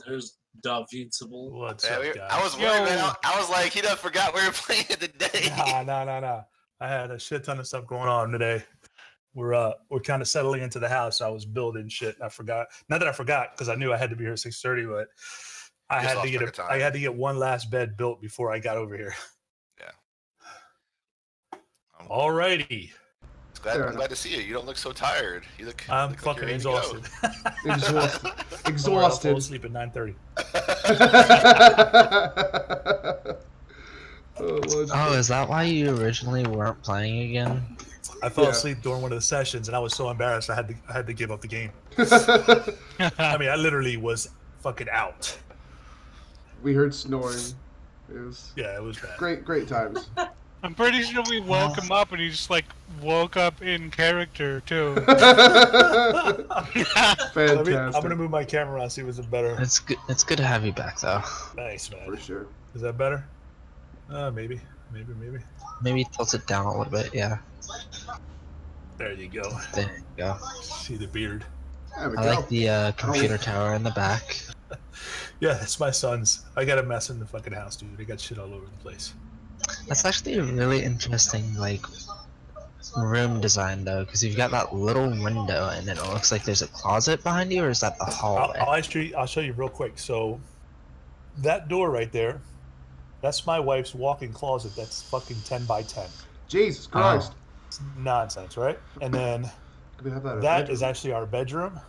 There's Davincible. What's Yeah, up, guys? I was worried, man. I was like, he done forgot we were playing today. Nah. I had a shit ton of stuff going on today. We're kind of settling into the house. I was building shit. And I forgot. Not that I forgot, because I knew I had to be here at 6:30, but I had to get one last bed built before I got over here. Yeah. Alrighty. I'm glad to see you. You don't look so tired. I'm look fucking exhausted. Exhausted. I fall asleep at 9:30. Oh, is that why you originally weren't playing again? I fell asleep during one of the sessions, and I was so embarrassed I had to give up the game. I mean, I literally was fucking out. We heard snoring. It was bad. Great times. I'm pretty sure we woke him up and he just like woke up in character too. Fantastic. I'm gonna move my camera around, see if it's better. It's good. It's good to have you back, though. Nice, man. For sure. Is that better? Maybe. Maybe tilt it down a little bit. Yeah. There you go. There you go. See the beard. There we I go. like the computer tower in the back. Yeah, that's my son's. I got a mess in the fucking house, dude. They got shit all over the place. That's actually a really interesting, like, room design, though, because you've got that little window, and then it looks like there's a closet behind you, or is that the hallway? I'll show you real quick. So, that door right there, that's my wife's walk-in closet. That's fucking 10 by 10. Jesus Christ. It's nonsense, right? And then that is actually our bedroom.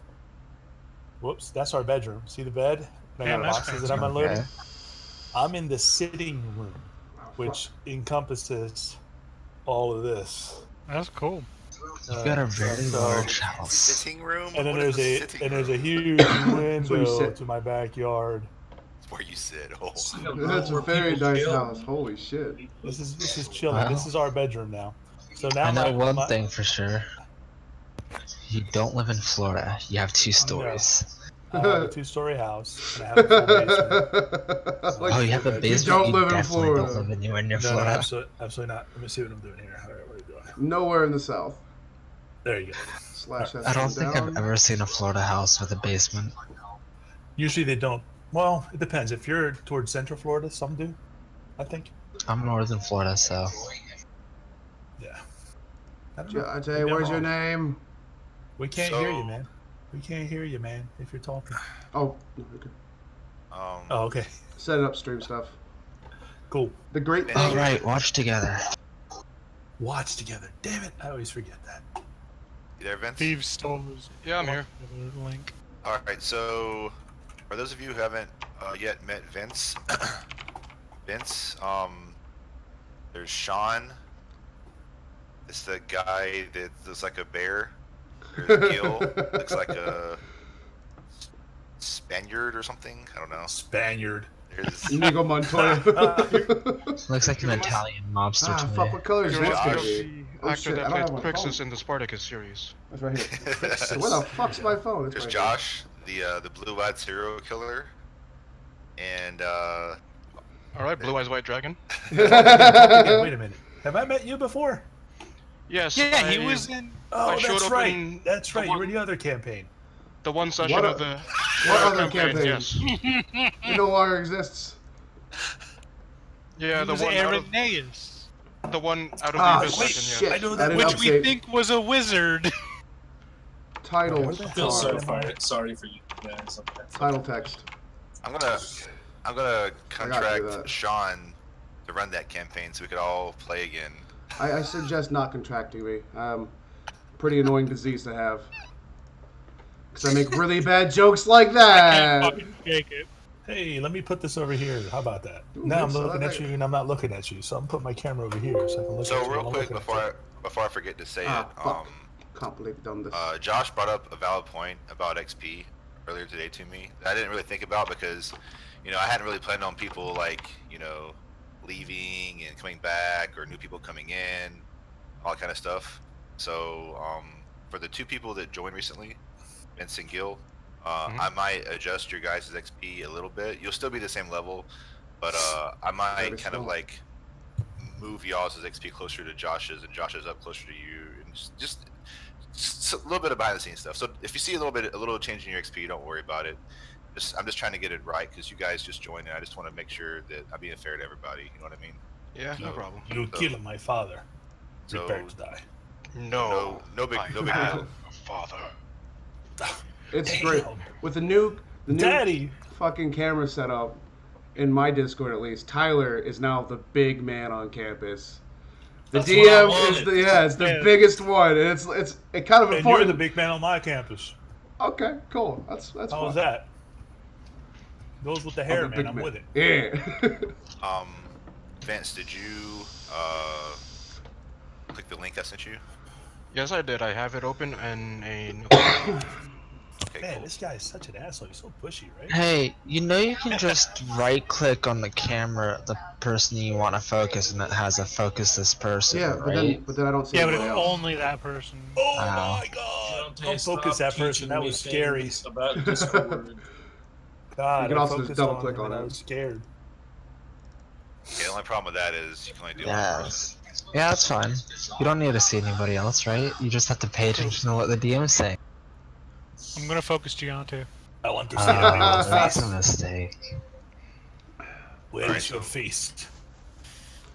Whoops, that's our bedroom. See the bed? And I got boxes that I'm unloading. Okay. I'm in the sitting room, which encompasses all of this. That's cool. You've got a very large house. Sitting room? And then there's a huge window to my backyard. That's where you sit. Oh. That's a very nice house. Holy shit. This is chilling. Wow. This is our bedroom now. So now I know one thing for sure. You don't live in Florida. You have 2 stories. I have a 2-story house, and I have a full basement. Oh, you have a basement? You don't live in Florida. Don't live anywhere near No, Florida. absolutely not. Let me see what I'm doing here. All right, what are you doing? Nowhere in the South. There you go. Slash I don't think I've ever seen a Florida house with a basement. Usually they don't. Well, it depends. If you're towards Central Florida, some do, I think. I'm northern Florida, so. Yeah. I don't know. Jay, where's your name? We can't hear you, man. We can't hear you, man, if you're talking. Oh, okay. Oh, okay. Setting up stream stuff. Cool. The great thing. All right, watch together. Watch together. Damn it, I always forget that. You there, Vince? Steve stole his Yeah, I'm here. link. Alright, so for those of you who haven't yet met Vince, there's Sean. It's the guy that looks like a bear. There's Gil, looks like a Spaniard or something. I don't know. Spaniard. There's Inigo Montoya. Looks like an Italian mobster to fuck, me. what color is He this reminds me gonna of be? the Oh, actor shit, I that don't have played my Crixus phone. in the Spartacus series. That's right here. Where the fuck's my phone? It's There's right Josh, the blue-eyed serial killer, and Alright, Blue Eyes White Dragon. here. Wait a minute. Have I met you before? Yes. Yeah, he was in. Oh, showed that's up right. in That's right. the You were one- in the other campaign. The one session What of the What other campaign? Yes. It no longer exists. Yeah, He the was one out of Irenaeus, the one out of Ah, the Abyss wait, session. shit. Yeah. I know I that. didn't which we update. think was a wizard. Title. What the I feel hell? sorry for you guys. Title text. I'm gonna I gotta do contract that. Sean to run that campaign so we could all play again. I suggest not contracting me. Pretty annoying disease to have. Because I make really bad jokes like Can't that. fucking take it. Hey, let me put this over here. How about that? Ooh, Now I'm Vince, I looking like at that. you and I'm not looking at you. So I'm putting my camera over here so I can look at you. So real I'm quick looking at before I forget to say Ah, it, fuck. Can't believe I've done this. Josh brought up a valid point about XP earlier today to me that I didn't really think about because, you know, I hadn't really planned on people like, you know, leaving and coming back or new people coming in, all that kind of stuff. So for the 2 people that joined recently, Vince and Gil, I might adjust your guys' XP a little bit. You'll still be the same level, but I might kind of like move y'all's XP closer to Josh's and Josh's up closer to you, and just a little bit of behind the scenes stuff. So if you see a little change in your XP, don't worry about it. I'm just trying to get it right because you guys just joined and I just want to make sure that I'm being fair to everybody. You know what I mean? Yeah, no problem. You killed my father. So Prepare to die. No. no big I deal. have a father. It's Damn. great with the new Daddy. fucking camera setup. In my Discord, at least, Tyler is now the big man on campus. The That's what I DM is wanted. it's the Yeah. biggest one. It kind of And you're important. the big man on my campus. Okay, cool. That's How fine. was that? Goes with the hair, I'm the man. big I'm with it. Yeah. Vince, did you click the link I sent you? Yes, I did. I have it open and a. Okay, Man, cool. this guy is such an asshole. He's so pushy, right? Hey, you know you can just right-click on the camera, the person you want to focus, and it has a focus this person, Yeah, right? but then I don't see Yeah, but anybody it's else. only that person. Oh Wow. my god! Deontay, Don't focus stop that person. teaching That me was scary. things About Discord. God, You can I also just focused double on click him on and I it. was scared. Yeah, the only problem with that is you can only do one person. Yes. Yeah, that's fine. You don't need to see anybody else, right? You just have to pay attention to what the DM is saying. I'm gonna focus Giante. I want to see everyone's That's a face. mistake. Where Alright, is your so- feast?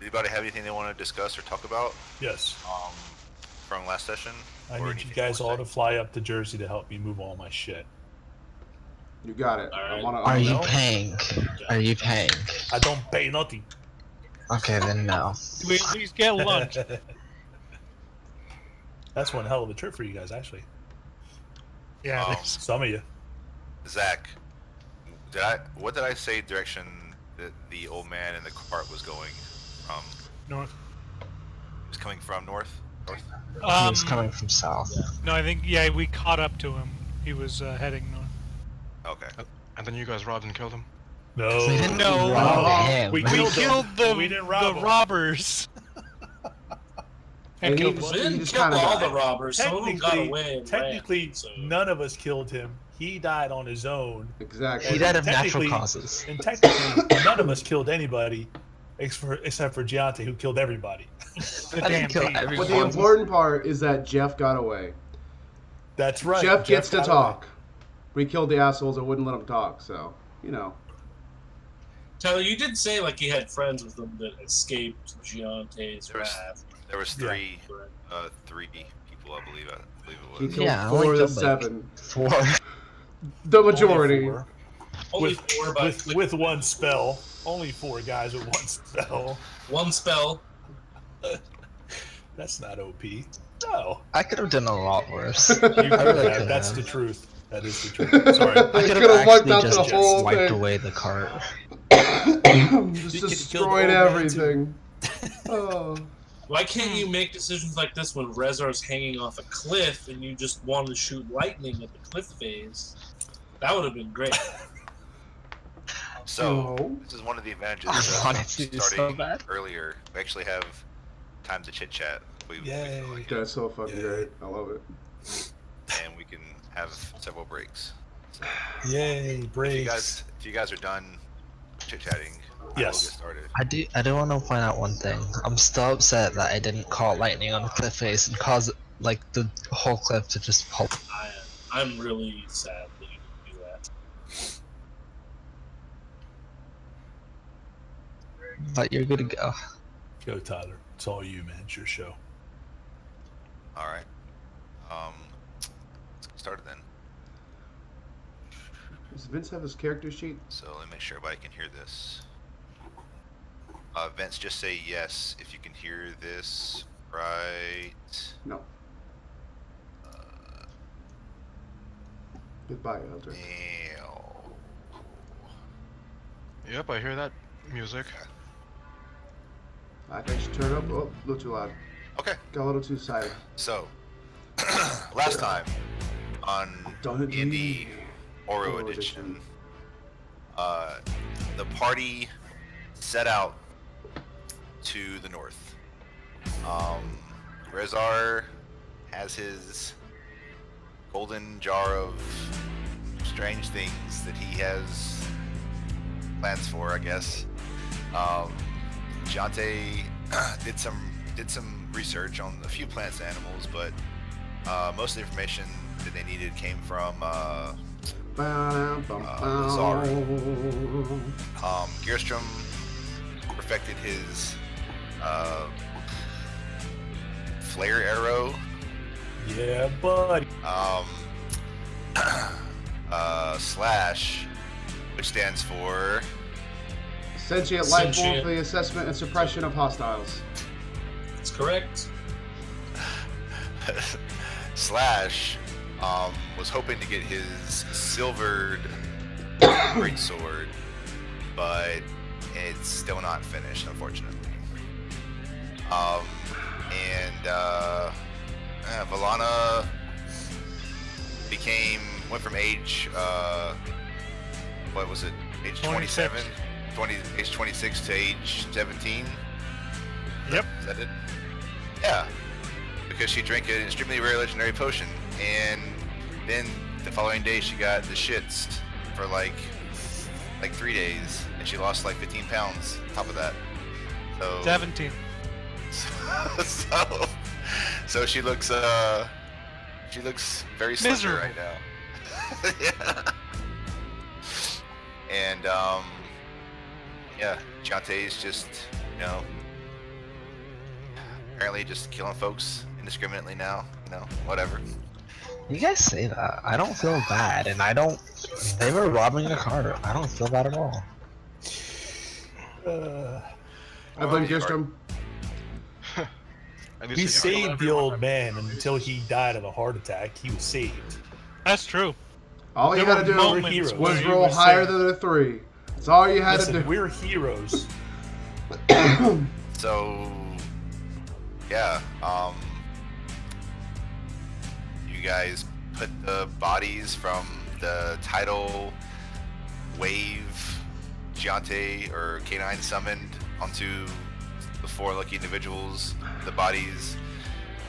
Anybody have anything they want to discuss or talk about Yes. from last session? I Or need you anything guys wanna all to say? fly up to Jersey to help me move all my shit. You got it. Alright. Are you No. paying? Are you paying? I don't pay nothing. Okay, then no. Do we at least get lunch? That's one hell of a trip for you guys, actually. Yeah. Um, it is. Some of you. Zach, what did I say direction that the old man in the cart was going from? North. He was coming from north? North? He was Um, coming from south. No, I think we caught up to him. He was heading north. Okay. And then you guys robbed and killed him. No. We didn't No. rob him. We We killed them. killed the We didn't rob them. robbers. And and he killed just- one. We didn't just kill kinda all got- the robbers. Some of them got away and Technically, ran, so. none of us killed him. He died on his own. Exactly. He died of natural Technically- causes. And technically, none of us killed anybody except for Giante, who killed everybody. The I damn didn't kill thing. But everyone. the important part is that Jeff got away. That's right. Jeff gets to got talk. We killed the assholes that wouldn't let him talk, so, you know. Tyler, you did say like you had friends with them that escaped Giante's There was- wrath. There was Yeah. three people, I believe it He was. killed Yeah, I 4 of the only killed, like, 7. 4. The Only majority. 4. Only With, 4, but with one spell. Only 4 guys with one spell. one spell. That's not OP. No. I could have done a lot worse. You could really have. could That's have. the truth. That is the truth. Sorry. I You could could've have wiped actually out just the whole wiped thing. away the cart. Just You could've killed destroyed the old man, too. everything. Oh. Why can't you make decisions like this when Rezar's hanging off a cliff and you just want to shoot lightning at the cliff phase? That would have been great. So, No. this is one of the advantages I of wanted to so starting bad. earlier. We actually have time to chit-chat. Yay. That's so fucking Yeah. great. I love it. And we can have several breaks. So, Yay, if breaks. you guys are done chit-chatting, I Yes. will get started. I do want to point out one thing. I'm still upset that I didn't call lightning on the cliff face and cause like the whole cliff to just pulp. I'm really sad that you didn't do that. But you're good to go. Go, Tyler. It's all you, man. It's your show. All right. Let's get started then. Does Vince have his character sheet? So let me make sure everybody can hear this. Vince, just say yes if you can hear this. Right. No. Goodbye, Elder. Now. Yep, I hear that music. I can actually turn it up. Oh, a little too loud. Okay. Got a little too silent. So, last time on Don't D&D Oro Oro Edition, the party set out to the north. Rezar has his golden jar of strange things that he has plans for, I guess. Giante did some research on a few plants and animals, but most of the information that they needed came from Lazaro. Gearstrom perfected his flare arrow. Yeah, buddy. Slash, which stands for Sentient life form for the assessment and suppression of hostiles. That's correct. Slash was hoping to get his silvered greatsword, but it's still not finished, unfortunately. Valana went from age, what was it, age 27? Age 26 to age 17? Yep. Is that it? Yeah. Because she drank an extremely rare legendary potion, and then the following day she got the shits for like 3 days, and she lost like 15 pounds on top of that. So 17. So she looks very slender miserable right now. Yeah. And yeah, Giante's just, apparently just killing folks indiscriminately now, whatever. You guys say that. I don't feel bad, and I don't. They were robbing a car. I don't feel bad at all. I blame Gearstrom. He saved the old man until he died of a heart attack. He was saved. That's true. All you There had to were do moments was where you roll were higher saying- than a 3. That's all you had Listen, to do. we're heroes. So yeah, you guys put the bodies from the tidal wave Giante or Canine summoned onto the 4 lucky individuals. The bodies,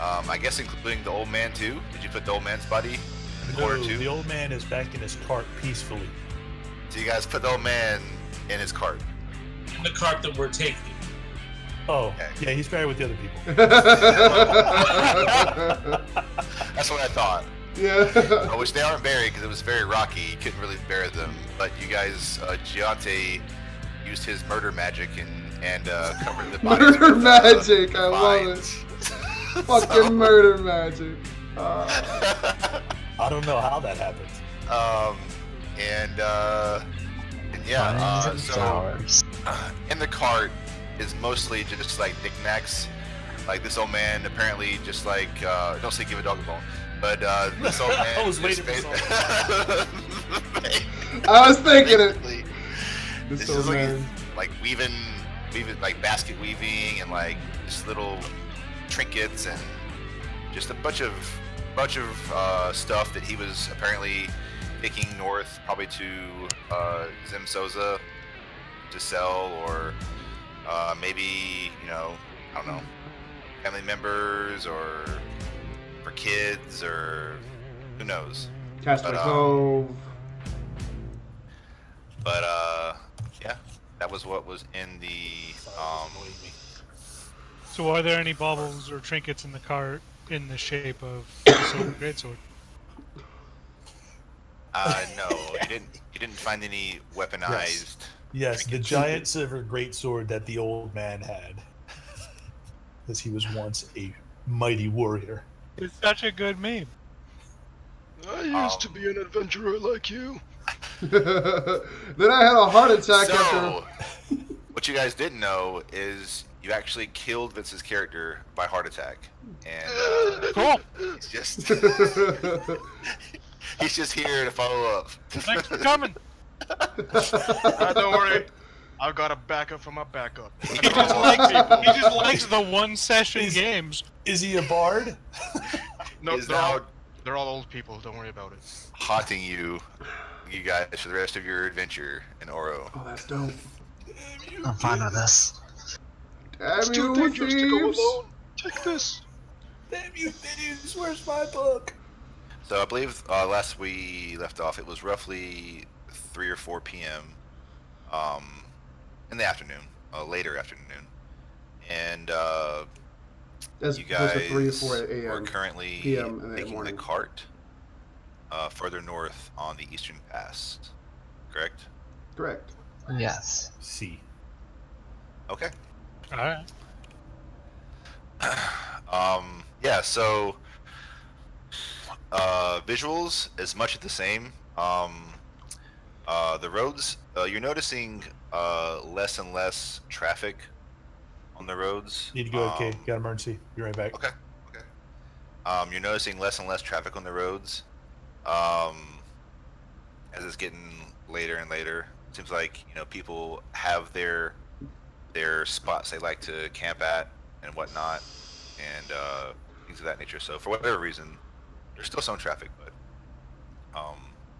I guess including the old man too. Did you put the old man's body in the corner too? The old man is back in his cart peacefully. So you guys put the old man in his cart. In the cart that we're taking. Oh, Okay. yeah, he's buried with the other people. That's what I thought. Yeah. Which they aren't buried because it was very rocky. You couldn't really bury them. But you guys, Giante used his murder magic and covered the bodies. Murder with, magic, I love it. vines. Fucking murder magic. I don't know how that happened. And yeah, Vines and so flowers. in the cart is mostly just like knickknacks. Like this old man apparently just like don't say give a dog a bone, but this old man. I was waiting for I was thinking it. basically- This This old is man. like weaving like basket weaving and like just little trinkets and just a bunch of stuff that he was apparently taking north, probably to Zim Soza to sell, or maybe I don't know, family members or for kids or who knows. Casper But, Cove. But yeah, that was what was in the So are there any baubles or trinkets in the cart in the shape of the silver greatsword? no, you didn't find any weaponized. Yes, the giant silver greatsword that the old man had. Because he was once a mighty warrior. It's such a good meme. I used to be an adventurer like you. Then I had a heart attack after. So, what you guys didn't know is you actually killed Vince's character by heart attack, and Cool. he's just he's just here to follow up. Thanks for coming. Don't worry. I've got a backup for my backup. He just likes the one session games. Is he a bard? No, He's they're all, now they're all old people. Don't worry about it. haunting you guys for the rest of your adventure in Oro. Oh, that's dope. I'm fine with this. Damn It's too you, dangerous to go thieves. alone. Take this. Damn you thieves, where's my book? So I believe last we left off, it was roughly 3 or 4 p.m. In the afternoon, later afternoon, and That's you close guys to 3 or 4 are a.m. currently PM in the making the morning. cart further north on the Eastern Pass. Correct? Correct. Yes. C. Okay. All right. Yeah, so visuals is much the same. The roads, you're noticing less and less traffic on the roads. Need to go, okay. Got emergency. Be right back. Okay. You're noticing less and less traffic on the roads. As it's getting later and later, it seems like people have their spots they like to camp at and whatnot, and things of that nature. So for whatever reason, there's still some traffic, but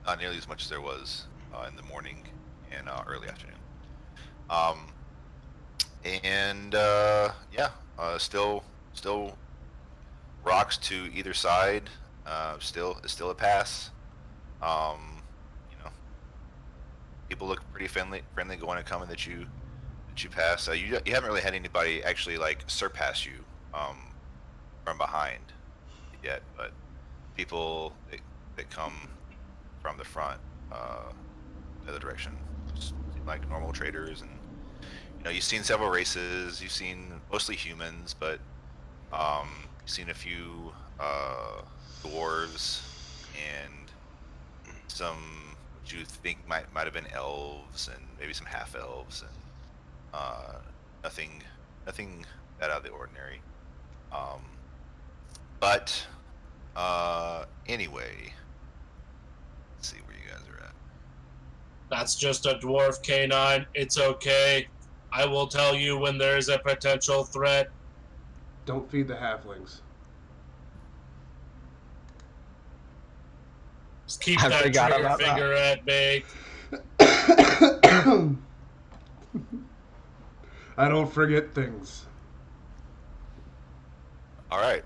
not nearly as much as there was in the morning and early afternoon. Still rocks to either side. It's still a pass. People look pretty friendly going and coming that you pass. You haven't really had anybody actually like surpass you from behind yet, but people that come from the front the other direction seem like normal traders, and you've seen several races. You've seen mostly humans, but you've seen a few dwarves and some what you think might have been elves and maybe some half elves, and nothing that out of the ordinary. But anyway, let's see where you guys are at. That's just a dwarf canine. It's okay. I will tell you when there is a potential threat. Don't feed the halflings. Just keep that trigger finger at bay. I don't forget things. All right.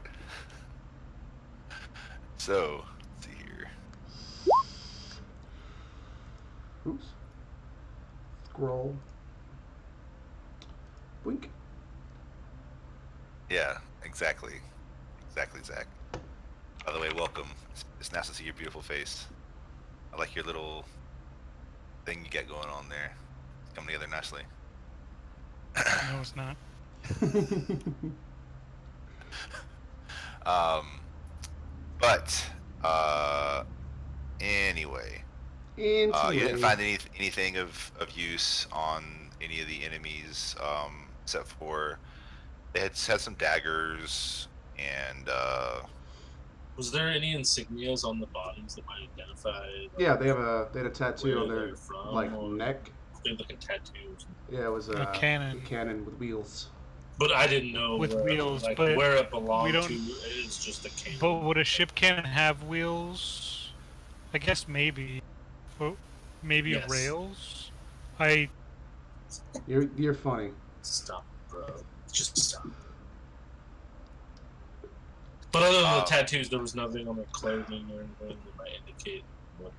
So, let's see here. Oops. Scroll. Blink. Yeah, exactly, Zach. By the way, welcome. It's nice to see your beautiful face. I like your little thing you got going on there. It's coming together nicely. No, it's not. Anyway, you didn't find anything of use on any of the enemies, except for they had some daggers and. Was there any insignias on the bodies that might identify? Yeah, they had a tattoo on their from, neck. They're looking tattoos. Yeah, it was a cannon. A cannon with wheels. But I didn't know with wheels, like, but where it belonged to is just a cannon. But would a ship cannon have wheels? I guess maybe. Well, maybe yes. Rails. You're funny. Stop, bro. Just stop. But other than the tattoos, there was nothing on their clothing or anything that might indicate what.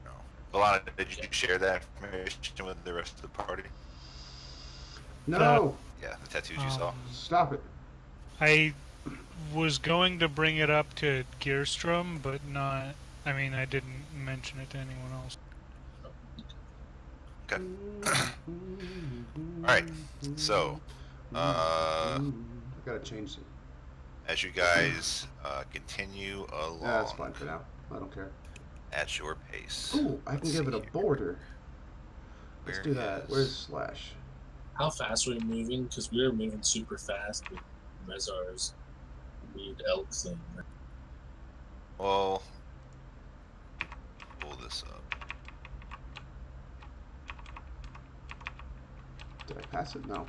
No. Alana, did you share that information with the rest of the party? No. Yeah, the tattoos you saw. Stop it. I was going to bring it up to Gearstrom, but not. I mean, I didn't mention it to anyone else. Okay. All right. So, I gotta change it. As you guys continue along. Yeah, that's fine for now. I don't care. At your pace. Ooh, I can give it a border. Let's do that. Where's Slash? How fast are we moving? Because we were moving super fast with Rezar's weird elk thing. Well, pull this up. Did I pass it? No.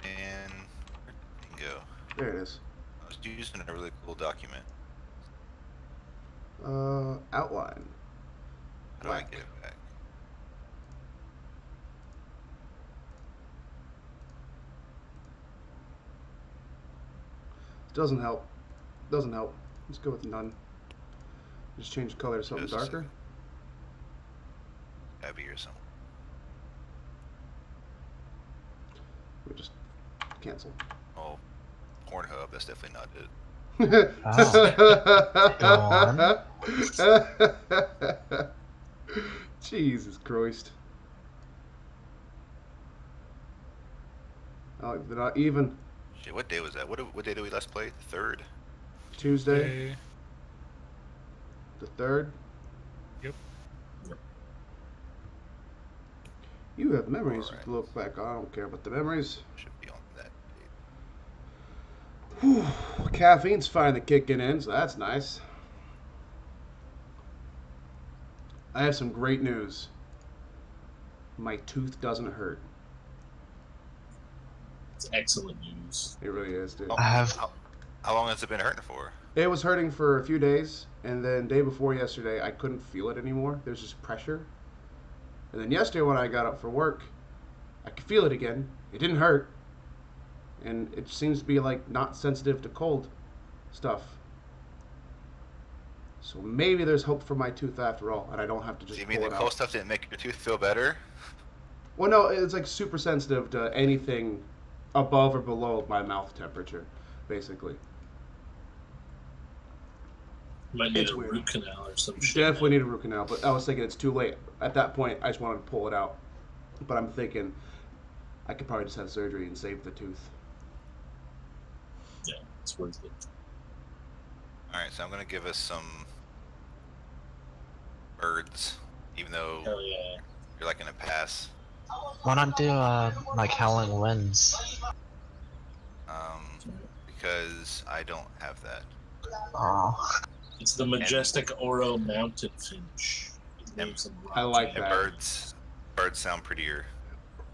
And bingo. There it is. I was using a really cool document. Outline. How do I get it back? Doesn't help. Doesn't help. Let's go with none. Just change the color to something darker. Gotta be here somewhere. We just cancel. Oh, Pornhub. That's definitely not it. Oh. Go on. Jesus Christ. Oh, they're not even. Shit, what day was that? What day did we last play? The 3rd. Tuesday, the 3rd. Yep. You have memories Alright. to look back on. I don't care about the memories. Should be on that date. Whew, caffeine's finally kicking in, so that's nice. I have some great news. My tooth doesn't hurt. It's excellent news. It really is, dude. I have. How long has it been hurting for? It was hurting for a few days, and then day before yesterday, I couldn't feel it anymore. There's just pressure. And then yesterday when I got up for work, I could feel it again. It didn't hurt. And it seems to be like not sensitive to cold stuff. So maybe there's hope for my tooth after all, and I don't have to just Do you pull mean it the out. cold stuff didn't make your tooth feel better? Well, no, it's like super sensitive to anything above or below my mouth temperature, basically. Might need It's a weird. root canal or some shit. Definitely need a root canal, but I was thinking it's too late. At that point, I just wanted to pull it out. But I'm thinking I could probably just have surgery and save the tooth. Yeah, it's worth it. Alright, so I'm gonna give us some birds, even though Hell yeah. you're like gonna pass. Why not do like Howling Winds? Because I don't have that. Oh, It's the majestic Oro Mountain Finch. His name's some I like And that. birds sound prettier.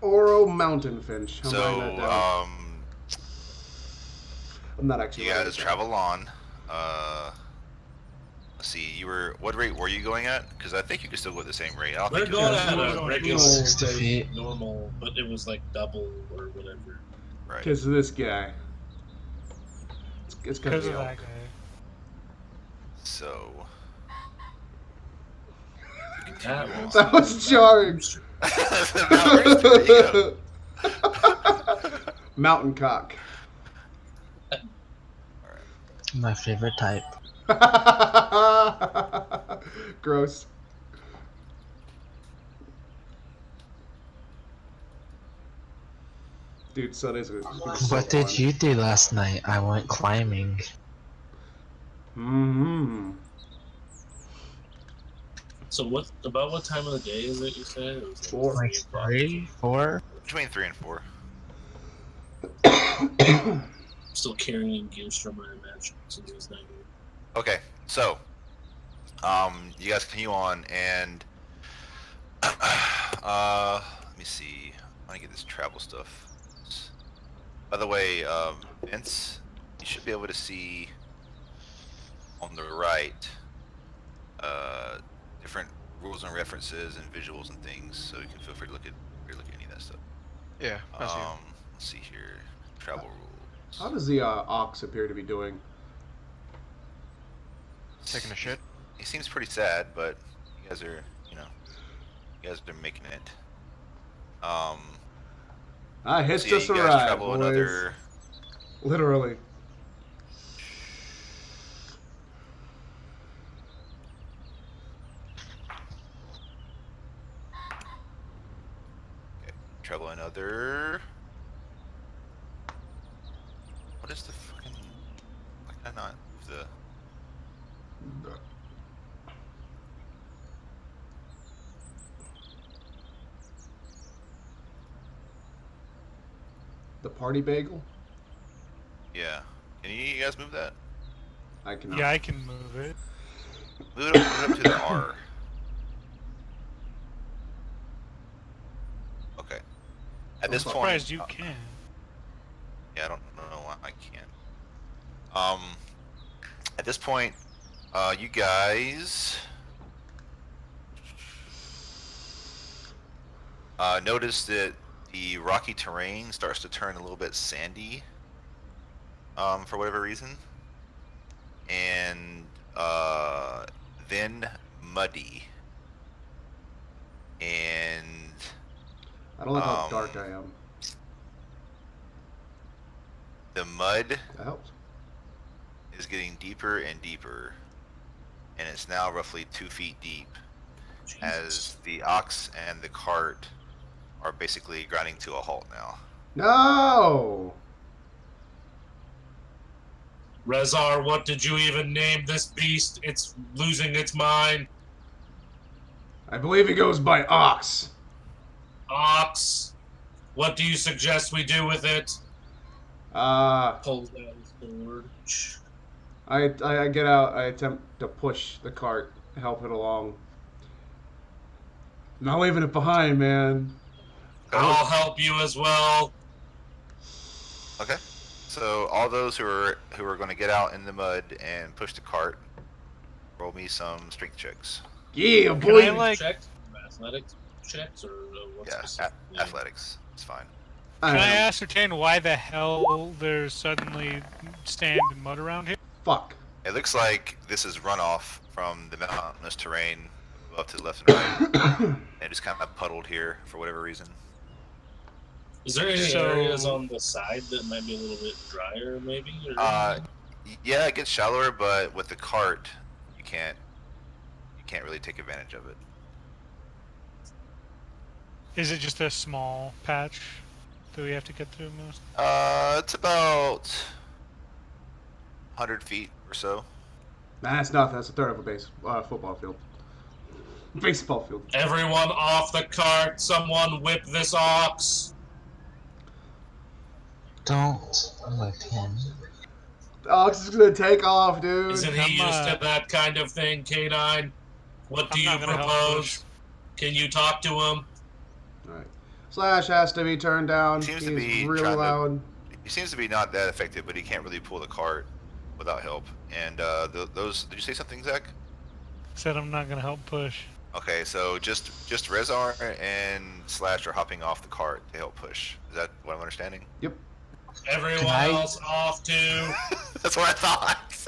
Oro Mountain Finch. I'm So, writing that down. I'm not actually you writing guys it down. travel on. Let's see, what rate were you going at? Because I think you could still go at the same rate. I don't We're think you going guys- at a regular 60 feet. normal, but it was like double or whatever. Right. Because of this guy. It's Because because of that guy. So. That was, That was jarring. There you go. Mountain cock. my favorite type. Gross. Dude, Sundays are so What did fun. you do last night? I went climbing. Mm-hmm. so what time of the day is it? You said it was like 4. Like 3, 4? Between 3 and 4. Still carrying Gearstrom, I imagine, since he's not here. Okay, so you guys continue on, and let me see. I want to get this travel stuff. By the way, Vince, you should be able to see on the right different rules and references and visuals and things, so you can feel free to look at any of that stuff. Yeah, I see. Let's see here, travel rules. How does the ox appear to be doing? Taking a shit. He seems pretty sad, but you guys are, making it. It's So just a you guys ride, travel boys. another. Literally. Travel another. What is the fucking? Why can I not move the? The party bagel? Yeah. Can you guys move that? I cannot. Yeah, I can move it. Move it up to the R. Okay. At this I'm point, Surprised you can. yeah, I don't know why I can't. At this point, you guys notice that the rocky terrain starts to turn a little bit sandy, for whatever reason, and then muddy, and I don't like how dark I am. the mud That helps. is getting deeper and deeper. and it's now roughly 2 feet deep, as the ox and the cart are basically grinding to a halt now. No! Rezar, what did you even name this beast? It's losing its mind. I believe he goes by Ox. Ox. What do you suggest we do with it? Pulls out his sword. I get out. I attempt to push the cart, help it along. I'm not leaving it behind, man. I'll help you as well. Okay. So all those who are going to get out in the mud and push the cart, roll me some strength checks. Yeah, Can boy. I, like, Checks? Athletics checks or what Yeah, specifically? athletics. It's fine. Can I ascertain why the hell there's suddenly sand and mud around here? Fuck. It looks like this is runoff from the mountainous terrain up to the left and right. And it just kind of puddled here for whatever reason. Is there any So- areas on the side that might be a little bit drier, maybe? Or Yeah, it gets shallower, but with the cart, you can't really take advantage of it. Is it just a small patch that we have to get through most? It's about 100 feet or so. Nah, that's nothing. That's a third of a football field. Baseball field. Everyone off the cart! Someone whip this ox! Don't lift him. Ox is gonna take off, dude. Isn't he I'm, used to that kind of thing, K9? What do I'm you not gonna help propose? push. Can you talk to him? Alright. Slash has to be turned down. Seems He's to be really trying to- loud. He seems to be not that effective, but he can't really pull the cart without help. And those, did you say something, Zach? Said I'm not gonna help push. Okay, so just Rezar and Slash are hopping off the cart to help push. Is that what I'm understanding? Everyone I- else off too. That's what I thought.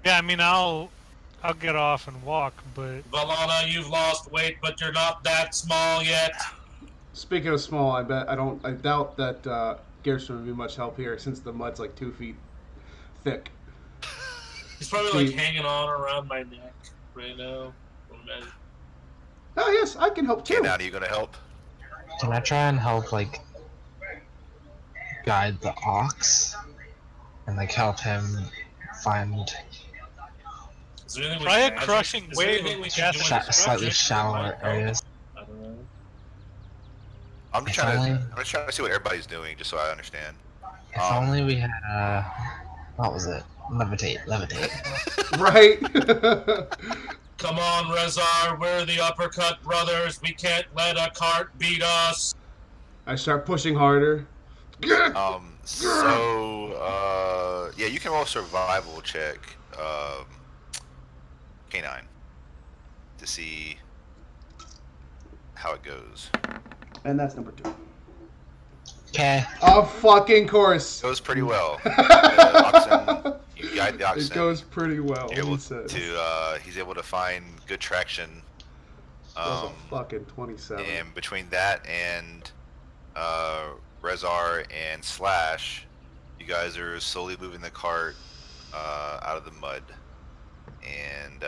Yeah, I mean I'll get off and walk, but Valana, you've lost weight, but you're not that small yet. Speaking of small, I doubt that Gerstrom would be much help here since the mud's like 2 feet thick. He's probably like hanging on around my neck right now. Oh yes, I can help Okay, too. now are you gonna help? Can I try and help, like, guide the ox? And, like, help him find Is there anything we Try a can magic? crushing Is there wave anything of we should do with death. this slightly magic? shallower areas? I don't know. I'm just If trying only- to trying to see what everybody's doing, just so I understand. If only we had, what was it? Levitate. Right? Come on, Rezar, we're the Uppercut Brothers. We can't let a cart beat us. I start pushing harder. Yeah, you can roll a survival check, K9, to see how it goes. And that's number 2. Okay. Of fucking course. It goes pretty well. The oxen, you guide the oxen. It goes pretty well. You're able he says. to, he's able to find good traction. That's a fucking 27. And between that and Rezar and Slash, you guys are slowly moving the cart out of the mud. And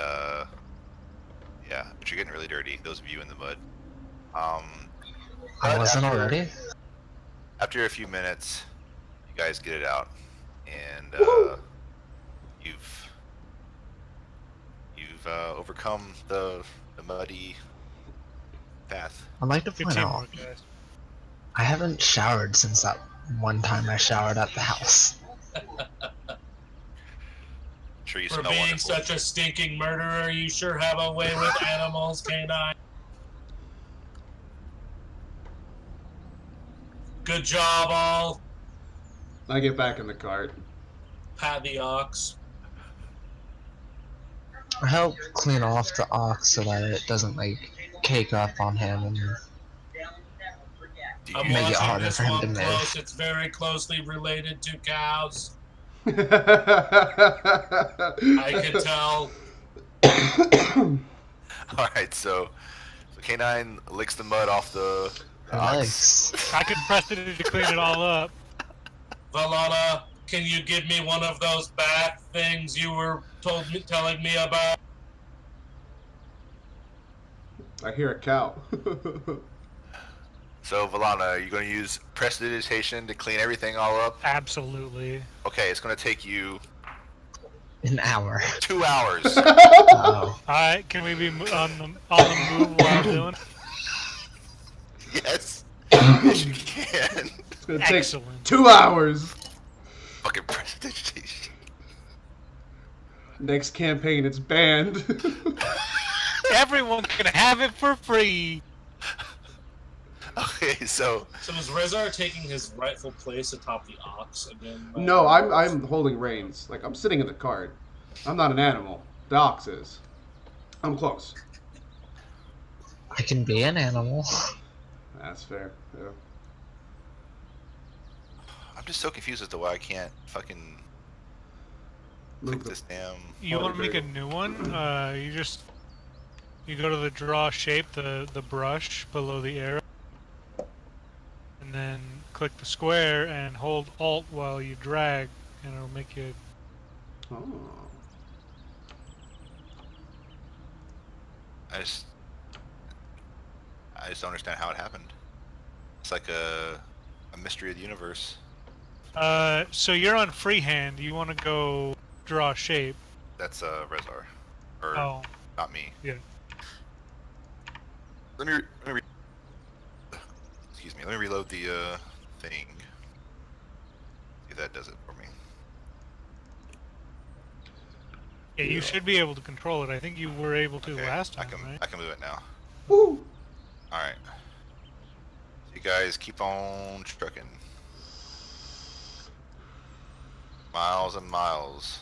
yeah, but you're getting really dirty, those of you in the mud. I But wasn't after- already? After a few minutes, you guys get it out, and you've overcome the muddy path. I'd like to good point out, teamwork, guys. I haven't showered since that one time I showered at the house. I'm sure you For smell being wonderful. such a stinking murderer, you sure have a way with animals, K9. Good job, all. I get back in the cart. Pat the ox. I help clean off the ox so that it doesn't, like, cake up on him and Do I'm you, Make it watching harder this for him one to move. close. It's very closely related to cows. I I can tell. all right, so K9 licks the mud off the ox. legs. I could press it to clean it all up. Valana, can you give me one of those bat things you were telling me about? I hear a cow. So, Valana, are you going to use prestidigitation to clean everything all up? Absolutely. Okay, it's going to take you An hour. 2 hours. Oh. Alright, can we be on the move while I'm doing? Yes. Yes, you can. It's gonna take Excellent. 2 hours. Fucking prestidigitation. Next campaign, it's banned. Everyone can have it for free. Okay, so So is Rezar taking his rightful place atop the ox again? No, I'm holding reins. Like, I'm sitting in the cart. I'm not an animal. The ox is. I'm close. I can be an animal. That's fair. Yeah. I'm just so confused as to why I can't fucking click Move the- this damn. You want to make a new one? You go to the draw shape, the brush below the arrow, and then click the square and hold Alt while you drag, and it'll make you. Oh. I just don't understand how it happened. It's like a mystery of the universe. So you're on freehand. You want to go draw shape. That's Rezar, or Oh, not me. yeah. Let me excuse me. Let me reload the thing. See if that does it for me. Yeah, you should be able to control it. I think you were able to Okay, last time, right? I can move it now. Woo! All right. So you guys keep on trucking. Miles and miles.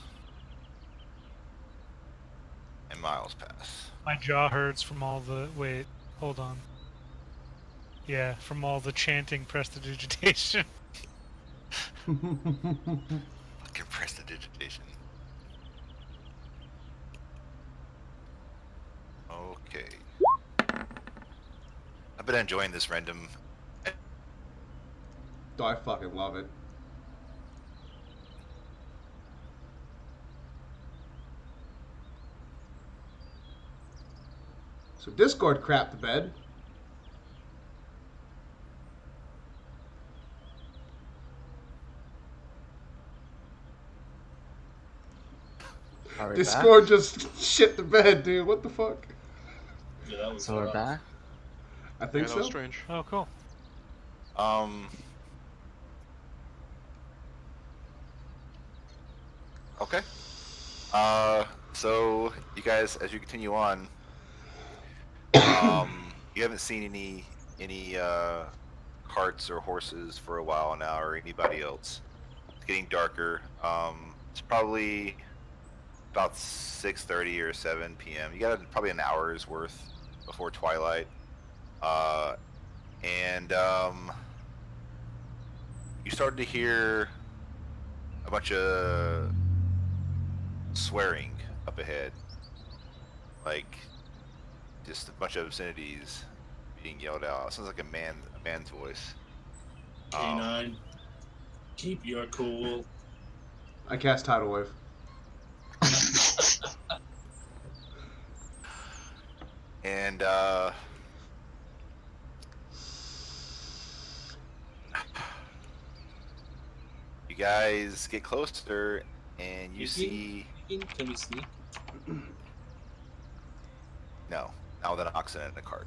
And miles pass. My jaw hurts from all the... Wait, hold on. Yeah, from all the chanting prestidigitation. Fucking prestidigitation. Okay. I've been enjoying this random. Oh, I fucking love it. So Discord crapped the bed. Are we Discord just shit the bed, dude. What the fuck? Yeah, that back? was So we're rough. back? I think that so. was strange. Oh, cool. Okay. So you guys, as you continue on, you haven't seen any carts or horses for a while now, or anybody else. It's getting darker. It's probably about 6:30 or 7 p.m. You got probably an hour's worth before twilight, and you started to hear a bunch of swearing up ahead, like just a bunch of obscenities being yelled out. It sounds like a man's voice. K9, keep your cool. I cast Tidal Wave. And you guys get closer, and you see Can we sneak? no, now with an oxen and a cart.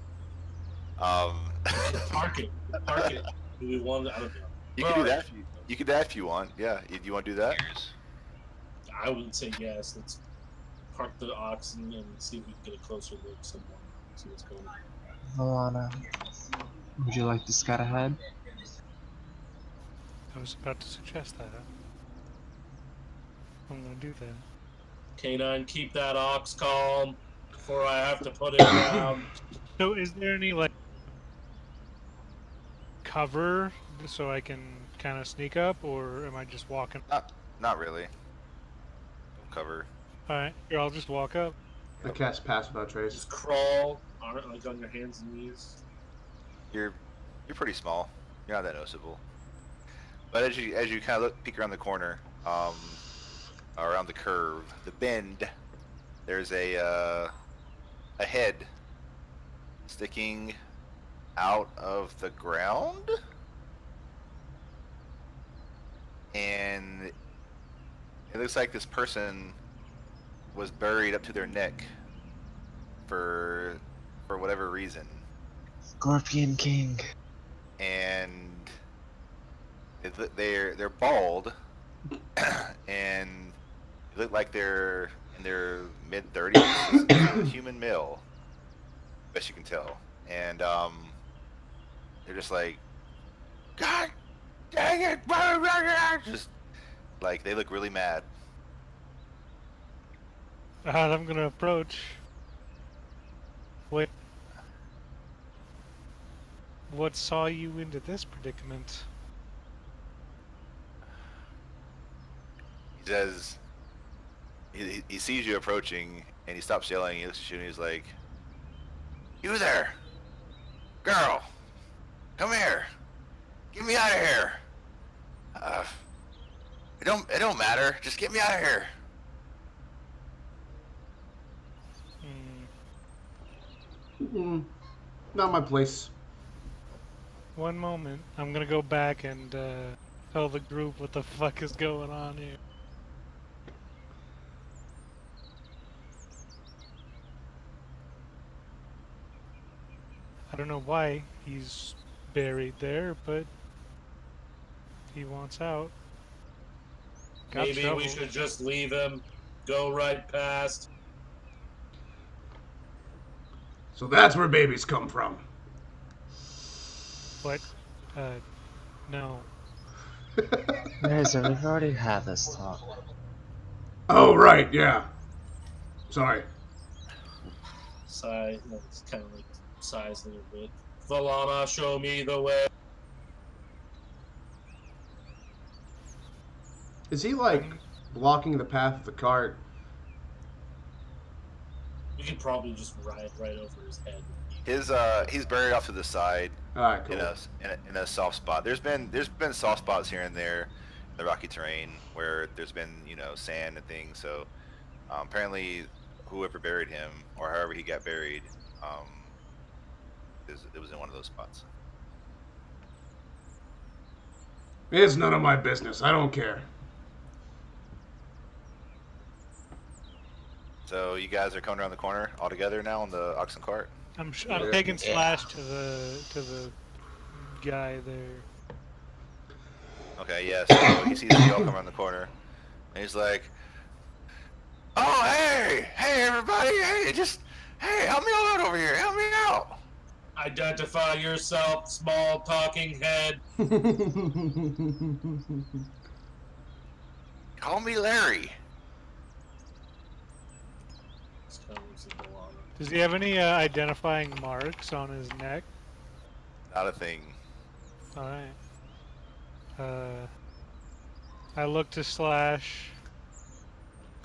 Park it. Park it. Do we want? I don't know. You can do that. You can do that if you want. Yeah, you want to do that? I would say yes. Let's park the oxen and see if we can get a closer look. Someone see what's going on. Alana, would you like to scout ahead? I was about to suggest that. I'm gonna do that. K9, keep that ox calm before I have to put it down. So, is there any like cover so I can kind of sneak up, or am I just walking? Not really. Don't cover. All right, here I'll just walk up. I cast Pass Without Trace. Just crawl on it, like on your hands and knees. You're pretty small. You're not that noticeable. But as you kind of peek around the corner, around the curve, the bend, there's a head sticking out of the ground, and it looks like this person was buried up to their neck for whatever reason. Scorpion King. And they're bald, and they look like they're in their mid-30s, human male, best you can tell. And they're just like, God dang it, just like they look really mad. I'm gonna approach. Wait. What saw you into this predicament? He says, he sees you approaching, and he stops yelling. He looks at you, and he's like, "You there, girl? Come here. Get me out of here. It don't matter. Just get me out of here." Not my place. One moment. I'm gonna go back and tell the group what the fuck is going on here. I don't know why he's buried there, but he wants out. Got Maybe trouble. we should just leave him, go right past. So that's where babies come from. What? No. Razor, we've already had this talk. Oh, right, yeah. Sorry. Sigh, it's kind of like sighs a little bit. Valana, show me the way. Is he, like, blocking the path of the cart? We could probably just ride right over his head. He's buried off to the side. Alright, cool. In a soft spot. There's been soft spots here and there in the rocky terrain where there's been, you know, sand and things. So apparently whoever buried him, or however he got buried, it was in one of those spots. It's none of my business. I don't care. So you guys are coming around the corner all together now on the oxen cart? I'm taking Slash to the guy there. Okay, yeah, so he sees you all come around the corner, and he's like, "Oh, hey everybody, hey, help me out over here, help me out." Identify yourself, small talking head. Call me Larry. Does he have any identifying marks on his neck? Not a thing. Alright. I look to Slash.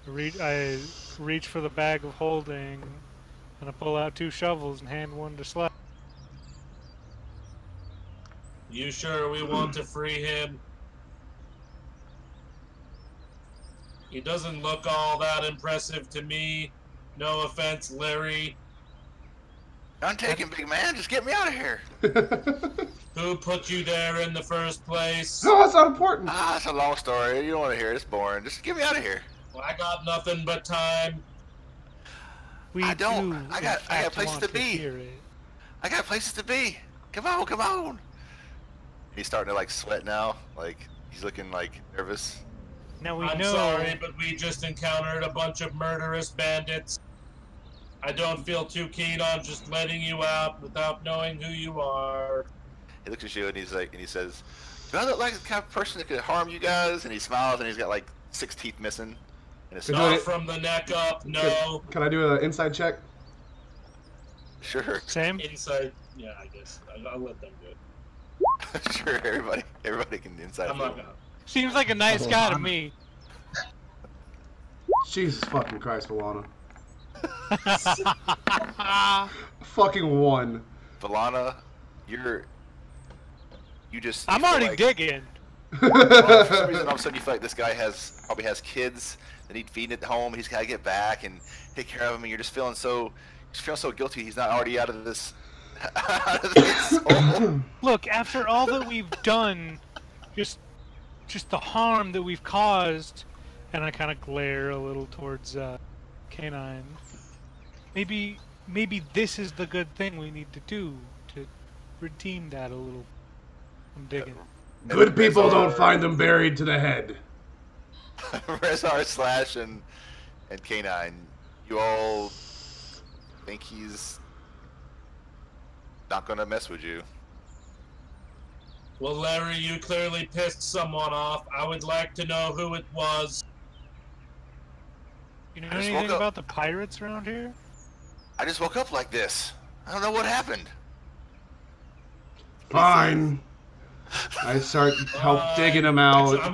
I reach for the bag of holding, and I pull out 2 shovels and hand one to Slash. You sure we want to free him? He doesn't look all that impressive to me. No offense, Larry. I'm taking, big man. Just get me out of here. Who put you there in the first place? No, that's not important. It's a long story. You don't want to hear it. It's boring. Just get me out of here. Well, I got nothing but time. I got places to be. I got places to be. Come on. He's starting to like sweat now. Like he's looking like nervous. Now I'm sorry, but we just encountered a bunch of murderous bandits. I don't feel too keen on just letting you out without knowing who you are. He looks at you and he says, "Do I look like the kind of person that could harm you guys?" And he smiles and he's got like 6 teeth missing. And it's not from the neck up, no. Can I do an inside check? Sure. Same. Inside, yeah, I guess. I'll let them do it. Sure, everybody can inside. I'm not gonna. Seems like a nice guy to me. Jesus fucking Christ, Valana. Fucking 1. Valana, you I'm already digging. Well, for some reason, all of a sudden you feel like this guy probably has kids that need feeding at home. He's got to get back and take care of them, and you're just feeling so guilty. He's not already out of this. Out of this hole. Look, after all that we've done, just the harm that we've caused, and I kind of glare a little towards K9. Maybe this is the good thing we need to do to redeem that a little. I'm digging. Good people don't find them buried to the head. Rezar, Slash, and K9, you all think he's not gonna mess with you? Well, Larry, you clearly pissed someone off. I would like to know who it was. You know anything about the pirates around here? I just woke up like this. I don't know what happened. Fine. I start digging him out. I'm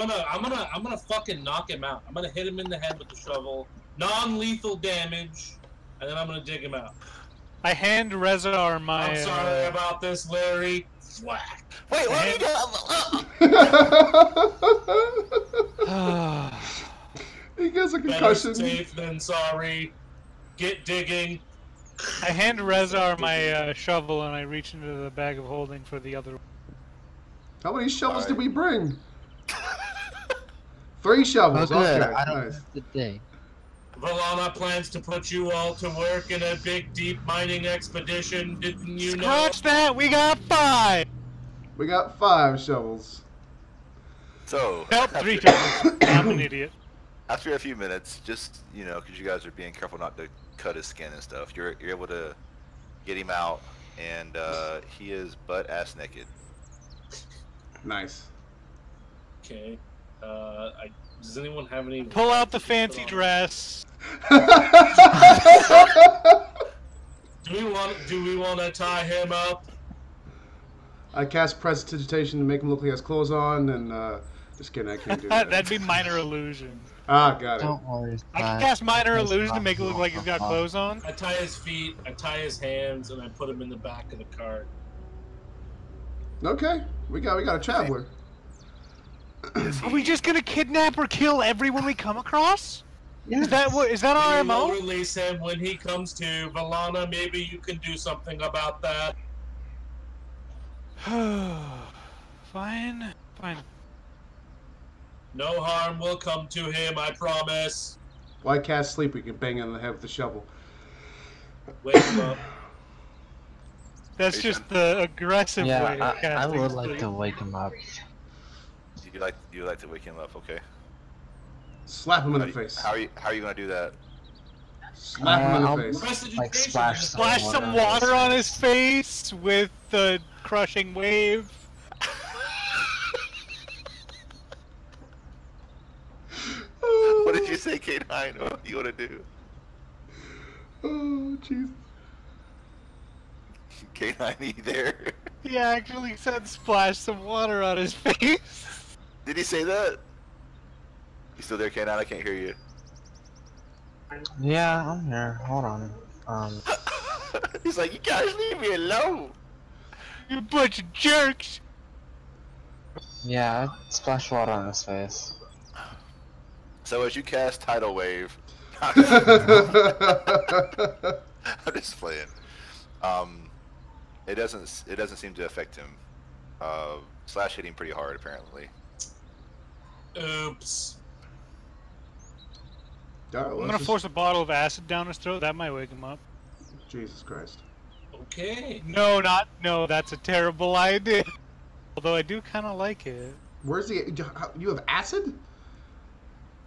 gonna fucking knock him out. I'm gonna hit him in the head with the shovel, non-lethal damage, and then I'm gonna dig him out. I hand Rezar my. I'm sorry about this, Larry. Whack. Wait, what are you doing? He gets a Better concussion. safe than sorry. Get digging. I hand Rezar my shovel and I reach into the bag of holding for the other one. How many shovels did we bring? 3 shovels. Oh, good. Okay, I don't nice. have the day. Valana plans to put you all to work in a big, deep mining expedition. Didn't you know? Scratch that! We got 5! We got 5 shovels. So. Nope, 3 shovels. I'm an idiot. After a few minutes, just, you know, because you guys are being careful not to cut his skin and stuff, you're able to get him out, and he is butt-ass naked. Nice. Okay. Does anyone have any? Pull out the fancy dress. Do we want to tie him up? I cast prestidigitation to make him look like he has clothes on, and just kidding, I can't do that. That'd be minor illusion. Ah, got it. Don't worry. I can cast minor illusion to make it look like he's got clothes on. I tie his feet, I tie his hands, and I put him in the back of the cart. Okay, we got a traveler. Are we just gonna kidnap or kill everyone we come across? Yes. Is that our We will MO? release him when he comes to. Valana, maybe you can do something about that. Fine. No harm will come to him, I promise. Well, I cast sleep, we can bang him in the head with the shovel. Wake him up. That's just the aggressive way Yeah, of I casting would like sleep. to wake him up. You like to wake him up, okay? Slap him in the face. How are you gonna do that? Slap him in I'll- the face. Like splash some Splash some water on his face with the crushing wave. What did you say, K9? What do you wanna do? Oh, jeez. K9, you there? He actually said splash some water on his face. Did he say that? You still there, K9? I can't hear you. Yeah, I'm here. Hold on. He's like, you guys leave me alone. You bunch of jerks. Yeah, splash water on his face. So as you cast Tidal Wave, I'm just playing. It doesn't seem to affect him. Slash hit him pretty hard apparently. Oops. I'm gonna force a bottle of acid down his throat. That might wake him up. Jesus Christ. Okay. No, that's a terrible idea. Although I do kind of like it. Where's the... You have acid?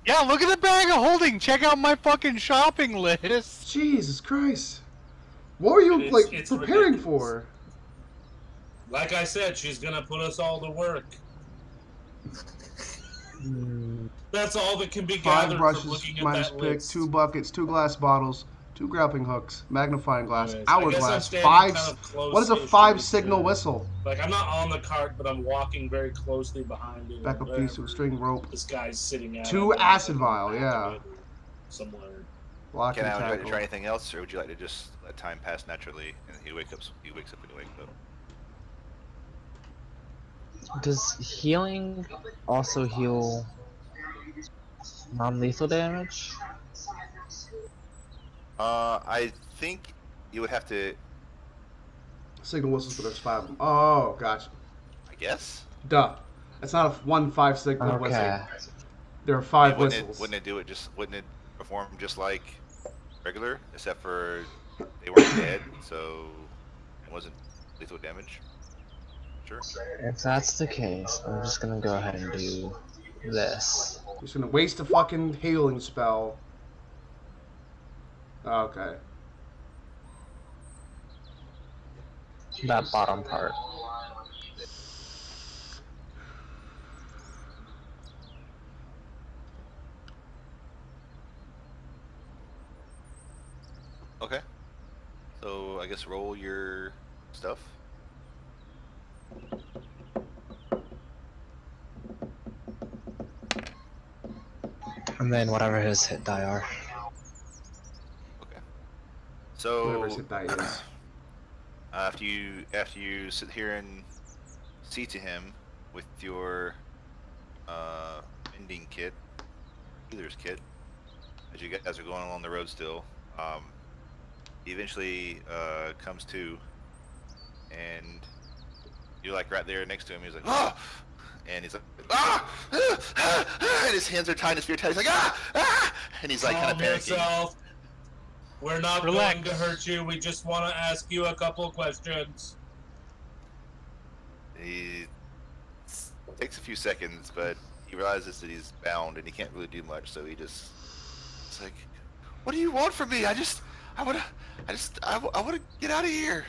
Yeah, look at the bag of holding. Check out my fucking shopping list. Jesus Christ. What were you, It's preparing ridiculous. for? Like I said, she's gonna put us all to work. That's all that can be 5 gathered from brushes, looking at minus that pick, list. 2 buckets, 2 glass bottles, 2 grappling hooks, magnifying glass, Anyways, I guess I'm hourglass, standing 5... kind of close What is a ish 5 to signal the- whistle? Like, I'm not on the cart, but I'm walking very closely behind it. Backup piece of Wherever string rope. This guy's sitting at 2 it, acid I'm vial, back yeah. of it Somewhere. Block and K9, would you like to tackle. try anything else, or would you like to just let time pass naturally and he wakes up when he wakes up? Does healing also heal non-lethal damage? I think you would have to. Signal whistles, but there's 5 of them. Oh, gotcha. I guess. Duh. It's not a 1-5 signal Okay. whistle. There are 5 Wouldn't whistles. wouldn't it do it just? Wouldn't it perform just like regular, except for they weren't dead, so it wasn't lethal damage? Sure. If that's the case, I'm just gonna go ahead and do this. Just gonna waste a fucking healing spell. Okay. That bottom part. Okay. So I guess roll your stuff. And then whatever his hit die are. Okay. So Whatever hit die is. after you sit here and see to him with your mending kit, healer's kit, as you guys are going along the road still, he eventually comes to, and you're like right there next to him. He's like, oh! And he's like, ah! And his hands are tied, his feet are tied. He's like, ah! Ah! And he's like kind of Calm panicking. yourself. We're not Relax. going to hurt you. We just want to ask you a couple of questions. He takes a few seconds, but he realizes that he's bound and he can't really do much. So it's like, what do you want from me? I want to get out of here.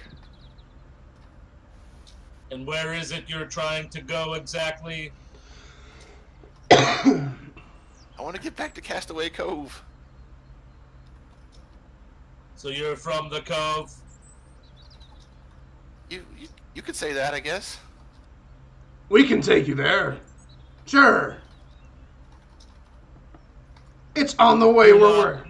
And where is it you're trying to go exactly? I want to get back to Castaway Cove. So you're from the Cove? You could say that, I guess. We can take you there. Sure. It's on the way where we're...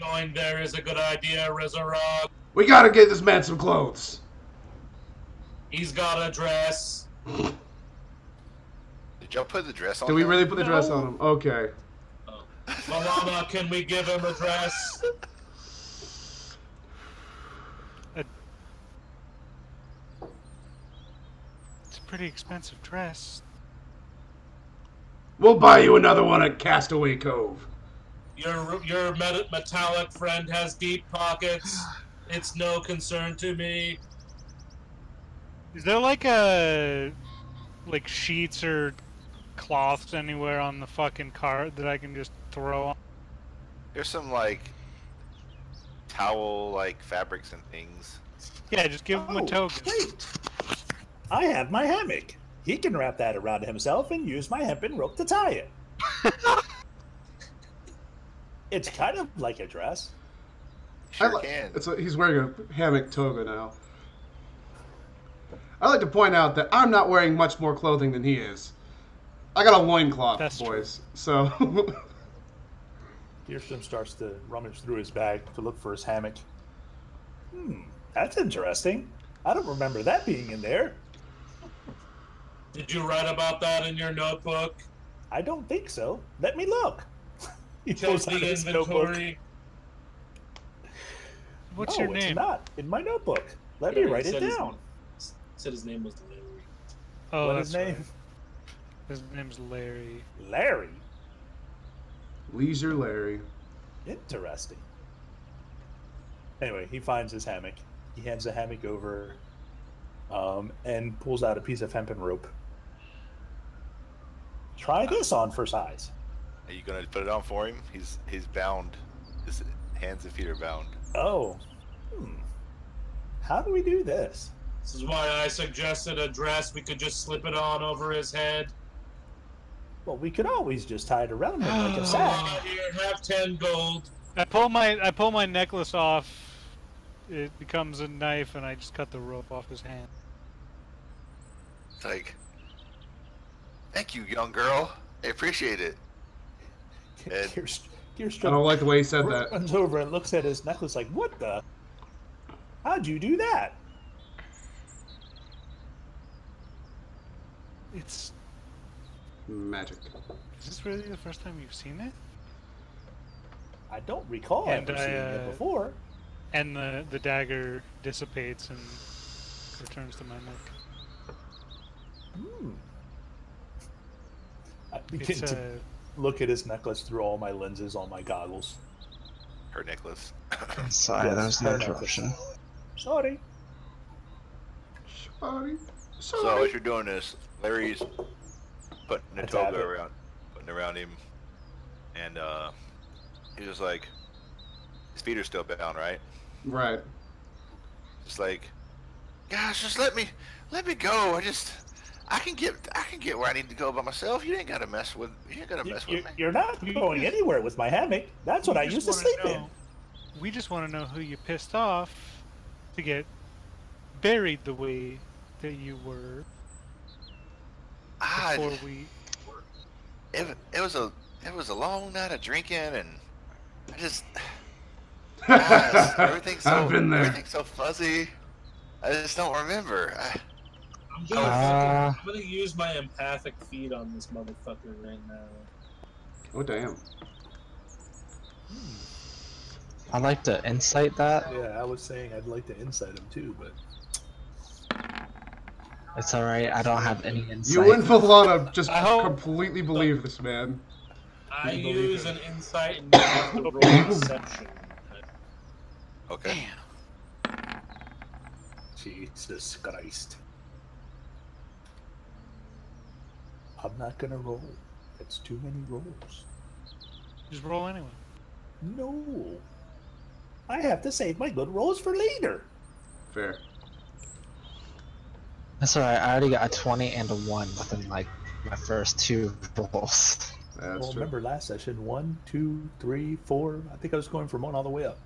Going there is a good idea, Resurrect. We gotta get this man some clothes. He's got a dress. Did y'all put the dress on? Did we him? really put the dress on him? Okay. Malama, can we give him a dress? It's a pretty expensive dress. We'll buy you another one at Castaway Cove. Your metallic friend has deep pockets. It's no concern to me. Is there like sheets or cloths anywhere on the fucking cart that I can just throw on? There's some like towel like fabrics and things. Yeah, just give him a token. Great. I have my hammock. He can wrap that around himself and use my hempen rope to tie it. It's kind of like a dress. Sure can. He's wearing a hammock toga now. I'd like to point out that I'm not wearing much more clothing than he is. I got a loincloth, That's boys. So... Gearstorm starts to rummage through his bag to look for his hammock. That's interesting. I don't remember that being in there. Did you write about that in your notebook? I don't think so. Let me look. He Check pulls out the his notebook. inventory. What's No, your name? it's not in my notebook. Let me write it down. Said his name was Larry. Oh, What that's his name? right. His name's Larry. Larry. Leisure Larry. Interesting. Anyway, he finds his hammock. He hands the hammock over, and pulls out a piece of hempen rope. Try this on for size. Are you gonna put it on for him? He's bound. His hands and feet are bound. Oh. How do we do this? This is why I suggested a dress. We could just slip it on over his head. Well, we could always just tie it around him like a sack. Here, have 10 gold. I pull my necklace off. It becomes a knife, and I just cut the rope off his hand. It's like, thank you, young girl. I appreciate it. And Gearstrom I don't like the way he said that. runs over and looks at his necklace like, what the? How'd you do that? It's. Magic. Is this really the first time you've seen it? I don't recall And ever seeing it before. And the dagger dissipates and returns to my neck. I begin to look at his necklace through all my lenses, all my goggles. Her necklace. Sorry, Yes, that was no her necklace. interruption. Sorry. So as you're doing this, Larry's putting the That's toga habit. around him, and he's just like, his feet are still bound, right? Right. Just like, gosh, just let me go. I can get where I need to go by myself. You ain't gotta mess with me. You're not going anywhere with my hammock. That's what I used to sleep in. We just want to know who you pissed off to get buried the way that you were before we. It was a long night of drinking, and I just everything's so fuzzy. I just don't remember. I'm gonna use my empathic feed on this motherfucker right now. Oh damn. I'd like to insight that. Yeah, I was saying I'd like to insight him too, but It's alright, I don't have any insight. You and Valana just completely believe this man. I use an insight and you have to roll deception. Okay. Jesus Christ. I'm not gonna roll. That's too many rolls. Just roll anyway. No. I have to save my good rolls for later. Fair. That's alright, I already got a 20 and a 1 within like my first 2 rolls. That's well, true. remember last session, 1, 2, 3, 4. I think I was going from 1 all the way up.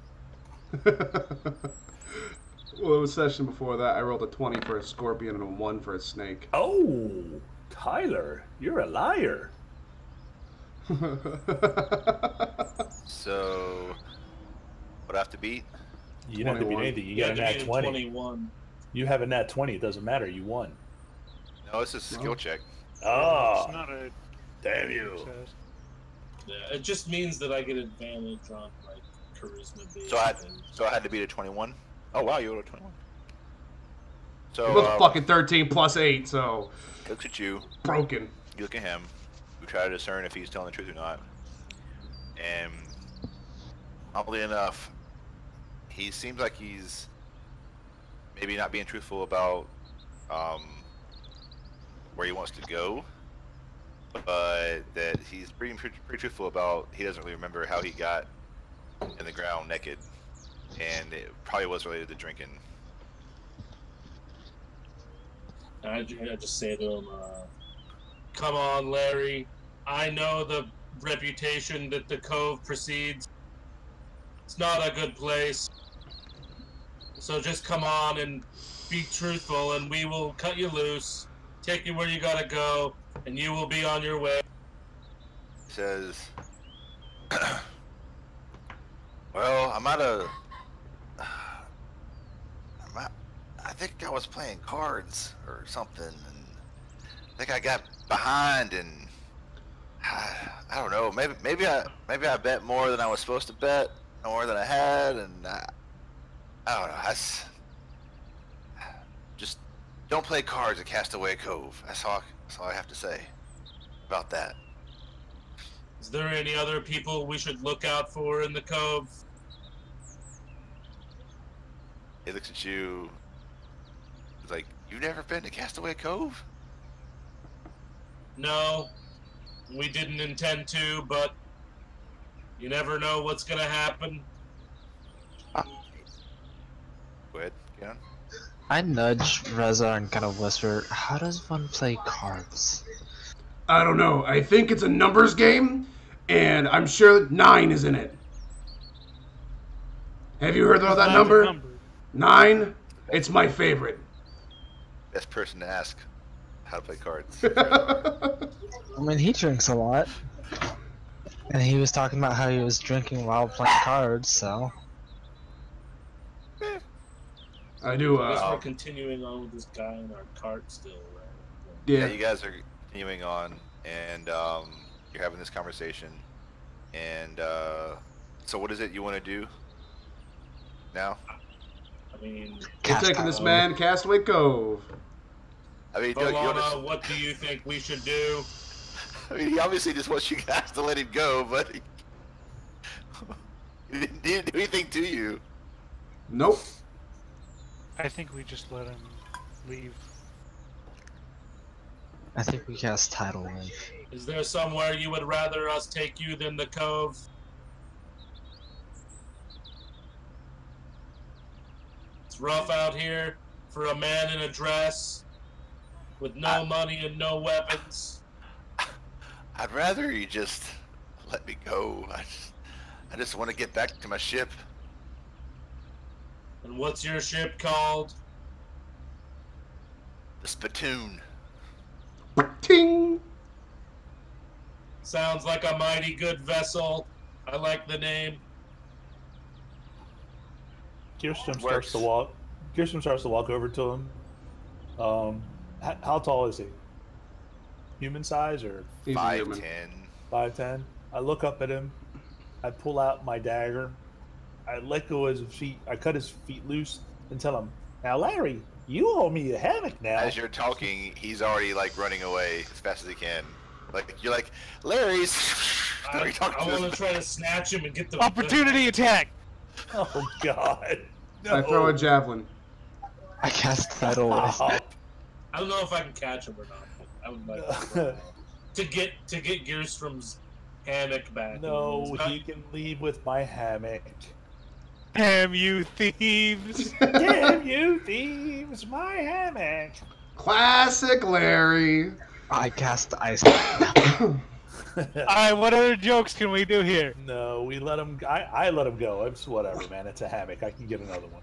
Well, it was session before that. I rolled a 20 for a scorpion and a 1 for a snake. Oh, Tyler, you're a liar. So, what I have to beat? You don't have to beat anything. You got a nat 20. 21. You have a nat 20. It doesn't matter. You won. No, it's a skill check. Oh, It's not a damn you. success. Yeah, it just means that I get advantage on like charisma based. So I had to beat a 21. Oh wow, you rolled a 21. So It was fucking 13 plus 8, so looks at you. broken. You look at him. You try to discern if he's telling the truth or not. And oddly enough, he seems like he's maybe not being truthful about where he wants to go, but that he's pretty truthful about he doesn't really remember how he got in the ground naked, and it probably was related to drinking. I just say to him, come on, Larry. I know the reputation that the Cove precedes. It's not a good place. So just come on and be truthful, and we will cut you loose, take you where you gotta go, and you will be on your way. He says, well, I think I was playing cards or something, and I think I got behind, and I don't know. Maybe I bet more than I was supposed to bet, more than I had, and I don't know. Just don't play cards at Castaway Cove. That's all I have to say about that. Is there any other people we should look out for in the Cove? He looks at you. He's like, "You've never been to Castaway Cove?" No, we didn't intend to, but you never know what's gonna happen. Go ahead, Kenan. I nudge Reza and kind of whisper, how does one play cards? I don't know. I think it's a numbers game, and I'm sure 9 is in it. Have you heard of that number? 9? It's my favorite. Best person to ask how to play cards. I mean, he drinks a lot. And he was talking about how he was drinking while playing cards, so... I do, I guess we're continuing on with this guy in our cart still, right? Yeah, you guys are continuing on, and you're having this conversation, and so what is it you want to do now? I mean, We're taking this man Castaway Cove. I mean, Doug, Valana, what do you think we should do? I mean, he obviously just wants you guys to let him go, but he didn't do anything to you. Nope. I think we just let him leave. I think we cast Tidal Wave. Is there somewhere you would rather us take you than the Cove? It's rough out here for a man in a dress with no money and no weapons. I'd rather you just let me go. I just want to get back to my ship. And what's your ship called? The Spittoon. Ting! Sounds like a mighty good vessel. I like the name. Gearstorm starts to walk. Gearstorm starts to walk over to him. How tall is he? Human size or? He's 5'10". 5'10". I look up at him. I pull out my dagger. I let go of his feet. I cut his feet loose and tell him, "Now, Larry, you owe me a hammock now." As you're talking, he's already like running away as fast as he can. Like you're like, Larry's. I want to try to snatch him and get the Opportunity attack. Oh God! No. I throw a javelin. I cast Tidal Wave. I don't know if I can catch him or not. I would like to get Gearstrom's hammock back. No, he can leave with my hammock. Damn you thieves! Damn you thieves! My hammock. Classic Larry. I cast Ice. Alright, what other jokes can we do here? No, we let him. I let him go. It's whatever, man. It's a hammock. I can get another one.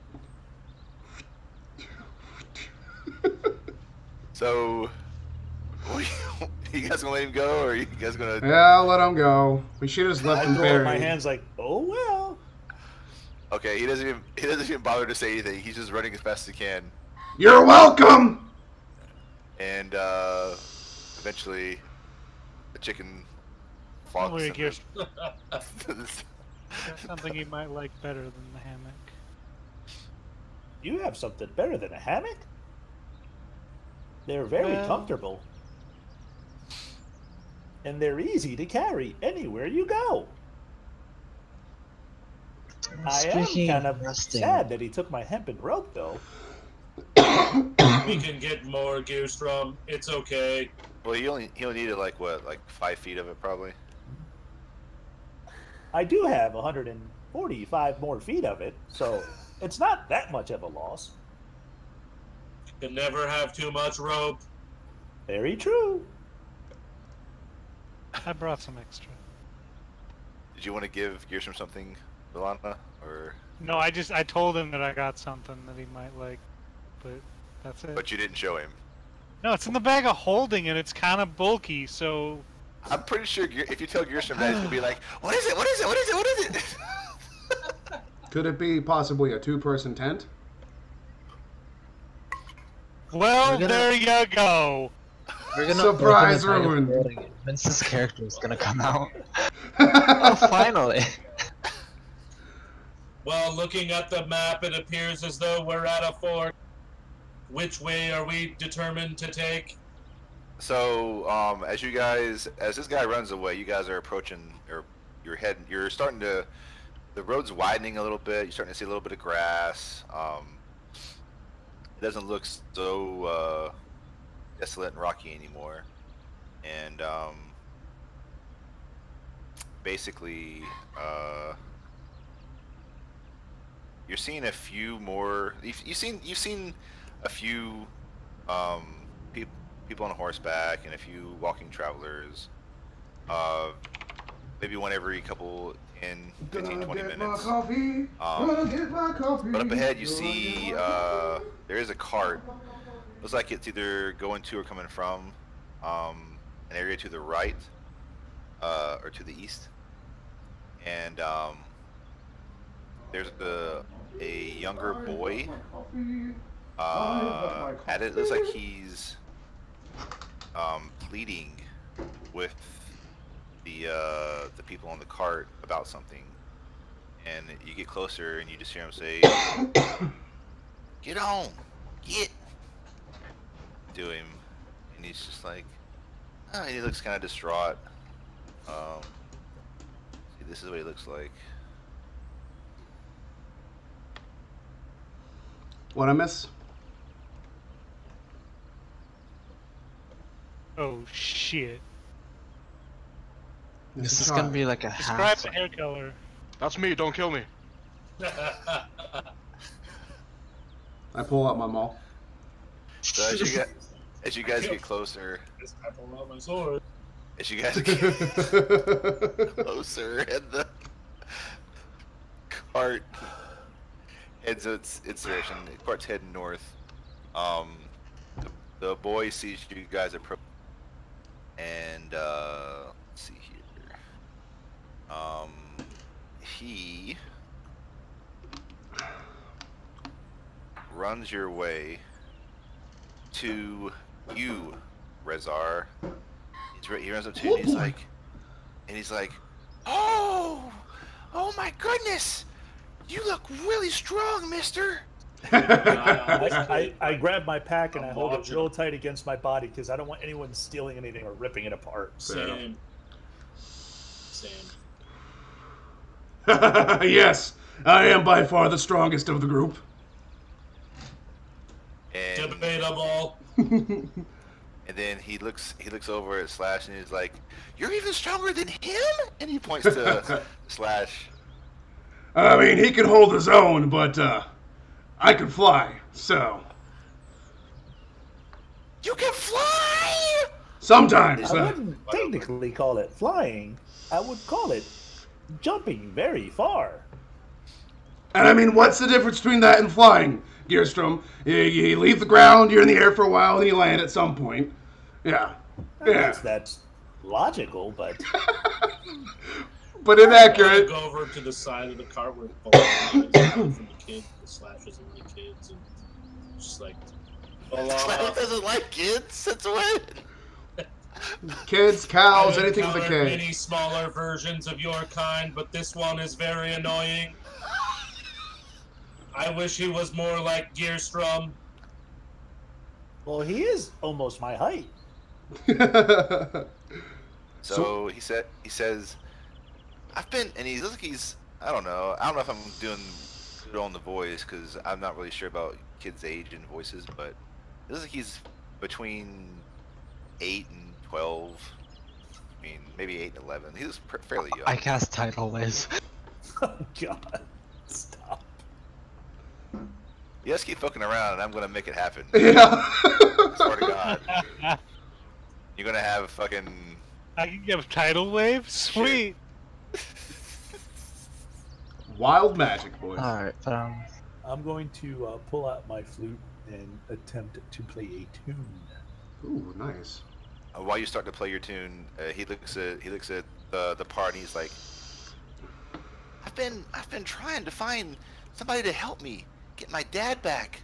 So, you guys gonna let him go, or are you guys gonna? Yeah, I'll let him go. We should have just left him I throw up buried. my hands like, oh well. Okay, he doesn't even bother to say anything. He's just running as fast as he can, You're welcome. and eventually, the chicken Don't fox. worry, and Gearstrom. the- Got something he might like better than the hammock. You have something better than a hammock? They're very Well- comfortable. And they're easy to carry anywhere you go. I am Speaking kind of resting, sad that he took my hempen rope, though. We can get more Gearstrom. It's okay. Well, he only needed like what, like 5 feet of it probably. I do have 145 more feet of it, so it's not that much of a loss. Can never have too much rope. Very true. I brought some extra. Did you want to give Gearstrom something, Valana, or? No, I told him that I got something that he might like, but that's it. But you didn't show him. No, it's in the bag of holding and it's kind of bulky, so... I'm pretty sure if you tell Gearstrom that, he's gonna be like, "What is it? What is it? What is it? What is it?" Could it be possibly a two-person tent? Well, We're gonna- there you go. We're gonna Surprise open a bag of ruined. holding, and Vince's character is gonna come out. Oh, finally! Well, looking at the map, it appears as though we're at a fork. Which way are we determined to take? So, as this guy runs away, you guys are approaching, or you're starting to, the road's widening a little bit. You're starting to see a little bit of grass. It doesn't look so desolate and rocky anymore. And basically, you're seeing a few more. You've seen a few people on horseback and a few walking travelers. Maybe one every couple 10, 15, 20 minutes. But up ahead you see there is a cart. Looks like it's either going to or coming from an area to the right or to the east. And there's a younger boy at it. Looks like he's pleading with the people on the cart about something, and you get closer and you just hear him say, "Get on, get." To him, and he's just like, oh, he looks kind of distraught. See, this is what he looks like. What I miss? Oh shit. This is gonna be like a Describe half. the hair color. That's me. Don't kill me. I pull out my maul. So as you guys get closer, I pull out my sword. as you guys get closer, and the cart heads its direction. The cart's heading north. The boy sees you guys approach, and let's see here. He runs your way to you, Rezar. He runs up to you and he's like, oh my goodness, you look really strong, mister. I grab my pack and I hold it real tight against my body because I don't want anyone stealing anything or ripping it apart. Same. Yes, I am by far the strongest of the group. And Debatable. And then he looks over at Slash and he's like, "You're even stronger than him?" And he points to Slash. I mean, he can hold his own, but I can fly, so. You can fly! Sometimes. I wouldn't technically call it flying. I would call it jumping very far. And I mean, what's the difference between that and flying, Gearstrom? You leave the ground, you're in the air for a while, and you land at some point. Yeah. That's logical, but but inaccurate. Go over to the side of the cart where it's from the kids, the Slashes and the kids, and just like. Slash doesn't like kids. Since when? Kids, cows, I've anything with a encountered K. many smaller versions of your kind, but this one is very annoying. I wish he was more like Gearstrom. well, he is almost my height. So he says, I've been, and he looks like I don't know if I'm doing good on the voice because I'm not really sure about kids' age and voices, but it looks like he's between 8 and 12. I mean, maybe 8 and 11. He was fairly young. I cast Tidal Wave. Oh God! Stop. You just keep fucking around, and I'm gonna make it happen. Yeah. Swear to God. You're gonna have fucking. I can give tidal wave. Sweet. Wild magic, boys. Alright, but I'm going to pull out my flute and attempt to play a tune. Ooh, nice. While you start to play your tune, he looks at the party. He's like, I've been trying to find somebody to help me get my dad back.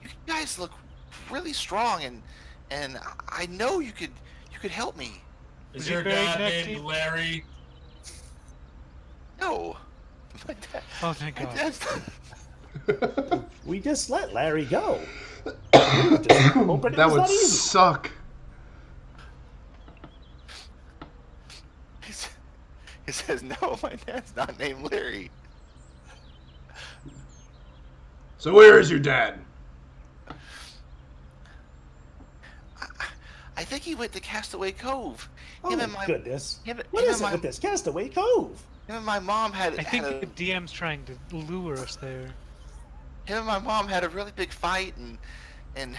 You guys look really strong, and I know you could help me. Is Is your he buried dad next to named you? Larry? No, my dad. Oh, thank My God. dad's We just let Larry go. Just open it. That It's would not easy. suck. He says, no, my dad's not named Larry. So where is your dad? I think he went to Castaway Cove. Oh Him and my goodness! him, What him is and it my, with this Castaway Cove? him and my mom had. I think had the DM's trying to lure us there. him and my mom had a really big fight, and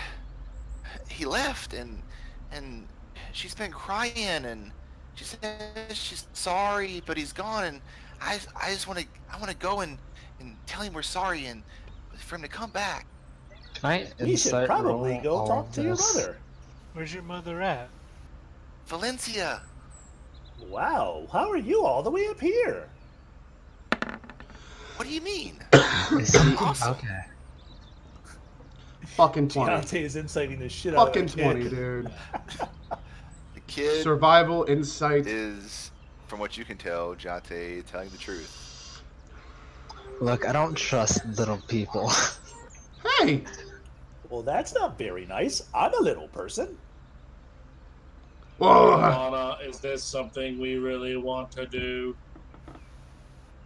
he left, and she's been crying, and she says she's sorry, but he's gone, and I just want to go and tell him we're sorry, and for him to come back. can I You should insight probably roll go all talk of to your this? mother. Where's your mother at? Valencia. Wow, how are you all the way up here? What do you mean? Is he Awesome. okay? Fucking 20. Deontay is inciting the shit out Fucking of that 20, kid. dude. The kid Survival insight. is, from what you can tell, Jonte telling the truth. Look, I don't trust little people. Hey! Well, that's not very nice. I'm a little person. Whoa! Lana, is this something we really want to do?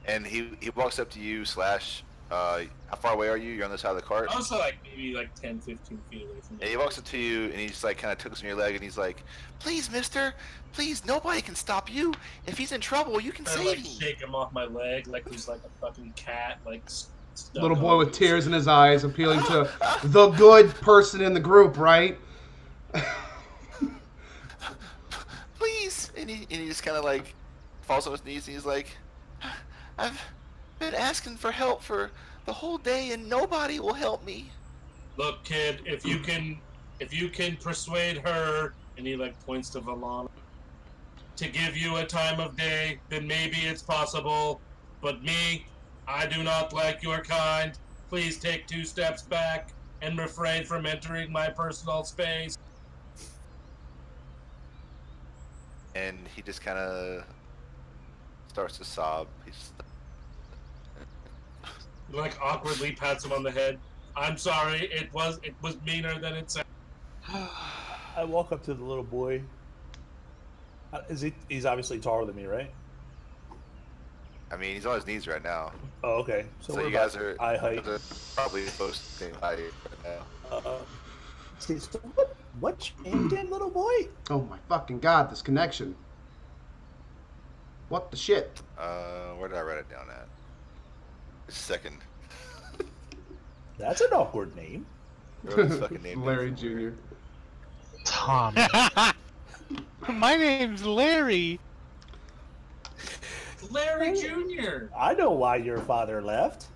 And he walks up to you, Slash. How far away are you? You're on the side of the cart? Also, like, maybe like 10, 15 feet away from And me. he walks up to you, and he's like, kind of tugs on your leg, and he's like, "Please, mister, please, nobody can stop you. If he's in trouble, you can I save like him." shake him off my leg like he's like a fucking cat, like stuck Little on boy with me. tears in his eyes, appealing to the good person in the group, right? Please, and he just kind of like falls on his knees, and he's like, "I've been asking for help for the whole day, and nobody will help me." Look, kid, if you can persuade her, and he like points to Valana, to give you a time of day, then maybe it's possible. But me, I do not like your kind. Please take 2 steps back and refrain from entering my personal space. And he just kind of starts to sob. He's Like awkwardly pats him on the head. I'm sorry, it was meaner than it sounded. I walk up to the little boy. He's obviously taller than me, right? I mean, he's on his knees right now. Oh, okay. So we're you guys about are eye height. probably close to the same height right now. See, so what's your name again, little boy? Oh my fucking god, this connection. What the shit? Where did I write it down at? Second. That's an awkward name. Wrote his fucking name Larry down. Jr. Tom. My name's Larry. Larry Jr. I know why your father left.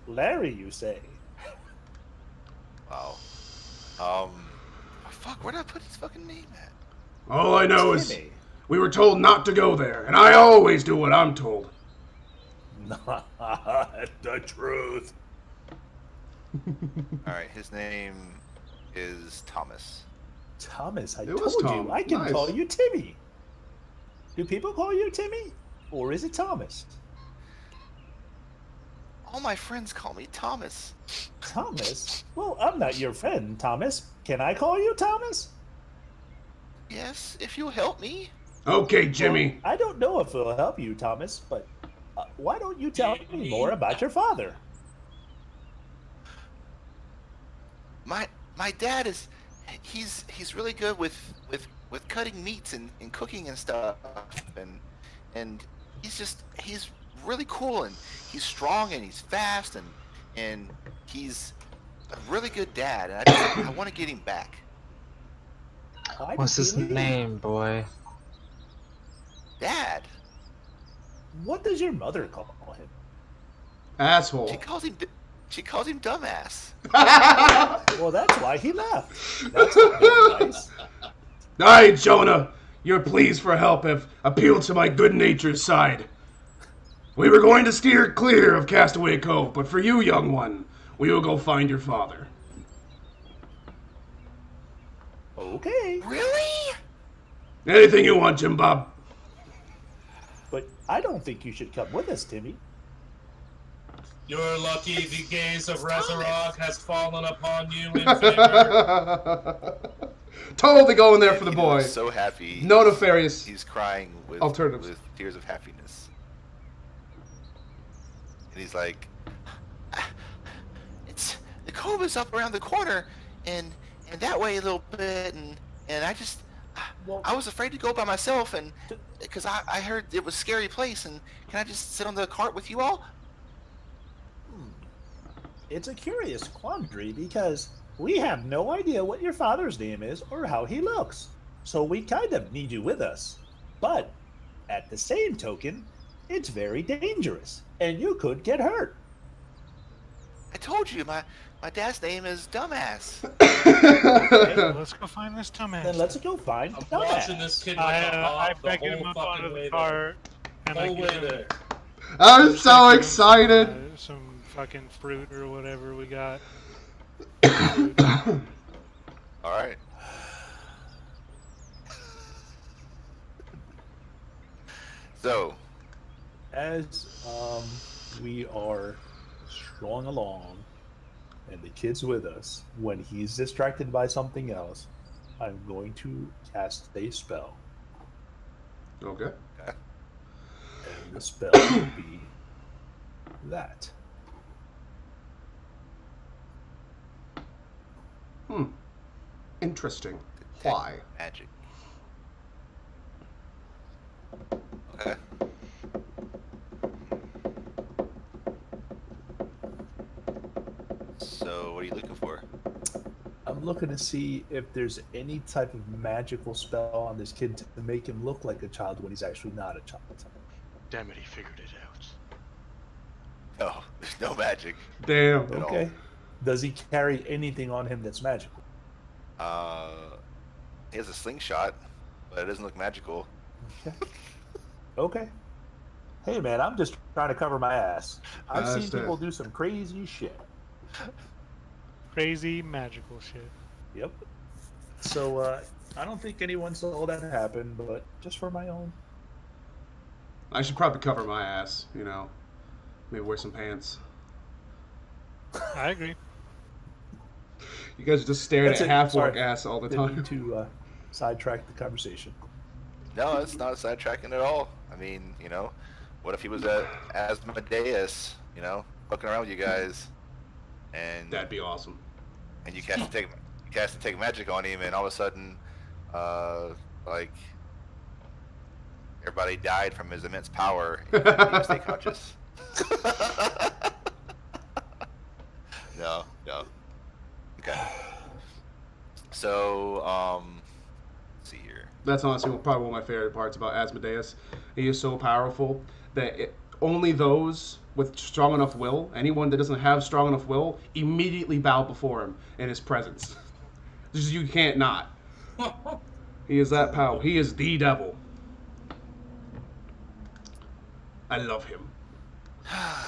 Larry, you say? Wow. Fuck, where did I put his fucking name at? All I know is Timmy. we were told not to go there, and I always do what I'm told. Not the truth. Alright, his name is Thomas. Thomas, I It told was Tom. you, I can Nice. call you Timmy. Do people call you Timmy? Or is it Thomas? All my friends call me Thomas. Thomas? Well, I'm not your friend, Thomas. Can I call you Thomas? Yes, if you'll help me. Okay, Jimmy. Well, I don't know if it'll help you, Thomas, but why don't you tell me more about your father? My dad is he's really good with cutting meats and cooking and stuff, and he's really cool, and he's strong, and he's fast, and he's a really good dad, and I want to get him back. Why What's does his he leave? name, boy? Dad. What does your mother call him? Asshole. She calls him dumbass. Well, that's why he left. That's not very nice. Aye, Jonah. Your pleas for help have appealed to my good-natured side. We were going to steer clear of Castaway Cove, but for you, young one, we will go find your father. Okay, Really? Anything you want, Jim Bob. but I don't think you should come with us, Timmy. You're lucky the gaze of Resurrect has fallen upon you in favor. Totally going there for the And, boy. So happy. No nefarious. He's crying with Alternatives. with tears of happiness. And he's like, "It's the cove is up around the corner, and that way a little bit, and I just I was afraid to go by myself, and because I heard it was a scary place, and can I just sit on the cart with you all?" It's a curious quandary because we have no idea what your father's name is or how he looks. So we kind of need you with us. But at the same token, it's very dangerous and you could get hurt. I told you my dad's name is Dumbass. Okay, let's go find this dumbass. Then let's go find I'm Dumbass. watching this kid like a I hog the back whole him up fucking onto way the there. cart, and I Whole give way him there. I'm Just so like excited. Some fucking fruit or whatever we got. All right. So, As we are strolling along, and the kid's with us, when he's distracted by something else, I'm going to cast a spell. Okay. And the spell will be that. Interesting. Why? magic. Okay. So, what are you looking for? I'm looking to see if there's any type of magical spell on this kid to make him look like a child when he's actually not a child. Damn it, he figured it out. No, there's no magic. Damn. At all. Okay. Does he carry anything on him that's magical? He has a slingshot, but it doesn't look magical. Okay. Okay. Hey man, I'm just trying to cover my ass. I've seen Understand. people do some crazy shit. Crazy magical shit. Yep. So I don't think anyone saw that happen, but just for my own. I should probably cover my ass, you know. Maybe wear some pants. I agree. You guys are just staring That's at it. half-orc Sorry. ass all the Didn't time. mean to sidetrack the conversation. No, it's not sidetracking at all. I mean, you know, what if he was at Asmodeus, you know, fucking around with you guys, and That'd be awesome. and you cast detect magic on him, and all of a sudden, like everybody died from his immense power. And he didn't stay conscious. No. Okay. So, let's see here. That's honestly probably one of my favorite parts about Asmodeus. He is so powerful that only those with strong enough will, anyone that doesn't have strong enough will, immediately bow before him in his presence. Just you can't not. He is that powerful. He is the devil. I love him.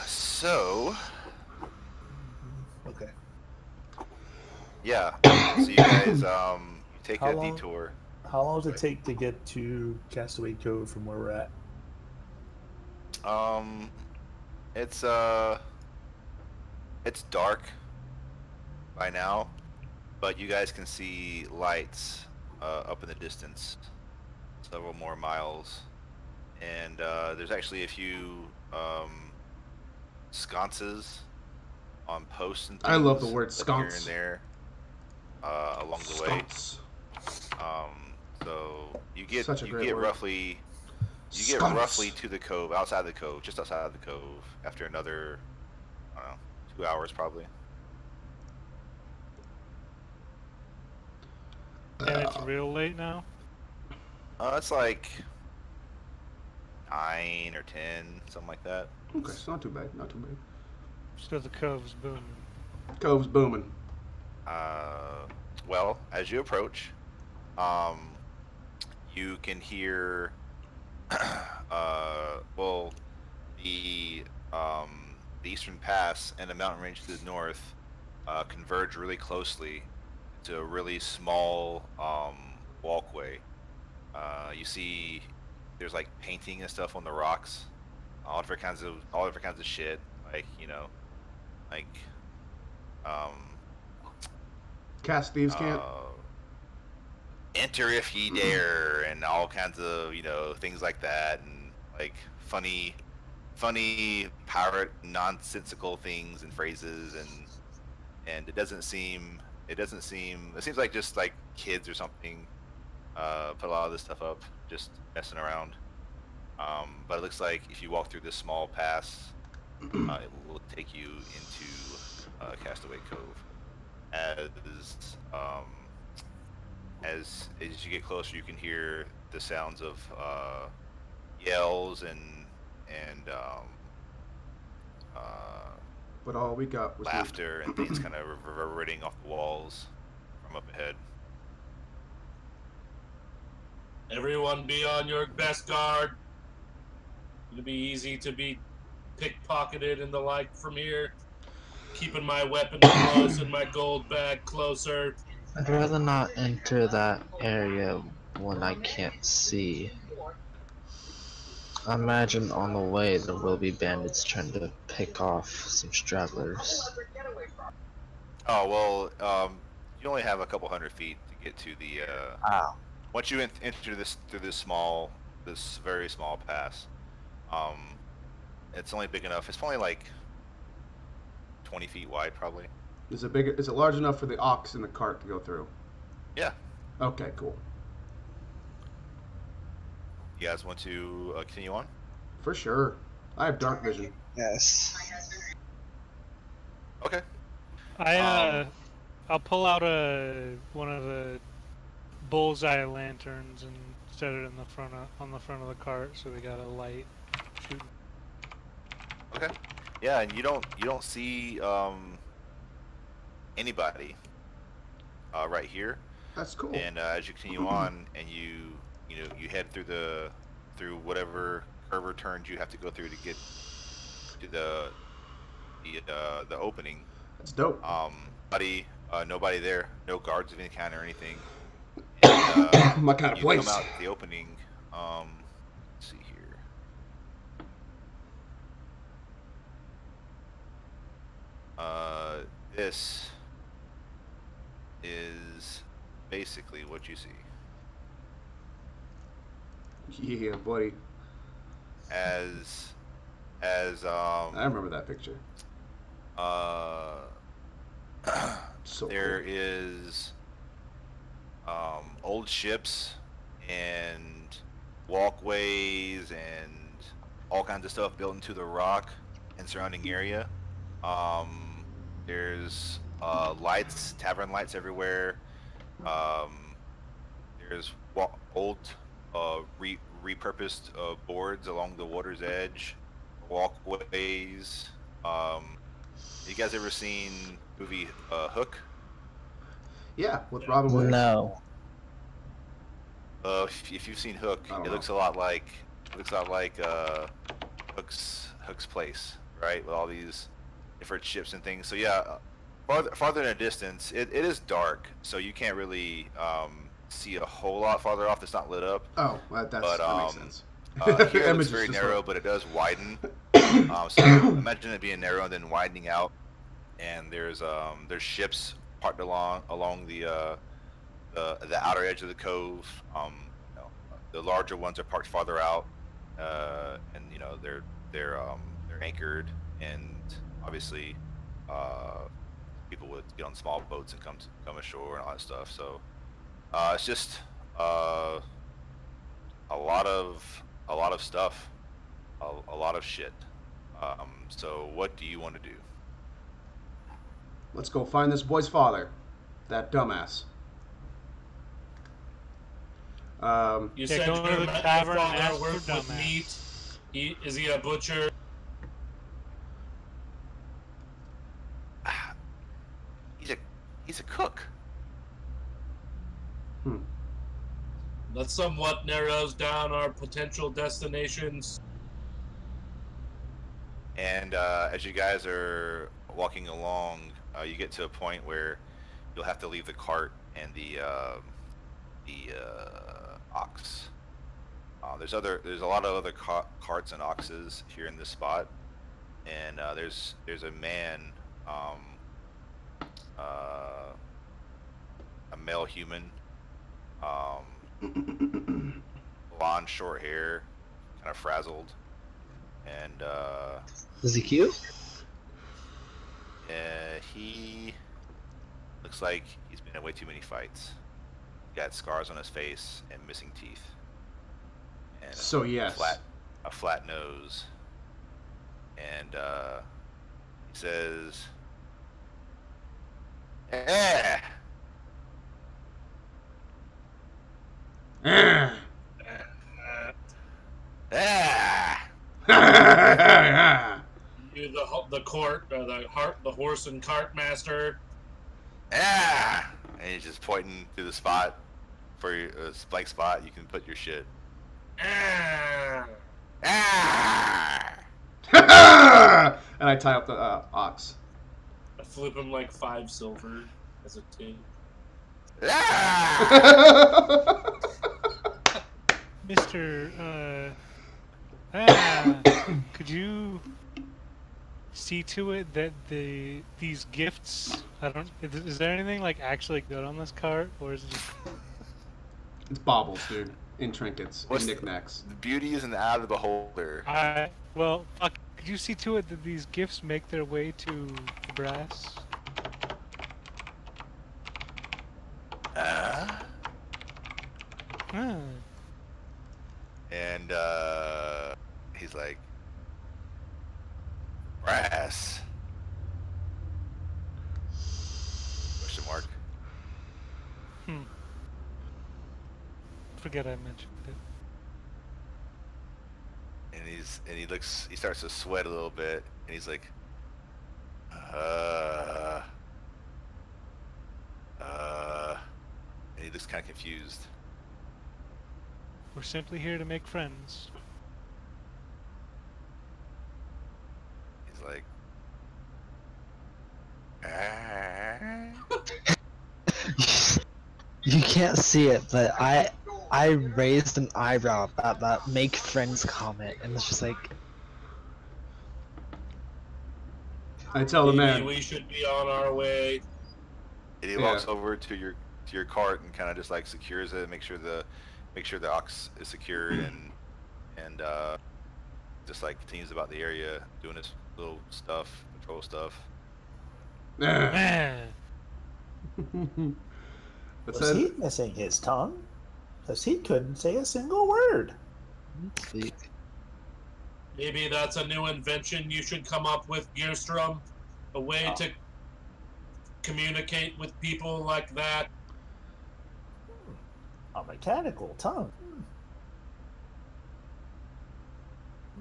So, Okay. yeah. So you guys, you take How a long? detour. How long does it take to get to Castaway Cove from where we're at? It's dark by now, but you guys can see lights up in the distance, several more miles, and there's actually a few sconces on posts and things. I love the word like here sconce. and there along the way. Sconce. So you get Such a great word. roughly to the cove, outside the cove, just outside the cove, after another, I don't know, 2 hours probably. And it's real late now. It's like 9 or 10, something like that. Okay, it's not too bad. Not too bad. So the cove's booming. Cove's booming. Well, as you approach, you can hear, well, the Eastern Pass and the mountain range to the north converge really closely to a really small walkway. You see, there's like painting and stuff on the rocks, all different kinds of shit, like, you know, like Cast Thieves Camp. Enter if ye dare, and all kinds of, you know, things like that, and like funny pirate nonsensical things and phrases, and it seems like just like kids or something put a lot of this stuff up, just messing around. But it looks like if you walk through this small pass, it will take you into Castaway Cove. As you get closer, you can hear the sounds of yells and But all we got was laughter and things kind of reverberating off the walls from up ahead. Everyone be on your best guard. It'll be easy to be pickpocketed and the like from here. Keeping my weapon close and my gold bag closer. I'd rather not enter that area when I can't see. I imagine on the way there will be bandits trying to pick off some stragglers. Oh well, you only have a couple hundred feet to get to the. Once you enter this through this very small pass, it's only big enough. It's only like 20 feet wide, probably. Is it large enough for the ox and the cart to go through? Yeah. Okay, cool. You guys want to continue on? For sure. I have dark vision. Yes. Okay. I'll pull out one of the bullseye lanterns and set it in the front on the front of the cart, so we got a light shooting. Okay. Yeah, and you don't see anybody right here. That's cool. And as you continue on, and you head through whatever curve or turns you have to go through to get to the opening. That's dope. Nobody there, no guards of any kind or anything. And, my kind of place. Come out the opening. Let's see here. This is basically what you see. Yeah, buddy. As I remember that picture. So there cool. is old ships and walkways and all kinds of stuff built into the rock and surrounding area. There's lights, tavern lights everywhere. There's old repurposed boards along the water's edge, walkways. You guys ever seen the movie Hook? Yeah, with Robin Williams. No. If you've seen Hook, it looks a lot like Hook's place, right? With all these different ships and things. So yeah, farther in the distance, it is dark, so you can't really see a whole lot farther off that's not lit up. Oh, that makes sense. Here it looks very narrow, but it does widen. So imagine it being narrow and then widening out. And there's ships parked along the outer edge of the cove. The larger ones are parked farther out, and they're anchored, and obviously people would get on small boats and come ashore and all that stuff. So it's just a lot of stuff, a lot of shit. So what do you want to do? Let's go find this boy's father, that dumbass. You said go to the tavern and ask for with dumbass. meat. Is he a butcher? He's a cook. That somewhat narrows down our potential destinations. And as you guys are walking along, you get to a point where you'll have to leave the cart and the ox. There's a lot of other carts and oxes here in this spot, and there's a man, a male human, blonde, short hair, kind of frazzled, and Is he cute? he looks like he's been in way too many fights. Got scars on his face and missing teeth. And So yes. a flat nose. And he says, "Eh." You the court, the horse and cart master. And he's just pointing to the spot for your blank spot. You can put your shit. And I tie up the ox. I flip him like 5 silver as a tip. Mr. Could you see to it that these gifts? Is there anything like actually good on this cart, or is it just? It's baubles, dude. In trinkets. What's and knickknacks. The beauty is in the eye of the beholder. Well, fuck. Could you see to it that these gifts make their way to the brass? And he's like, brass? Question mark. Forget I mentioned it. And he starts to sweat a little bit, and he's like, and he looks kind of confused. We're simply here to make friends. He's like, You can't see it, but I raised an eyebrow at that make friends comment, and it's just like, I tell the Maybe man. we should be on our way. and he walks over to your cart and kind of just like secures it, make sure the ox is secured, and just like continues about the area, doing his little stuff, patrol stuff. Man. Was he missing his tongue? Because he couldn't say a single word. Maybe that's a new invention you should come up with, Gearstrom. A way to communicate with people like that. A mechanical tongue.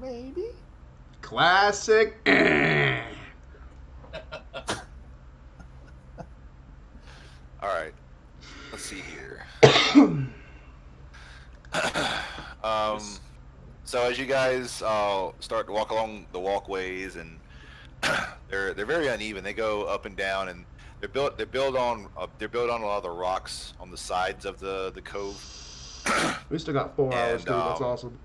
Maybe? Classic. Alright. Let's see here. So as you guys start to walk along the walkways, and they're very uneven. They go up and down, and they're built on a lot of the rocks on the sides of the cove. We still got 4 hours, dude. That's awesome.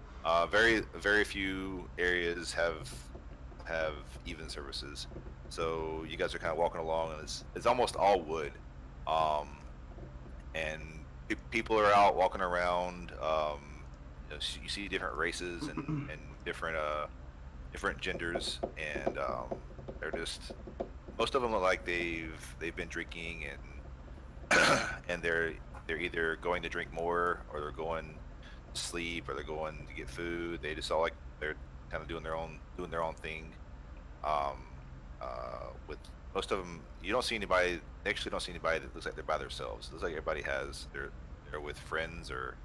Very few areas have even surfaces. So you guys are kind of walking along, and it's almost all wood. And people are out walking around. You see different races and different genders, and they're just, most of them look like they've been drinking, and they're either going to drink more, or they're going to sleep, or they're going to get food. They just all like they're kind of doing their own thing. With most of them, you don't see anybody. They actually don't see anybody that looks like they're by themselves. It looks like everybody they're with friends or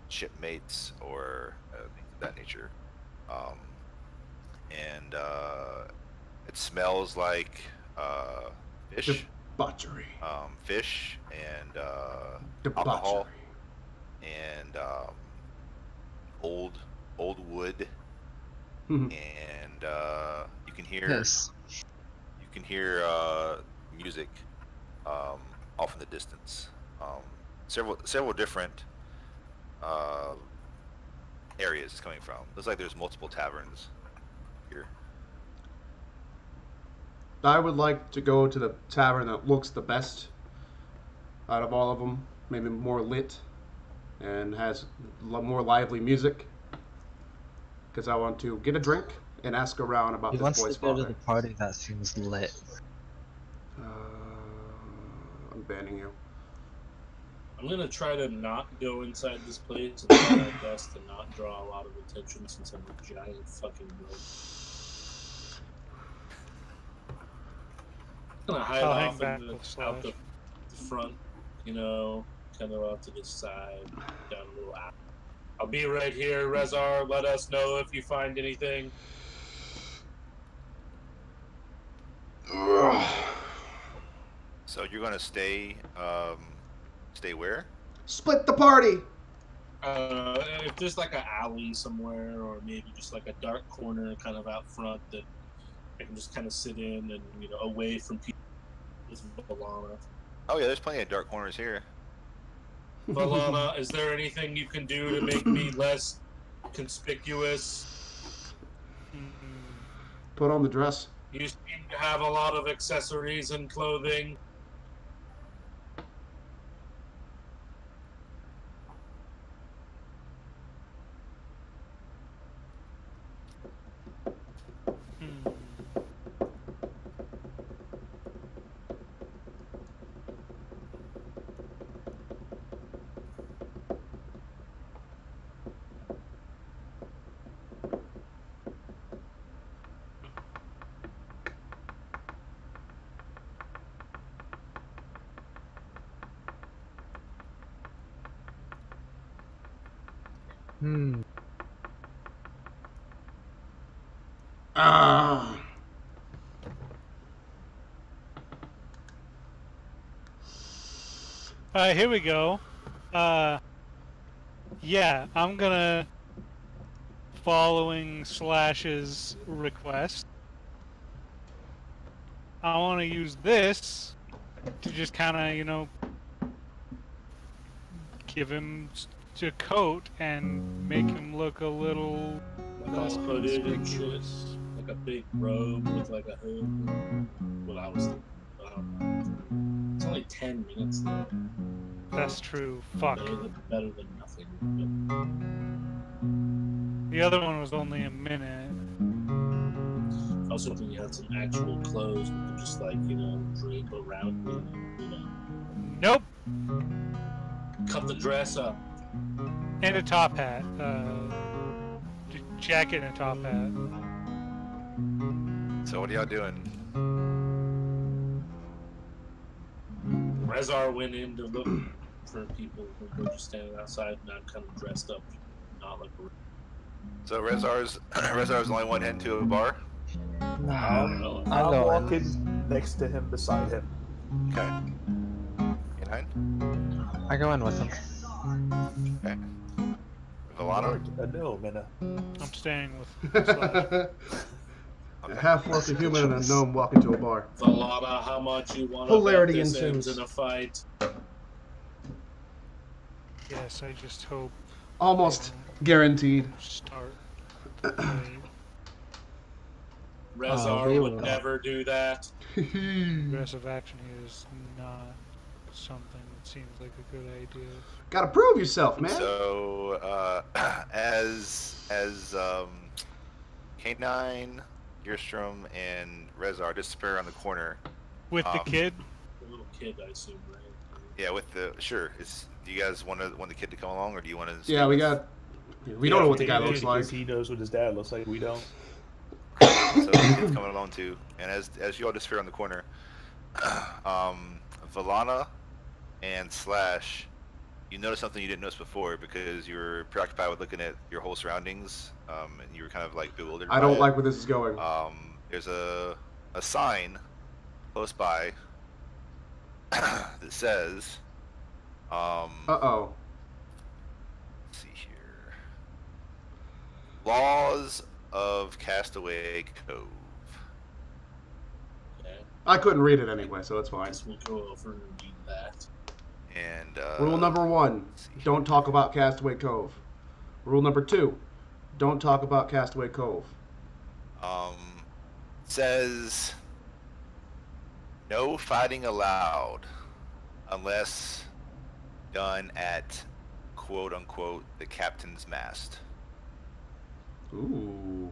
shipmates or things of that nature. And it smells like fish. Debauchery. Fish and Debauchery. alcohol and old wood. And you can hear music off in the distance. Several different areas it's coming from. Looks like there's multiple taverns here. I would like to go to the tavern that looks the best out of all of them. Maybe more lit and has more lively music. Because I want to get a drink and ask around about he this wants boy's to go father. to the party that seems lit. I'm banning you. I'm gonna try to not go inside this place and try my best to not draw a lot of attention since I'm a giant fucking rogue. I'm gonna hide off out the front, kind of out to the side, down a little alley. I'll be right here, Rezar. Let us know if you find anything. So you're gonna stay where? Split the party. If there's like an alley somewhere, or maybe just like a dark corner kind of out front that I can just kind of sit in and, you know, away from people with Valana. Oh yeah, there's plenty of dark corners here. Valana, is there anything you can do to make me less conspicuous? Put on the dress. You seem to have a lot of accessories and clothing. Ah. Here we go. Yeah, I'm gonna, following Slash's request, I want to use this to just kind of, you know, give him a coat and make him look a little less Hooded and shit. conspicuous. Like a big robe with like a hood. What I was thinking. It's only 10 minutes though. That's true. Fuck. Better than nothing. The other one was only a minute. I was hoping you had some actual clothes we could just like, you know, drape around me, you know. Nope. Cut the dress up. And a top hat. Jacket and a top hat. So what are y'all doing? Rezar went in to look for people who were just standing outside, and I'm kind of dressed up, not like a... So Rezar's the only one heading to a bar? I'm go in. walking next to him, beside him. Okay. K9? I go in with him. Okay. Valana? No, Minna. I'm staying with Slash. Okay. A half-orc, a human, and a gnome walk into a bar. Valana, how much you want to Hilarity bet this ensues. ends in a fight? Yes, I just hope Almost guaranteed. start. Rezar we would will. never do that. Aggressive action here is not something that seems like a good idea. Gotta prove yourself, man. So, as K9, Gearstrom, and Rezar disappear around the corner. With the kid? The little kid, I assume, right? Yeah, with the do you guys want the kid to come along, or do you want to? Yeah, we got. We don't know what the guy looks like. Because he knows what his dad looks like. We don't. So the kid's coming along too, and as you all disappear on the corner, Valana and Slash, you notice something you didn't notice before because you were preoccupied with looking at your whole surroundings, and you were kind of like bewildered. I don't like where this is going. There's a sign close by that says, Uh-oh. let's see here, Laws of Castaway Cove. Okay. I couldn't read it anyway, so it's I fine. guess we'll go over and read that. And Rule number 1, don't talk about Castaway Cove. Rule number 2, don't talk about Castaway Cove. Says no fighting allowed unless done at quote unquote the captain's mast. Ooh.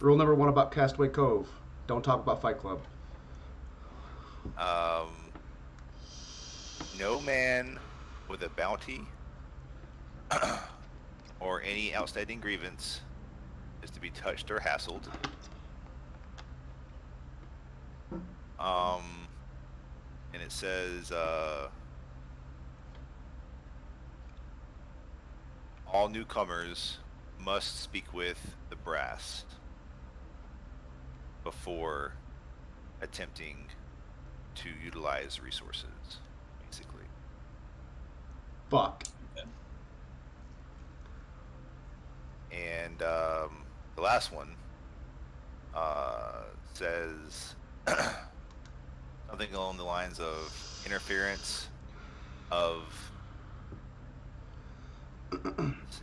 Rule number 1 about Castaway Cove, don't talk about Fight Club. No man with a bounty or any outstanding grievance is to be touched or hassled. And it says all newcomers must speak with the brass before attempting to utilize resources, basically. Fuck. And the last one says something along the lines of interference of. Let's see.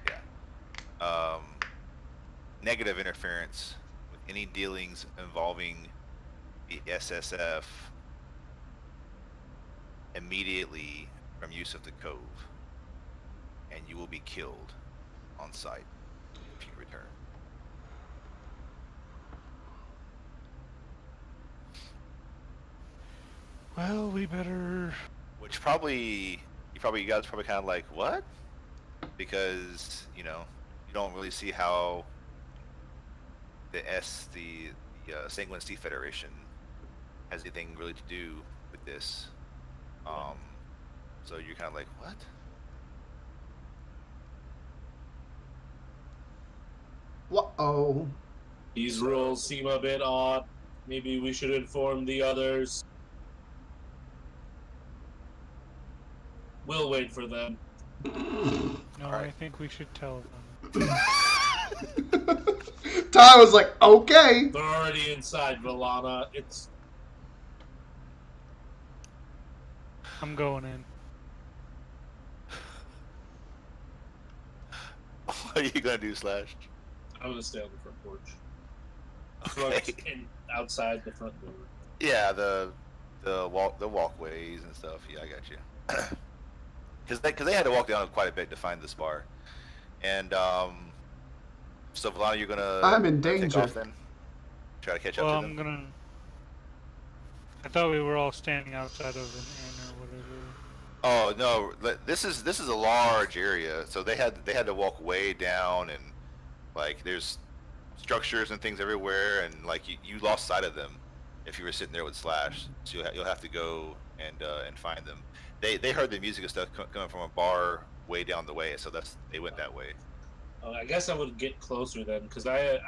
Yeah. Negative interference with any dealings involving the SSF immediately from use of the cove, and you will be killed on sight if you return. Well, we better. Which you guys probably kind of like, what? Because you don't really see how the Sanguine Sea Federation has anything really to do with this. So you're kind of like, what? Whoa. These rules seem a bit odd. Maybe we should inform the others. We'll wait for them. No, All right. I think we should tell them. Ty was like, okay. They're already inside, Valana. I'm going in. What are you gonna do, Slash? I'm gonna stay on the front porch. Okay. Outside the front door. Yeah, the walkways and stuff. Yeah, I got you. Because they had to walk down quite a bit to find this bar, and so Valana, you're gonna. I'm in take danger. off then? Try to catch Well, up to them. I thought we were all standing outside of an inn or whatever. Oh no, this is a large area, so they had to walk way down, and like there's structures and things everywhere, and like you lost sight of them if you were sitting there with Slash, so you'll have to go and find them. They heard the music and stuff coming from a bar way down the way, so they went that way. Oh, I guess I would get closer then, because I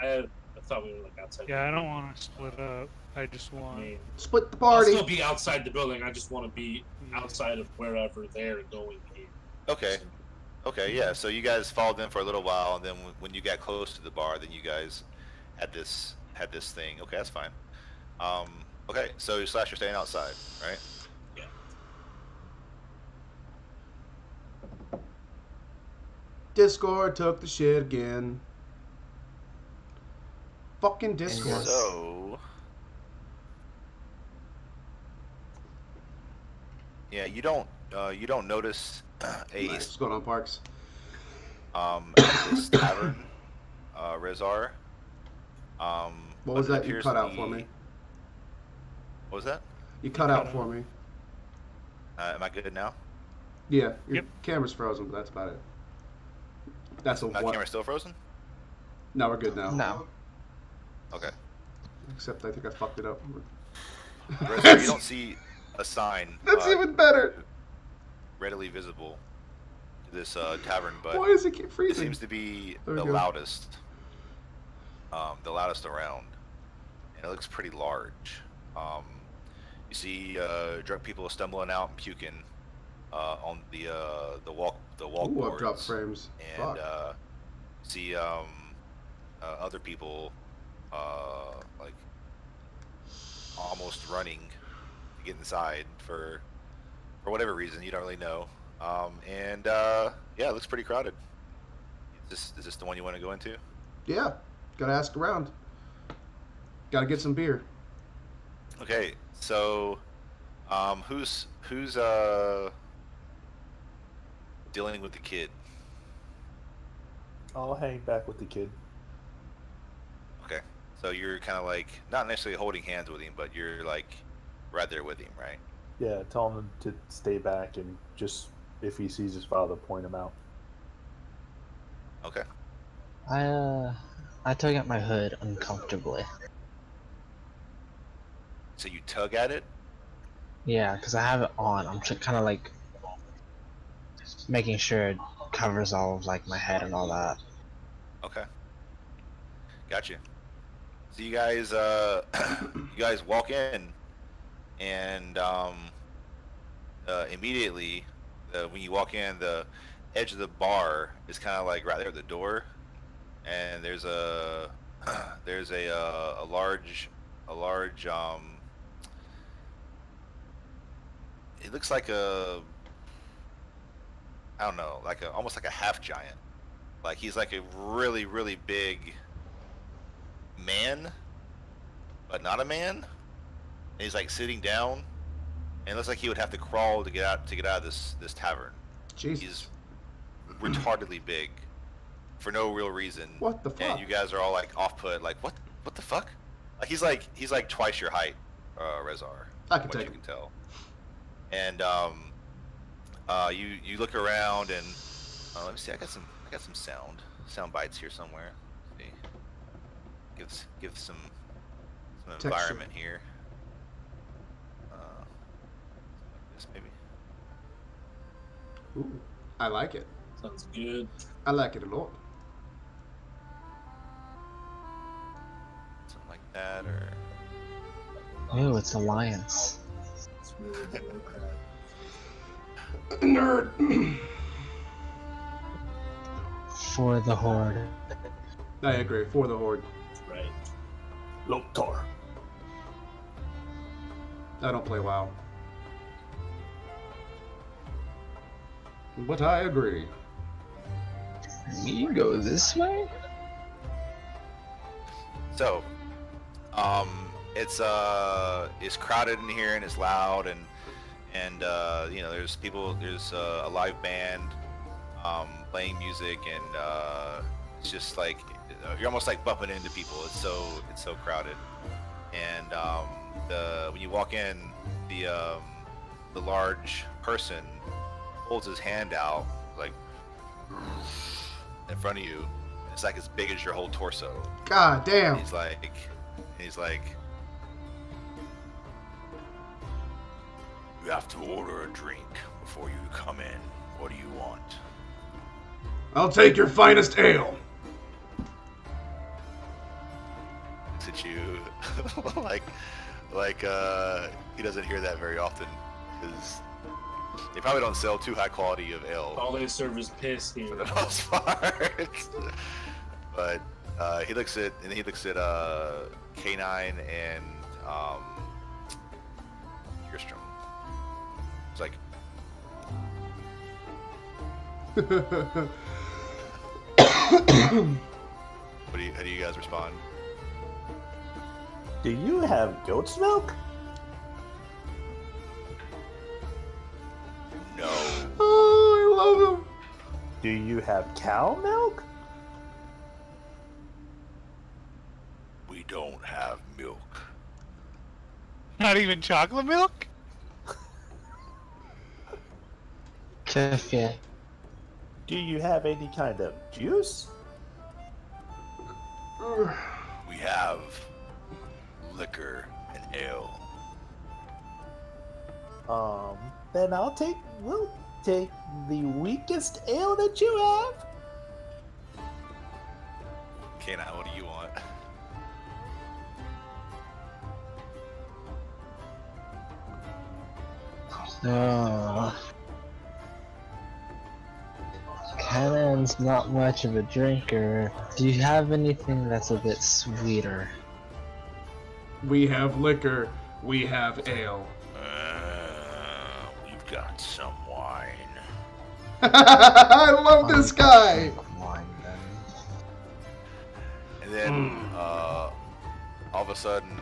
thought we were like outside. Yeah, I don't want to split up. I just want. Split the I'll party. still be outside the building. I just want to be outside of wherever they're going here. Okay, yeah. So you guys followed them for a little while, and then when you got close to the bar, then you guys had this thing. Okay, that's fine. Okay, so Slash, you're staying outside, right? Yeah. Discord took the shit again. Fucking Discord. So, yeah, you don't notice What's going on, Parks? at this tavern, Rezar. What was that you cut out for me? What was that? You cut out for me. Am I good now? Yeah, your Yep. camera's frozen, but that's about it. That's a My what? camera's still frozen? No, we're good now. No. Okay. Except I think I fucked it up. Rezar, you don't see a sign That's even better. readily visible to this tavern, but Why does it keep it freezing? seems to be There we the go. loudest around, and it looks pretty large. You see drunk people stumbling out and puking on the walk Ooh, I've dropped boards, frames. and Fuck. see other people like almost running to get inside for whatever reason you don't really know. And yeah, it looks pretty crowded. Is this the one you want to go into? Yeah, gotta ask around. Gotta get some beer. Okay, so who's dealing with the kid? I'll hang back with the kid. Okay, so you're kind of like not necessarily holding hands with him, but you're like right there with him, right? Yeah, tell him to stay back and just, if he sees his father, point him out. Okay. I tug at my hood uncomfortably. So you tug at it? Yeah, because I have it on. I'm just kind of like making sure it covers all of like my head and all that. Okay. Gotcha. So you guys walk in, and immediately, when you walk in, the edge of the bar is kind of like right there at the door, and there's a large it looks like I don't know, almost like a half giant. Like he's like a really, really big man, but not a man. And he's like sitting down, and it looks like he would have to crawl to get out of this tavern. Jesus. He's retardedly big for no real reason. What the fuck? And you guys are all like off put, like what the fuck? Like he's like twice your height, Rezar. I can what take you it. can tell. And you look around and let me see. I got some sound bites here somewhere. Let's see. Give some environment here. This maybe. Ooh, I like it. Sounds good. I like it a lot. Something like that, or Oh, it's Alliance. It's really good. Nerd. For the Horde. I agree. For the Horde. Right. Loktar. I don't play WoW. But I agree. You go this way? so. It's crowded in here and it's loud and you know there's a live band playing music and it's just like you're almost like bumping into people. It's so crowded and when you walk in the large person holds his hand out like in front of you. It's like as big as your whole torso. God damn. He's like you have to order a drink before you come in. What do you want? I'll take your finest ale. Looks at you like he doesn't hear that very often because they probably don't sell too high quality of ale All they serve is piss here. for the most part. But he looks at K9 and Gerstrom. It's like, how do you guys respond? Do you have goat's milk? No. Oh, I love him. Do you have cow milk? We don't have milk. Not even chocolate milk? Kefir. Do you have any kind of juice? We have liquor and ale. Then we'll take the weakest ale that you have. K9, what do you want? Cannon's not much of a drinker. Do you have anything that's a bit sweeter? We have liquor. We have ale. We've got some wine. I love this guy. Wine, then. And then, all of a sudden,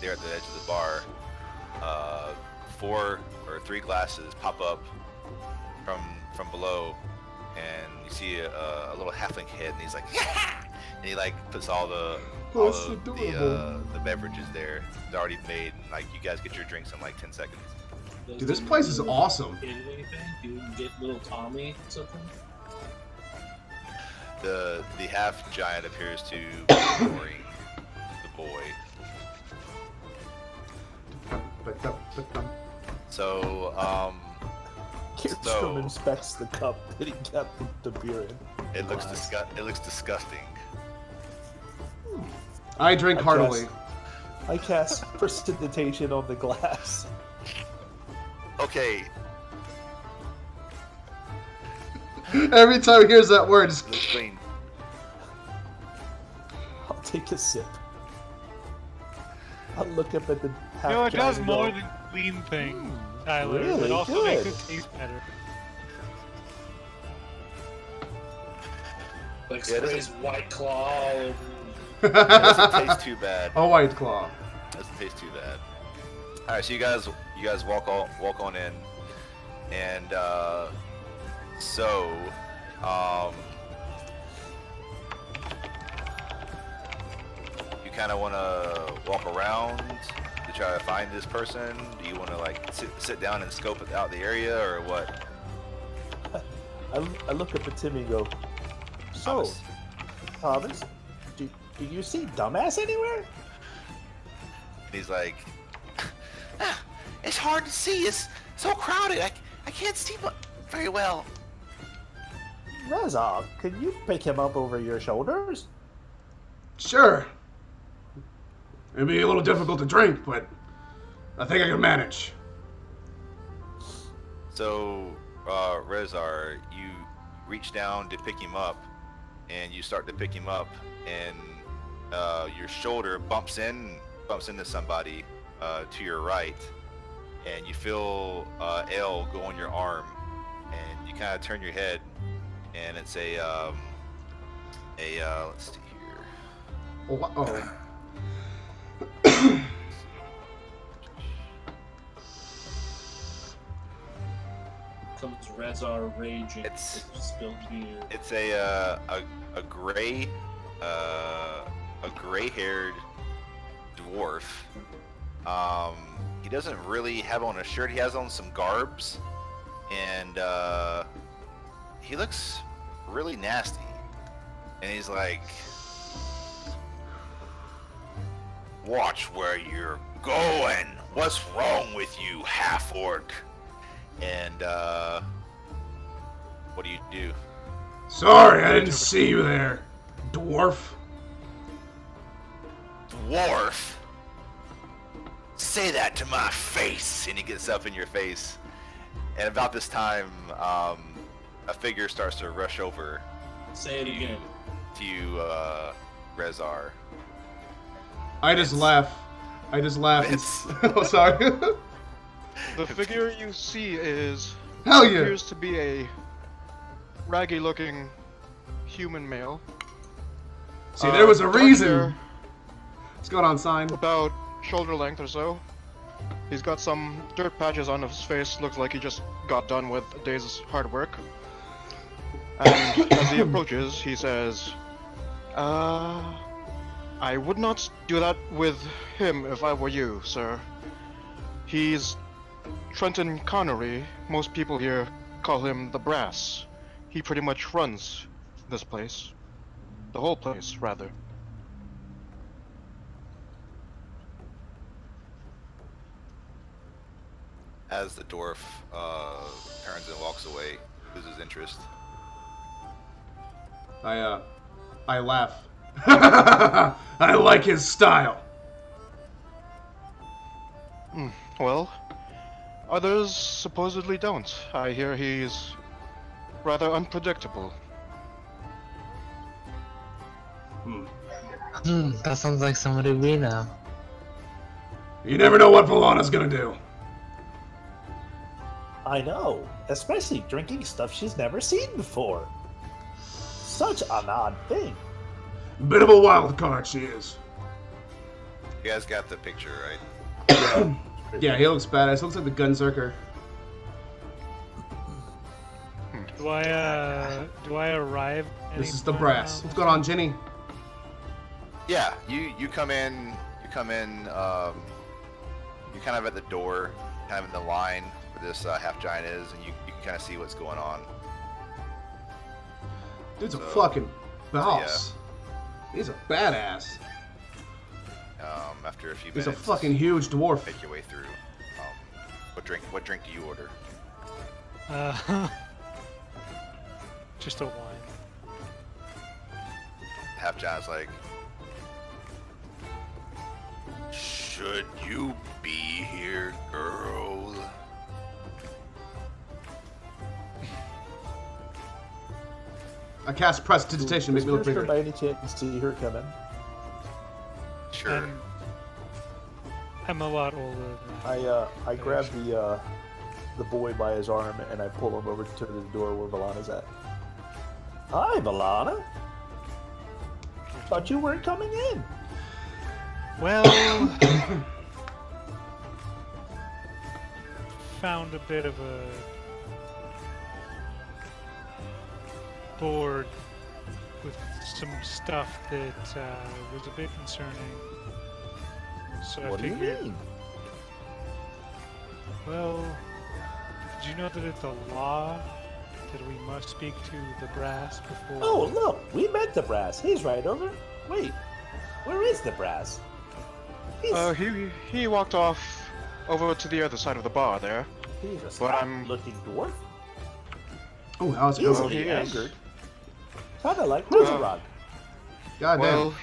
there at the edge of the bar, 4 or 3 glasses pop up from below, and you see a little halfling head, and he's like, yeah! And he like puts all the beverages there. They're already made, and like you guys get your drinks in like 10 seconds. Dude, this place is awesome. Get anything? Do you get little Tommy something? The half giant appears to be ignoring the boy. So, Kirstrom inspects the cup that he kept the beer in. it looks disgusting. I drink heartily. I cast prestidigitation on the glass. Okay. Every time he hears that word, just... This is clean. I'll take a sip. I'll look up at the half No, it gallon does and more go, than clean things, Tyler. really It also good. makes it taste better. Like Yeah, sprays White Claw all over. It doesn't taste too bad. A White Claw. Doesn't taste too bad. All right, so you guys walk on in, and you kind of want to walk around to try to find this person. Do you want to like sit down and scope out the area, or what? I look up at Timmy and go, so, Thomas. Thomas, do you see Dumbass anywhere? And he's like, it's hard to see. It's so crowded. I can't see very well. Reza, can you pick him up over your shoulders? Sure. It'd be a little difficult to drink, but I think I can manage. So, Rezar, you reach down to pick him up, and you start to pick him up, and your shoulder bumps into somebody to your right, and you feel L go on your arm, and you kind of turn your head, and it's let's see here. Oh. Comes Rezar raging. It's- with spilled beer. It's a gray-haired dwarf. He doesn't really have on a shirt. He has on some garbs, and he looks really nasty. And he's like, "Watch where you're going. What's wrong with you, half-orc?" And what do you do? Sorry, I didn't see you there, dwarf. Dwarf? Say that to my face! And he gets up in your face. And about this time, a figure starts to rush over Say it again. to you, Rezar. I just laugh. Vince. Oh, sorry. The figure you see Hell yeah. appears to be a raggy-looking human male. See, there was a dark reason. hair, What's going on, sign? about shoulder length or so. He's got some dirt patches on his face. Looks like he just got done with a day's hard work. And as he approaches, he says, I would not do that with him if I were you, sir. He's Trenton Connery. Most people here call him the Brass. He pretty much runs this place. The whole place, rather. As the dwarf turns and walks away, loses interest. I laugh. I like his style. Well, others supposedly don't. I hear he's rather unpredictable. That sounds like somebody we know. You never know what Valana's gonna do. I know, especially drinking stuff she's never seen before. Such an odd thing. Bit of a wild card, she is. You guys got the picture, right? Yeah, he looks badass. Looks like the Gunzerker. Do I arrive? This is the anytime Brass. now? What's going on, Jenny? Yeah, you come in. You come in. You're kind of at the door, kind of in the line where this half giant is, and you can kind of see what's going on. Dude's a So, fucking boss. He's a badass. After a few He's minutes, a fucking huge dwarf. make your way through. What drink do you order? Just a wine. Half giant's like, should you be here, girl? I cast prestidigitation to make me look Does Kirsten bigger. by any chance see her come in? Sure. I'm a lot older than I grab the boy by his arm and I pull him over to the door where Valana's at. Hi, Valana. Thought you weren't coming in. Well, found a bit of a board with some stuff that was a bit concerning. So What I do you figured, mean? well, did you know that it's a law that we must speak to the brass before? Oh, look, we met the brass. He's right over. Wait, where is the brass? He walked off over to the other side of the bar there. He's a But I'm- looking dwarf. Oh, how's it going? Easily he is. angered. Kinda like Razorog. God damn. Well,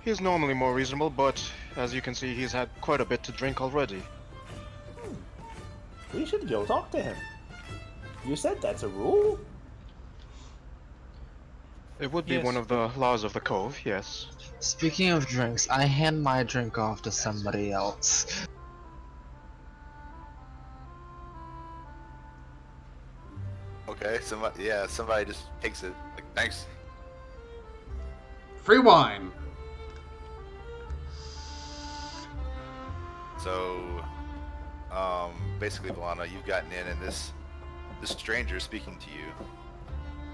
he's normally more reasonable, but as you can see, he's had quite a bit to drink already. We should go talk to him. You said that's a rule? It would be Yes. one of the laws of the cove, yes. Speaking of drinks, I hand my drink off to somebody else. Okay, somebody just takes it. Like, thanks. Free wine. So, basically, Valana, you've gotten in, and this stranger is speaking to you.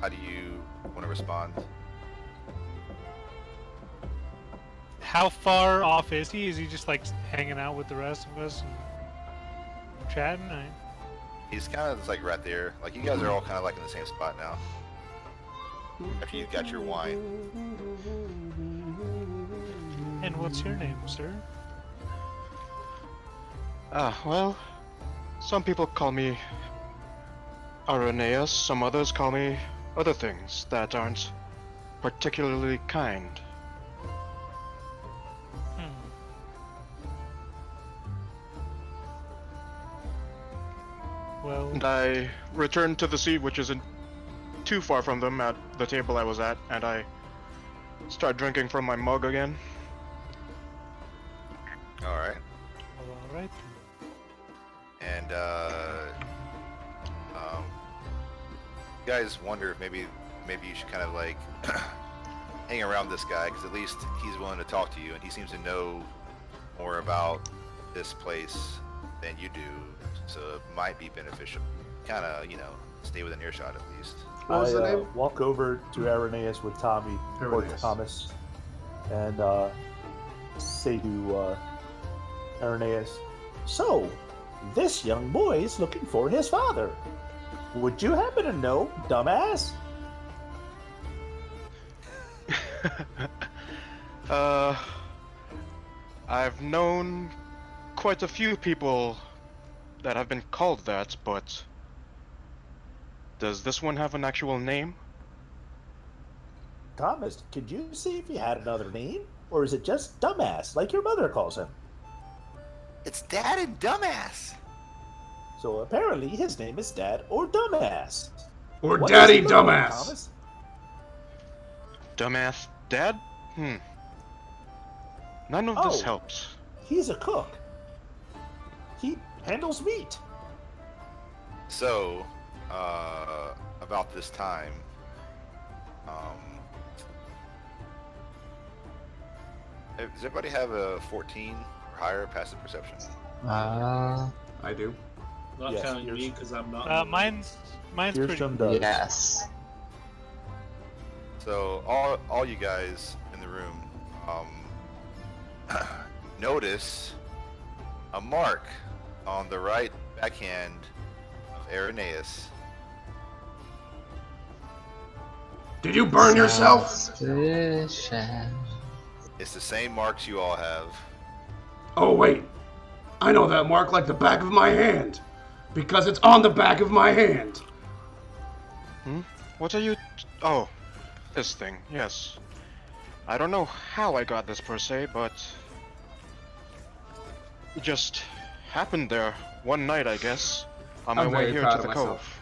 How do you want to respond? How far off is he? Is he just like hanging out with the rest of us and chatting? He's kind of just like right there. Like you guys are all kind of like in the same spot now. After you got your wine. And what's your name, sir? Well, some people call me Irenaeus, some others call me other things that aren't particularly kind. Well, And I returned to the seat, which isn't too far from them, at the table I was at, and I start drinking from my mug again. All right. well, all right. And you guys wonder if maybe you should kind of like hang around this guy, because at least he's willing to talk to you, and he seems to know more about this place than you do, so it might be beneficial. Kind of, stay within earshot at least. What was the name? Walk over to Irenaeus with Tommy or Irenaeus. Thomas and say to Irenaeus, "So, this young boy is looking for his father. Would you happen to know, dumbass?" I've known quite a few people that have been called that, but does this one have an actual name? Thomas, could you see if he had another name? Or is it just dumbass, like your mother calls him? It's Dad and Dumbass. So apparently his name is Dad or Dumbass. Or What does Daddy he look like, Dumbass. Thomas? Dumbass Dad? None of this Oh. helps. He's a cook. He handles meat. So, about this time, does everybody have a 14 or higher passive perception? I do. Not Yes, counting yours- me because I'm not. Mine's pretty. Kirsten does. Yes. So all you guys in the room notice a mark on the right backhand of Irenaeus. Did you burn yourself? Suspicion. It's the same marks you all have. Oh, wait. I know that mark like the back of my hand. Because it's on the back of my hand. What are you... Oh, this thing, yes. I don't know how I got this per se, but... it just happened there one night, I guess. On my I'm way very here proud to of the myself. cove.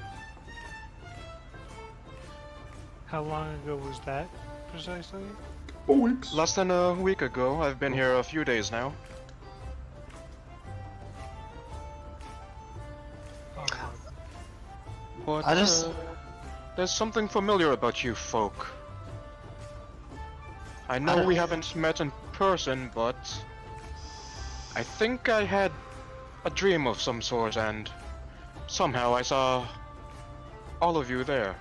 How long ago was that, precisely? 4 weeks. Less than a week ago. I've been here a few days now. But there's something familiar about you folk. I know we haven't met in person, but I think I had a dream of some sort, and somehow I saw all of you there.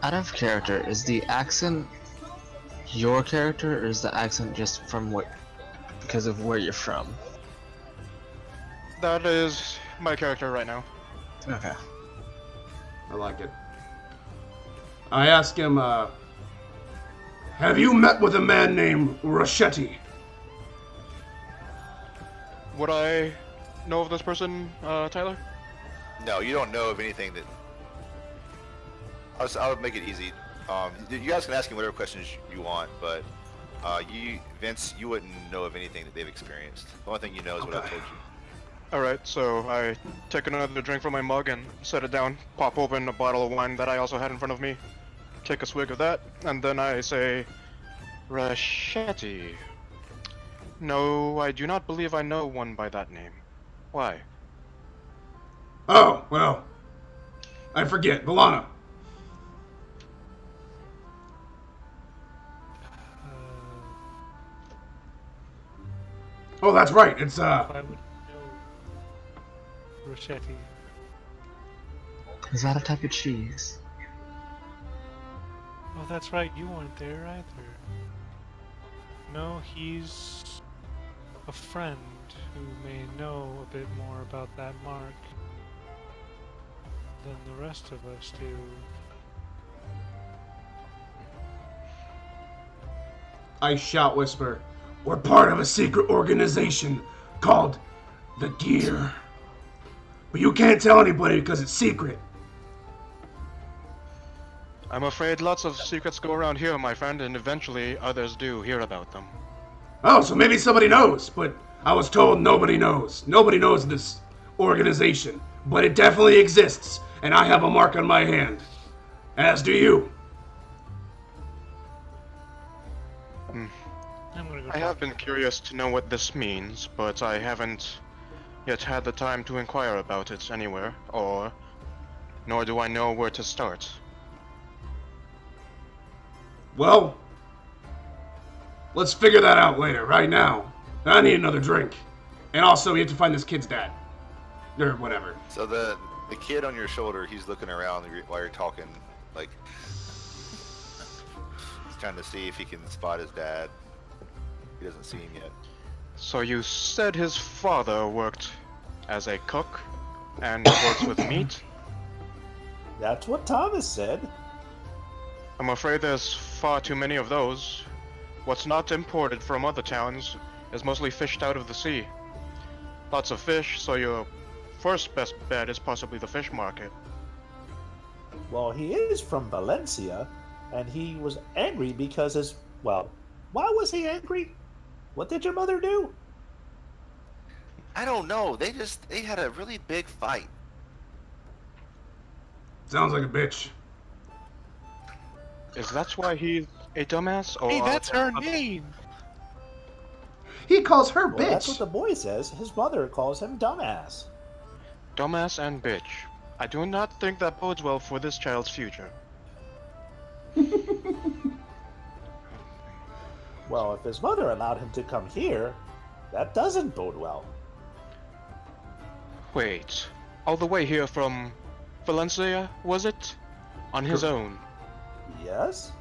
Out of character, is the accent your character, or is the accent just from what, because of where you're from? That is my character right now. Okay. I like it. I ask him, have you met with a man named Rochetti? Would I know of this person, Tyler? No, you don't know of anything that. I'll make it easy. You guys can ask him whatever questions you want, but Vince, you wouldn't know of anything that they've experienced. The only thing you know is what I told you. Alright, so I take another drink from my mug and set it down, pop open a bottle of wine that I also had in front of me, take a swig of that, and then I say, Rochetti. No, I do not believe I know one by that name. Why? Oh, well, I forget. Valana. Oh, that's right. It's, Why would you know Rochetti? Is that a type of cheese? Oh, that's right, you weren't there either. No, he's a friend who may know a bit more about that mark than the rest of us do. I shout whisper. We're part of a secret organization called the Gear. But you can't tell anybody because it's secret. I'm afraid lots of secrets go around here, my friend, and eventually others do hear about them. Oh, so maybe somebody knows, but I was told nobody knows. Nobody knows this organization, but it definitely exists, and I have a mark on my hand. As do you. I have been curious to know what this means, but I haven't yet had the time to inquire about it anywhere, nor do I know where to start. Well, let's figure that out later. Right now, I need another drink. And also, we have to find this kid's dad. Or whatever. So the kid on your shoulder, he's looking around while you're talking, like he's trying to see if he can spot his dad. He doesn't see him yet. So you said his father worked as a cook and works with meat? That's what Thomas said. I'm afraid there's far too many of those. What's not imported from other towns is mostly fished out of the sea. Lots of fish, so your first best bet is possibly the fish market. Well, he is from Valencia, and he was angry because why was he angry? What did your mother do? I don't know. They had a really big fight. Sounds like a bitch. Is that why he's a dumbass? Or Hey, that's her name! He calls her Well, bitch. that's what the boy says. His mother calls him dumbass. Dumbass and bitch. I do not think that bodes well for this child's future. Well, if his mother allowed him to come here, that doesn't bode well. Wait, all the way here from Valencia, was it? On his own? Yes?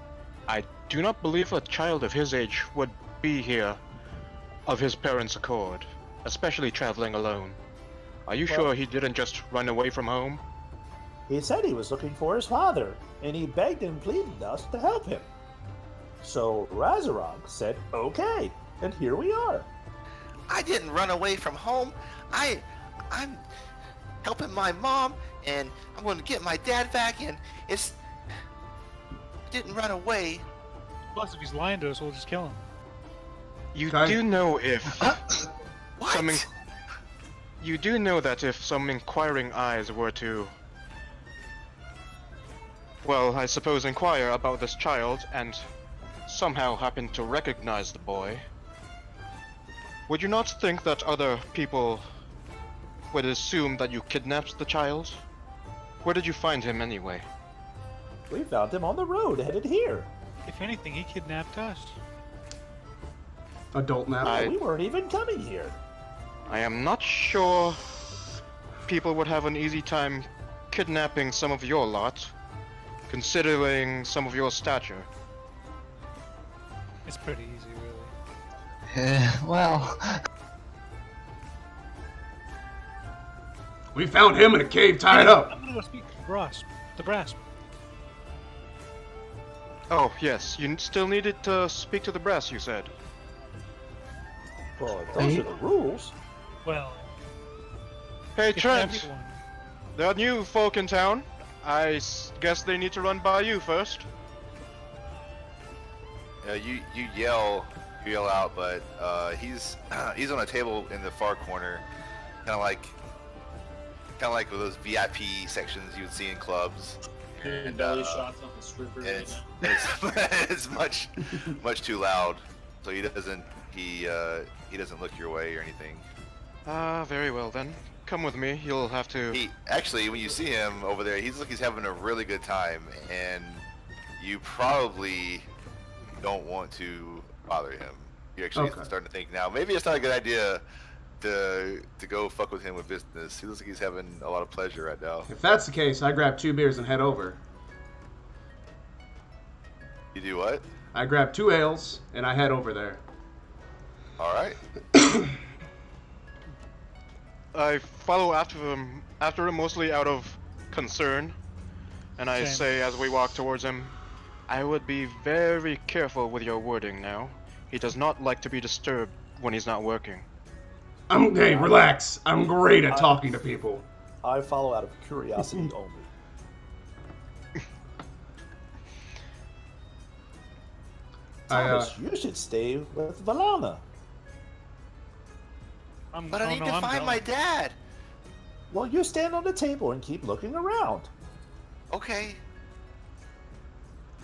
I do not believe a child of his age would be here of his parents' accord, especially traveling alone. Are you sure he didn't just run away from home? He said he was looking for his father, and he begged and pleaded us to help him. So Razorog said, okay, and here we are. I didn't run away from home. I'm helping my mom, and I'm going to get my dad back, and didn't run away. Plus, if he's lying to us, we'll just kill him. You do know if What? You do know that if some inquiring eyes were to well, I suppose inquire about this child and somehow happen to recognize the boy, would you not think that other people would assume that you kidnapped the child? Where did you find him anyway? We found him on the road, headed here. If anything, he kidnapped us. Adult nap. We weren't even coming here. I am not sure people would have an easy time kidnapping some of your lot, considering some of your stature. It's pretty easy, really. Well, We found him in a cave tied up. I'm gonna go speak to the brass. Oh, yes, you still needed to speak to the brass, you said. Well, those are the rules. Well, Hey, if Trent, everyone- there are new folk in town. I guess they need to run by you first. You yell out, but he's on a table in the far corner, kind of like with those VIP sections you would see in clubs. And belly shots off the stripper. And it's much too loud, so he doesn't look your way or anything. Very well then. Come with me. You'll have to. He actually, when you see him over there, he's having a really good time, and you probably don't want to bother him. You're actually starting to think now, maybe it's not a good idea to go fuck with him with business. He looks like he's having a lot of pleasure right now. If that's the case, I grab 2 beers and head over. You do what? I grab 2 ales and I head over there. All right. I follow after him mostly out of concern, and I Same. say as we walk towards him, I would be very careful with your wording now. He does not like to be disturbed when he's not working. Hey, relax. I'm great at talking to people. I follow out of curiosity only. Thomas, you should stay with Valana. But I need to find my dad. Well, you stand on the table and keep looking around. Okay.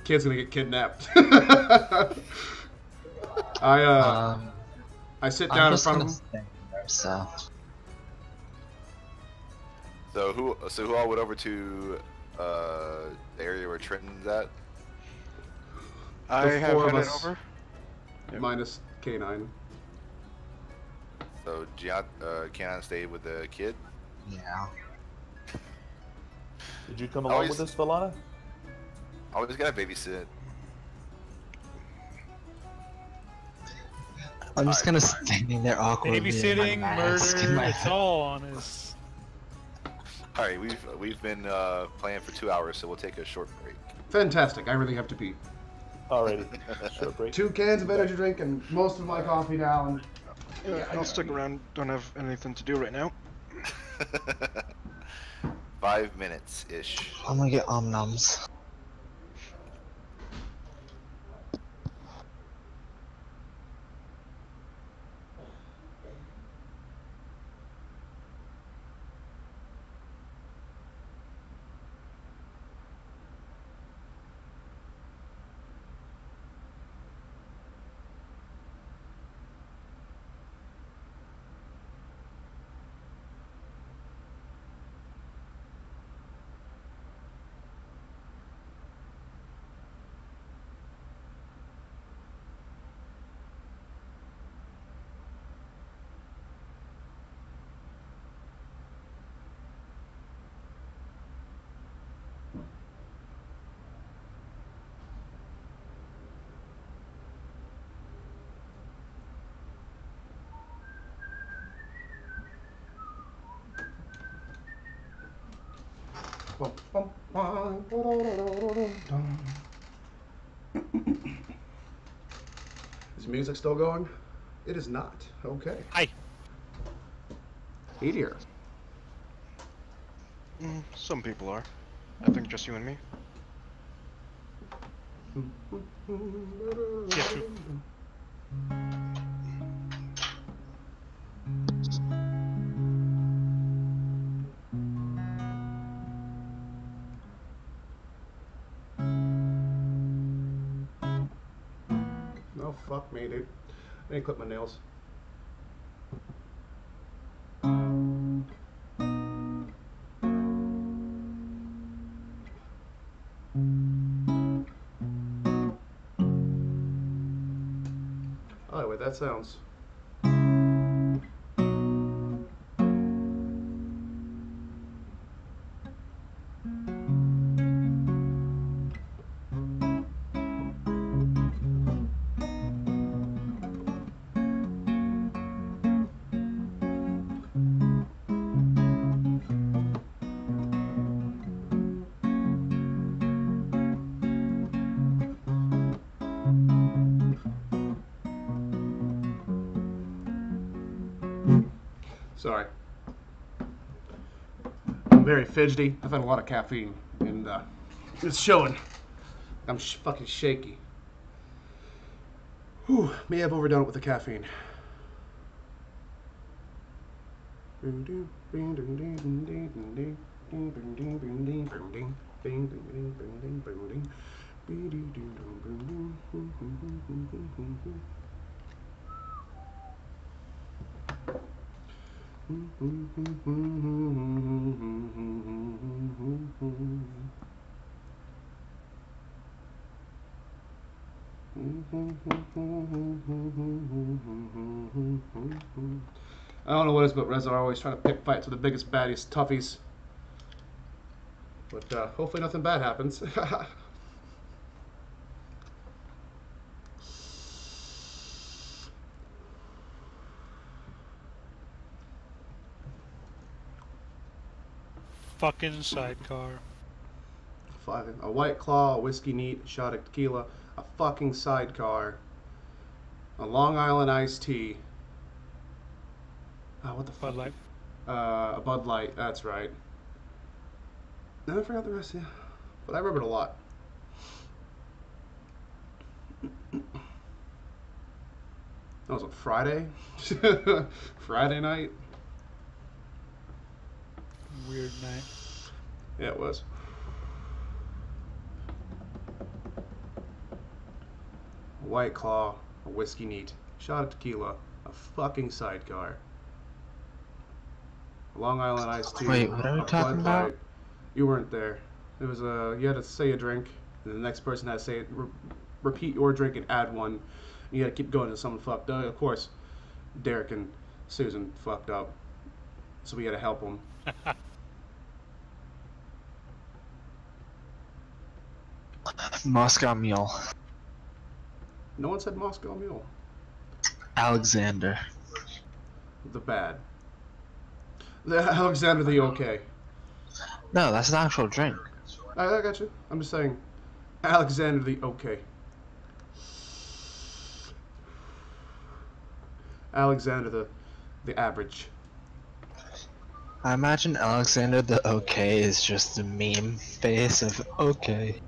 Kid's gonna get kidnapped. I sit down in front of him. There, so who all went over to the area where Trenton's at? I The have 4 of headed us, over. minus K9. So Kenan stayed with the kid. yeah. Did you come along with us, Valana? Always gotta babysit. I'm just kind of standing there awkwardly. babysitting, in my mask and murder, my it's all on his. All right, we've been playing for 2 hours, so we'll take a short break. Fantastic. I really have to pee. Alrighty, short break. 2 cans of energy drink and most of my coffee now. And I'll stick around. Don't have anything to do right now. 5 minutes ish. I'm gonna get omnums. Is music still going? It is not. Okay. Hi. Meteor. Some people are. I think just you and me. Yeah, true. fuck me, dude. I need to clip my nails. Oh, wait, that sounds. Sorry. I'm very fidgety. I've had a lot of caffeine, and it's showing. I'm fucking shaky. Whew, may have overdone it with the caffeine. I don't know what it is, but Reza are always trying to pick fights with the biggest, baddest toughies. But hopefully nothing bad happens. Fucking sidecar. A White Claw, a Whiskey Neat, a shot of tequila, a fucking sidecar, a Long Island iced tea. Oh, what the fuck? Bud Light. A Bud Light, that's right. No, I forgot the rest, yeah. But I remembered a lot. That was a Friday? Friday night? Weird night. Yeah, it was. A White Claw, a Whiskey Neat, shot of tequila, a fucking sidecar. A Long Island iced tea. Wait, what are we a talking Bud about? Light. You weren't there. It was you had to say a drink, and the next person had to say repeat your drink and add one. And you had to keep going until someone fucked up. Of course, Derek and Susan fucked up, so we had to help them. Moscow Mule. No one said Moscow Mule. Alexander. The bad. The Alexander the okay. No, that's an actual drink. I got you. I'm just saying, Alexander the okay. Alexander the average. I imagine Alexander the okay is just the meme face of okay.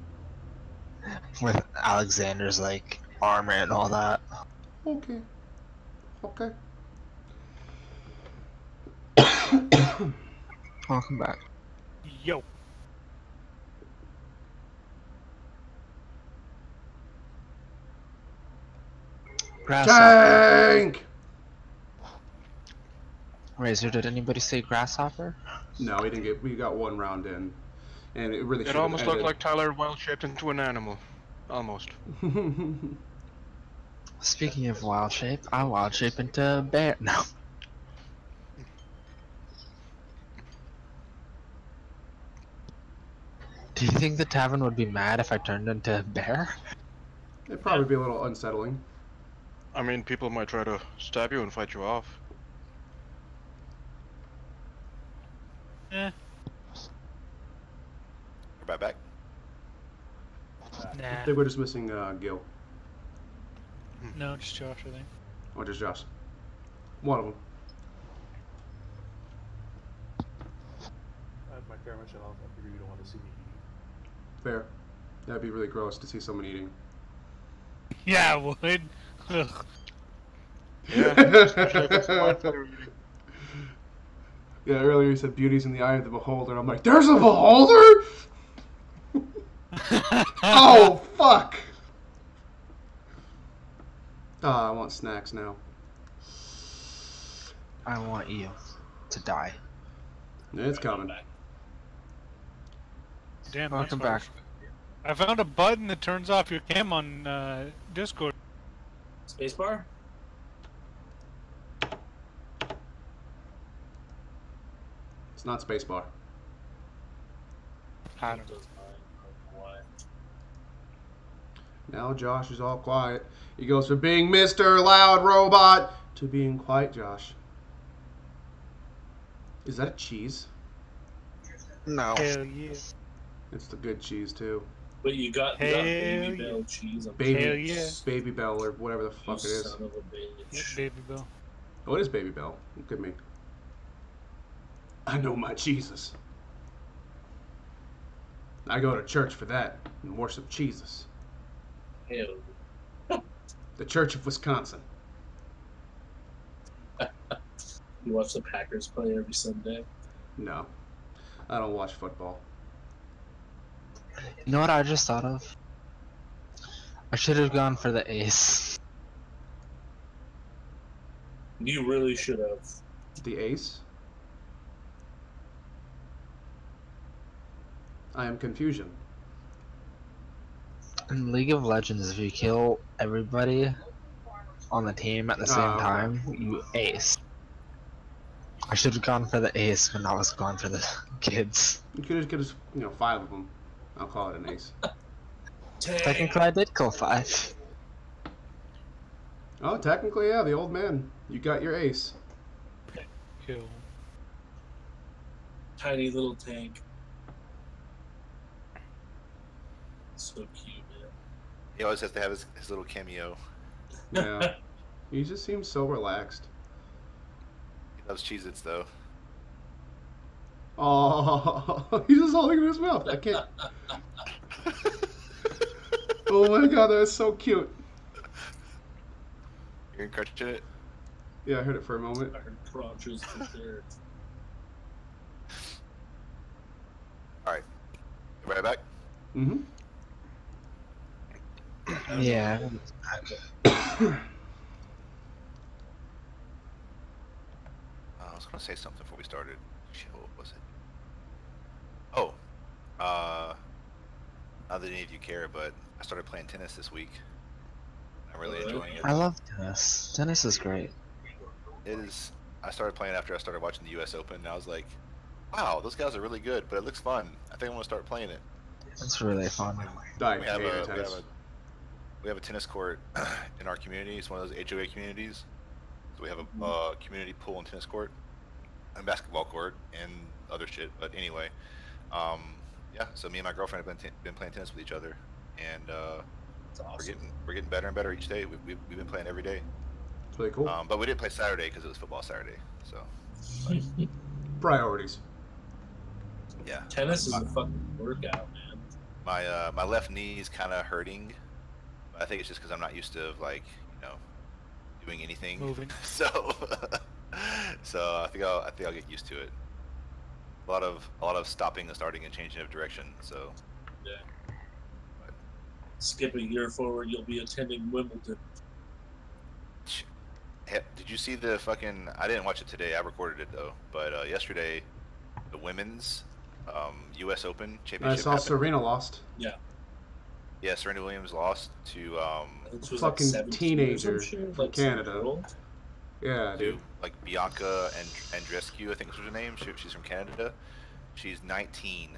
With Alexander's like armor and all that. Okay. Okay. Welcome back. Yo. Grasshopper. Tank! Razor, did anybody say grasshopper? No, we didn't get. We got one round in, and it really. It should've almost looked ended. like Tyler wild shaped into an animal. Almost. Speaking of wild shape, I wild shape into a bear. No. Do you think the tavern would be mad if I turned into a bear? It'd probably be a little unsettling. I mean, people might try to stab you and fight you off. Eh. We're right back. I Nah. think we're just missing Gil, No, just Josh, I think. or just Josh. One of them. I have my camera shut off. I figure you don't want to see me eating. Fair. That'd be really gross to see someone eating. Yeah, I would. Ugh. Yeah, especially if it's the life that you're eating. Yeah, earlier you said beauty's in the eye of the beholder. I'm like, there's a beholder? Oh, fuck. I want snacks now. I want you to die. It's coming. Damn, Welcome that's back. I found a button that turns off your cam on Discord. Spacebar? It's not spacebar. I don't know. Does mine. I don't know why. Now Josh is all quiet. He goes from being Mr. Loud Robot to being quiet Josh. Is that a cheese? No. Hell yeah. It's the good cheese too. But you got Hell Baby yeah. Bell cheese. Baby, Hell yeah. Baby Bell or whatever the fuck it is. Son of a Yep, bitch. baby Bill. Oh, it is Baby Bell. Look at me. I know my Jesus. I go to church for that and worship Jesus. Hell. The Church of Wisconsin. You watch the Packers play every Sunday. No, I don't watch football. You know what I just thought of? I should have gone for the ace. You really should have. The ace? I am confusion. In League of Legends, if you kill everybody on the team at the same okay. time, you ace. I should have gone for the ace when I was going for the kids. You could have, you know, 5 of them. I'll call it an ace. Technically, I did kill 5. Oh, technically, yeah, the old man. You got your ace. Kill. Tiny little tank. So cute, man. He always has to have his little cameo. Yeah. He just seems so relaxed. He loves Cheez-Its though. Oh, he's just holding it in his mouth. I can't. Oh my god, that is so cute. You're encroaching it? Yeah, I heard it for a moment. I heard crunches for there. Alright. Right back? Mm-hmm. Yeah. I was gonna say something before we started. Shit, what was it? Oh. Not that any of you care, but I started playing tennis this week. I'm really enjoying it. I love tennis. Tennis is great. It is. I started playing after I started watching the U.S. Open, and I was like, "Wow, those guys are really good." But it looks fun. I think I'm gonna start playing it. It's really fun. I We hate have tennis. we have a tennis court in our community. It's one of those HOA communities. So we have a community pool and tennis court, and basketball court, and other shit. But anyway, yeah. So me and my girlfriend have been playing tennis with each other, and It's awesome. we're getting better and better each day. We've been playing every day. It's really cool. But we didn't play Saturday because it was football Saturday. So Priorities. yeah. Tennis is a fucking workout, man. My left knee is kind of hurting. But I think it's just because I'm not used to doing anything. Moving. So I think I'll get used to it. A lot of stopping and starting and changing of direction. So Yeah. Skip a year forward, you'll be attending Wimbledon. did you see the fucking? I didn't watch it today. I recorded it though. But yesterday, the women's U.S. Open I championship. saw happened. Serena lost. Yeah, Serena Williams lost to This was Fucking 17 or some teenager shit, from like some Canada. girl. Yeah, to dude. like Bianca and Andreescu, I think was her name. She's from Canada. She's 19.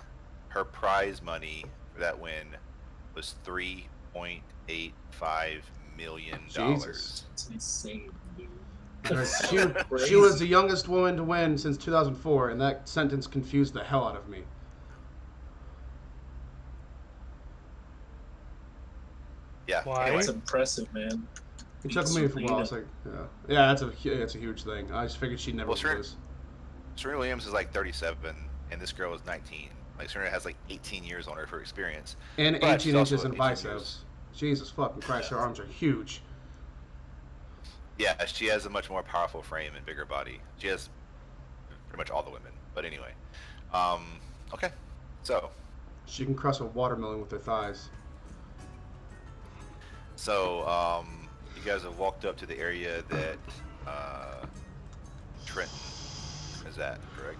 Her prize money for that win was $3.85 million. Jesus. It's insane, dude. She was the youngest woman to win since 2004, and that sentence confused the hell out of me. Yeah. Why? Anyway, It's impressive, man. It took me for a while. I was like, yeah, that's a huge thing. I just figured she'd never Well, sure. lose. Serena Williams is like 37, and this girl is 19. Like Serena has like 18 years on her for experience. And But 18 she's also inches in 18 biceps. years. Jesus fucking Christ, her arms are huge. Yeah, she has a much more powerful frame and bigger body. She has pretty much all the women. But anyway, okay. So She can crush a watermelon with her thighs. You guys have walked up to the area that Trenton is at, correct?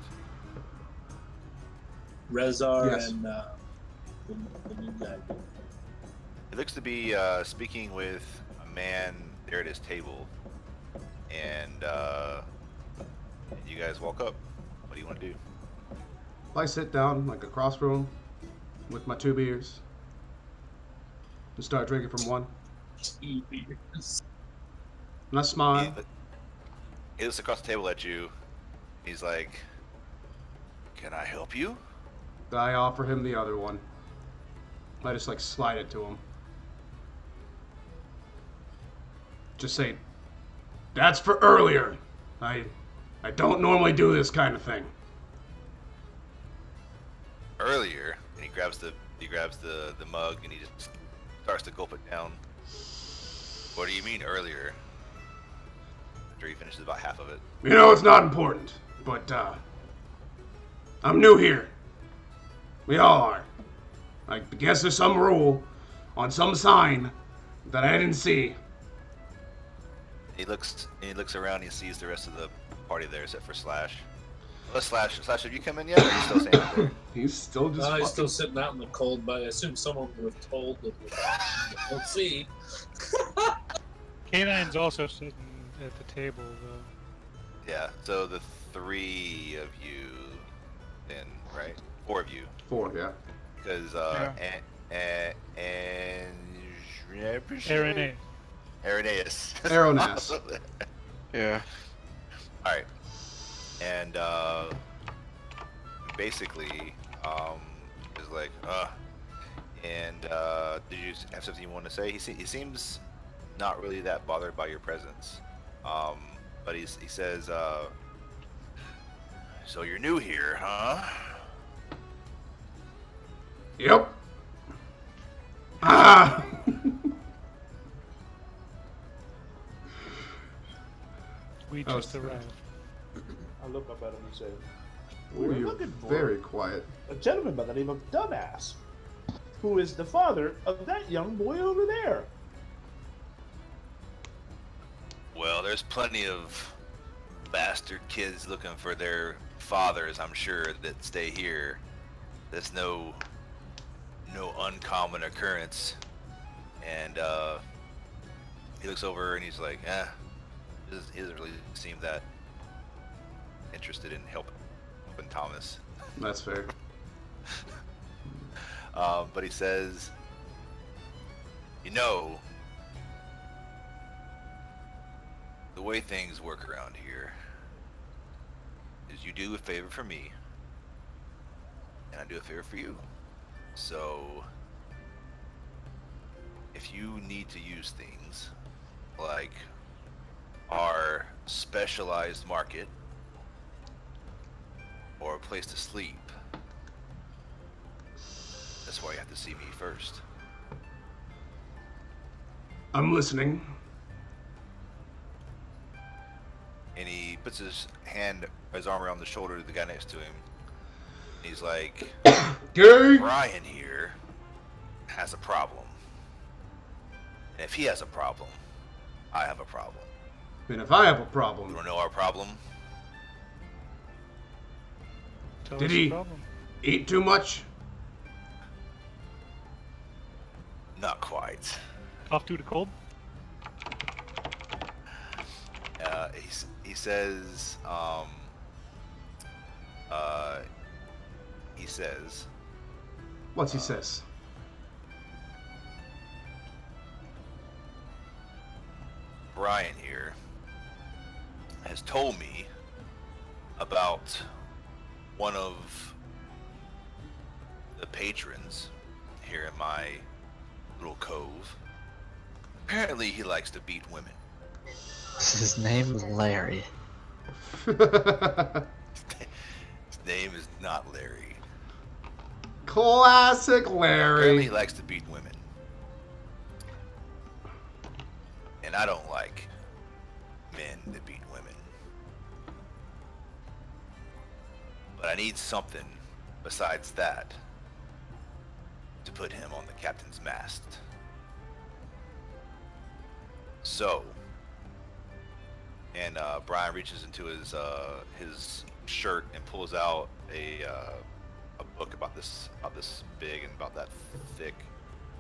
Rezar Yes. and the new guy. He looks to be speaking with a man there at his table, and you guys walk up. What do you want to do? I sit down like across from him with my 2 beers and start drinking from one. 2 beers. And I smile. He looks across the table at you. He's like, "Can I help you?" I offer him the other one. I just like slide it to him. Just say, "That's for earlier. I don't normally do this kind of thing." Earlier, and he grabs the mug and he just starts to gulp it down. What do you mean earlier? After he finishes about half of it. You know, it's not important, but I'm new here. We all are. I guess there's some rule on some sign that I didn't see. He looks around and he sees the rest of the party there except for Slash. Well, Slash, have you come in yet? Or are you still standing there? He's still just. He's still sitting out in the cold, but I assume someone would have told him. Let's see. K9's also sitting at the table, though. Yeah. So the 3 of you, then, right? 4 of you. 4, yeah. Because Irenaeus. Aeronas. Yeah. All right. And basically, is like, and did you have something you want to say? He seems not really that bothered by your presence. But he says, so you're new here, huh? Yep. Ah. We Oh, just arrived. I look up at him and say, Ooh, "We're you're looking for very quiet. a gentleman by the name of Dumbass, who is the father of that young boy over there." Well, there's plenty of bastard kids looking for their fathers, I'm sure, that stay here. That's no uncommon occurrence. And he looks over and he's like, he doesn't really seem that interested in helping Thomas. That's fair. But he says, you know, the way things work around here is you do a favor for me, and I do a favor for you. So, if you need to use things like our specialized market or a place to sleep, that's why you have to see me first. I'm listening. And he puts his arm around the shoulder of the guy next to him. He's like, Gary. Brian here has a problem. And if he has a problem, I have a problem. And if I have a You problem, wanna know our problem? Tell Did us he- the problem. eat too much. Not quite. Off to the cold. He says, What's he says? Brian here has told me about one of the patrons here in my little cove. Apparently he likes to beat women. His name is Larry. His name is not Larry. Classic Apparently Larry. he likes to beat women. And I don't like men that beat women. But I need something besides that to put him on the captain's mast. So, and Brian reaches into his shirt and pulls out a book about this big and about that thick.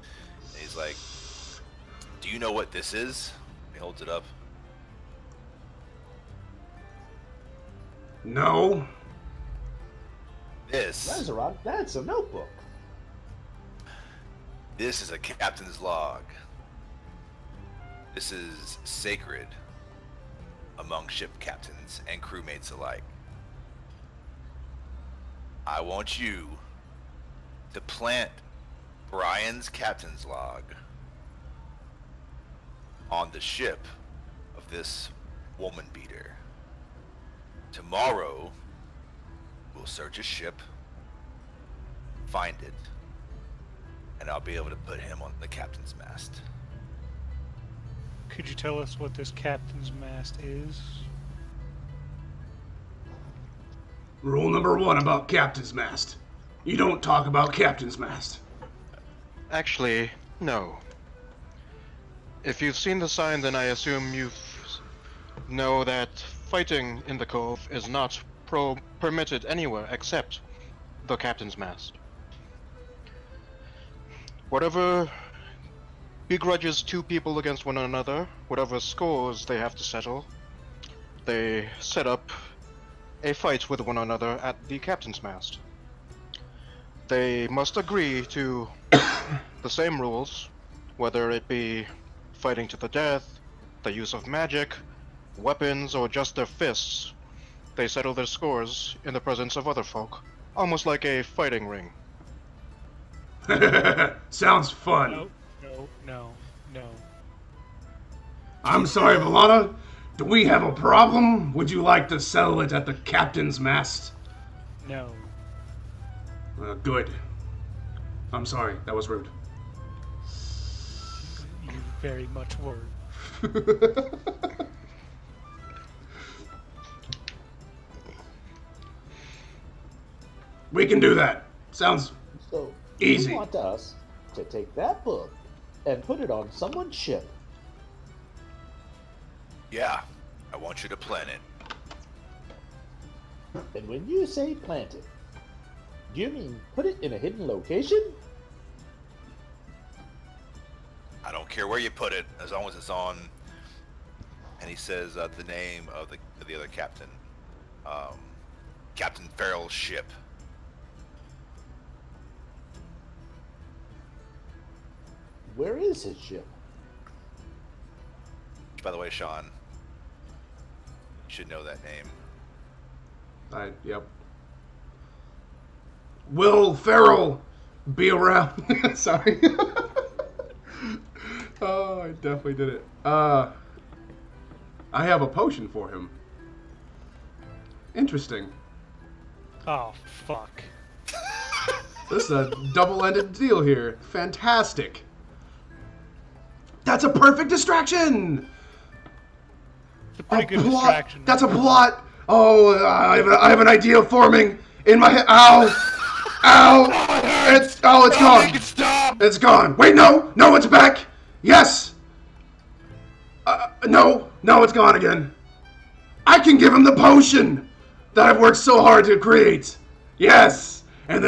And he's like, "Do you know what this is?" He holds it up. No. This. Rezaron, that's a notebook. This is a captain's log. This is sacred among ship captains and crewmates alike. I want you to plant Brian's captain's log on the ship of this woman beater. Tomorrow, we'll search his ship, find it, and I'll be able to put him on the captain's mast. Could you tell us what this captain's mast is? Rule number 1 about captain's mast. You don't talk about captain's mast. Actually, no. If you've seen the sign, then I assume you know that fighting in the Cove is not permitted anywhere except the captain's mast. Whatever begrudges two people against one another, whatever scores they have to settle, they set up a fight with one another at the captain's mast. They must agree to the same rules, whether it be fighting to the death, the use of magic, weapons, or just their fists. They settle their scores in the presence of other folk, almost like a fighting ring. Sounds fun. No. I'm sorry, Valana. Do we have a problem? Would you like to settle it at the captain's mast? No. Good. I'm sorry, that was rude. You very much were. We can do that. Sounds So, easy. you want us to take that book and put it on someone's ship. Yeah, I want you to plant it. And when you say plant it, do you mean put it in a hidden location? I don't care where you put it, as long as it's on. And he says the name of the other captain, Captain Farrell's ship. Where is his ship? By the way, Sean, you should know that name. Yep. Will Farrell be around? Sorry. Oh, I definitely did it. I have a potion for him. Interesting. Oh, fuck. This is a double-ended deal here. Fantastic. That's a perfect distraction! It's a pretty good distraction. That's a plot! Oh, I have an idea forming in my head. Ow! Ow! It's gone! It's gone! Wait, no! No, it's back! Yes! No, it's gone again. I can give him the potion that I've worked so hard to create. Yes! And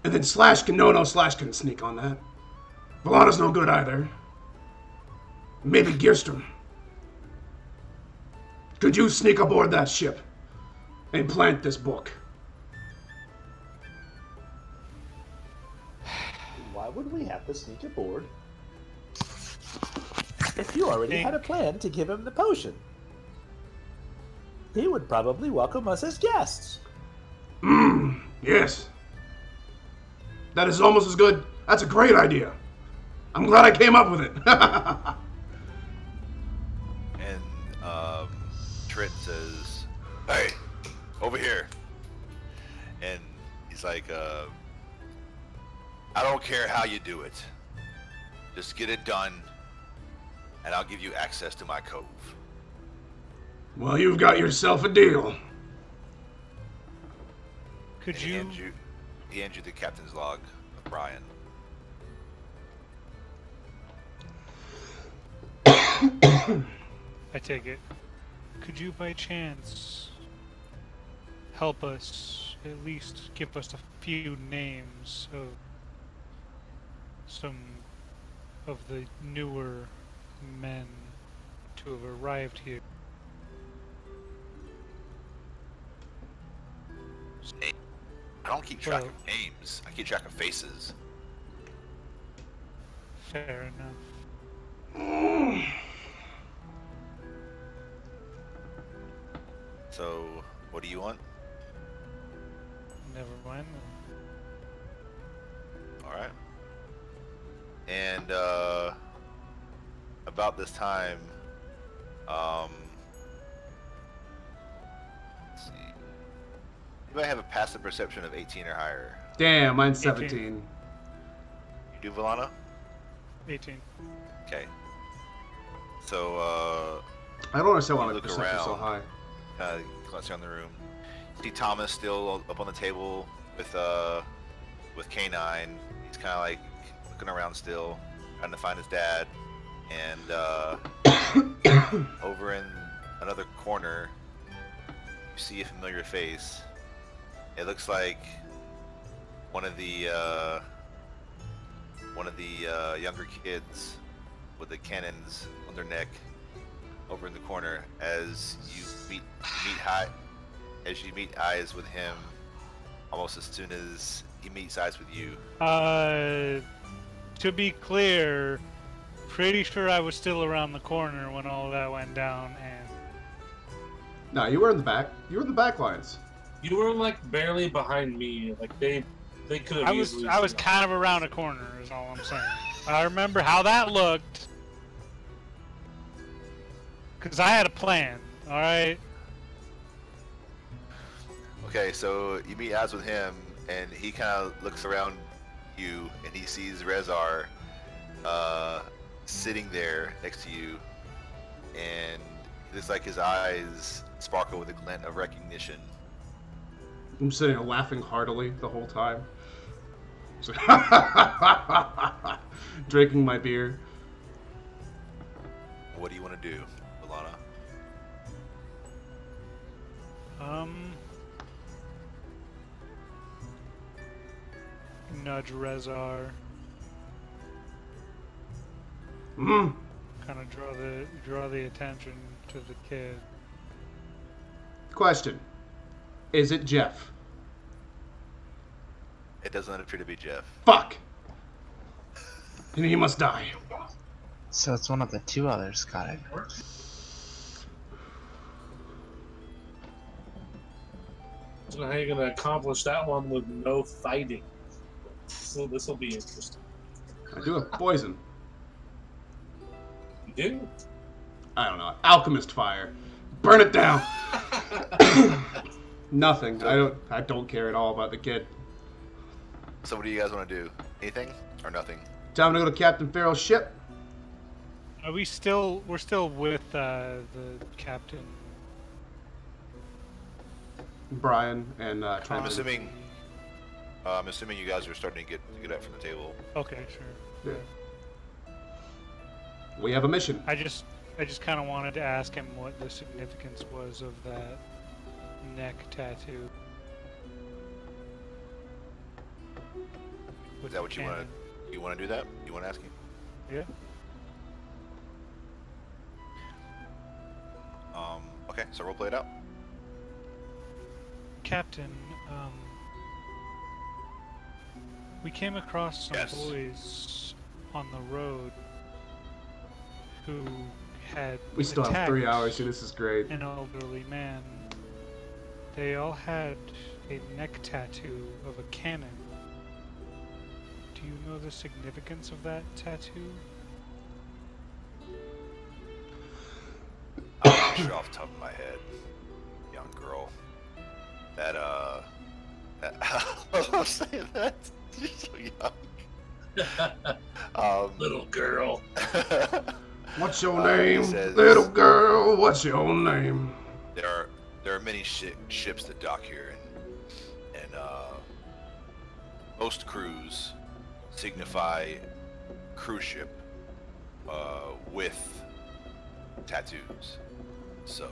then Slash can Slash can sneak on that. Valana's no good either. Maybe Gearstrom. Could you sneak aboard that ship and plant this book? Why would we have to sneak aboard if you already had a plan to give him the potion? He would probably welcome us as guests. Yes. That is almost as good. That's a great idea. I'm glad I came up with it. And Trit says, "Hey, over here." And he's like, "I don't care how you do it. Just get it done, and I'll give you access to my cove." Well, you've got yourself a deal. Could He you... hands you the captain's log of Brian. I take it. Could you by chance help us, at least give us a few names of some of the newer men to have arrived here? I don't keep track of names. I keep track of faces. Fair enough. So, what do you want? Never mind. Alright. And, about this time, let's see. Anybody have a passive perception of 18 or higher? Damn, mine's 18. 17. You do, Valana? 18. Okay. So, I don't understand why You my look perception's so around. high. glance around the room. You see Thomas still up on the table with K9. He's kind of like looking around still, trying to find his dad. And over in another corner, you see a familiar face. It looks like one of the younger kids with the cannons on their neck over in the corner. As you meet eyes with him, almost as soon as he meets eyes with you. To be clear, pretty sure I was still around the corner when all that went down, and No, you were in the back. You were in the back lines. You were like barely behind me. Like they could have. I was kind of around a corner, is all I'm saying. I remember how that looked, because I had a plan. All right. Okay, so you meet eyes with him, and he kind of looks around you, and he sees Rezar sitting there next to you, and it looks like his eyes sparkle with a glint of recognition. I'm sitting there laughing heartily the whole time. So drinking my beer. What do you want to do, Valana? Nudge Rezar. Mm. Kind of draw the attention to the kid. Question. Is it Jeff? It doesn't appear to be Jeff. Fuck! And he must die. So it's one of the two others, got it. I don't know how you're gonna accomplish that one with no fighting. So this will be interesting. I do have poison. You do? I don't know. Alchemist fire. Burn it down. Nothing. I don't care at all about the kid. So what do you guys want to do? Anything or nothing? Time to go to Captain Farrell's ship. Are we still? We're still with the captain. Brian and I'm Trenton. assuming you guys are starting to get up from the table. Okay, sure. Yeah. We have a mission. I just kind of wanted to ask him what the significance was of that neck tattoo. Is that what you want to? You want to do that? You want to ask him? Yeah. Okay, so we'll play it out. Captain, we came across some Yes. boys on the road who had We still have 3 attacked hours, so this is great. an elderly man. They all had a neck tattoo of a cannon. Do you know the significance of that tattoo? I'm not sure off the top of my head, young girl. That I'm saying that. You're so young. Little girl. What's your name? Says, Little girl, what's your name? There are many ships that dock here, and most crews signify cruise ship with tattoos. So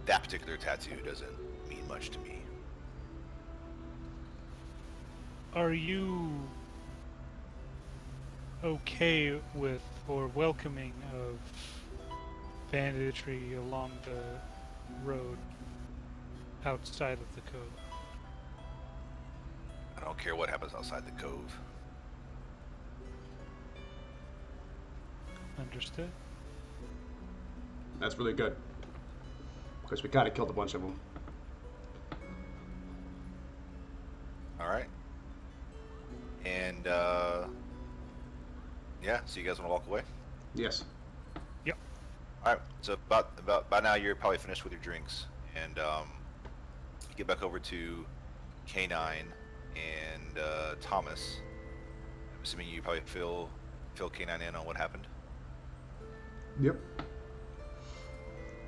that particular tattoo doesn't mean much to me. Are you okay with or welcoming of banditry along the road outside of the cove? I don't care what happens outside the cove. Understood. That's really good. Because we kind of killed a bunch of them. Alright. And, yeah, so you guys want to walk away? Yes. Yep. Alright, so about by now you're probably finished with your drinks. And, you get back over to K9 and, Thomas. I'm assuming you probably fill K9 in on what happened. Yep.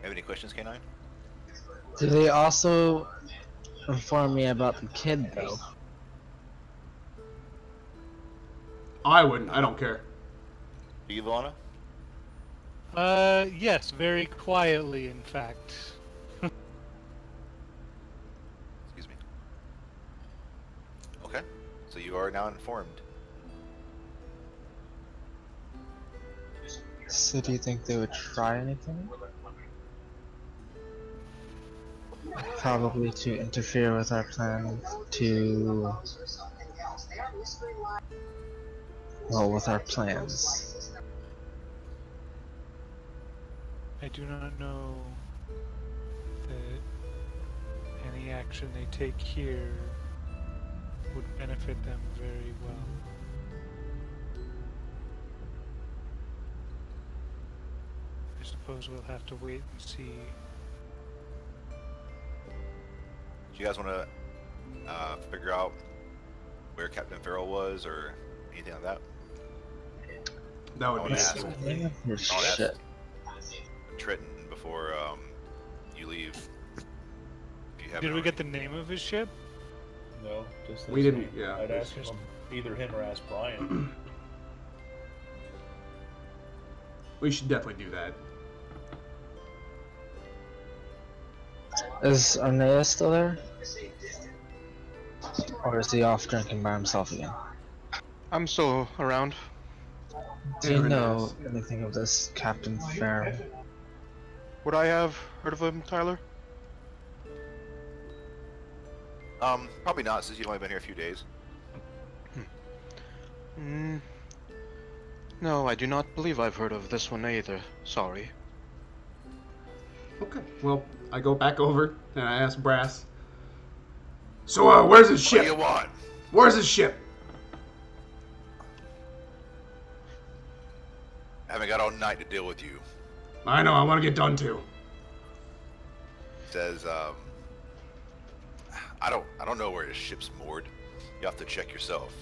Have any questions, K9? Do they also inform me about the kid, though? I wouldn't. I don't care. Do you, Luana? Yes, very quietly, in fact. Excuse me. Okay, so you are now informed. So do you think they would try anything? Probably to interfere with our plan to... Well, with our plans. I do not know that any action they take here would benefit them very well. I suppose we'll have to wait and see. Do you guys want to figure out where Captain Farrell was or anything like that? That would be ask. Shit. Triton before you leave. If you have Did we get the name of his ship? No, just We this didn't- name. yeah. I'd ask him, either him or ask Brian. We should definitely do that. Is Arnea still there? Or is he off drinking by himself again? I'm still around. Do you Aaron know is. anything of this Captain Farrell? Would I have heard of him, Tyler? Probably not, since you've only been here a few days. No, I do not believe I've heard of this one either. Sorry. Okay. Well, I go back over and I ask Brass. So, where's his What do you ship? want? Where's his ship? I haven't got all night to deal with you. I know. I want to get done too. Says, I don't know where his ship's moored. You have to check yourself.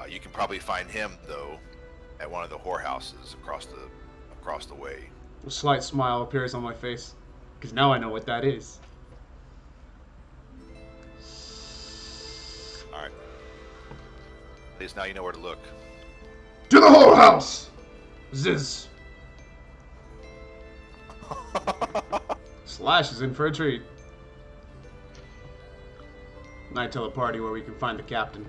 You can probably find him though, at one of the whorehouses across the way. A slight smile appears on my face, because now I know what that is. All right. At least now you know where to look. To the whorehouse! Ziz. Slash is in for a treat. And I tell the party where we can find the captain.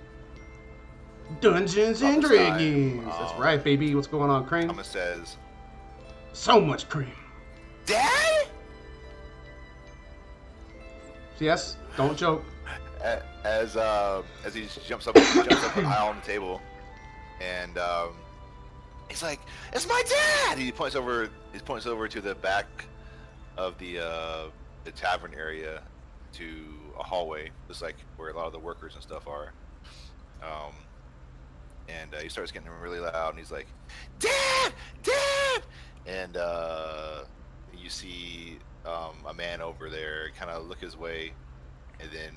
Dungeons and About this time, Dragons! That's right, baby. What's going on, Crane? Thomas says, So much cream. "Dad!" Yes, don't joke. As he jumps up the aisle on the table, and he's like, "It's my dad!" He points over to the back of the tavern area to a hallway, just like where a lot of the workers and stuff are. And he starts getting really loud, and he's like, "Dad! Dad!" And you see a man over there kind of look his way, and then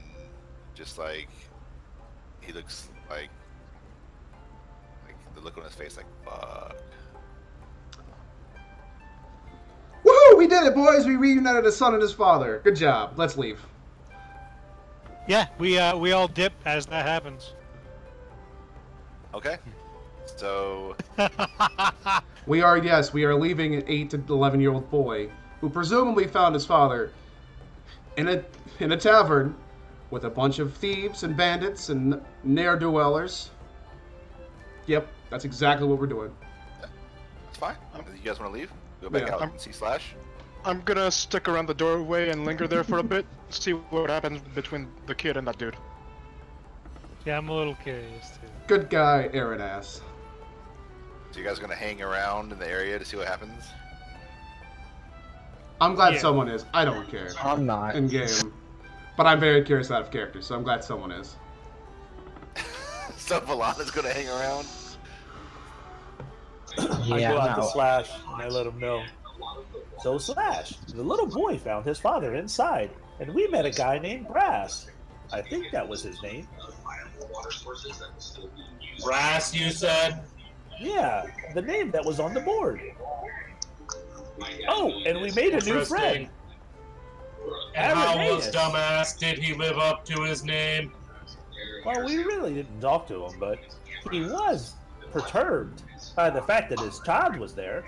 just like he looks like the look on his face, like, fuck. Woohoo! We did it, boys! We reunited his son and his father. Good job. Let's leave. Yeah, we all dip as that happens. Okay. So We are leaving an 8 to 11-year-old boy who presumably found his father in a tavern with a bunch of thieves and bandits and ne'er-do-wellers. Yep, that's exactly what we're doing. It's fine. You guys want to leave? Go back out and see Slash? I'm gonna stick around the doorway and linger there for a bit, see what happens between the kid and that dude. Yeah, I'm a little curious too. Good guy, Aaron-ass. So you guys are gonna hang around in the area to see what happens? I'm glad someone is. I don't care. I'm not. In game. But I'm very curious out of character, so I'm glad someone is. So Valana's gonna hang around? I go out to Slash and I let him know. So Slash, the little boy found his father inside, and we met a guy named Brass. I think that was his name. Brass, you said? Yeah, the name that was on the board. Oh, and we made a new friend. And how was Dumbass? Did he live up to his name? Well, we really didn't talk to him, but he was perturbed by the fact that his child was there.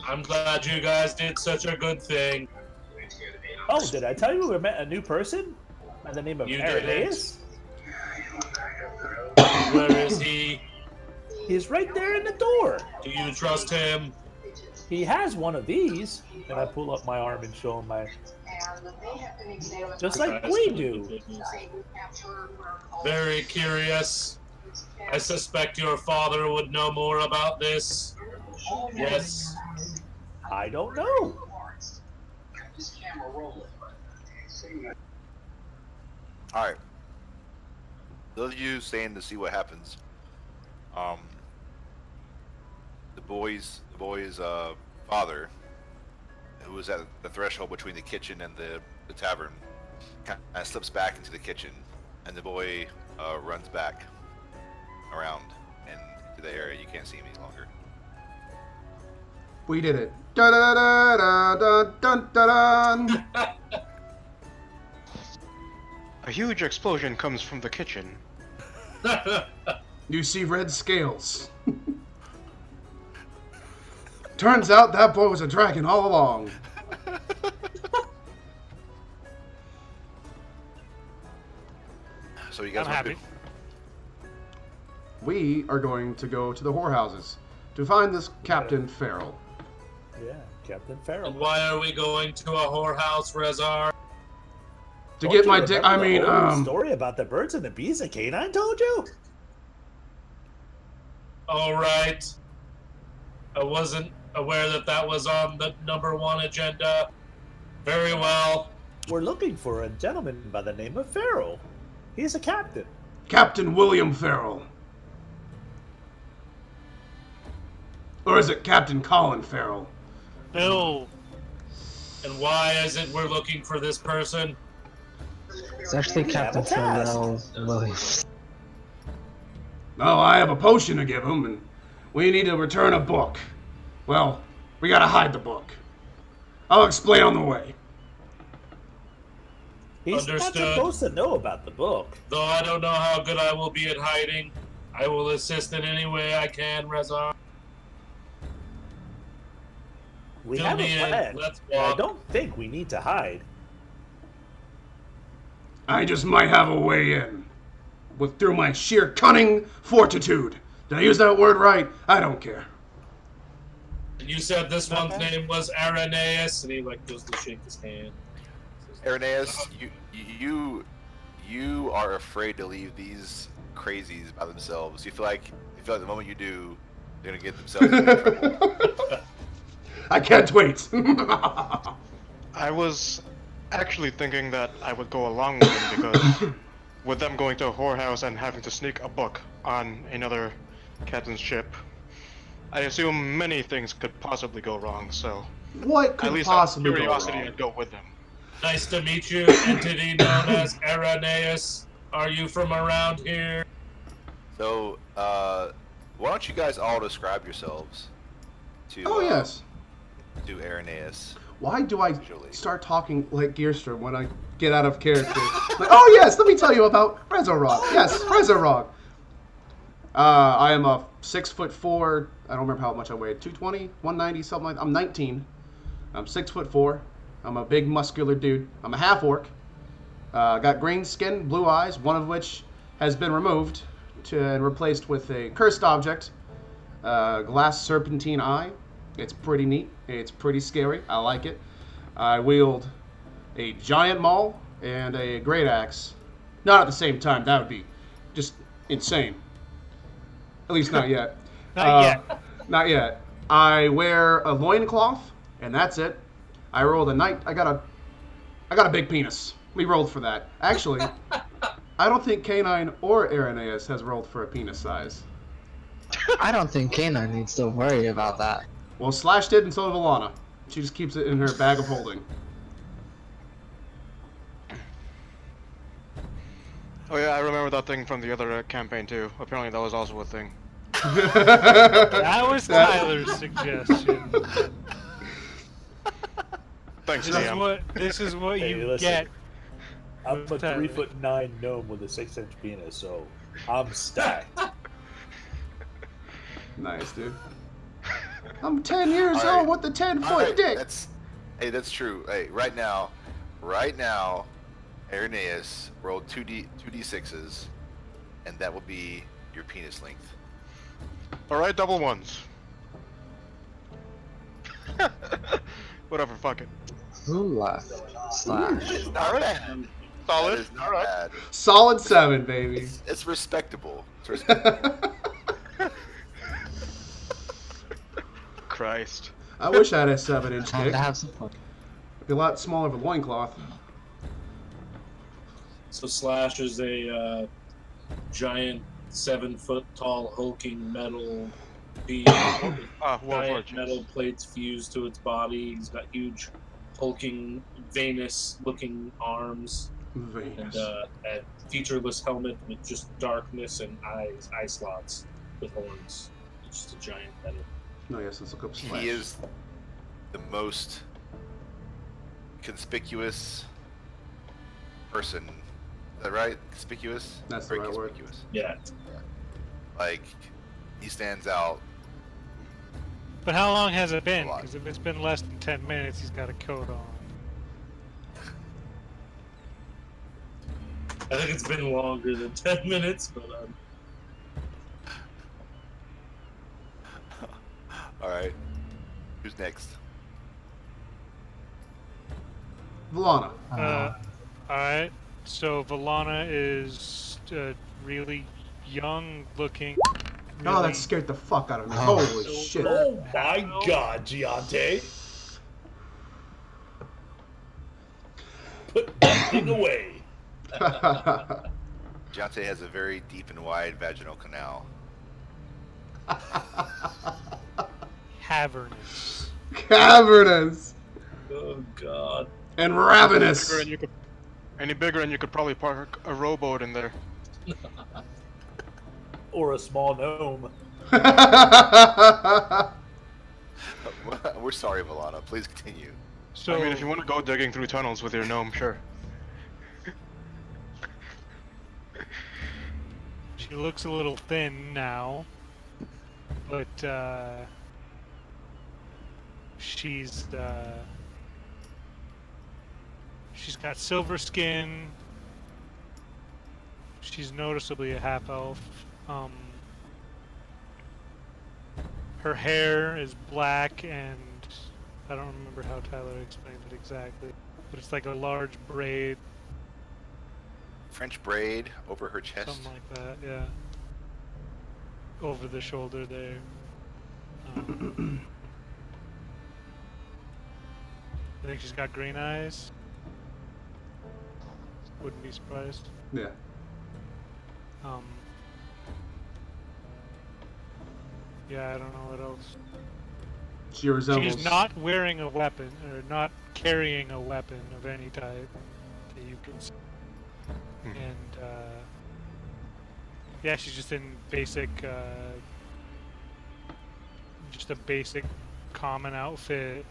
I'm glad you guys did such a good thing. Oh, did I tell you we met a new person by the name of Irenaeus? Where is he? He's right there in the door. Do you trust him? He has one of these, and I pull up my arm and show him my... Just like we do. Very curious. I suspect your father would know more about this. Yes. I don't know. Alright. Those of you staying to see what happens. The boy's father, who was at the threshold between the kitchen and the tavern, kind of slips back into the kitchen, and the boy runs back around and into the area. You can't see him any longer. We did it. Da da da da da dun da dun. A huge explosion comes from the kitchen. You see red scales. Turns out that boy was a dragon all along. So you guys I'm want to happy. We are going to go to the whorehouses to find this Captain Farrell. Yeah, Captain Farrell. And why are we going to a whorehouse, Rezar? To get my dick. I mean, story about the birds and the bees that Canine told you? All right. I wasn't aware that that was on the #1 agenda. Very well. We're looking for a gentleman by the name of Farrell. He's a captain. Captain William Farrell. Or is it Captain Colin Farrell? No. And why is it we're looking for this person? It's actually Captain Farrell Williams. Oh, I have a potion to give him, and we need to return a book. Well, we gotta hide the book. I'll explain on the way. He's not supposed to know about the book. Though I don't know how good I will be at hiding, I will assist in any way I can, Rezar. We Fill have a me in. plan. Let's and I walk. don't think we need to hide. I just might have a way in. Through my sheer cunning fortitude. Did I use that word right? I don't care. And you said this one's name was Irenaeus, and he goes to shake his hand. Irenaeus, you are afraid to leave these crazies by themselves. You feel like the moment you do, they're gonna get themselves in trouble. I can't wait. I was actually thinking that I would go along with them because with them going to a whorehouse and having to sneak a book on another captain's ship, I assume many things could possibly go wrong, so What could at least possibly out of go curiosity wrong? I'd go with them. Nice to meet you, entity known as Irenaeus. Are you from around here? So, why don't you guys all describe yourselves to yes. to Irenaeus? Why do I start talking like Gearstrom when I get out of character? Yes, let me tell you about Rezarog. Yes, Rezarog. I am a 6'4". I don't remember how much I weighed. 220, 190, something like that. I'm 19. I'm 6'4". I'm a big muscular dude. I'm a half orc. Got green skin, blue eyes, one of which has been removed and replaced with a cursed object. Glass serpentine eye. It's pretty neat. It's pretty scary. I like it. I wield a giant maul and a great axe. Not at the same time. That would be just insane. At least not yet. Not yet. Not yet. I wear a loincloth, and that's it. I rolled a night. I got a big penis. We rolled for that. Actually, I don't think Canine or Irenaeus has rolled for a penis size. I don't think Canine needs to worry about that. Well, Slash did, and so did Alana. She just keeps it in her bag of holding. Oh yeah, I remember that thing from the other campaign too. Apparently that was also a thing. That was Tyler's suggestion. Thanks, This is what Hey, you listen. get. I'm a 3'9" gnome with a 6-inch penis, so I'm stacked. Nice, dude. I'm 10 years All right. old with a 10-foot All right, dick. that's true. Hey, right now, Irenaeus rolled 2d6s, and that will be your penis length. Alright, double ones. Whatever, fuck it. Who left? Slash. It's not bad. Solid. That is not Alright. bad. Solid 7, baby. It's respectable. It's respectable. Christ. I wish I had a 7-inch Time dick. to have some fun. It'd be a lot smaller of a loincloth. So Slash is a giant 7-foot tall hulking metal being Ah, giant metal plates fused to its body. He's got huge hulking Venus looking arms Venus. and a featureless helmet with just darkness and eye slots with horns. It's just a giant metal. No, yes, let's look up Slash. He is the most conspicuous person. Is that right? Conspicuous? That's the Very right word. conspicuous. Yeah. Like, he stands out. But how long has it been? A lot. Because if it's been less than 10 minutes, he's got a coat on. I think it's been longer than 10 minutes, but Alright. Who's next? Valana. Alright, so Valana is really young looking. Oh, really- that scared the fuck out of me. Oh. Holy shit. Oh my god, Giante! Put that thing away. Giante has a very deep and wide vaginal canal. Cavernous. Cavernous oh god. and ravenous. Any bigger and you could probably park a rowboat in there. Or a small gnome. We're sorry, Valana. Please continue. So I mean, if you want to go digging through tunnels with your gnome, sure. she looks a little thin now, but she's got silver skin. She's noticeably a half elf. Her hair is black, and I don't remember how Tyler explained it exactly, but it's like a large braid, French braid over her chest. something like that, yeah. Over the shoulder there. I think she's got green eyes. Wouldn't be surprised. Yeah. Yeah, I don't know what else. She resembles. She's not wearing a weapon, or not carrying a weapon of any type that you can see. And, yeah, she's just in basic, just a basic common outfit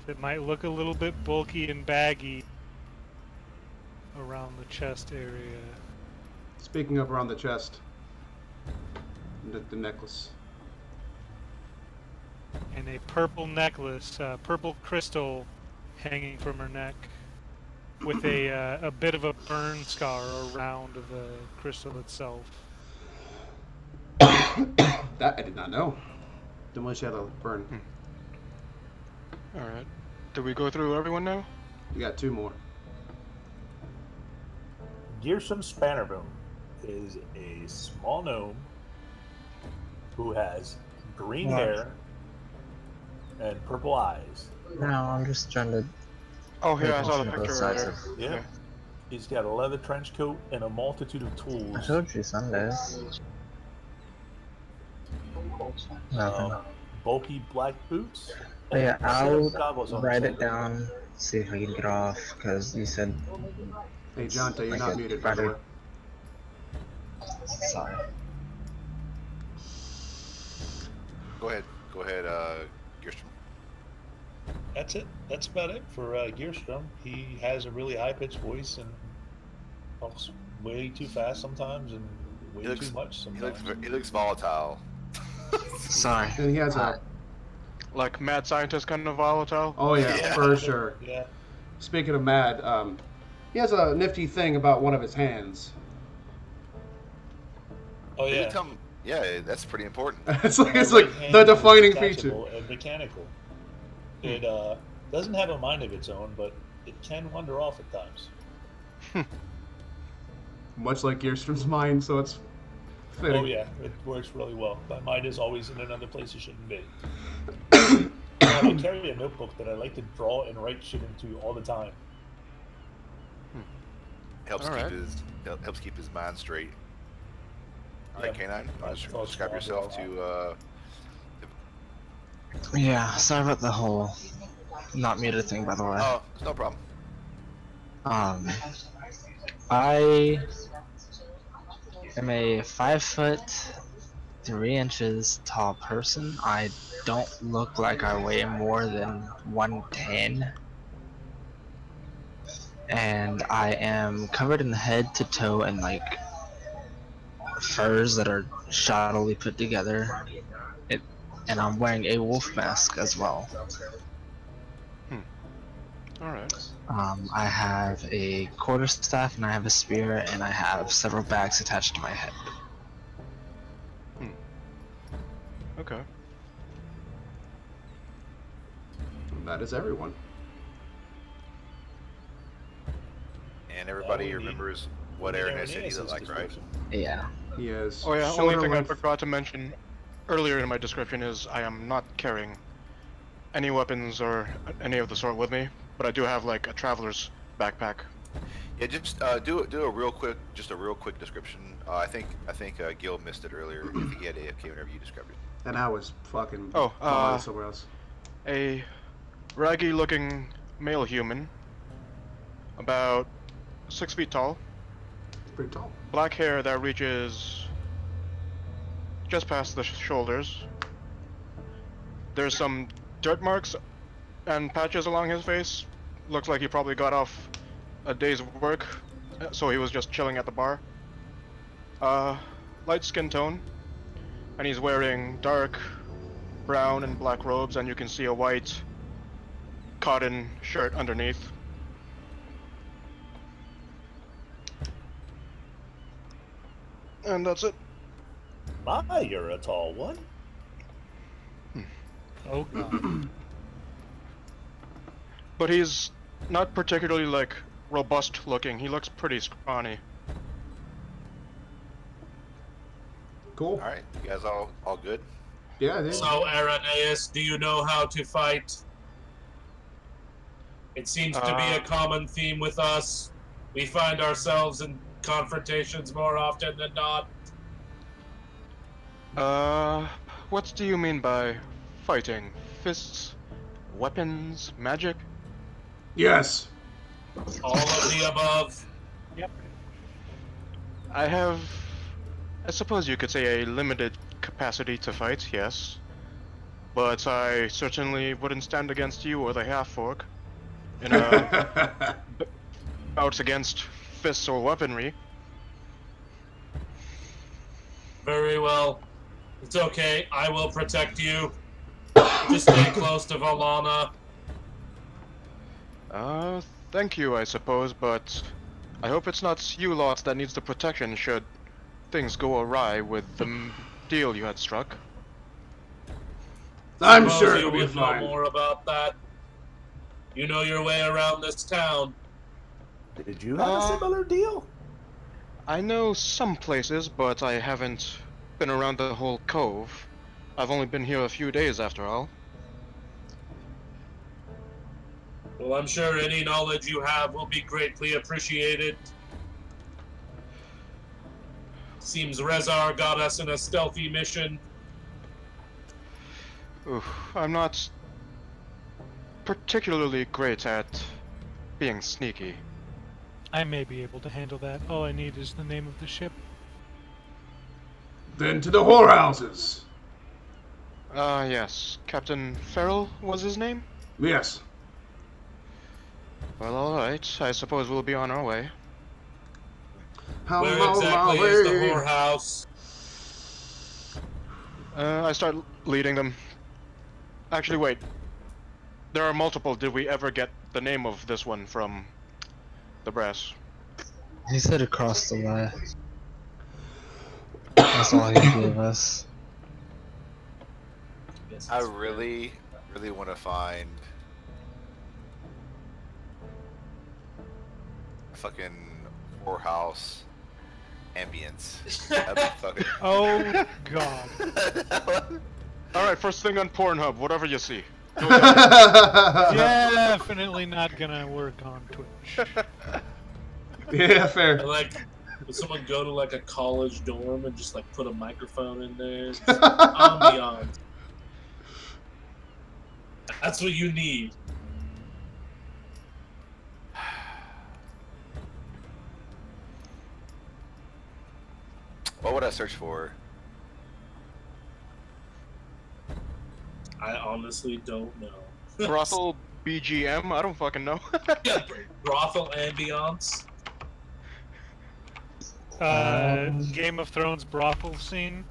that might look a little bit bulky and baggy around the chest area. Speaking of around the chest, the necklace. And a purple necklace, purple crystal hanging from her neck, with a bit of a burn scar around the crystal itself. That I did not know. Didn't know she had a burn. Alright. Did we go through everyone now? You got 2 more. Gearsome Spannerboom is a small gnome who has green hair and purple eyes. No, I'm just trying to. Oh, here, I Both saw the picture sides earlier. of- Yeah. He's got a leather trench coat and a multitude of I tools. told you Sundays. Nothing. Bulky black boots. But yeah, and a set of I'll goggles on write his it head. down, see if I can get off, because you said. Hey, Jonta, you're like not a muted, by the way. fighter. Sorry. Go ahead, Gearstrom. That's it. That's about it for Gearstrom. He has a really high-pitched voice and talks way too fast sometimes and way He looks- too much sometimes. He looks volatile. Sorry. And he has a. Like mad scientist kind of volatile. Oh yeah, Yeah. for sure. Yeah. Speaking of mad, he has a nifty thing about one of his hands. Oh Did he yeah. tell him- yeah, that's pretty important. it's like His the hand is defining feature. detachable and mechanical. It doesn't have a mind of its own, but it can wander off at times. Much like Gearstrom's mind, so it's fitting. Oh yeah, it works really well. My mind is always in another place it shouldn't be. I carry a notebook that I like to draw and write shit into all the time. Helps Alright. helps keep his mind straight. All right, Yeah. Canine, That's describe yourself to. Yeah, sorry about the whole not muted thing, by the way. Oh, it's no problem. I am a 5'3" tall person. I don't look like I weigh more than 110. And I am covered in head to toe in like furs that are shoddily put together. And I'm wearing a wolf mask as well. Alright. I have a quarterstaff and I have a spear and I have several bags attached to my head. Okay. That is everyone. And everybody we need- remembers what Aranis said he looked like, right? Yeah. He has. Oh yeah, only shoulder thing length- I forgot to mention earlier in my description is I am not carrying any weapons or any of the sort with me, but I do have like a traveler's backpack. Yeah, just do a real quick description. I think Gil missed it earlier. I think he had AFK whenever you described it. And I was fucking. Oh, somewhere else. A raggy looking male human, about 6 feet tall, Pretty tall. black hair that reaches just past the shoulders. There's some dirt marks and patches along his face. Looks like he probably got off a day's work, so he was just chilling at the bar. Light skin tone, and he's wearing dark brown and black robes, and you can see a white cotton shirt underneath. And that's it. My, you're a tall one. Oh god. But he's not particularly like robust looking. He looks pretty scrawny. Cool. All right, you guys all good? Yeah, dude. So, Araneus, do you know how to fight? It seems to be a common theme with us. We find ourselves in confrontations more often than not. What do you mean by fighting? Fists? Weapons? Magic? Yes. All of the above. Yep. I suppose you could say a limited capacity to fight, yes. But I certainly wouldn't stand against you or the half-orc in a bouts against fists or weaponry. Very well. It's okay. I will protect you. Just stay close to Valana. Thank you, I suppose, but I hope it's not you lot that needs the protection should things go awry with the deal you had struck. I'm Suppose sure you it'll be would know fine. more about that. You know your way around this town. Did you have a similar deal? I know some places, but I haven't been around the whole cove. I've only been here a few days after all. Well, I'm sure any knowledge you have will be greatly appreciated. Seems Rezar got us in a stealthy mission. Oof, I'm not particularly great at being sneaky. I may be able to handle that. All I need is the name of the ship. Then to the whorehouses. Yes. Captain Farrell was his name? Yes. Well, alright. I suppose we'll be on our way. I'm Where on my exactly is the way. whorehouse? I start leading them. Actually, wait. There are multiple. Did we ever get the name of this one from the brass? He said across the way. That's all he gave us. I really want to find a fucking whorehouse ambience. That'd be fucking... Oh god. Alright, first thing on Pornhub, whatever you see. Definitely not gonna work on Twitch. Yeah, fair. Like, would someone go to like a college dorm and just like put a microphone in there? Just ambiance. That's what you need. What would I search for? I honestly don't know. Brothel BGM? I don't fucking know. Yeah, brothel ambiance. Game of Thrones brothel scene.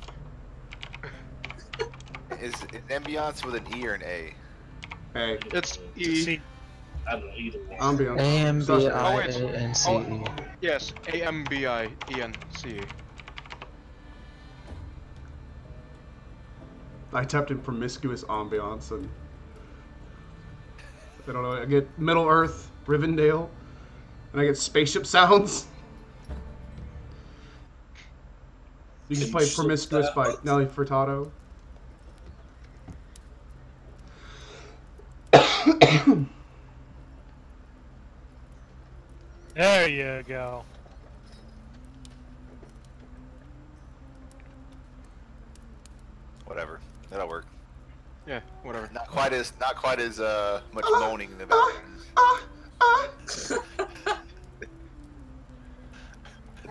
Is ambiance with an E or an A? Hey, It's E. See, I don't know either one. ambiance. A-M-B-I-A-N-C-E. Yes, A-M-B-I-E-N-C-E. I typed in promiscuous ambiance and I don't know. I get Middle Earth, Rivendell, and I get spaceship sounds. You can play Spaceship Promiscuous by sounds. Nelly Furtado. there you go. Whatever. That'll work. Yeah, whatever. Not quite as much moaning in the background.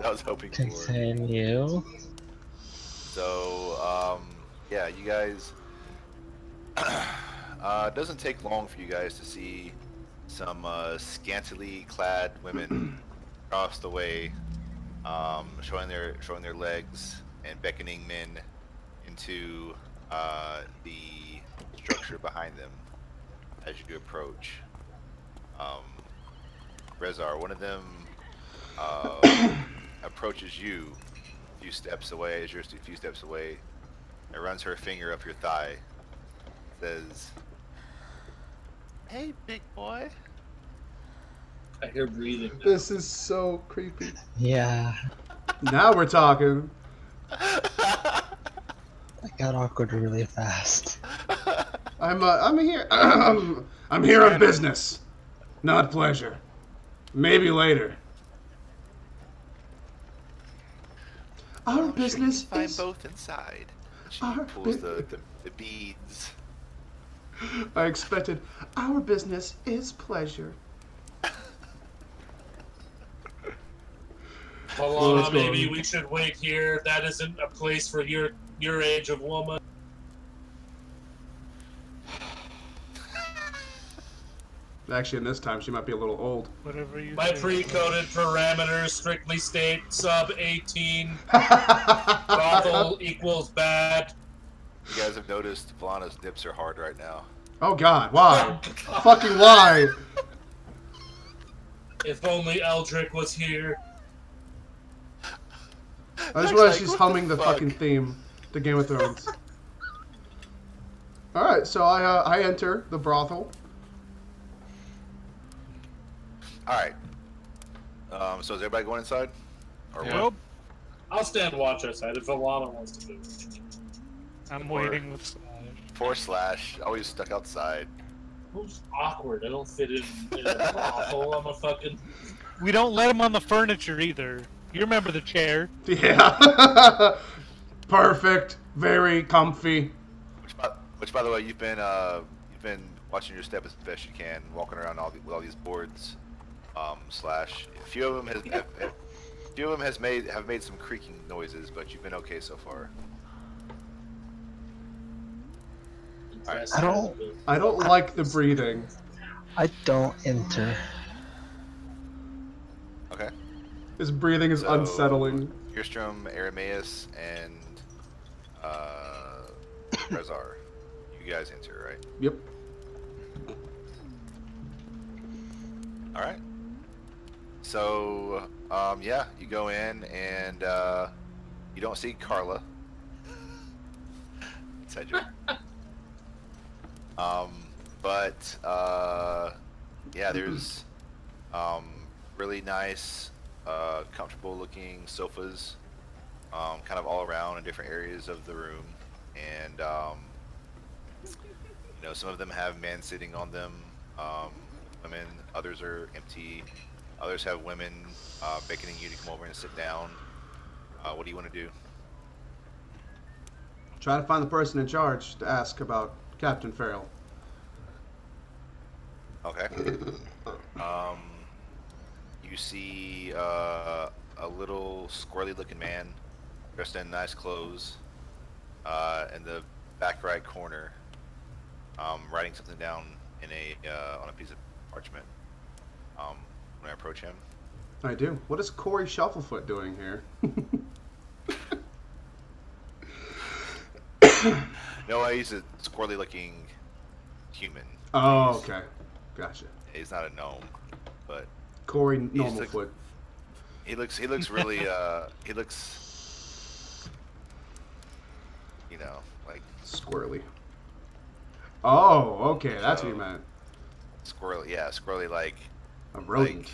I was hoping for. Continue. So, yeah, you guys. It doesn't take long for you guys to see some scantily clad women across the way, showing their legs and beckoning men into the structure behind them as you approach. Rezar, one of them approaches you a few steps away, as you're a few steps away, and runs her finger up your thigh. Says, "Hey, big boy." I hear breathing. This is so creepy. Yeah, Now we're talking. that got awkward really fast. I'm here. I'm here on business, not pleasure. Maybe later. Our "I'm business sure you can is. find both inside." She Our pulls bu- the beads. I expected. Our business is pleasure. Alana, maybe we should wait here. That isn't a place for your age of woman. Actually, in this time, she might be a little old. Whatever you My say. pre-coded parameters strictly state sub 18. Brothel equals bad. You guys have noticed Valana's nips are hard right now. Oh God, why? Fucking why? If only Eldrick was here. I just realized she's humming the fucking theme to Game of Thrones. Alright, so I enter the brothel. Alright. So is everybody going inside? Or Yep. what? I'll stand watch outside if Alana wants to do it. I'm waiting with Slash. Poor Slash, always stuck outside. Who's awkward? I don't fit in a brothel. I'm a fucking... We don't let him on the furniture either. You remember the chair? Yeah. Perfect. Very comfy. Which, by the way, you've been watching your step as best you can, walking around with all these boards. Slash, a few of them have made some creaking noises, but you've been okay so far. Right. I don't like the breathing. I don't enter. Okay. His breathing is unsettling. Kirstrom, Arameus, and Rezar. You guys enter, right? Yep. Alright. So, yeah, you go in and you don't see Carla. Inside joke. But yeah, there's really nice, comfortable looking sofas, kind of all around in different areas of the room, and you know, some of them have men sitting on them, women, others are empty, others have women beckoning you to come over and sit down. What do you want to do? Try to find the person in charge to ask about Captain Farrell. Okay. You see a little squirrely looking man dressed in nice clothes in the back right corner, writing something down in on a piece of parchment. When I approach him, I do. What is Corey Shufflefoot doing here? no, he's a squirrely looking human. Oh, okay. Gotcha. He's not a gnome, but Corey Normalfoot. He looks really he looks, you know, like squirrely. Oh, okay, that's what you meant. Squirrely, yeah, squirrely, like a rodent.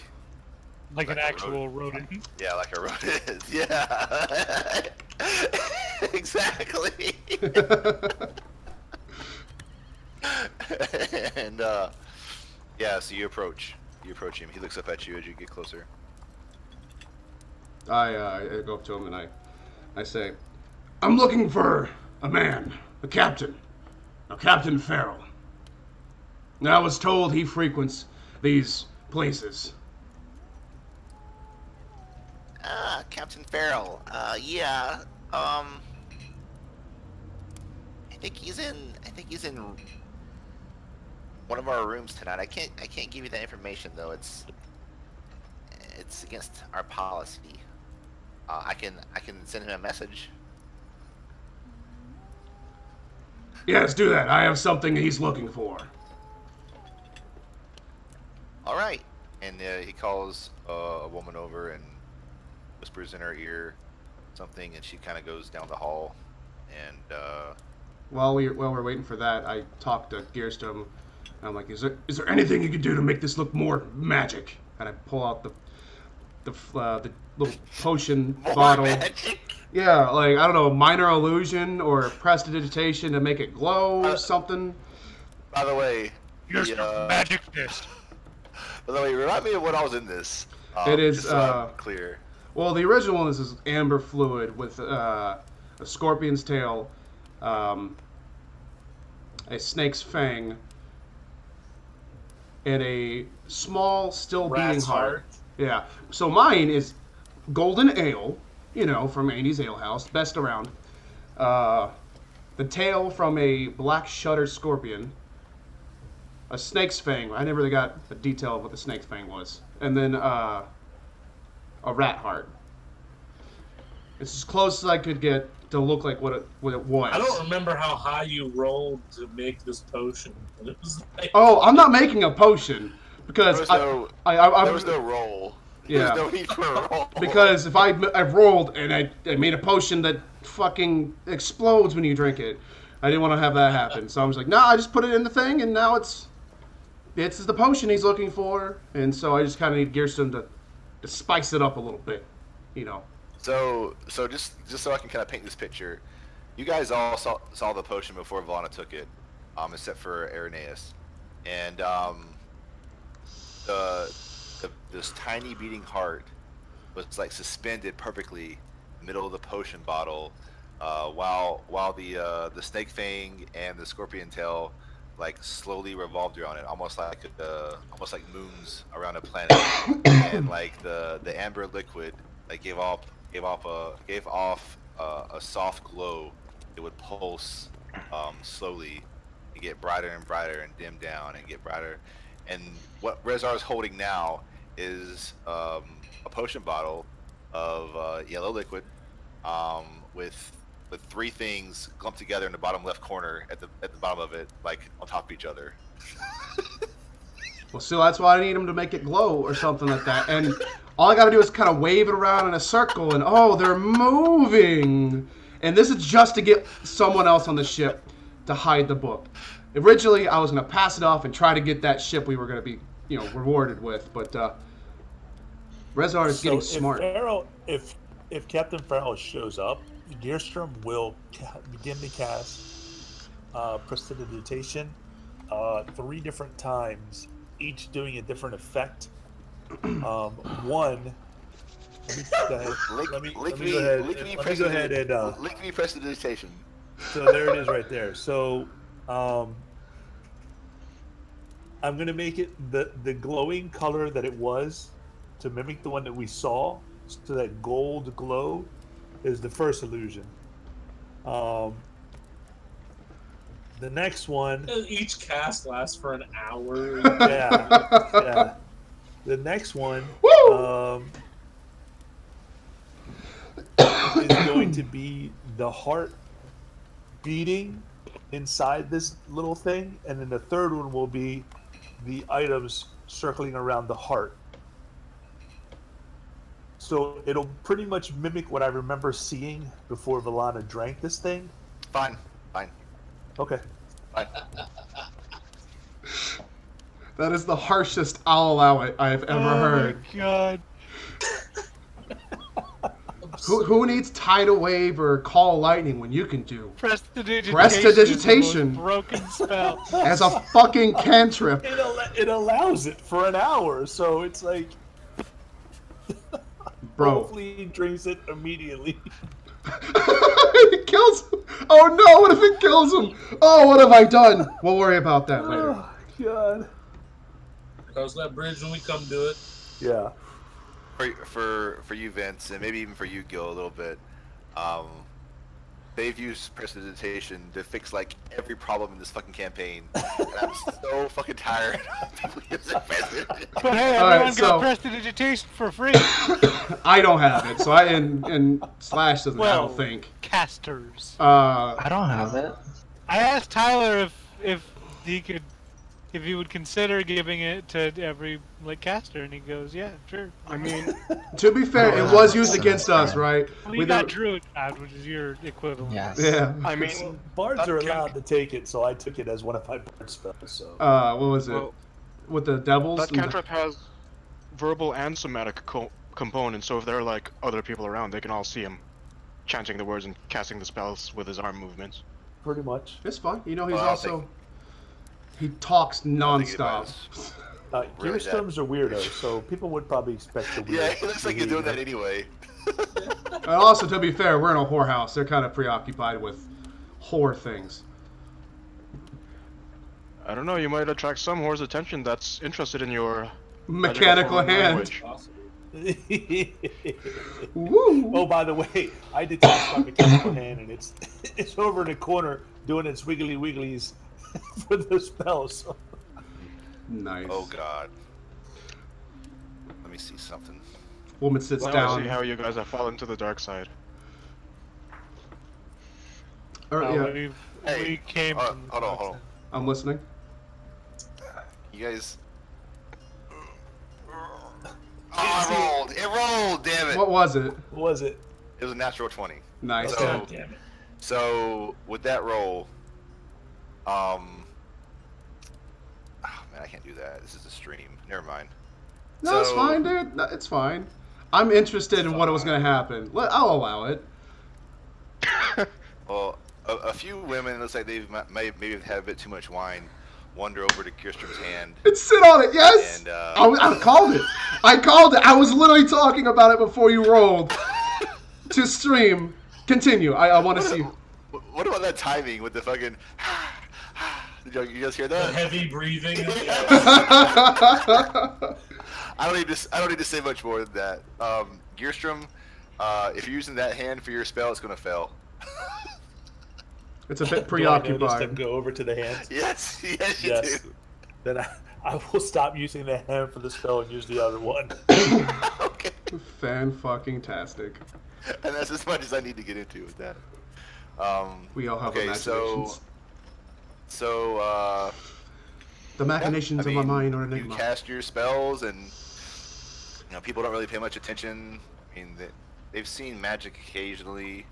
Like an actual rodent. Yeah, like a rodent. Yeah. Exactly. And yeah, so you approach him. He looks up at you as you get closer. I go up to him and I say, I'm looking for a man, a captain, Captain Farrell. I was told he frequents these places. Captain Farrell. Yeah. I think he's in one of our rooms tonight. I can't give you that information though. It's against our policy. I can send him a message. Yes, do that. I have something he's looking for. All right. And he calls a woman over and whispers in her ear something, and she kind of goes down the hall. And while we're waiting for that, I talk to Gearstom. I'm like, is there anything you could do to make this look more magic? And I pull out the little potion bottle. Magic? Yeah, like, I don't know, minor illusion or prestidigitation to make it glow or something. By the way, here's your magic fist. By the way, remind me of when I was in this. It is just so I'm clear. Well, the original one is amber fluid with a scorpion's tail, a snake's fang, and a small, still beating heart. Yeah. So mine is golden ale, you know, from Andy's Ale House, best around. The tail from a black shutter scorpion. A snake's fang. I never really got a detail of what the snake's fang was. And then a rat heart. It's as close as I could get to look like what it was. I don't remember how high you rolled to make this potion. But it was like... Oh, I'm not making a potion because there was no roll. Yeah. There's no need for a roll. Because if I rolled and I made a potion that fucking explodes when you drink it, I didn't want to have that happen. So I was like, nah, I just put it in the thing, and now it's the potion he's looking for. And so I just kind of need Gearstorm to spice it up a little bit, you know. So just so I can kind of paint this picture, you guys all saw the potion before Volana took it, except for Irenaeus, and this tiny beating heart was like suspended perfectly in the middle of the potion bottle, while the snake fang and the scorpion tail like slowly revolved around it, almost like moons around a planet, and like the amber liquid like gave off a soft glow. It would pulse slowly and get brighter and brighter and dim down and get brighter. And what Rezar is holding now is a potion bottle of yellow liquid with three things clumped together in the bottom left corner at the bottom of it, like on top of each other. Well, so that's why I need him to make it glow or something like that. And all I got to do is kind of wave it around in a circle, and oh, they're moving. And this is just to get someone else on the ship to hide the book. Originally, I was going to pass it off and try to get that ship we were going to be, rewarded with. But Rezar is getting smart. If Captain Farrell shows up, Gearstorm will begin to cast Prestidigitation 3 different times, each doing a different effect. One. Let me go ahead and link me Prestidigitation. So there it is right there. So I'm gonna make it the glowing color that it was to mimic the one that we saw. So that gold glow is the first illusion. The next one. Each cast lasts for an hour. Yeah. The next one is going to be the heart beating inside this little thing, and then the third one will be the items circling around the heart. So it'll pretty much mimic what I remember seeing before Volana drank this thing. Fine. Okay. Fine. That is the harshest I'll allow it I've ever heard. Oh my god. Who needs tidal wave or call lightning when you can do Prestidigitation? Prestidigitation Broken spell. as a fucking cantrip. It allows it for an hour, so it's like. Bro. Hopefully he drinks it immediately. It kills him. Oh no, what if it kills him? Oh, what have I done? We'll worry about that later. Oh, God. Cross that bridge when we come to it. Yeah. For you, Vince, and maybe even for you, Gil, a little bit. They've used Prestidigitation to fix like every problem in this fucking campaign. And I'm so fucking tired of people using Prestidigitation. But hey, everyone got Prestidigitation for free. I don't have it, so and Slash doesn't. I don't think. Casters. I don't have it. I asked Tyler if he would consider giving it to every caster, and he goes, "Yeah, sure." I mean, to be fair, it was used against us, right? Well, you got Druid God, which is your equivalent. Yes. Yeah. I mean, bards are allowed to take it, so I took it as one of my bard spells. So. What was it? With the devils? That cantrip has verbal and somatic components, so if there are like other people around, they can all see him chanting the words and casting the spells with his arm movements. Pretty much. It's fun. He's also. He talks non-stop. Gearstorms are weirdos, so people would probably expect the weird. Yeah, it looks like you're doing that anyway. And also, to be fair, we're in a whorehouse. They're kind of preoccupied with whore things. I don't know, you might attract some whore's attention that's interested in your mechanical hand. Woo. Oh, by the way, I detached my mechanical hand, and it's over in the corner doing its wiggly wigglies for the spells. Nice. Oh God. Let me see something. Woman sits down. down. See how you guys have fallen to the dark side. Yeah. We came. From hold on. I'm listening. You guys. Oh, it rolled. Damn it. What was it? What was it? It was a natural 20. Nice. So, God damn it. So with that roll, oh man, I can't do that. This is a stream. Never mind. No, it's fine, dude. No, it's fine. I'm interested in what was going to happen. I'll allow it. Well, a few women, looks like they've maybe had a bit too much wine, wander over to Kirstrom's hand. And sit on it, yes! And, I called it. I called it. I was literally talking about it before you rolled to stream. Continue. I want to see. What about that timing with the fucking... Did you guys hear that? The heavy breathing. I don't need to say much more than that. Gearstrom, if you're using that hand for your spell, it's gonna fail. It's a bit Do I notice preoccupied. them go over to the hands? Yes, you do. Then I will stop using the hand for the spell and use the other one. Okay. Fan-fucking-tastic. And that's as much as I need to get into with that. We all have okay, imaginations. So the machinations of my mind are enigma. You cast your spells, and people don't really pay much attention. I mean, they've seen magic occasionally,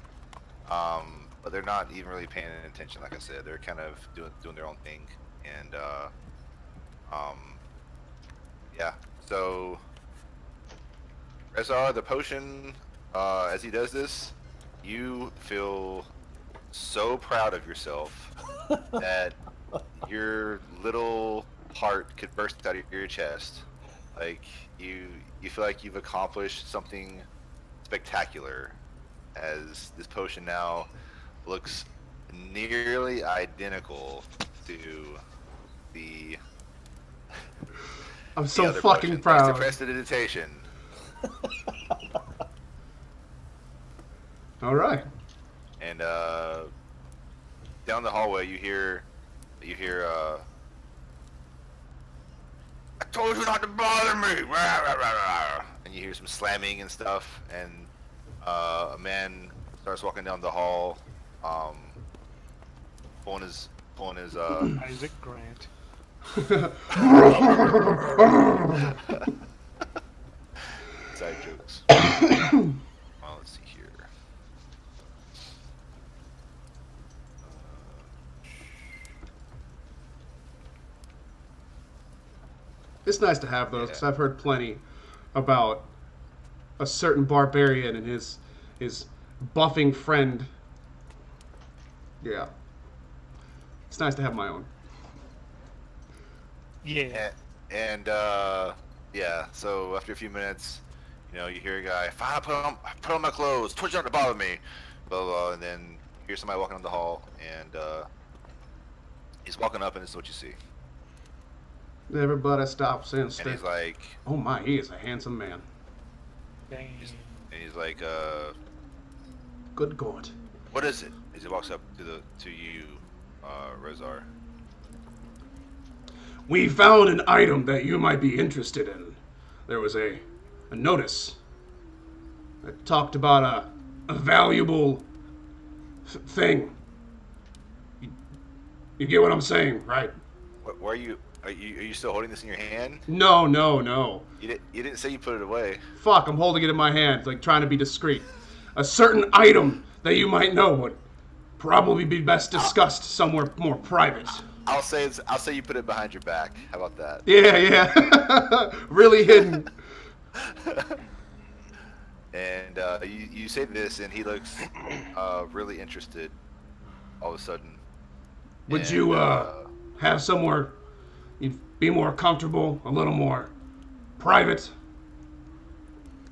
but they're not even really paying attention. Like I said, they're kind of doing their own thing, and yeah. So Rezar, the potion, as he does this, you feel so proud of yourself that your little heart could burst out of your chest. Like you feel like you've accomplished something spectacular, as this potion now looks nearly identical to the. I'm so other fucking potion. proud. Thanks to prestidigitation. All right. And down the hallway, you hear, I told you not to bother me. And you hear some slamming and stuff, and a man starts walking down the hall, pulling his Isaac Grant. side jokes. Well, let's see here. It's nice to have those, because I've heard plenty about a certain barbarian and his buffing friend. Yeah. It's nice to have my own. Yeah. And yeah, so after a few minutes, you hear a guy, fine, put on my clothes, told you not to bother me, blah, blah, and then you hear somebody walking down the hall, and he's walking up, and this is what you see. Everybody stops and And he's like, oh my, he is a handsome man. Dang. and he's like, Good God. what is it? As he walks up to you, Rezar. We found an item that you might be interested in. There was a notice that talked about a valuable thing. You get what I'm saying, right? Where are you still holding this in your hand? No. You didn't say you put it away. Fuck, I'm holding it in my hand, like trying to be discreet. A certain item that you might know would probably be best discussed somewhere more private. I'll say you put it behind your back. How about that? Yeah. Really hidden. And you say this, and he looks really interested. All of a sudden. Would you have somewhere you'd be more comfortable, a little more private?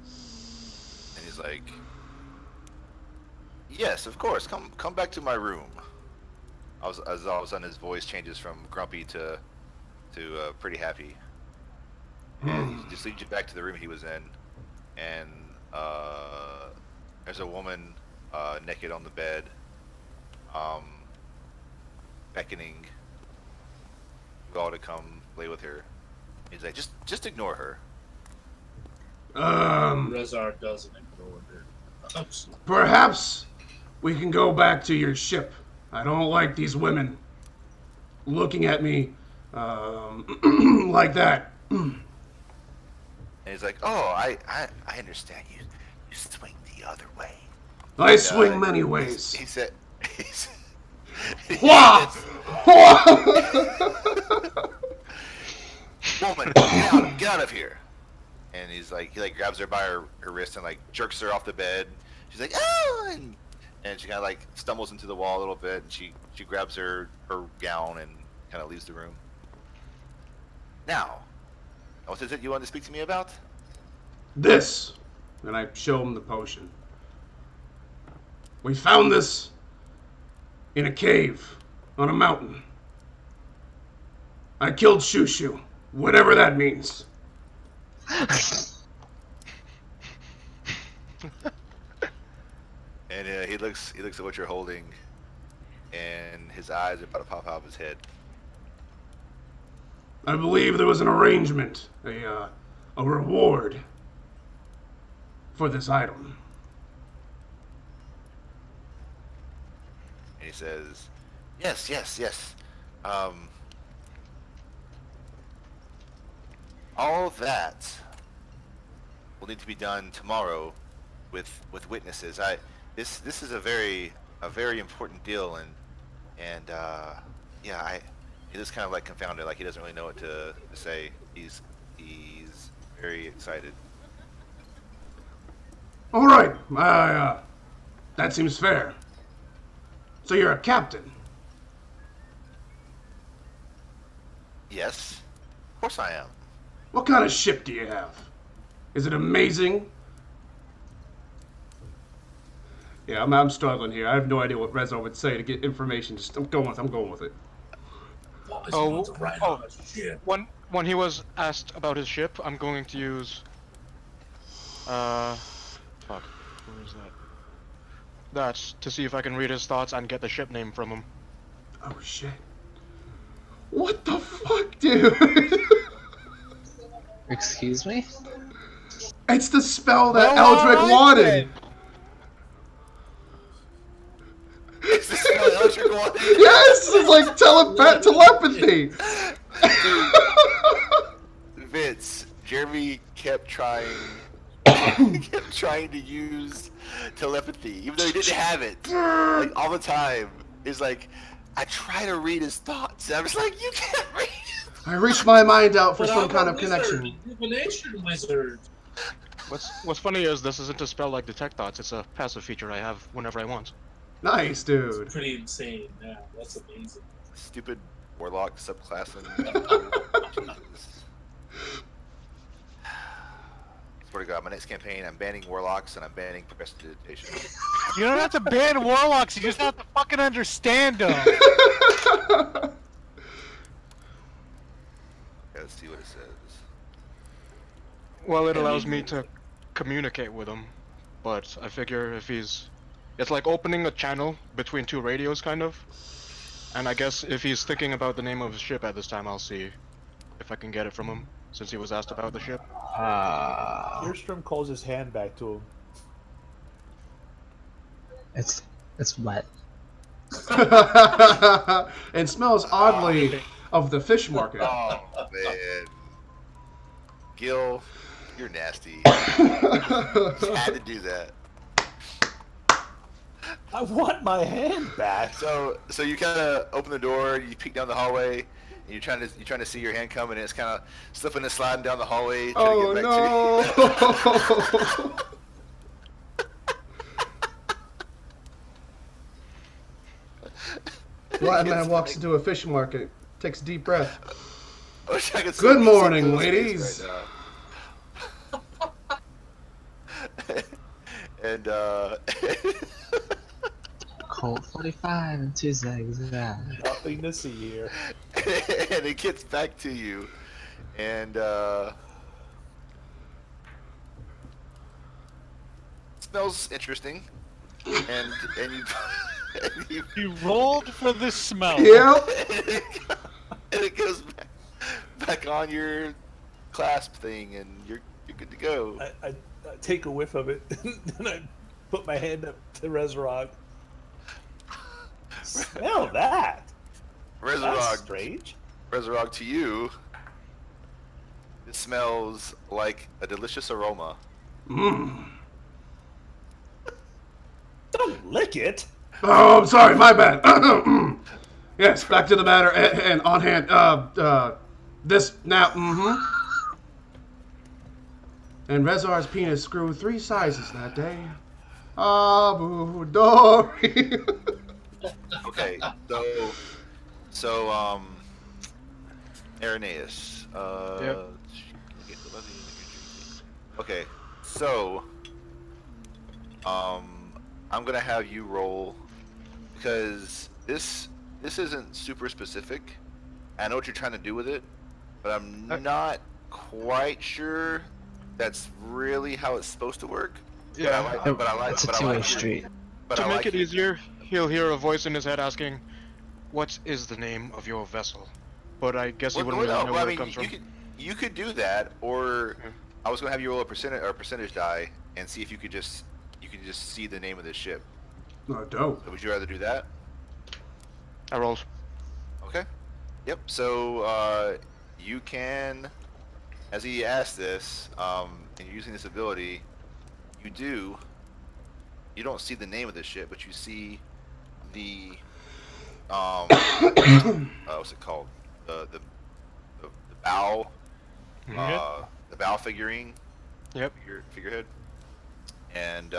And he's like, "Yes, of course. Come back to my room." As all of a sudden, his voice changes from grumpy to pretty happy. And he just leads you back to the room he was in, and there's a woman naked on the bed, beckoning you all to come lay with her. He's like, just ignore her. Rezar doesn't ignore her. Perhaps we can go back to your ship I don't like these women looking at me like that. And he's like, "Oh, I understand you. You swing the other way." I swing many ways. He said, Wah! "Woman, get out of here!" And he grabs her by her wrist and like jerks her off the bed. She's like, "Oh!" And she kind of like stumbles into the wall a little bit. And she grabs her gown and kind of leaves the room. Now, what is it you want to speak to me about? This. And I show him the potion. We found this in a cave on a mountain. I killed Shushu, whatever that means. And he looks at what you're holding, and his eyes are about to pop out of his head. I believe there was an arrangement, a reward for this item. And he says, yes. All that will need to be done tomorrow with witnesses. This is a very important deal, and he just kind of like confounded, like he doesn't really know what to say. He's very excited. All right, that seems fair. So you're a captain? Yes, of course I am. What kind of ship do you have? Is it amazing? Yeah, I'm struggling here. I have no idea what Rezo would say to get information. Just I'm going with it. When he was asked about his ship, I'm going to use fuck, where is that? That's to see if I can read his thoughts and get the ship name from him. Oh shit. What the fuck, dude? Excuse me? It's the spell that Eldrick wanted. It's the spell Eldrick wanted? Yes, it's like telepathy. Vince, Jeremy kept trying to use telepathy, even though he didn't have it. Like all the time. It's like, I try to read his thoughts, and I'm just like, you can't read it. I reached my mind out for some kind of connection. Divination wizard. What's funny is this isn't a spell like Detect Thoughts, it's a passive feature I have whenever I want. Nice, dude. It's pretty insane. Yeah, that's amazing. Stupid warlock subclass. Swear to God, my next campaign, I'm banning warlocks and I'm banning prestidigitation. You don't have to ban warlocks, you just have to fucking understand them. Let's see what it says. Well, it allows me to communicate with him, but I figure if he's... It's like opening a channel between two radios, kind of. And I guess if he's thinking about the name of his ship at this time, I'll see if I can get it from him, since he was asked about the ship. Earstrom calls his hand back to him. It's wet. And smells oddly of the fish market. Oh, man. Gil, you're nasty. Had to do that. I want my hand back. So you kind of open the door, you peek down the hallway, and you're trying to see your hand come, and it's kind of slipping and sliding down the hallway. Oh to get back no! Blind man walks into a fish market, takes a deep breath. Good morning, ladies. Right and Colt 45 and 2 zigzags. Nothing to see here. and it gets back to you, and smells interesting, and you rolled for the smell. Yep. And it goes back on your clasp thing, and you're good to go. I take a whiff of it, and I put my hand up to Resurrect. Smell that. That's Resurrect. strange. Resurrect to you. It smells like a delicious aroma. Mmm. Don't lick it. Oh, I'm sorry, my bad. Yes, back to the matter and on hand. This now. And Rezar's penis grew 3 sizes that day. Abu Dori. Okay, so Irenaeus. Yep. Okay, so I'm gonna have you roll because this isn't super specific. I know what you're trying to do with it, but I'm not quite sure that's really how it's supposed to work. Yeah. It's a two-way street. But To I make like it easier, he'll hear a voice in his head asking, "What is the name of your vessel?" But I guess he wouldn't really know where it comes from. You could do that, or I was gonna have you roll a percentage die and see if you could just see the name of the ship. Oh, dope. So would you rather do that? I rolled. Okay. Yep. So you can, as he asked this, and you're using this ability, you don't see the name of the ship, but you see the what's it called? The bow. The bow figurine. Yep. Figurehead. And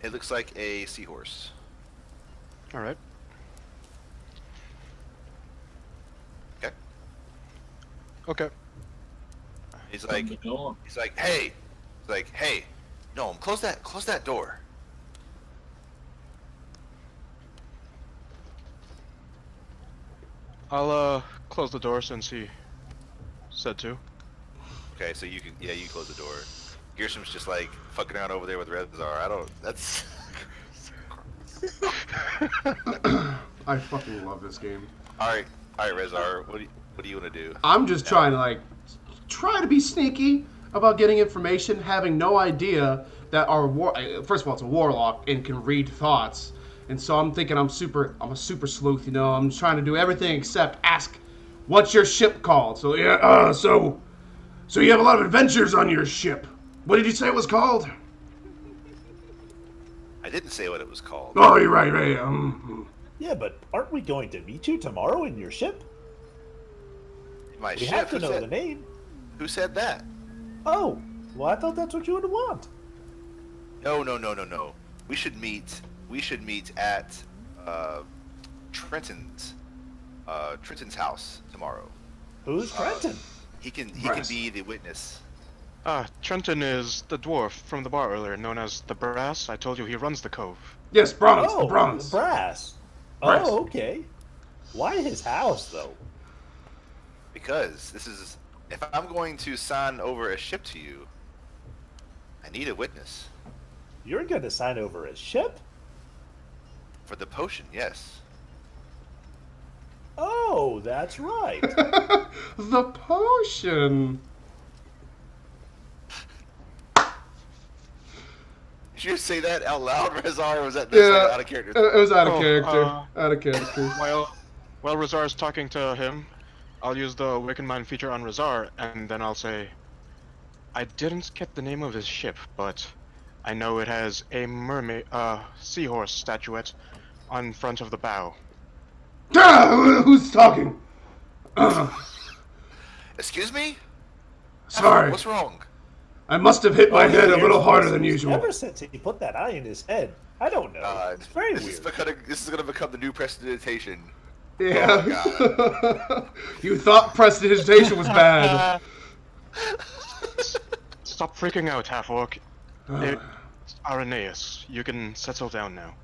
it looks like a seahorse. All right. Okay. Okay. He's like, hey. He's like, hey. No, close that door. I'll close the door since he said to. Okay, so you close the door. Gearsham's just like fucking around over there with Rezar. That's I fucking love this game. Alright, Rezar, what do you want to do? I'm just trying to try to be sneaky about getting information, having no idea that first of all, it's a warlock and can read thoughts. And so I'm thinking I'm a super sleuth, you know. I'm trying to do everything except ask, what's your ship called? So yeah, so you have a lot of adventures on your ship. What did you say it was called? I didn't say what it was called. Oh, you're right. Yeah, but aren't we going to meet you tomorrow in your ship? My we ship? have to know the name. Who said that? Oh, well, I thought that's what you would want. No. We should meet at Trenton's house tomorrow. Who's Trenton? He can be the witness. Trenton is the dwarf from the bar earlier, known as the Brass. I told you he runs the cove. Yes, Bronze. Oh, the Bronze. The Brass. Brass. Oh, okay. Why his house, though? Because if I'm going to sign over a ship to you, I need a witness. You're going to sign over a ship? For the potion, yes. Oh, that's right. The potion. Did you say that out loud, Rezar, or was that out of character? It was out of character. Out of character. While Rezar's talking to him, I'll use the Awaken Mind feature on Rezar, and then I'll say, I didn't get the name of his ship, but I know it has a seahorse statuette on front of the bow. Who's talking? Excuse me? Sorry. What's wrong? I must have hit my head a little harder than usual. Ever since he put that eye in his head, I don't know. It's very weird. This is gonna become the new prestidigitation. Yeah. Oh, You thought prestidigitation was bad. Stop freaking out, half-orc. It's Irenaeus. You can settle down now.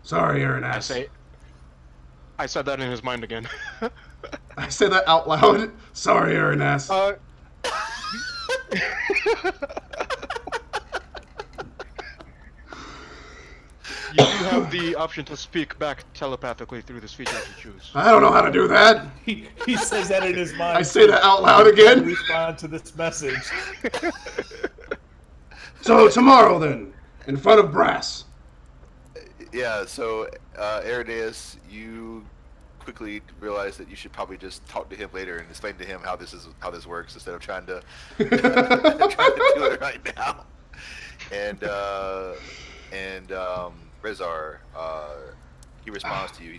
Sorry, Irenaeus. I said that in his mind again. I said that out loud. Sorry, Irenaeus. You do have the option to speak back telepathically through this feature if you choose. I don't know how to do that. He says that in his mind. I say that out loud again. Respond to this message. So tomorrow then, in front of Brass. Yeah, so Aridaeus, you quickly realize that you should probably just talk to him later and explain to him how this works instead of trying to do it right now. And Rezar, he responds to you. He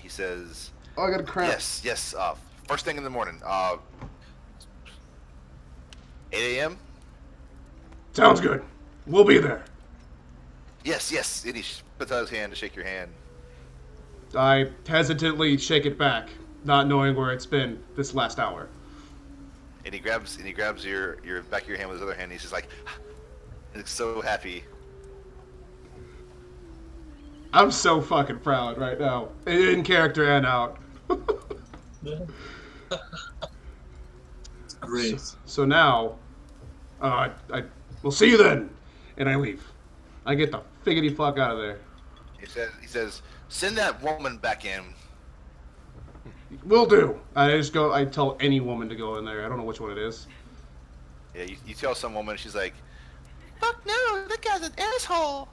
says, Oh, I got a cramp. Yes. First thing in the morning. 8 a.m. Sounds good. We'll be there. Yes. And he puts out his hand to shake your hand. I hesitantly shake it back, not knowing where it's been this last hour. And he grabs your back of your hand with his other hand. And he's just like, he's so happy. I'm so fucking proud right now, in character and out. Great. So now, we'll see you then, and I leave. I get the figgity fuck out of there. He says, send that woman back in. Will do. I tell any woman to go in there. I don't know which one it is. Yeah, you tell some woman, she's like, fuck no, that guy's an asshole.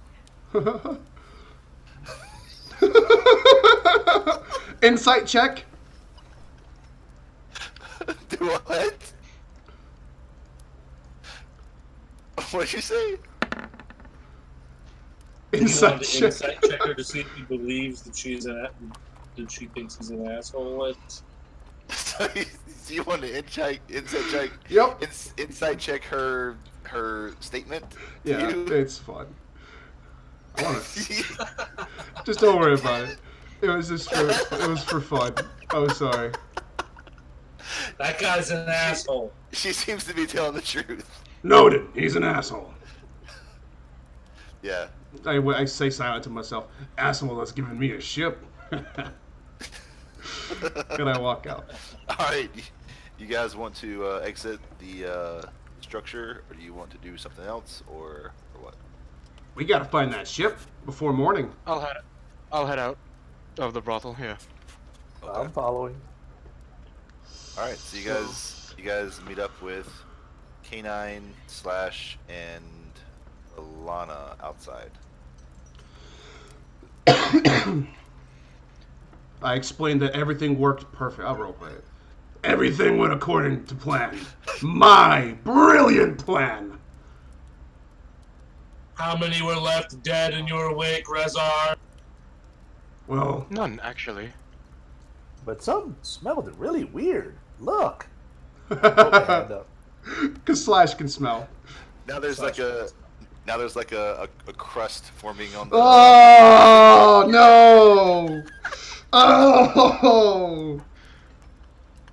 Insight check. Do what? What'd you say? Insight check. Insight check her to see if he believes that that she thinks he's an asshole. So you want to insight check? Yep. Insight check her statement. Yeah, it's fun. I want to. Just don't worry about it. It was for fun. Oh, sorry. That guy's an asshole. She seems to be telling the truth. Noted. He's an asshole. Yeah. I say silent to myself. Asshole that's giving me a ship. And I walk out. All right. You guys want to exit the structure, or do you want to do something else, or what? We gotta find that ship before morning. I'll head out of the brothel here. Okay. I'm following. All right. So you guys meet up with K9 / and Alana outside. I explained that everything worked perfect. I'll roleplay it. Everything went according to plan. My brilliant plan. How many were left dead in your wake, Rezar? Well, None, actually. But some smelled really weird. Look. Put my hand up. Cause Slash can smell. Now there's like a crust forming on the. Oh no! Oh!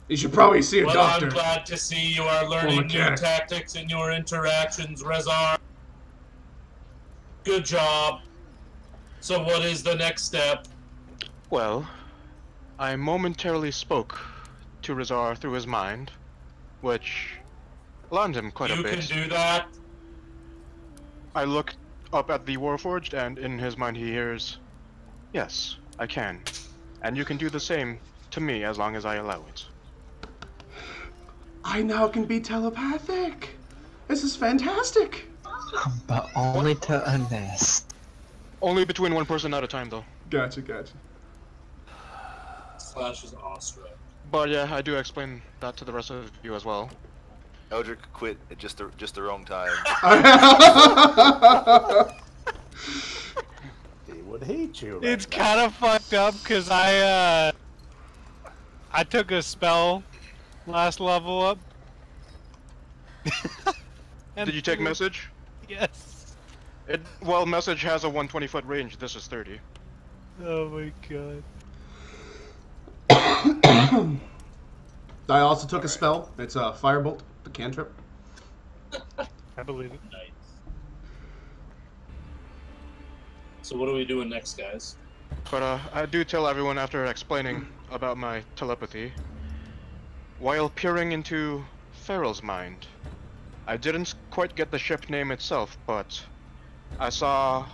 You should probably see a Well, doctor. I'm glad to see you are learning new tactics in your interactions, Rezar. Good job. So what is the next step? Well, I momentarily spoke to Rezar through his mind, which alarmed him quite a bit. You can do that? I looked up at the Warforged, and in his mind he hears, yes, I can. And you can do the same to me as long as I allow it. I now can be telepathic. This is fantastic. But only to Ines. Only between one person at a time, though. Gotcha. Slash is awestruck. But yeah, I do explain that to the rest of you as well. Eldrick quit at just the wrong time. He would hate you. Right It's kind of fucked up because I took a spell last level up. Did you take message? Yes. Well, message has a 120-foot range. This is 30. Oh my god. I also took a spell. It's a firebolt, the cantrip. I believe it. Nice. So what are we doing next, guys? But I do tell everyone after explaining about my telepathy. While peering into Farrell's mind, I didn't quite get the ship name itself, but I saw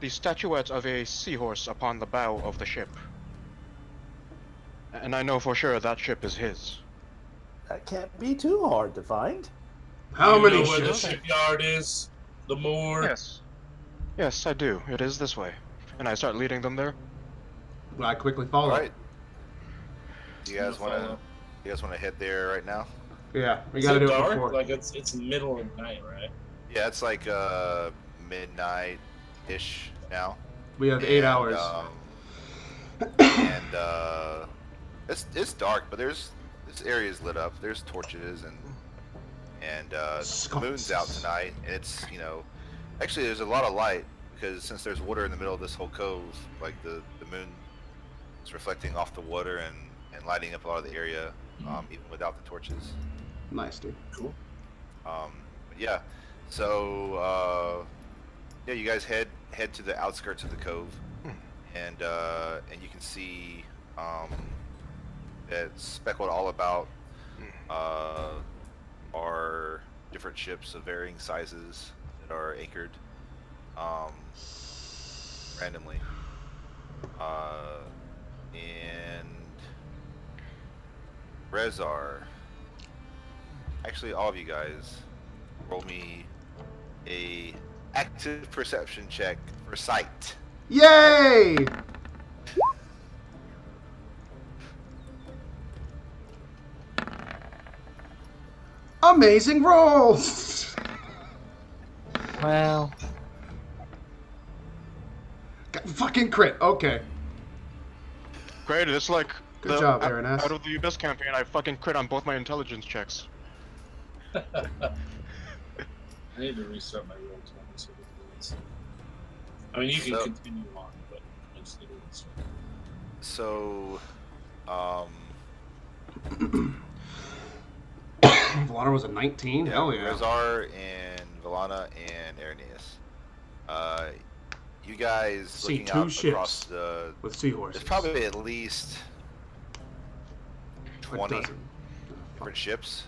the statuette of a seahorse upon the bow of the ship. And I know for sure that ship is his. That can't be too hard to find. How You many know where the ships? shipyard is? The moor? Yes. Yes, I do. It is this way. And I start leading them there. Well, I quickly follow. All right. Do you guys want to head there right now? Yeah, we Is gotta it do it dark? before. Like it's middle of the night, right? Yeah, it's like midnight-ish now. We have 8 hours. It's dark, but this area is lit up. There's torches and the moon's out tonight. And it's actually there's a lot of light because since there's water in the middle of this whole cove, like the moon is reflecting off the water and lighting up a lot of the area, even without the torches. Nice, dude. Cool. But yeah, so yeah, you guys head to the outskirts of the cove, and you can see that speckled all about are different ships of varying sizes that are anchored randomly, and Rezar. Actually, all of you guys, roll me a active perception check for sight. Yay! Amazing rolls! Well, Fucking crit. Okay. Great, it's like Good job, Aaron S. out of the Abyss campaign, I fucking crit on both my intelligence checks. I need to restart my roll 20 so I mean, you can continue on, but I just need to restart. So, Valana was a 19? Hell yeah. Rezar and Valana and Arrhenius. You guys See looking 2 out ships across the with seahorses. There's probably at least 20 dozen. different ships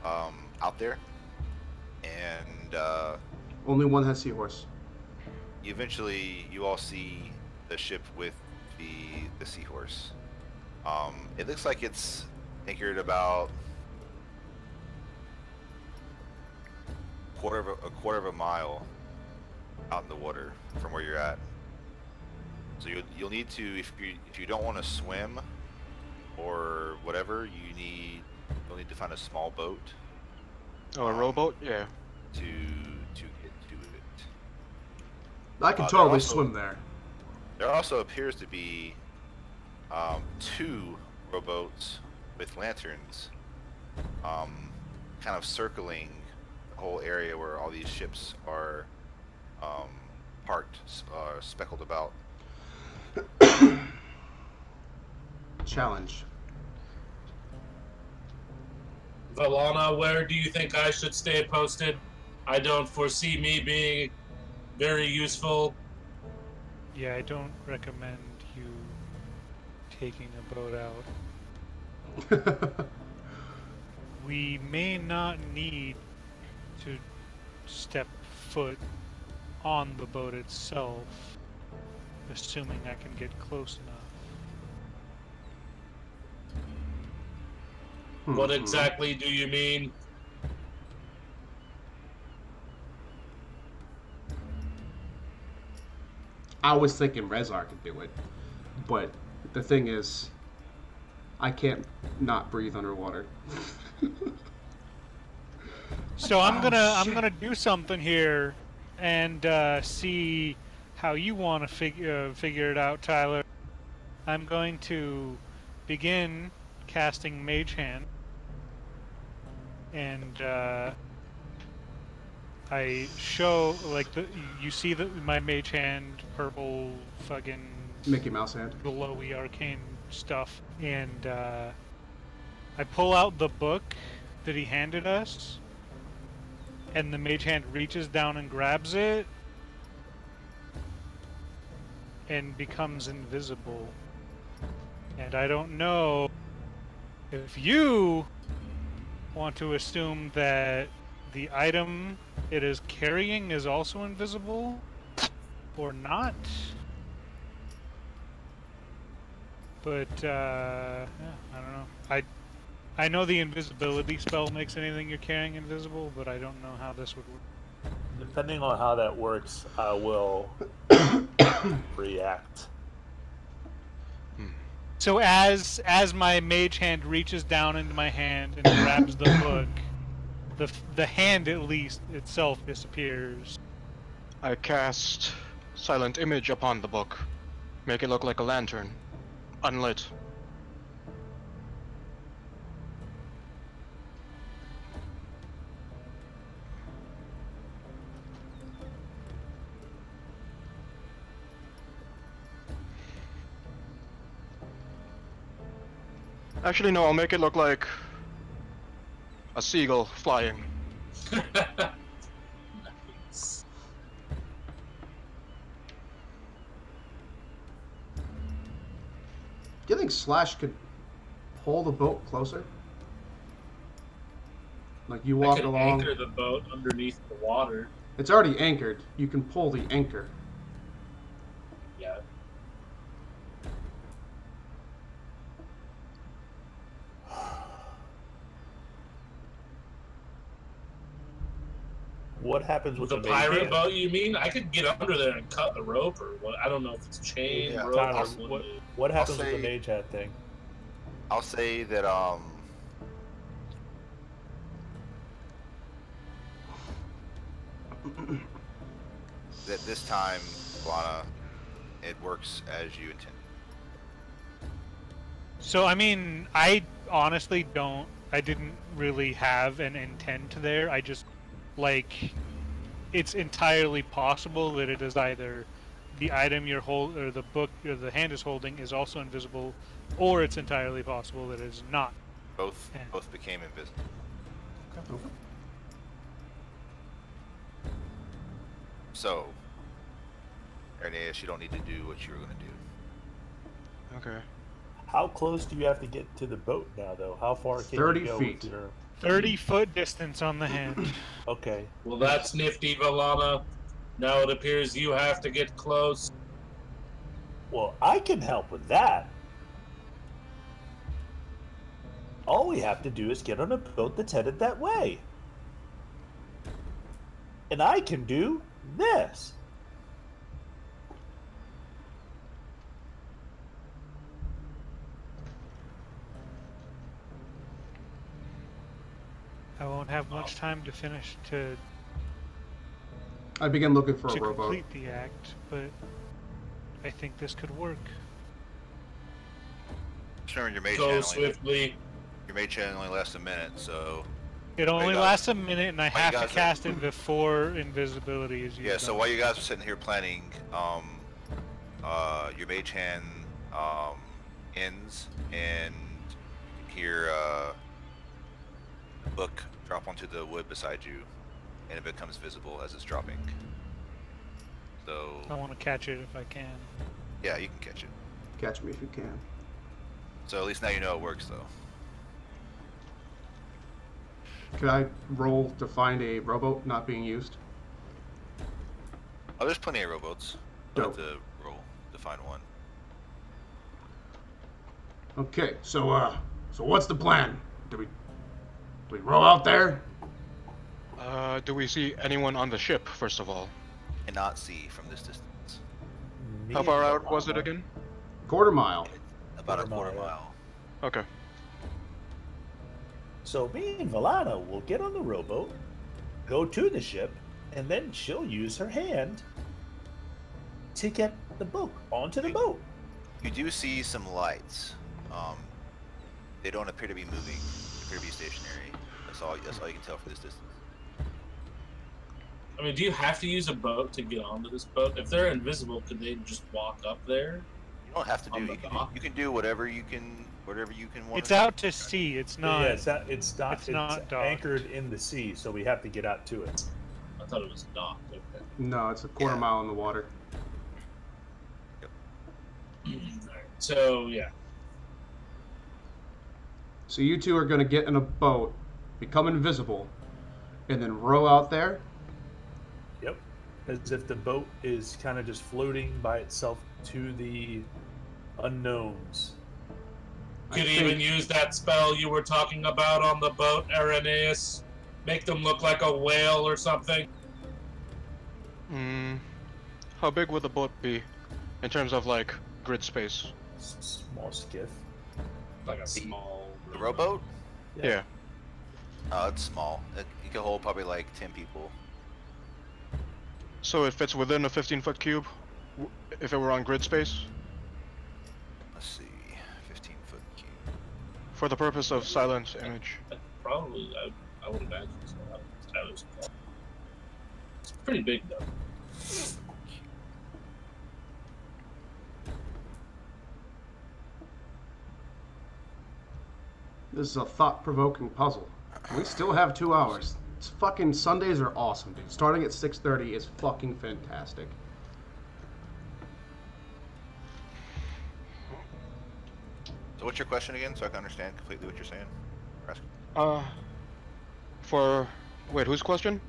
out there, and Only one has seahorse. eventually you all see the ship with the seahorse. It looks like it's anchored about a quarter of a mile out in the water from where you're at. So you'll need to, if you don't want to swim or whatever, you'll need to find a small boat. Oh, a rowboat? Yeah. To get to it. I can there totally also- swim there. There also appears to be 2 rowboats with lanterns, kind of circling the whole area where all these ships are parked, speckled about. Challenge. Valana, where do you think I should stay posted? I don't foresee me being very useful. Yeah, I don't recommend you taking a boat out. We may not need to step foot on the boat itself, assuming I can get close enough. What exactly do you mean? I was thinking Rezar could do it, but the thing is, I can't not breathe underwater. So I'm gonna do something here, and see how you want to figure it out, Tyler. I'm going to begin casting Mage Hand, and I show you see my Mage Hand purple fucking Mickey Mouse hand. glowy arcane stuff, and I pull out the book that he handed us, and the Mage Hand reaches down and grabs it and becomes invisible. And I don't know if you want to assume that the item it is carrying is also invisible or not. But yeah, I don't know. I know the invisibility spell makes anything you're carrying invisible, but I don't know how this would work. Depending on how that works, I will react. So as my mage hand reaches down into my hand and grabs the book, the hand at least itself disappears. I cast Silent Image upon the book. Make it look like a lantern. Unlit. Actually, no, I'll make it look like a seagull flying. Nice. Do you think Slash could pull the boat closer? Like you I walk could along. anchor the boat underneath the water. It's already anchored. You can pull the anchor. Yeah. What happens With with the the mage pirate hand? boat, you mean? I could get under there and cut the rope or what? I don't know if it's chain, Yeah. rope, Tyler, or what happens with say- the mage hat thing? I'll say that that this time, Lana, it works as you intend. So I mean, I honestly don't. I didn't really have an intent there. I just it's entirely possible that it is either the item you're or the book or the hand is holding is also invisible, or it's entirely possible that it is not. Both Yeah. both became invisible. So, Irenaeus, you don't need to do what you were going to do. Okay. How close do you have to get to the boat now, though? How far can 30 you go feet. with your... 30-foot distance on the hand. Okay. Well, that's nifty, Valana. Now it appears you have to get close. Well, I can help with that. All we have to do is get on a boat that's headed that way. And I can do this. I won't have much time to finish to I begin looking for a to rowboat. complete the act, but I think this could work. Just remember, your mage Go hand swiftly. only lasts a minute, so It only guys- lasts a minute, and I while you have to guys are- cast it before invisibility is used. yeah. So on while it. you guys are sitting here planning, your mage hand ends, and you can hear the book drop onto the wood beside you, and it becomes visible as it's dropping. So I want to catch it if I can. yeah, you can catch it. Catch me if you can. So at least now you know it works, though. Could I roll to find a rowboat not being used? Oh, there's plenty of rowboats. You'll have Dope. to roll to find one. Okay, so what's the plan? Do we row out there? Do we see anyone on the ship, first of all? Cannot see from this distance. Me How and far out was it Valana. again? Quarter mile. About a Quarter quarter mile, mile. Okay. So me and Valana will get on the rowboat, go to the ship, and then she'll use her hand to get the book onto the boat. You do see some lights. They don't appear to be moving. They appear to be stationary. That's all you can tell from this distance. I mean, do you have to use a boat to get onto this boat? If they're invisible, could they just walk up there? You don't have to On do. the You can, dock? you can do whatever you can. Whatever you can want. It's out to sea. It's not. Yeah, it's not. it's not docked. anchored in the sea, so we have to get out to it. I thought it was docked. Okay. No, it's a quarter Yeah. mile in the water. Alright, so yeah, So you two are gonna get in a boat, become invisible, and then row out there. Yep. As if the boat is kind of just floating by itself to the unknowns. I could think- even use that spell you were talking about on the boat, Irenaeus. Make them look like a whale or something. How big would the boat be, in terms of like grid space? Small skiff. Like a small. The rowboat? Yeah. Oh, it's small. You can hold probably like 10 people. So it fits within a 15-foot cube, if it were on grid space? Let's see, 15-foot cube. For the purpose of silent image. Probably, I would imagine so. It's pretty big though. This is a thought-provoking puzzle. We still have 2 hours. It's fucking Sundays are awesome, dude. Starting at 6:30 is fucking fantastic. So what's your question again, so I can understand completely what you're saying? Wait, whose question?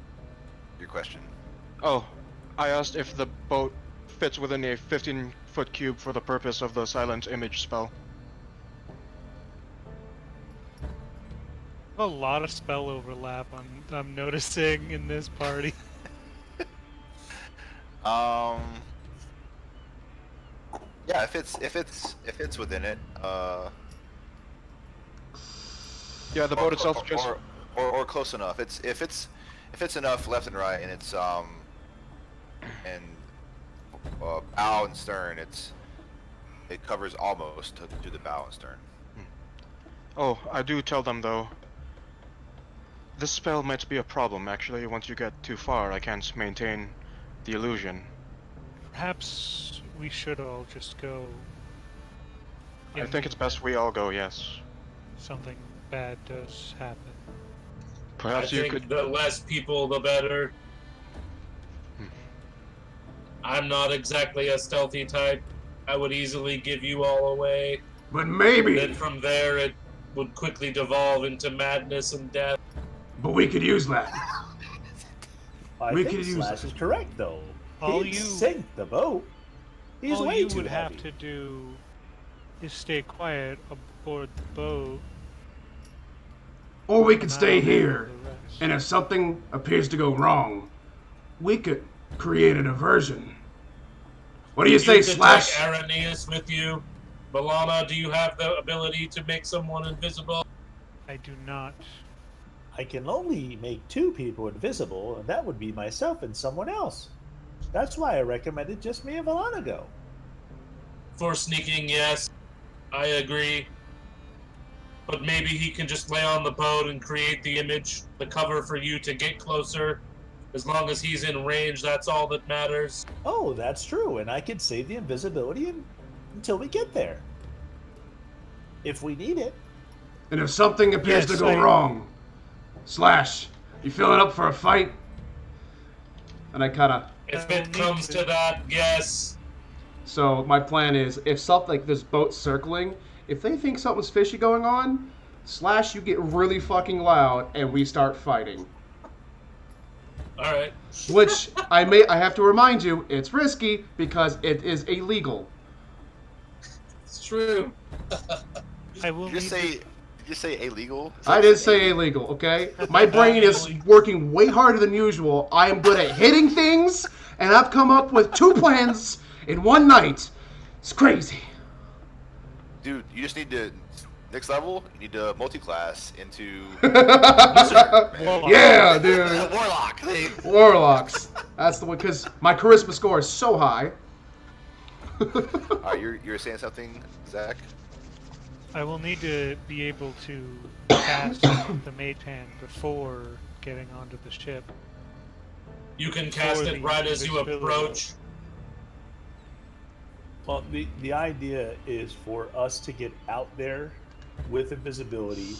Your question. Oh, I asked if the boat fits within a 15-foot cube for the purpose of the silent image spell. A lot of spell overlap I'm noticing in this party. Yeah, if it's within it, Yeah, the boat itself just... or close enough. If it's enough left and right, and it's bow and stern, it covers almost to the bow and stern. Oh, I do tell them though. This spell might be a problem actually. Once you get too far, I can't maintain the illusion. Perhaps we should all just go. I think it's best we all go, yes. Something bad does happen. Perhaps I you think could... the less people, the better. I'm not exactly a stealthy type. I would easily give you all away. But maybe. Then from there, it would quickly devolve into madness and death. But we could use that. I We think could use Slash that. is correct, though. All He'd you- sink the boat. He's All way you too would heavy. have to do is stay quiet aboard the boat. Or we could and stay I'll handle here, the rest. and if something appears to go wrong, we could create a diversion. What do you say, could take Slash? Arrhenius with you. Balana, do you have the ability to make someone invisible? I do not. I can only make 2 people invisible, and that would be myself and someone else. That's why I recommended just me and Valana go. For sneaking, yes. I agree. But maybe he can just lay on the boat and create the image, the cover for you to get closer. As long as he's in range, that's all that matters. Oh, that's true, and I could save the invisibility until we get there. If we need it. And if something appears Yes, to go wrong, Slash, you feeling up for a fight? And I kind of... If it comes to that, yes. So my plan is, if something like this boat circling, if they think something's fishy going on, Slash, you get really fucking loud, and we start fighting. Alright. Which I have to remind you, it's risky because it is illegal. It's true. I will Did you need say? Did you say illegal? I did say illegal, okay? My brain is working way harder than usual. I am good at hitting things, and I've come up with 2 plans in one night. It's crazy. Dude, you just need to next level. You need to multi-class into Yeah, dude. Warlock. Warlocks. That's the one, because my charisma score is so high. Alright, you're saying something, Zach? I will need to be able to cast the mage hand before getting onto the ship. You can cast For it the right as you invisibility. approach. Well, the idea is for us to get out there with invisibility,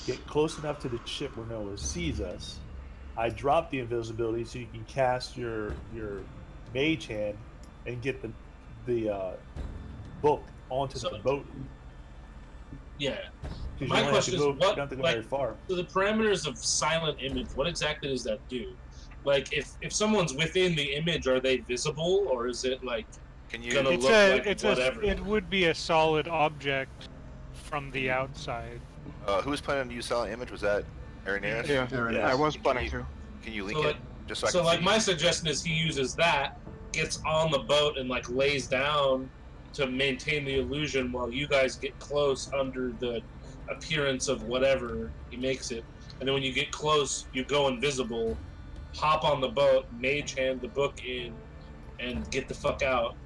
get close enough to the ship where no one sees us. I drop the invisibility so you can cast your mage hand and get the book onto the boat. Yeah. 'Cause My you only have to question is, go- what, you don't have to go like, very far. so the parameters of silent image, what exactly does that do? Like, if someone's within the image, are they visible, or is it like Can you? gonna It's look a, like it's whatever? it would be a solid object from the outside. Who was planning to use silent image? Was that Irenaeus? Yeah, Yes. I was planning to. Can you link So, it? like, Just so, I So can like see. my suggestion is he uses that, gets on the boat and like lays down to maintain the illusion while you guys get close under the appearance of whatever he makes it. And then when you get close, you go invisible, hop on the boat, mage hand the book in, and get the fuck out.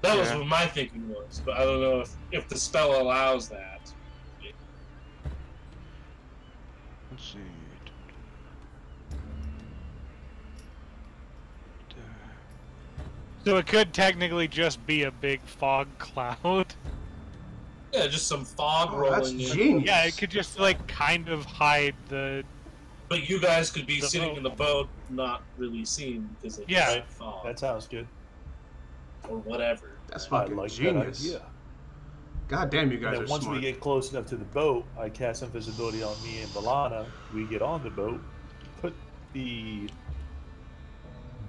That was Yeah. what my thinking was, but I don't know if the spell allows that. Let's see. So it could technically just be a big fog cloud. Yeah, just some fog Oh, that's rolling in. genius. Yeah, it could just like kind of hide the. But you guys could be The sitting boat. in the boat, not really seen because it's Yeah. fog That sounds good. or whatever. That's I fucking like genius. that idea. God damn, you guys And are then once smart. we get close enough to the boat, I cast invisibility on me and Balana. We get on the boat, put the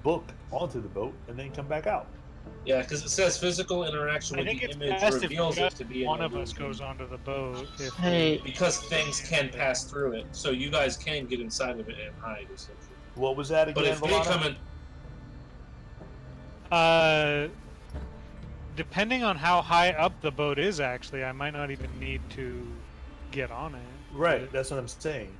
book onto the boat, and then come back out. Yeah, because it says physical interaction I with think the it's image best if reveals it just to be an one of us illusion. goes onto the boat. If Hey, Because things can pass through it, so you guys can get inside of it and hide. Essentially. What was that But again, if they Balana? come in, depending on how high up the boat is, actually, I might not even need to get on it. Right, that's what I'm saying.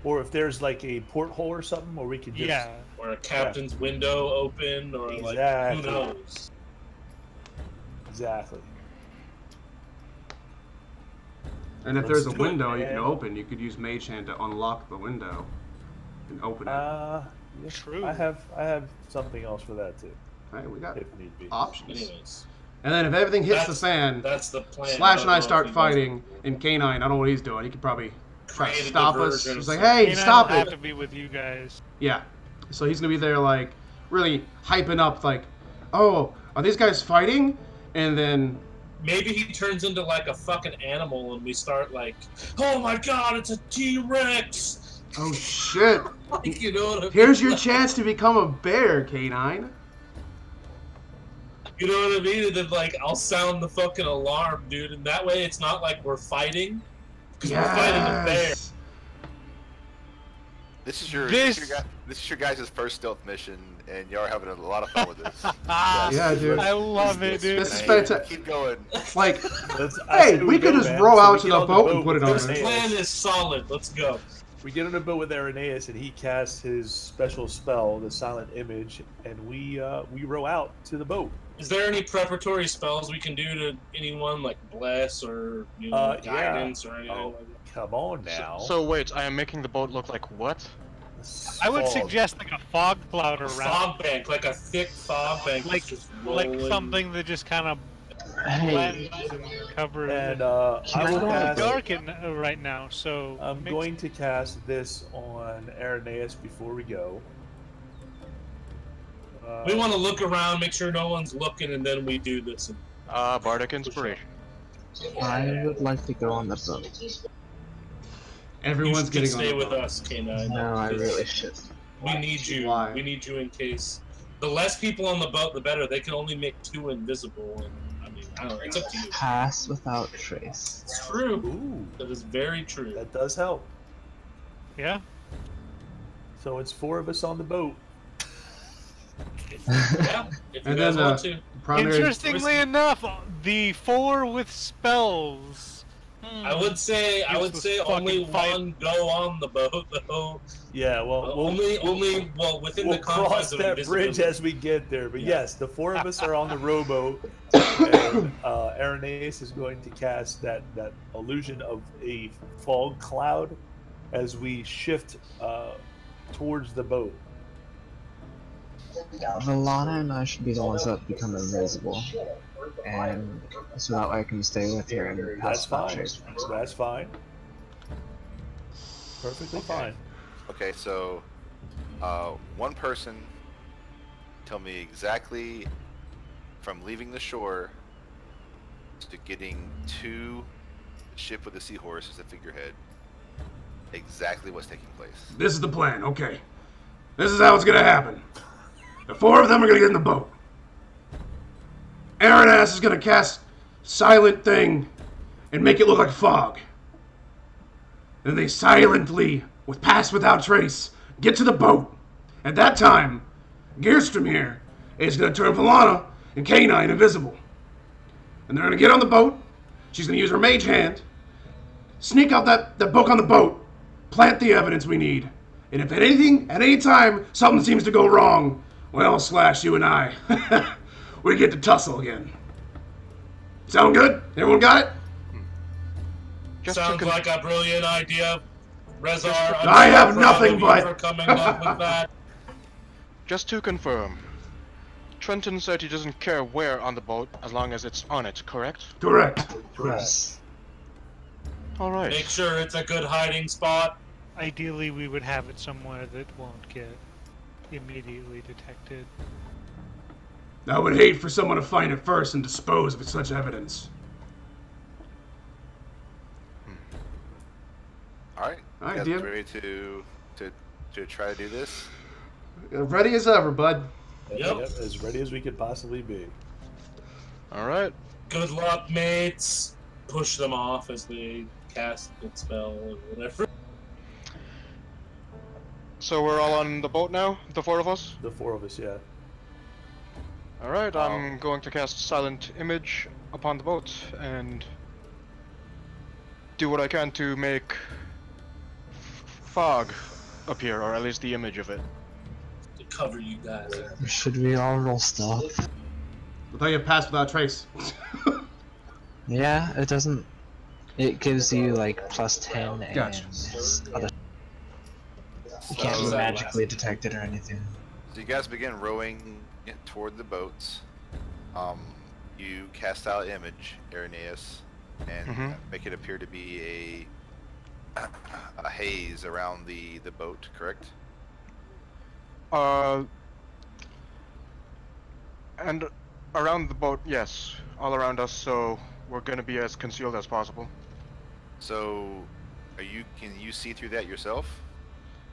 Or if there's like a porthole or something where we could just... Yeah. or a captain's window open, or like Exactly. who knows? Exactly. And if Let's there's a do it, window you can man. open, you could use Mage Hand to unlock the window and open it. Yeah, True. I have something else for that too, Hey, we got if need be. options. Anyways, And then if everything hits the That's- fan, that's the plan. Slash and I don't know start if you guys fighting, and K9, I don't know what he's doing. He could probably try to create a stop us. diversion He's of like, some- hey, And stop I have it. to be with you guys. Yeah. So he's going to be there, like, really hyping up, like, oh, are these guys fighting? And then, Maybe he turns into like a fucking animal, and we start like, oh my god, it's a T-Rex! oh shit. Like, you know what I mean? Here's your chance to become a bear, K9. You know what I mean? And then like, I'll sound the fucking alarm, dude, and that way it's not like we're fighting, because we're fighting a bear. Yes. This is your This- this is your guys' first stealth mission, and y'all are having a lot of fun with this. Yeah, dude. I love it, dude. This is Hey, fantastic. Keep going. Like, Let's- I hey, say we could go, just man. row So out we to get the on boat and put it with on This there. Irenaeus. plan is solid. Let's go. We get on the boat with Irenaeus, and he casts his special spell, the Silent Image, and we row out to the boat. Is there any preparatory spells we can do to anyone, like bless or Yeah. guidance or anything Oh, like that? come on now. So wait, I am making the boat look like what? I would Fog. suggest like a fog cloud A around, fog bank, like a thick fog bank, like that's just like rolling. something that just kind of hey, blends and covers. And it. I will Can I cast. Dark right now, so I'm mix- going to cast this on Irenaeus before we go. We want to look around, make sure no one's looking, and then we do this. Bardic Inspiration. I would like to go on the boat. Everyone's You should getting stay on with the boat. us, K9. No, I because really should. We need you. Why? We need you in case. The less people on the boat, the better. They can only make 2 invisible. And I mean, I don't know. It's up to you. Pass without trace. It's true. Ooh, That is very true. that does help. yeah. So it's 4 of us on the boat. Yeah, if you And guys then, want to. Primary, Interestingly enough, the 4 with spells. I would say Useless only fucking fight. one go on the boat though. Yeah, well, Only within we'll the confines cross of that bridge invisibility. as we get there. But Yeah. yes, the 4 of us are on the rowboat, and Irenaeus is going to cast that illusion of a fog cloud as we shift towards the boat. Valana and I should be the ones that become invisible. And so that way I can stay with her and That's pass without fine. trace. That's fine. Perfectly fine. Okay, so one person tell me exactly from leaving the shore to getting to the ship with the seahorse as a figurehead, exactly what's taking place. This is the plan, okay. This is how it's gonna happen. The 4 of them are gonna get in the boat. Irenaeus is gonna cast Silent Thing and make it look like fog. Then they silently, with Pass Without Trace, get to the boat. At that time, Gearstrom here is going to turn Valana and K9 invisible. And they're going to get on the boat. She's going to use her mage hand, sneak out that book on the boat, plant the evidence we need. And if at any time, something seems to go wrong, well, Slash, you and I, we get to tussle again. Sound good? Everyone got it? Sounds like a brilliant idea, Rezar. I have nothing but... for coming up with that. Just to confirm, Trenton said he doesn't care where on the boat as long as it's on it, correct? Correct. Yes. Alright. Make sure it's a good hiding spot. Ideally, we would have it somewhere that won't get immediately detected. I would hate for someone to find it first and dispose of such evidence. Alright. Alright, you DM. guys ready to try to do this? Ready as ever, bud. Yep. As ready as we could possibly be. Alright. Good luck, mates. Push them off as they cast the spell or whatever. So we're all on the boat now? The four of us? The four of us, yeah. Alright, I'm going to cast Silent Image upon the boat and do what I can to make fog appear, or at least the image of it. To cover you guys. Should we all roll stealth? I'll tell you pass without trace. Yeah, it doesn't. It gives you like +10 and Gotcha. other. You can't be magically detected or anything. So you guys begin rowing toward the boats. You cast out image, Irenaeus, and make it appear to be a haze around the boat, correct? And around the boat, yes. All around us, so we're gonna be as concealed as possible. So, can you see through that yourself?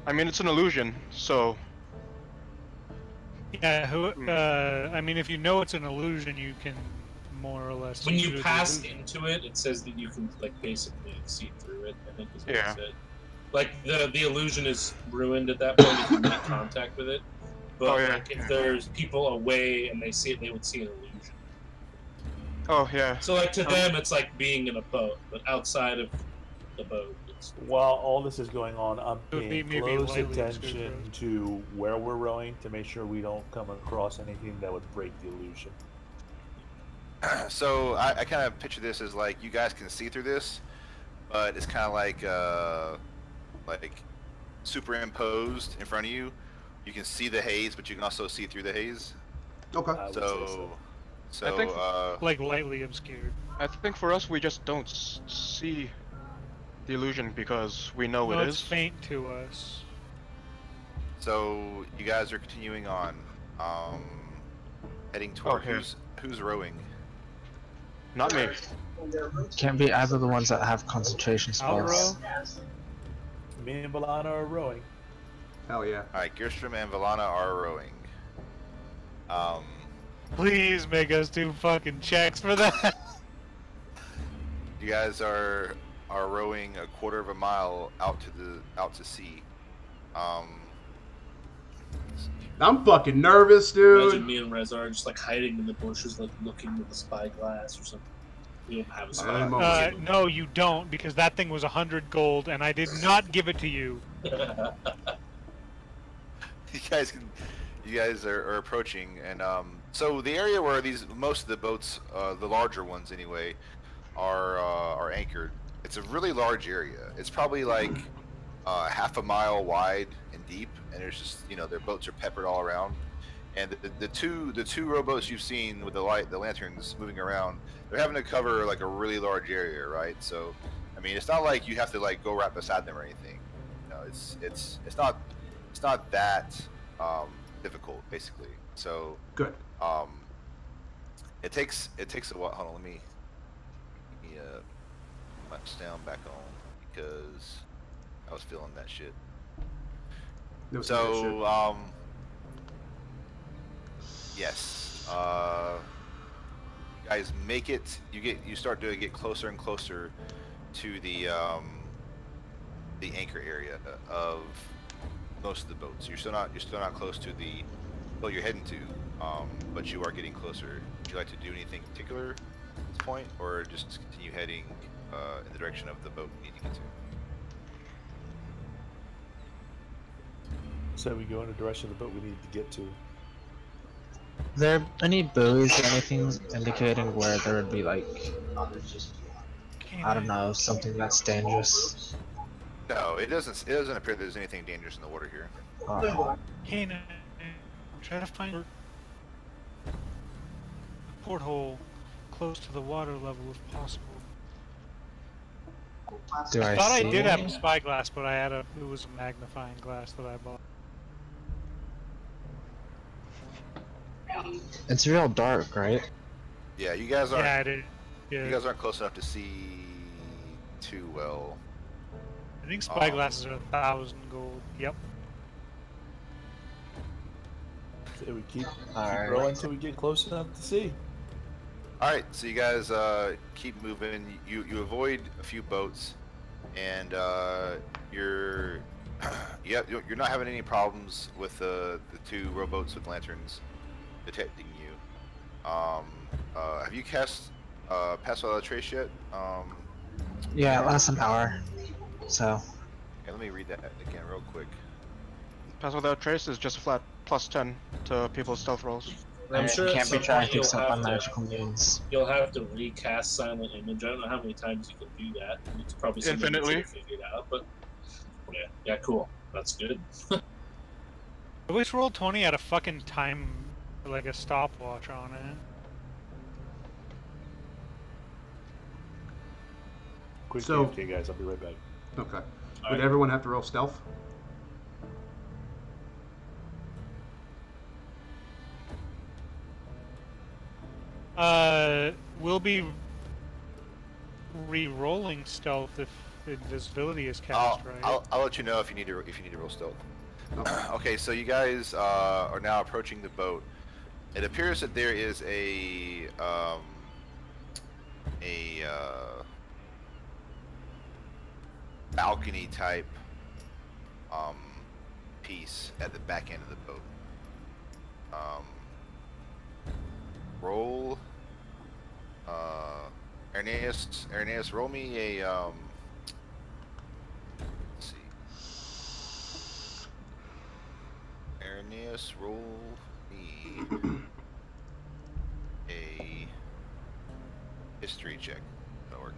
I mean, it's an illusion, so... Yeah, I mean, if you know it's an illusion, you can more or less... When see you through the pass illusion. into it, it says that you can, like, basically see through it, I think is what Yeah. it said. Like, the illusion is ruined at that point if you make contact with it. But, like, if there's people away and they see it, they would see an illusion. Oh, yeah. So, like, to them, it's like being in a boat, but outside of the boat, it's... While all this is going on, I'm It would be paying maybe close lightly attention obscured. to where we're rowing to make sure we don't come across anything that would break the illusion. So I kind of picture this as like you guys can see through this, but it's kind of like superimposed in front of you. You can see the haze, but you can also see through the haze. Okay. I would say so. So I think- Like, lightly obscured. I think for us, we just don't see the illusion because we know No, it it's is. faint to us. So you guys are continuing on, heading toward here. who's rowing. Not me. Can't be either the ones that have concentration I'll spells. row. Me and Balana are rowing. Hell yeah. All right, Gearstrom and Valana are rowing. Please make us do fucking checks for that. You guys are rowing a quarter of a mile out to sea. I'm fucking nervous, Imagine dude. me and Reza are just, like, hiding in the bushes, like, looking with a spyglass or something. We don't have a spyglass. No, you don't, because that thing was 100 gold, and I did not give it to you. You guys are approaching, and so the area where most of the boats, the larger ones anyway, are anchored. It's a really large area. It's probably like half a mile wide and deep, and there's just their boats are peppered all around. And the two rowboats you've seen with the lanterns moving around, they're having to cover like a really large area, right? So, I mean, it's not like you have to like go right beside them or anything. It's not that difficult, basically. So Good. it takes a while. Hold on, let me match down back on because I was feeling that shit. There was some good shit. So yes, you guys make it. You start to get closer and closer to the anchor area of most of the boats. You're still not close to the boat you're heading to, but you are getting closer. Would you like to do anything particular at this point, or just continue heading in the direction of the boat you need to get to? So we go in the direction of the boat we need to get to. Are there any buoys or anything indicating where there would be like, I don't know, something that's dangerous? No, it doesn't appear there's anything dangerous in the water here. Oh. Hey, try to find a porthole close to the water level if possible. Do I thought see I did have any? a spyglass, but it was a magnifying glass that I bought. It's real dark, right? Yeah, you guys aren't. Yeah, I did. Yeah. You guys aren't close enough to see too well. I think spyglasses are 1,000 gold. Yep. So we keep Alright. rolling until we get close enough to see. All right, so you guys keep moving. You avoid a few boats, and you're you're not having any problems with the two rowboats with lanterns detecting you. Have you cast Pass Without a Trace yet? Yeah, it lasts an hour. So. Okay, let me read that again real quick. Pass Without Trace is just a flat +10 to people's stealth rolls. I'm sure at can't some be trying point to fix you'll up have on to, magical means. you'll have to recast Silent Image. I don't know how many times you can do that. It's probably something Infinitely. you should figure out, but yeah, cool. That's good. I wish Roll20 had a fucking time, like a stopwatch on it. Quick So- AFK, guys. I'll be right back. Okay. All Would right. everyone have to roll stealth? We'll be re-rolling stealth if invisibility is cast, right? I'll let you know if you need to roll stealth. Okay. Okay, so you guys are now approaching the boat. It appears that there is a balcony type piece at the back end of the boat. Roll Irenaeus, roll me a let's see. Irenaeus, roll me a history check. That'll work.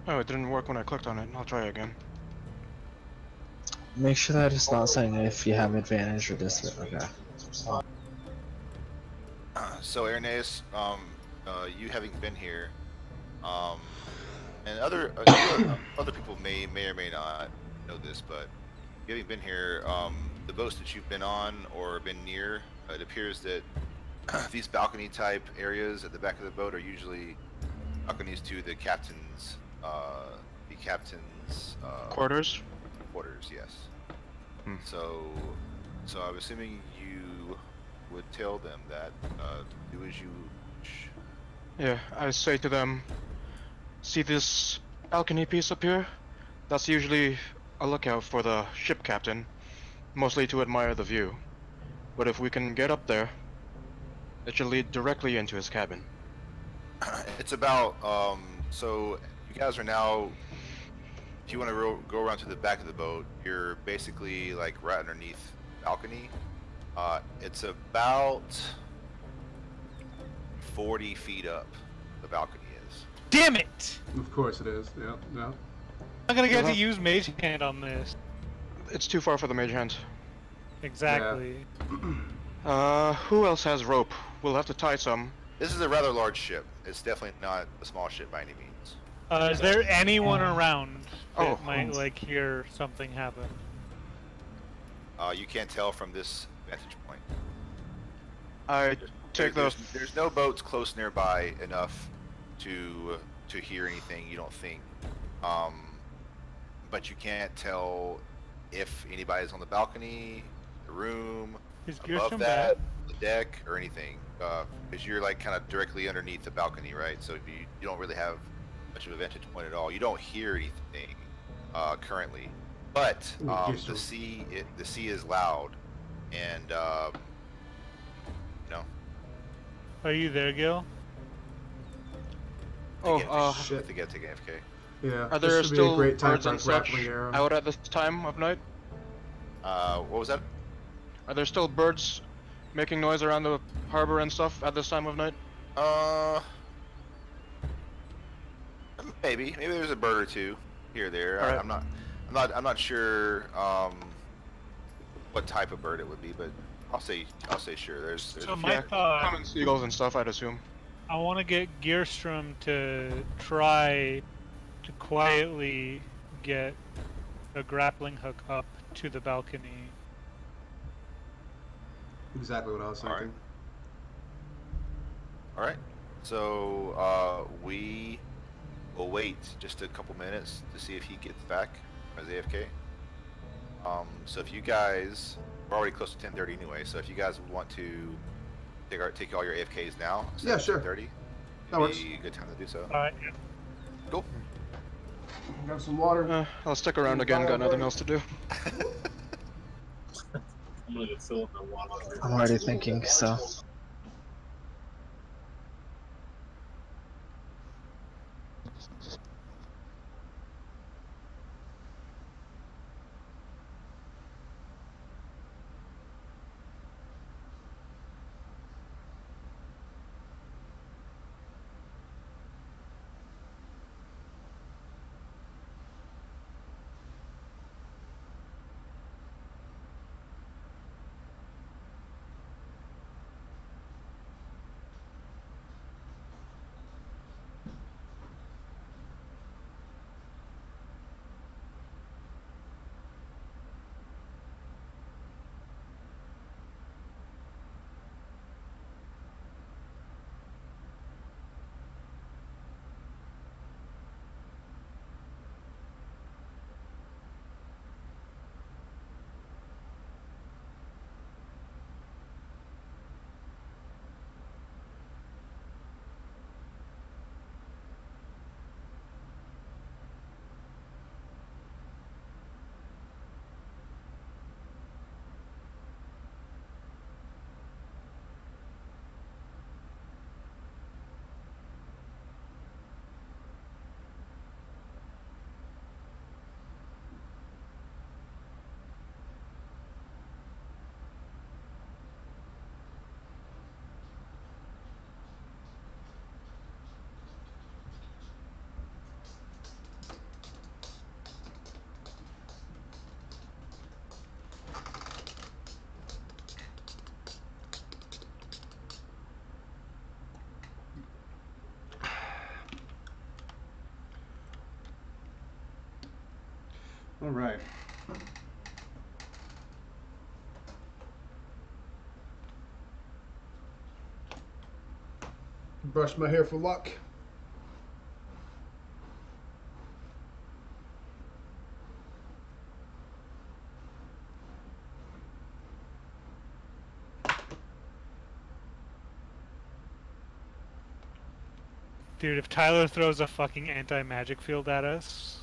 Oh, it didn't work when I clicked on it. I'll try again. Make sure that it's not saying if you have advantage or this. Okay. So Irenaeus, you having been here, and other people may or may not know this, but you having been here, the boats that you've been on or been near, it appears that these balcony type areas at the back of the boat are usually balconies to the captain's Quarters? quarters, yes. Hmm. So I'm assuming you would tell them that do as you wish. Yeah, I say to them, see this balcony piece up here? That's usually a lookout for the ship captain, mostly to admire the view. But if we can get up there, it should lead directly into his cabin. It's about so you guys are now, if you want to go around to the back of the boat, you're basically like right underneath the balcony. It's about 40 feet up, the balcony is. Damn it! Of course it is. Yep. Yeah. I'm gonna get Uh-huh. to use Mage Hand on this. It's too far for the mage hand. Exactly. Who else has rope? We'll have to tie some. This is a rather large ship. It's definitely not a small ship by any means. Is there anyone around that Oh. might like hear something happen? You can't tell from this vantage point. I take the... There's no boats close nearby enough to hear anything. You don't think, but you can't tell if anybody's on the balcony, the room, Is above Gearsome that, bad? the deck, or anything. Because you're like kind of directly underneath the balcony, right? So you don't really have much of a vantage point at all. You don't hear anything currently, but the sea is loud, and you know. Are you there, Gil? Shit. To get to AFK. Yeah. Are there still great time birds and such arrow. out at this time of night? What was that? Are there still birds making noise around the harbor and stuff at this time of night? Maybe there's a bird or two here or there. Right. I'm not sure what type of bird it would be, but I'll say sure. There's So a few. my thought, Common seagulls and stuff, I'd assume. I want to get Gearstrom to try to quietly get a grappling hook up to the balcony. Exactly what I was thinking. All right. So we will wait just a couple minutes to see if he gets back as AFK. So if you guys, we're already close to 10:30 anyway. So if you guys want to take all your AFKs now, yeah, sure. 10:30, that works. be a good time to do so. All right. Yeah. Cool. Grab some water. I'll stick around again. Got nothing else to do. I'm gonna go fill up my water. I'm already thinking so. All right. Brush my hair for luck. Dude, if Tyler throws a fucking anti-magic field at us.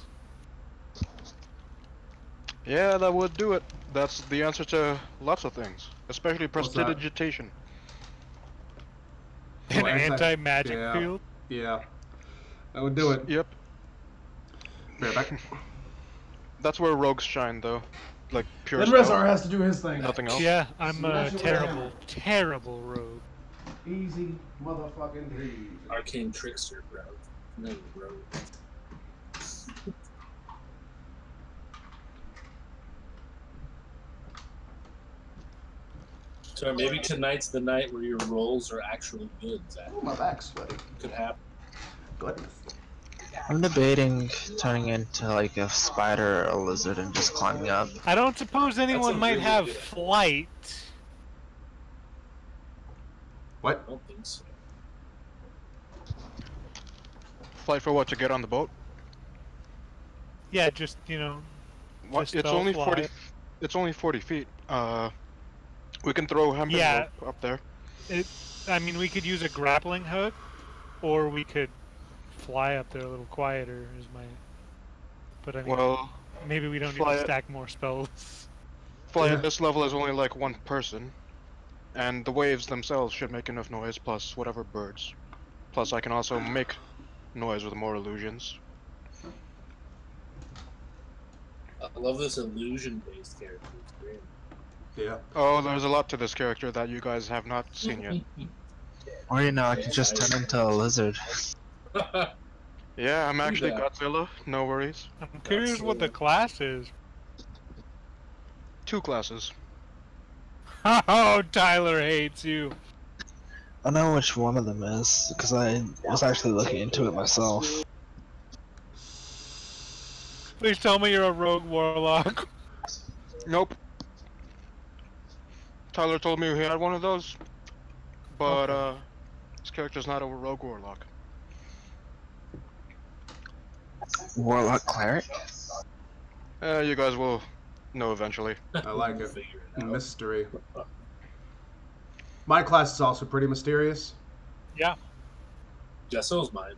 Yeah, that would do it. That's the answer to lots of things, especially What's that? prestidigitation. An Oh, anti-magic yeah. field? Yeah. That would do it. Yep. Be right back. That's where rogues shine, though. Like pure. Then stealth, Rezar has to do his thing. Nothing else. Yeah, I'm a Smash it with a terrible, hammer. terrible rogue. Easy motherfucking breeze. Arcane trickster, bro. No, bro. So maybe tonight's the night where your rolls are actually good, Zach. Oh, my back's sweaty. Could happen. Goodness. I'm debating turning into like a spider or a lizard and just climbing up. I don't suppose anyone a might really have good- flight. What? I don't think so. Flight for what? To get on the boat? Yeah, just, you know, What? just It's spell only fly. 40. It's only 40 feet. We can throw hempen Yeah. rope up there. I mean, we could use a grappling hook, or we could fly up there a little quieter. Is my. But I mean, Well, maybe we don't need fly to it- stack more spells. fly at this level is only like one person, and the waves themselves should make enough noise, plus whatever birds. Plus, I can also make noise with more illusions. I love this illusion-based character. It's great. Yeah. Oh, there's a lot to this character that you guys have not seen yet. Or you know, I can just turn into a lizard. Yeah, I'm actually that. Godzilla, no worries. I'm curious what the class is. 2 classes. Oh, Tyler hates you. I know which one of them is, because I was actually looking into it myself. Please tell me you're a rogue warlock. Nope. Tyler told me he had one of those, but his character's not a rogue warlock. Warlock cleric? You guys will know eventually. I like it. Figure it out. Mystery. My class is also pretty mysterious. Yeah, Jesso's mine.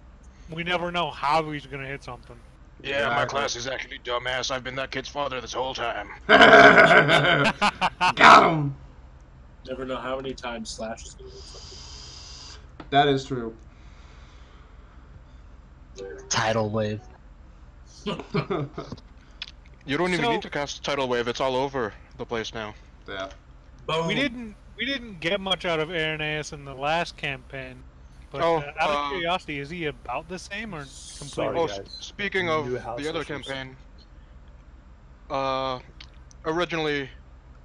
we never know how he's gonna hit something. Yeah, my Exactly. class is actually dumbass. I've been that kid's father this whole time. Got him! Never know how many times Slash is going to hit something. That is true. Tidal wave. You don't even So- need to cast Tidal Wave. It's all over the place now. Yeah. Boom. We didn't get much out of Irenaeus in the last campaign. But Oh, out of curiosity, is he about the same or Sorry, completely? Oh, guys. speaking of New house the other issues. campaign, originally,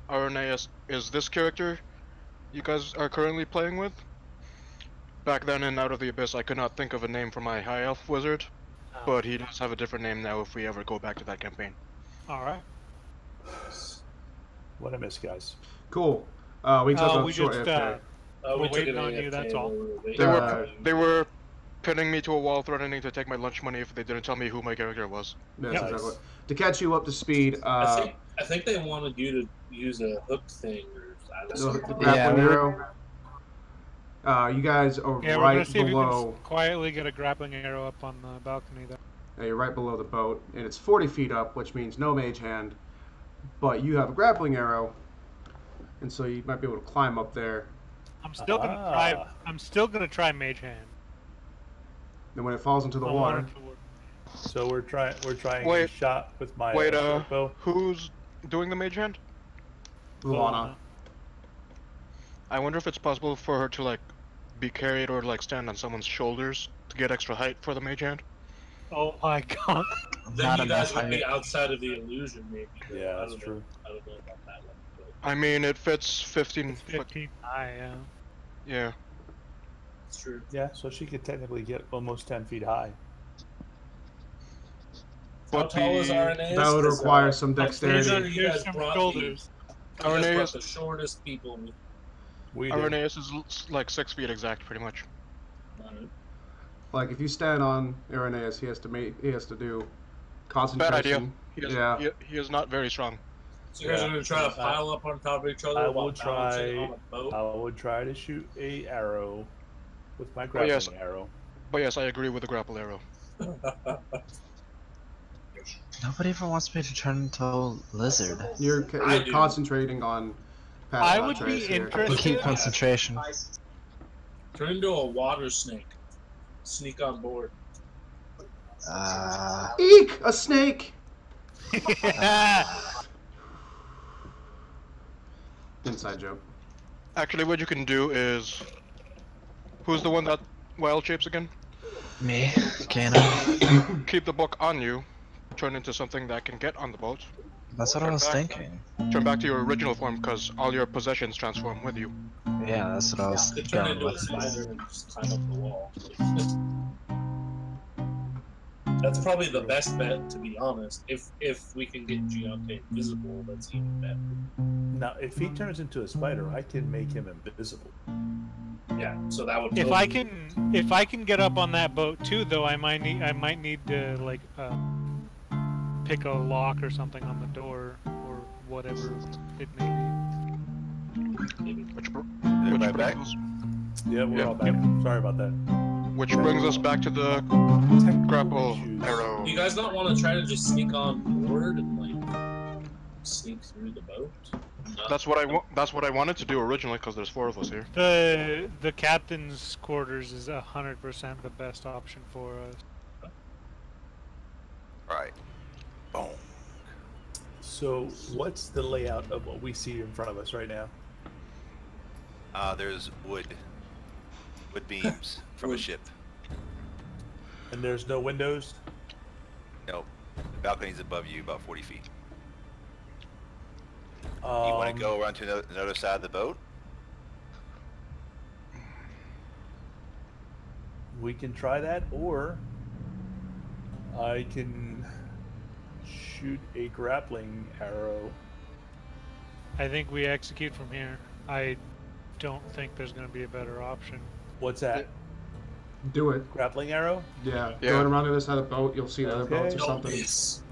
Irenaeus is this character you guys are currently playing with. Back then in Out of the Abyss, I could not think of a name for my High Elf wizard, but he does have a different name now if we ever go back to that campaign. All right. What I miss, guys. Cool. We took a we short just AFK. we're we took waiting an on you, AFK that's all. while we were waiting They on were you. they were pinning me to a wall, threatening to take my lunch money if they didn't tell me who my character was. That's Yep. exactly. To catch you up to speed, I think they wanted you to use a hook thing or I don't the know. grappling arrow. You guys are Yeah, we're right gonna see if we below. can quietly get a grappling arrow up on the balcony there. You're right below the boat, and it's 40 feet up, which means no mage hand. But you have a grappling arrow, and so you might be able to climb up there. I'm still gonna try. I'm still gonna try Mage Hand. And when it falls into the I water, want it to work. So we're trying a Wait. shot with my Wait, short bow. who's doing the mage hand? Luana. I wonder if it's possible for her to like be carried or like stand on someone's shoulders to get extra height for the mage hand. Oh my god. Then Not you guys enough would be height. outside of the illusion, maybe. Yeah, I that's don't true. know. I don't know about that one. But I mean, it fits 15 It's foot. 15 high, yeah. Yeah. it's true. Yeah, so she could technically get almost 10 feet high. How But tall is the- Arrhenius? That would 'Cause, require some I'm pretty sure dexterity. you guys Here's some brought shoulders. You guys brought Arrhenius, the shortest people. We did. Irenaeus is like 6 feet exact, pretty much. Like if you stand on Irenaeus, he has to do Bad concentration. idea. He is, Yeah. he is not very strong. So you guys Yeah. are gonna try to pile up on top of each other I while will balancing try- on a boat? I would try to shoot a arrow with my Oh, grappling yes. arrow. But yes, I agree with the grapple arrow. Nobody ever wants me to turn into a lizard. You're I you're do. concentrating on. I would Atreus be here. interested- Keep concentration. Turn into a water snake. Sneak on board. Eek! A snake! Inside joke. Actually, what you can do is... Who's the one that wild shapes again? Me, Kana. Keep the book on you, turn into something that can get on the boat, That's what I was thinking. turn back to your original form because all your possessions transform with you. Yeah, that's what I was Could turn going into a with. spider and just climb up the wall. That's probably the best bet, to be honest. If we can get Giante invisible, that's even better. Now, if he turns into a spider, I can make him invisible. Yeah, so that would. If I can get up on that boat too, though, I might need to like pick a lock or something on the door or whatever it may be. Which Am I back? brings- Yeah, we're Yeah. all back. Sorry about that. Which brings us back to the grapple arrow. Do you guys not want to try to just sneak on board and like sneak through the boat? That's what I wanted to do originally because there's 4 of us here. The captain's quarters is 100% the best option for us. Right. Boom. So, what's the layout of what we see in front of us right now? There's wood beams from a ship. And there's no windows? Nope. The balcony's above you, about 40 feet. You want to go around to another side of the boat? We can try that, or I can shoot a grappling arrow. I think we execute from here. I don't think there's going to be a better option. What's that? Do it. Grappling arrow? Yeah. Going around the other side of the boat, you'll see other boats or Don't something. miss.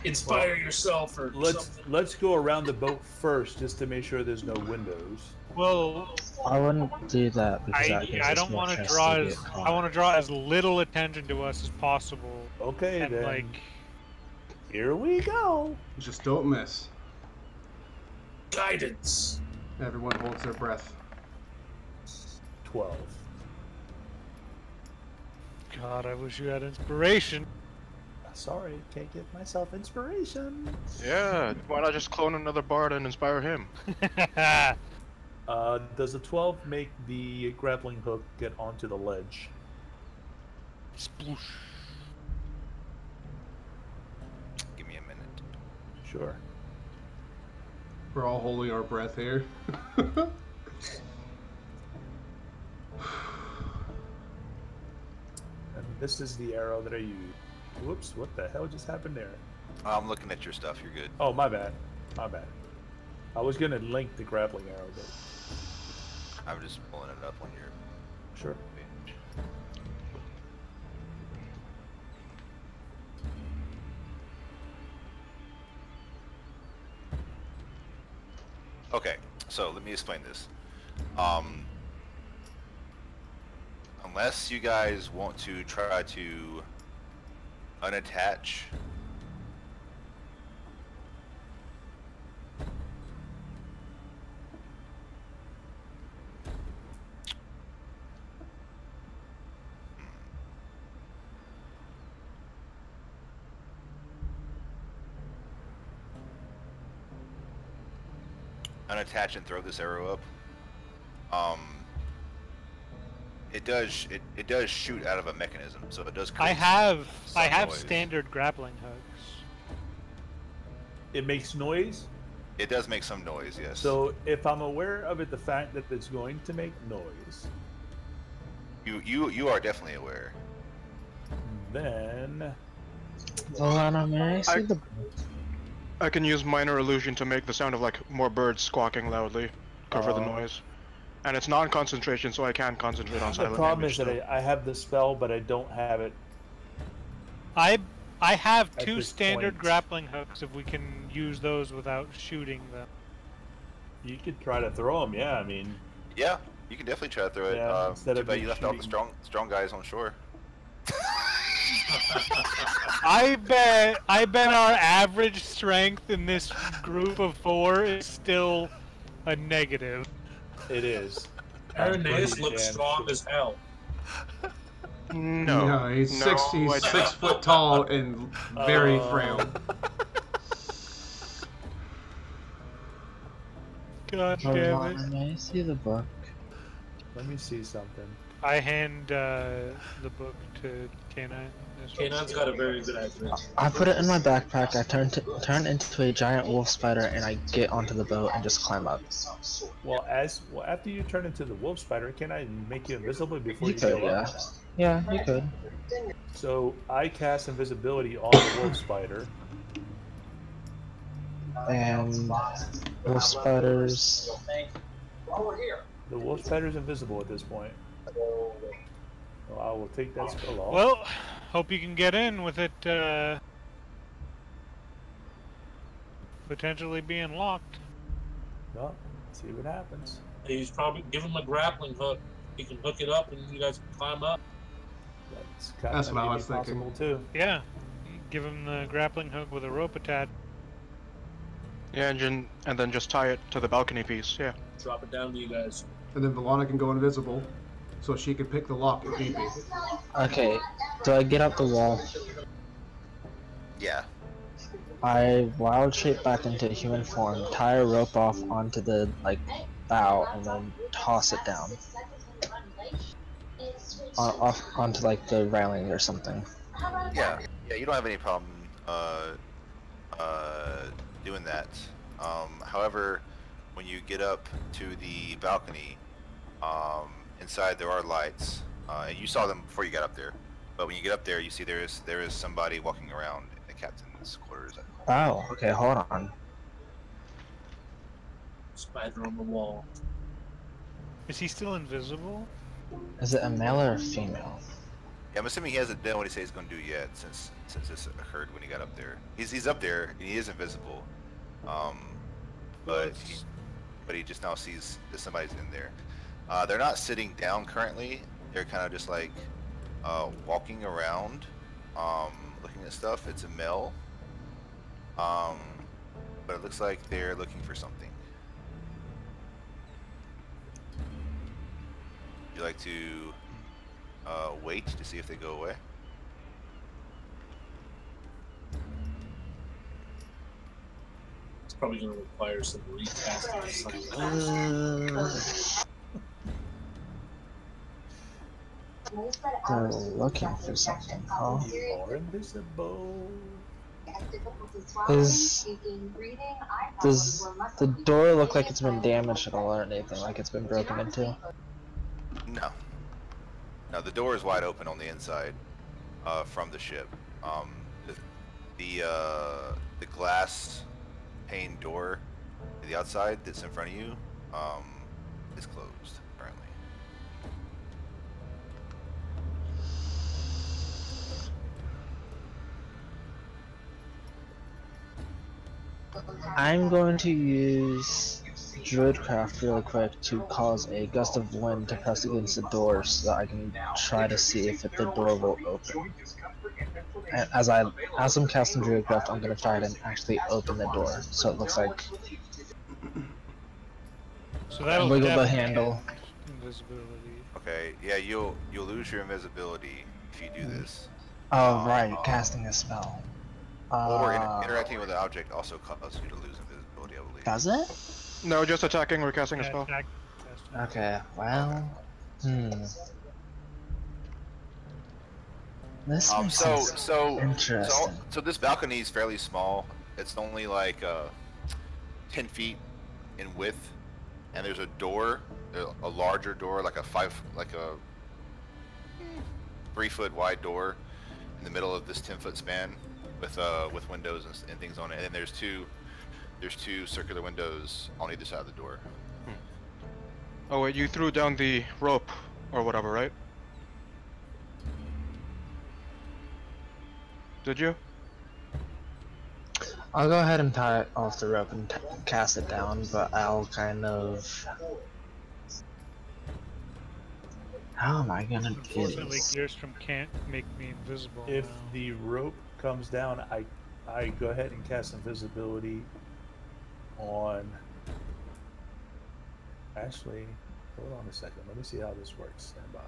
Inspire yourself or something. Let's go around the boat first, just to make sure there's no windows. Well, I wouldn't do that because that gives I us don't more want to chance draw get as caught. I want to draw as little attention to us as possible. Okay, and then. like, Here we go. Just don't miss. Guidance. Everyone holds their breath. 12. God, I wish you had inspiration. Sorry, can't give myself inspiration. Yeah, why not just clone another bard and inspire him? Does a 12 make the grappling hook get onto the ledge? Sploosh. Give me a minute. Sure. We're all holding our breath here. And this is the arrow that I use. Whoops, what the hell just happened there? I'm looking at your stuff. You're good. Oh, my bad. My bad. I was gonna link the grappling arrow, but I'm just pulling it up on your sure. page. Okay, so let me explain this. Unless you guys want to try to unattach unattach and throw this arrow up. It does shoot out of a mechanism, so it does. I have noise. standard grappling hooks. It makes noise. It does make some noise, yes. So if I'm aware of it, the fact that it's going to make noise, you are definitely aware. then Lana, may I see the I can use minor illusion to make the sound of like more birds squawking loudly, cover the Oh. noise. And it's non-concentration, so I can concentrate on the silent problem image is that still. I have the spell, but I don't have it. I have At two this standard point. grappling hooks if we can use those without shooting them. You could try to throw them, yeah. I mean, Yeah, you can definitely try to throw it. Yeah, instead Too of bad me you left all the shooting- strong guys on shore. I bet our average strength in this group of 4 is still a negative. it is. Irenaeus looks damn strong as hell. No. No, he's No, he's I don't. 6 foot tall and very frail. God damn Lana, it. may I see the book? Let me see something. I hand the book to K9. K9's got a very good accuracy. I put it in my backpack, I turn into a giant wolf spider, and I get onto the boat and just climb up. Well, after you turn into the wolf spider, can I make you invisible before You you could, go yeah. up? Yeah, you could. So I cast invisibility on the wolf spider. And wolf spiders. The wolf spider's invisible at this point. So I will take that spell off. Well, hope you can get in with it potentially being locked. Well, see what happens. He's probably give him a grappling hook. He can hook it up, and you guys can climb up. That's what I was thinking. Possible too. Yeah. Give him the grappling hook with a rope attached. Yeah, and then just tie it to the balcony piece. Yeah. Drop it down to you guys. And then Valana can go invisible, so she can pick the lock if need be. Okay, do I get up the wall? Yeah. I wild shape back into human form, tie a rope off onto the bow, and then toss it down. Off onto the railing or something. Yeah. Yeah. You don't have any problem doing that. However, when you get up to the balcony, inside there are lights, and you saw them before you got up there. But when you get up there, you see there is somebody walking around in the captain's quarters. Oh, okay, hold on. Spider on the wall. Is he still invisible? Is it a male or a female? Yeah, I'm assuming he hasn't done what he says he's going to do yet since this occurred when he got up there. He's up there and he is invisible, but he just now sees that somebody's in there. They're not sitting down currently. They're kind of just walking around, looking at stuff. It's a male, but it looks like they're looking for something. Would you like to wait to see if they go away? It's probably going to require some recasting or something. They're looking for something, huh? You are invisible. Does the door look like it's been damaged at all or anything, like it's been broken into? No. No, the door is wide open on the inside from the ship. The glass pane door to the outside that's in front of you is closed currently. I'm going to use Druidcraft real quick to cause a gust of wind to press against the door so that I can try to see if the door will open. And as I'm casting Druidcraft, I'm going to try to actually open the door so it looks like. So that'll wiggle the handle. Invisibility. Okay, yeah, you'll lose your invisibility if you do this. Oh right, casting a spell. Or interacting with an object also causes you to lose invisibility, I believe. Does it? No, just attacking or casting a spell. Okay, well, This makes sense. Interesting. So this balcony is fairly small. It's only 10 feet in width, and there's a door, a larger door, like a 3-foot wide door in the middle of this 10-foot span with windows and things on it. And there's two circular windows on either side of the door. Oh wait, you threw down the rope or whatever, right? Did you? I'll go ahead and tie it off the rope and cast it down, but I'll kind of... How am I gonna do Unfortunately, this? Gearstrom can't make me invisible. If now. the rope comes down, I go ahead and cast invisibility on... Actually, hold on a second. Let me see how this works. Stand by.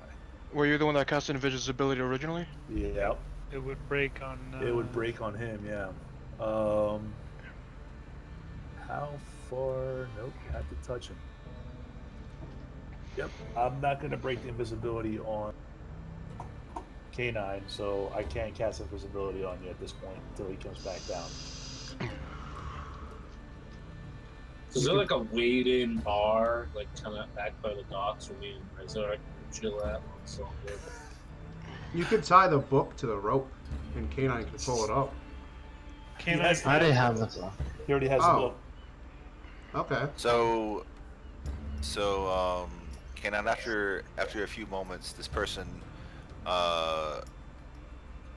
Were you the one that cast invisibility originally? Yep. It would break on. It would break on him, yeah. How far? Nope, you have to touch him. Yep, I'm not going to break the invisibility on K9, so I can't cast invisibility on you at this point until he comes back down. Is there a wait-in bar, kind of back by the docks where me and Rizzo can chill at? So good. You could tie the book to the rope, and K9 can pull it up. K9. I already have the book. He already has the book. Okay. So K9, after a few moments, this person,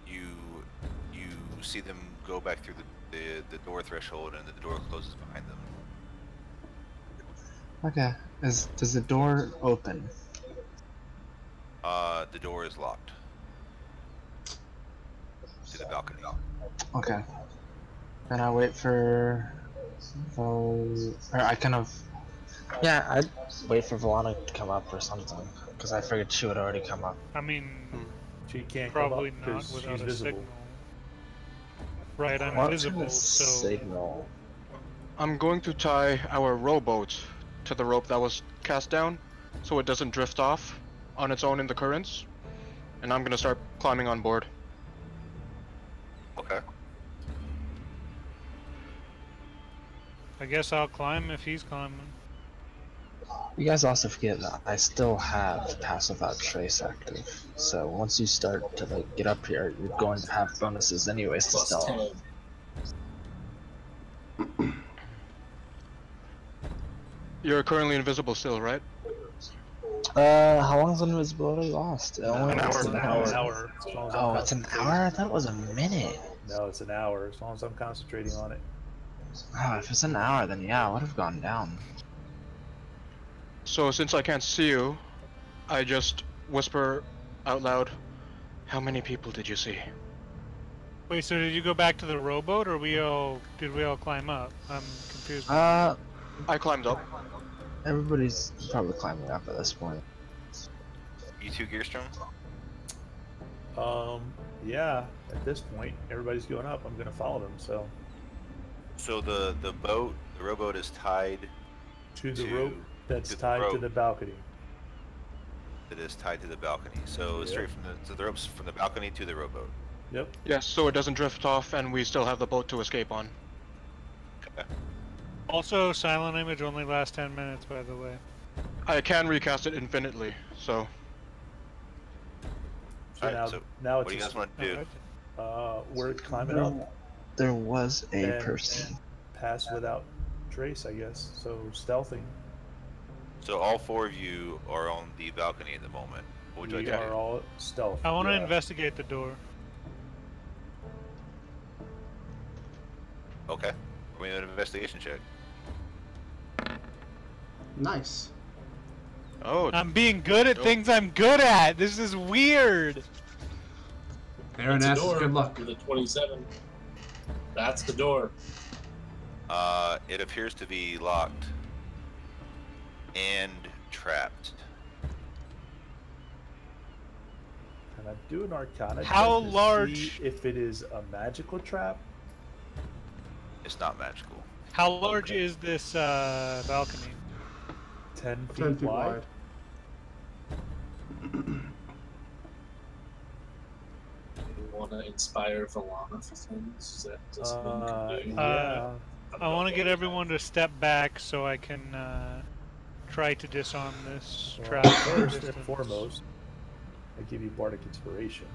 you see them go back through the door threshold, and the door closes behind them. Okay. Does the door open? The door is locked to the balcony. Okay. Then I wait for. Or I kind of. Yeah, I'd wait for Volana to come up or something, because I figured she would already come up. I mean, She can't probably come up not because without she's a visible. signal. Right, I'm What invisible, kind of so signal? I'm going to tie our rowboat to the rope that was cast down, so it doesn't drift off on its own in the currents. And I'm gonna start climbing on board. Okay. I guess I'll climb if he's climbing. You guys also forget that I still have Pass Without Trace active. So once you start to like get up here, you're going to have bonuses anyways to Plus stealth. 10. You're currently invisible still, right? How long is invisibility lost? Only An hour. it's An hour. As long as I'm Oh, it's an concentrating. hour? I thought it was a minute. No, it's an hour. As long as I'm concentrating on it. Oh, if it's an hour, then yeah, I would have gone down. So since I can't see you, I just whisper out loud, "How many people did you see?" Wait, so did you go back to the rowboat, or did we all climb up? I'm confused. I climbed up. Everybody's probably climbing up at this point. You too, Gearstrom? Yeah. At this point, everybody's going up. I'm gonna follow them. So So the rowboat is tied. to the To- rope that's to the tied to rope. the balcony. It is tied to the balcony. So Yep. straight from the ropes from the balcony to the rowboat. Yep. Yes, so it doesn't drift off and we still have the boat to escape on. Okay. Also, silent image only lasts 10 minutes, by the way. I can recast it infinitely, so So Alright, now, so now what it's do you guys want to do? we're climbing up. There was a And- person. Pass without trace, I guess. So stealthing. So all four of you are on the balcony at the moment. What would you We like to are do? all stealth. I want to yeah. investigate the door. Okay. We're going to do an investigation check. Nice. oh, I'm being good at Nope. things I'm good at. This is weird. Aaron It's a asks door good luck. with a 27. That's the door. It appears to be locked and trapped. Can I do an arcana How check to large- see if it is a magical trap? It's not magical. How large is this balcony? 10 feet, 10 feet wide. You want to inspire Valana for things? Is that something you can do? Yeah. I want to get everyone to step back so I can try to disarm this Well, trap. from a first and distance. foremost, I give you Bardic Inspiration,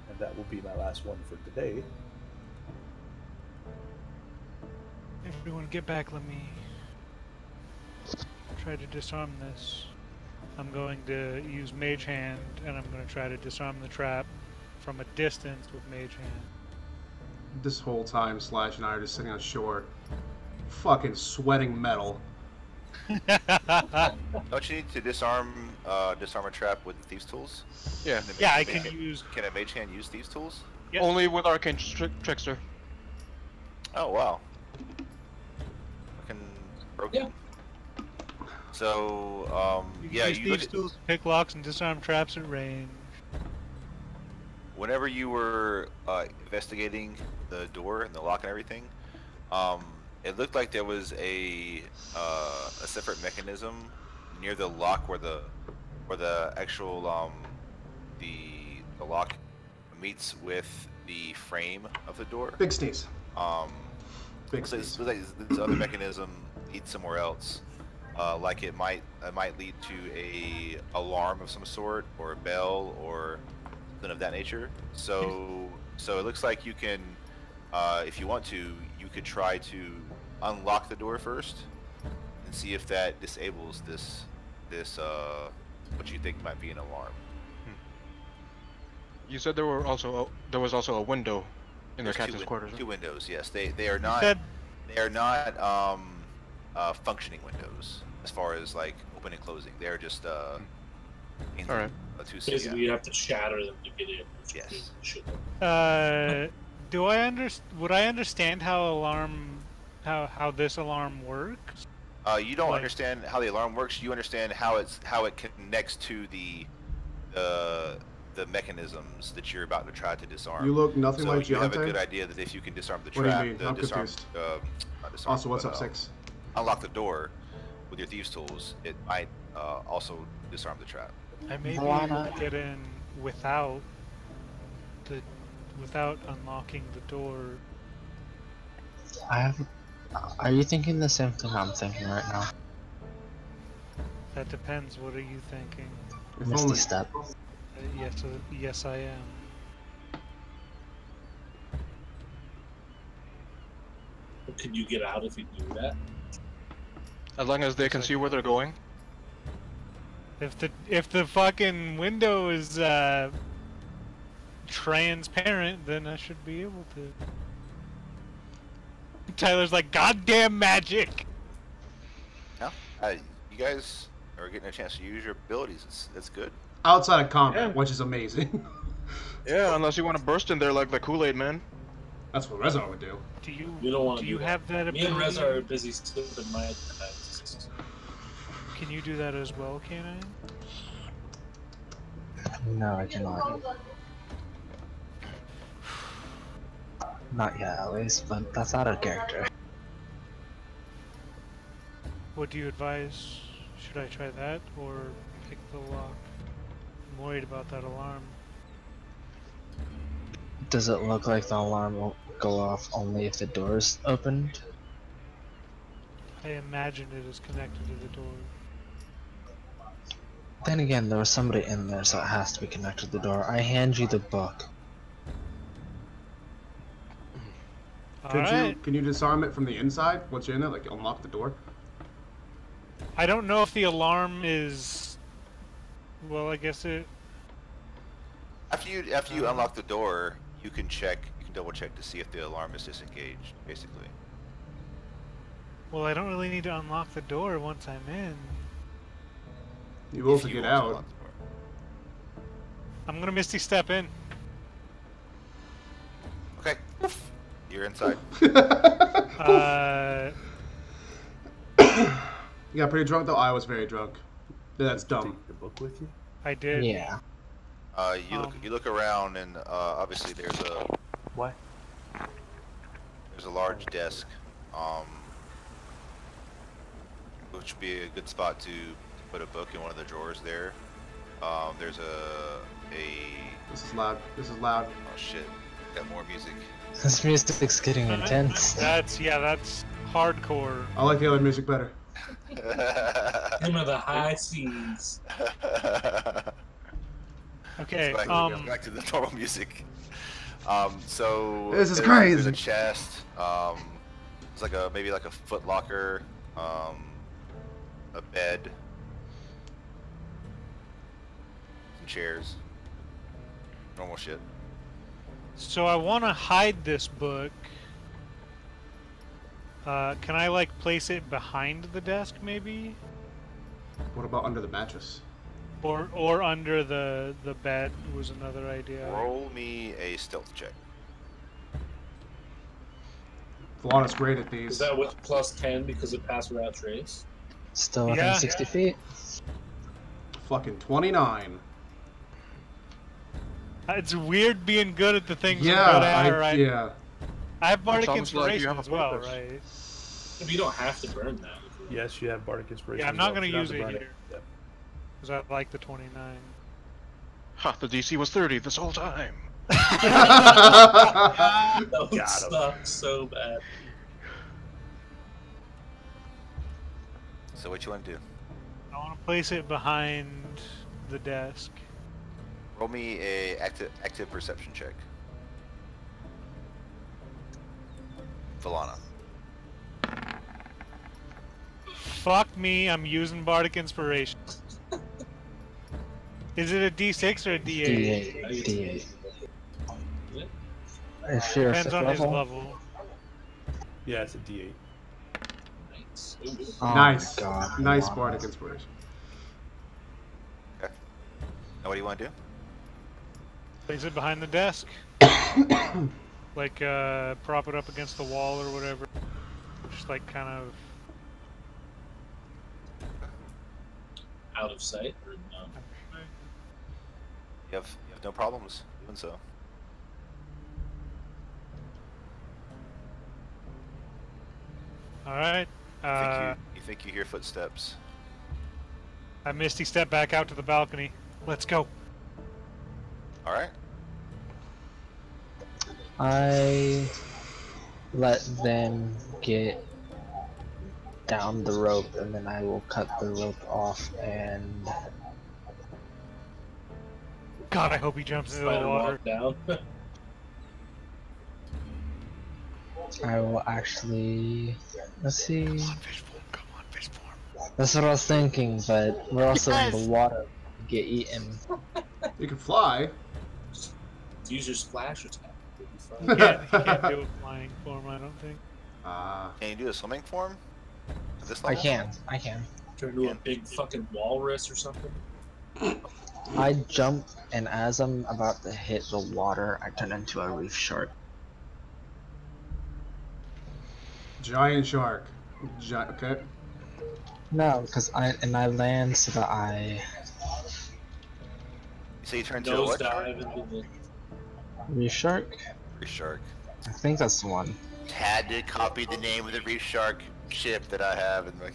and that will be my last one for today. Everyone get back, let me try to disarm this. I'm going to use Mage Hand, and I'm going to try to disarm the trap from a distance with Mage Hand. This whole time, Slash and I are just sitting on shore, fucking sweating metal. Don't you need to disarm a trap with thieves' tools? yeah. Can a Yeah, I mage- can use... Can a mage hand use thieves' tools? Yes. Only with Arcane Trickster. Oh wow. Fucking broken. Yeah. So You yeah, use you these look at, tools to pick locks and disarm traps at range. whenever you were investigating the door and the lock and everything, it looked like there was a separate mechanism near the lock where the actual the lock meets with the frame of the door. Big sneeze. Big So sneeze. this other mechanism leads somewhere else. Like it might lead to a alarm of some sort, or a bell, or something of that nature. So it looks like you can, if you want to, you could try to unlock the door first and see if that disables this what you think might be an alarm. You said there was also a window in their There's captain's quarters. two windows. Yes, they are You not. said They are not functioning windows as far as like opening and closing. They're just Alright. Basically, you have to shatter them to get in. Yes. Do I would I understand how this alarm works? You don't understand how the alarm works. You understand how it connects to the mechanisms that you're about to try to disarm. You look nothing so like Giante. You have a good idea that if you can disarm the trap, What do you mean? I'm confused. not disarm, Also, what's but, up, 6? Unlock the door with your thieves' tools. It might also disarm the trap. I may be able to get in without unlocking the door. Are you thinking the same thing I'm thinking right now? That depends. What are you thinking? Misty Step. Yes, I am. Can you get out if you do that? As long as they can see where they're going. If the fucking window is transparent, then I should be able to. Tyler's like, goddamn magic! No, you guys are getting a chance to use your abilities. That's good. Outside of combat, which is amazing. Yeah, unless you want to burst in there like the Kool-Aid Man. That's what Reza would do. Do you? We don't want do to you have that ability? Me and Reza are busy slipping my attacks. Can you do that as well, Canine? No, I cannot. Not yet, at least, but that's out of character. What do you advise? Should I try that or pick the lock? I'm worried about that alarm. Does it look like the alarm will go off only if the door is opened? I imagine it is connected to the door. Then again, there was somebody in there, so it has to be connected to the door. I hand you the book. Can you disarm it from the inside once you're in there? Like unlock the door? I don't know if the alarm is. Well, I guess it. After you unlock the door, you can double check to see if the alarm is disengaged, basically. Well, I don't really need to unlock the door once I'm in. You will to get out. I'm gonna Misty Step in. Okay. You're inside. You got pretty drunk though? I was very drunk. That's dumb. Take the book with you? I did. Yeah. You look around and obviously there's a What? There's a large desk, which would be a good spot to put a book in one of the drawers there. There's a. This is loud. This is loud. Oh shit! Got more music. This music's getting intense. That's hardcore. I like the other music better. Him are the high seas. Okay. Back to the normal music. So this is crazy. There's a chest. It's like maybe like a foot locker. A bed. Some chairs. Normal shit. So I want to hide this book. Can I like place it behind the desk maybe? What about under the mattress? Or under the bed was another idea. Roll me a stealth check. Flawless great at these. Is that with plus 10 because it passed without trace? Still within 60 feet. Fucking 29. It's weird being good at the things I'm good at, right? Yeah. I have Bardic Sounds like you Inspiration have a as well, purpose. right? But you don't have to burn that. Yes, you have Bardic Inspiration. Yeah, I'm as not well, going so to you use don't it have to here. burn Because I like the 29. Ha, the DC was 30 this whole time. That would suck so bad. So what you want to do? I want to place it behind the desk. Roll me a active perception check. Valana. Fuck me, I'm using Bardic Inspiration. Is it a D6 or a D8? D8. If you're Depends on his level. Yeah, it's a D8. Oh Nice. my God. Nice Wow. Bardic Inspiration. Okay. what do you want to do? Place it behind the desk. Like, prop it up against the wall or whatever. Just like kind of... Out of sight or no? You have no problems doing so. Alright. You think you hear footsteps? I Misty step back out to the balcony. Let's go. Alright. I let them get down the rope, and then I will cut the rope off, and God, I hope he jumps into the Spider water. walk down. I will actually, let's see. Come on, fish form. Come on, fish form. That's what I was thinking, but we're also in the water. Get eaten. You can fly. Use your splash attack. He can't do a flying form, I don't think. Can you do a swimming form? At this I level? can. Turn into a big fucking walrus or something. I jump, and as I'm about to hit the water, I turn into a reef shark. Giant shark. Okay. No, because I land so that I So you turn to a Nose what? dive into the... reef shark. Reef shark. I think that's the one. Had to copy the name of the reef shark ship that I have in my.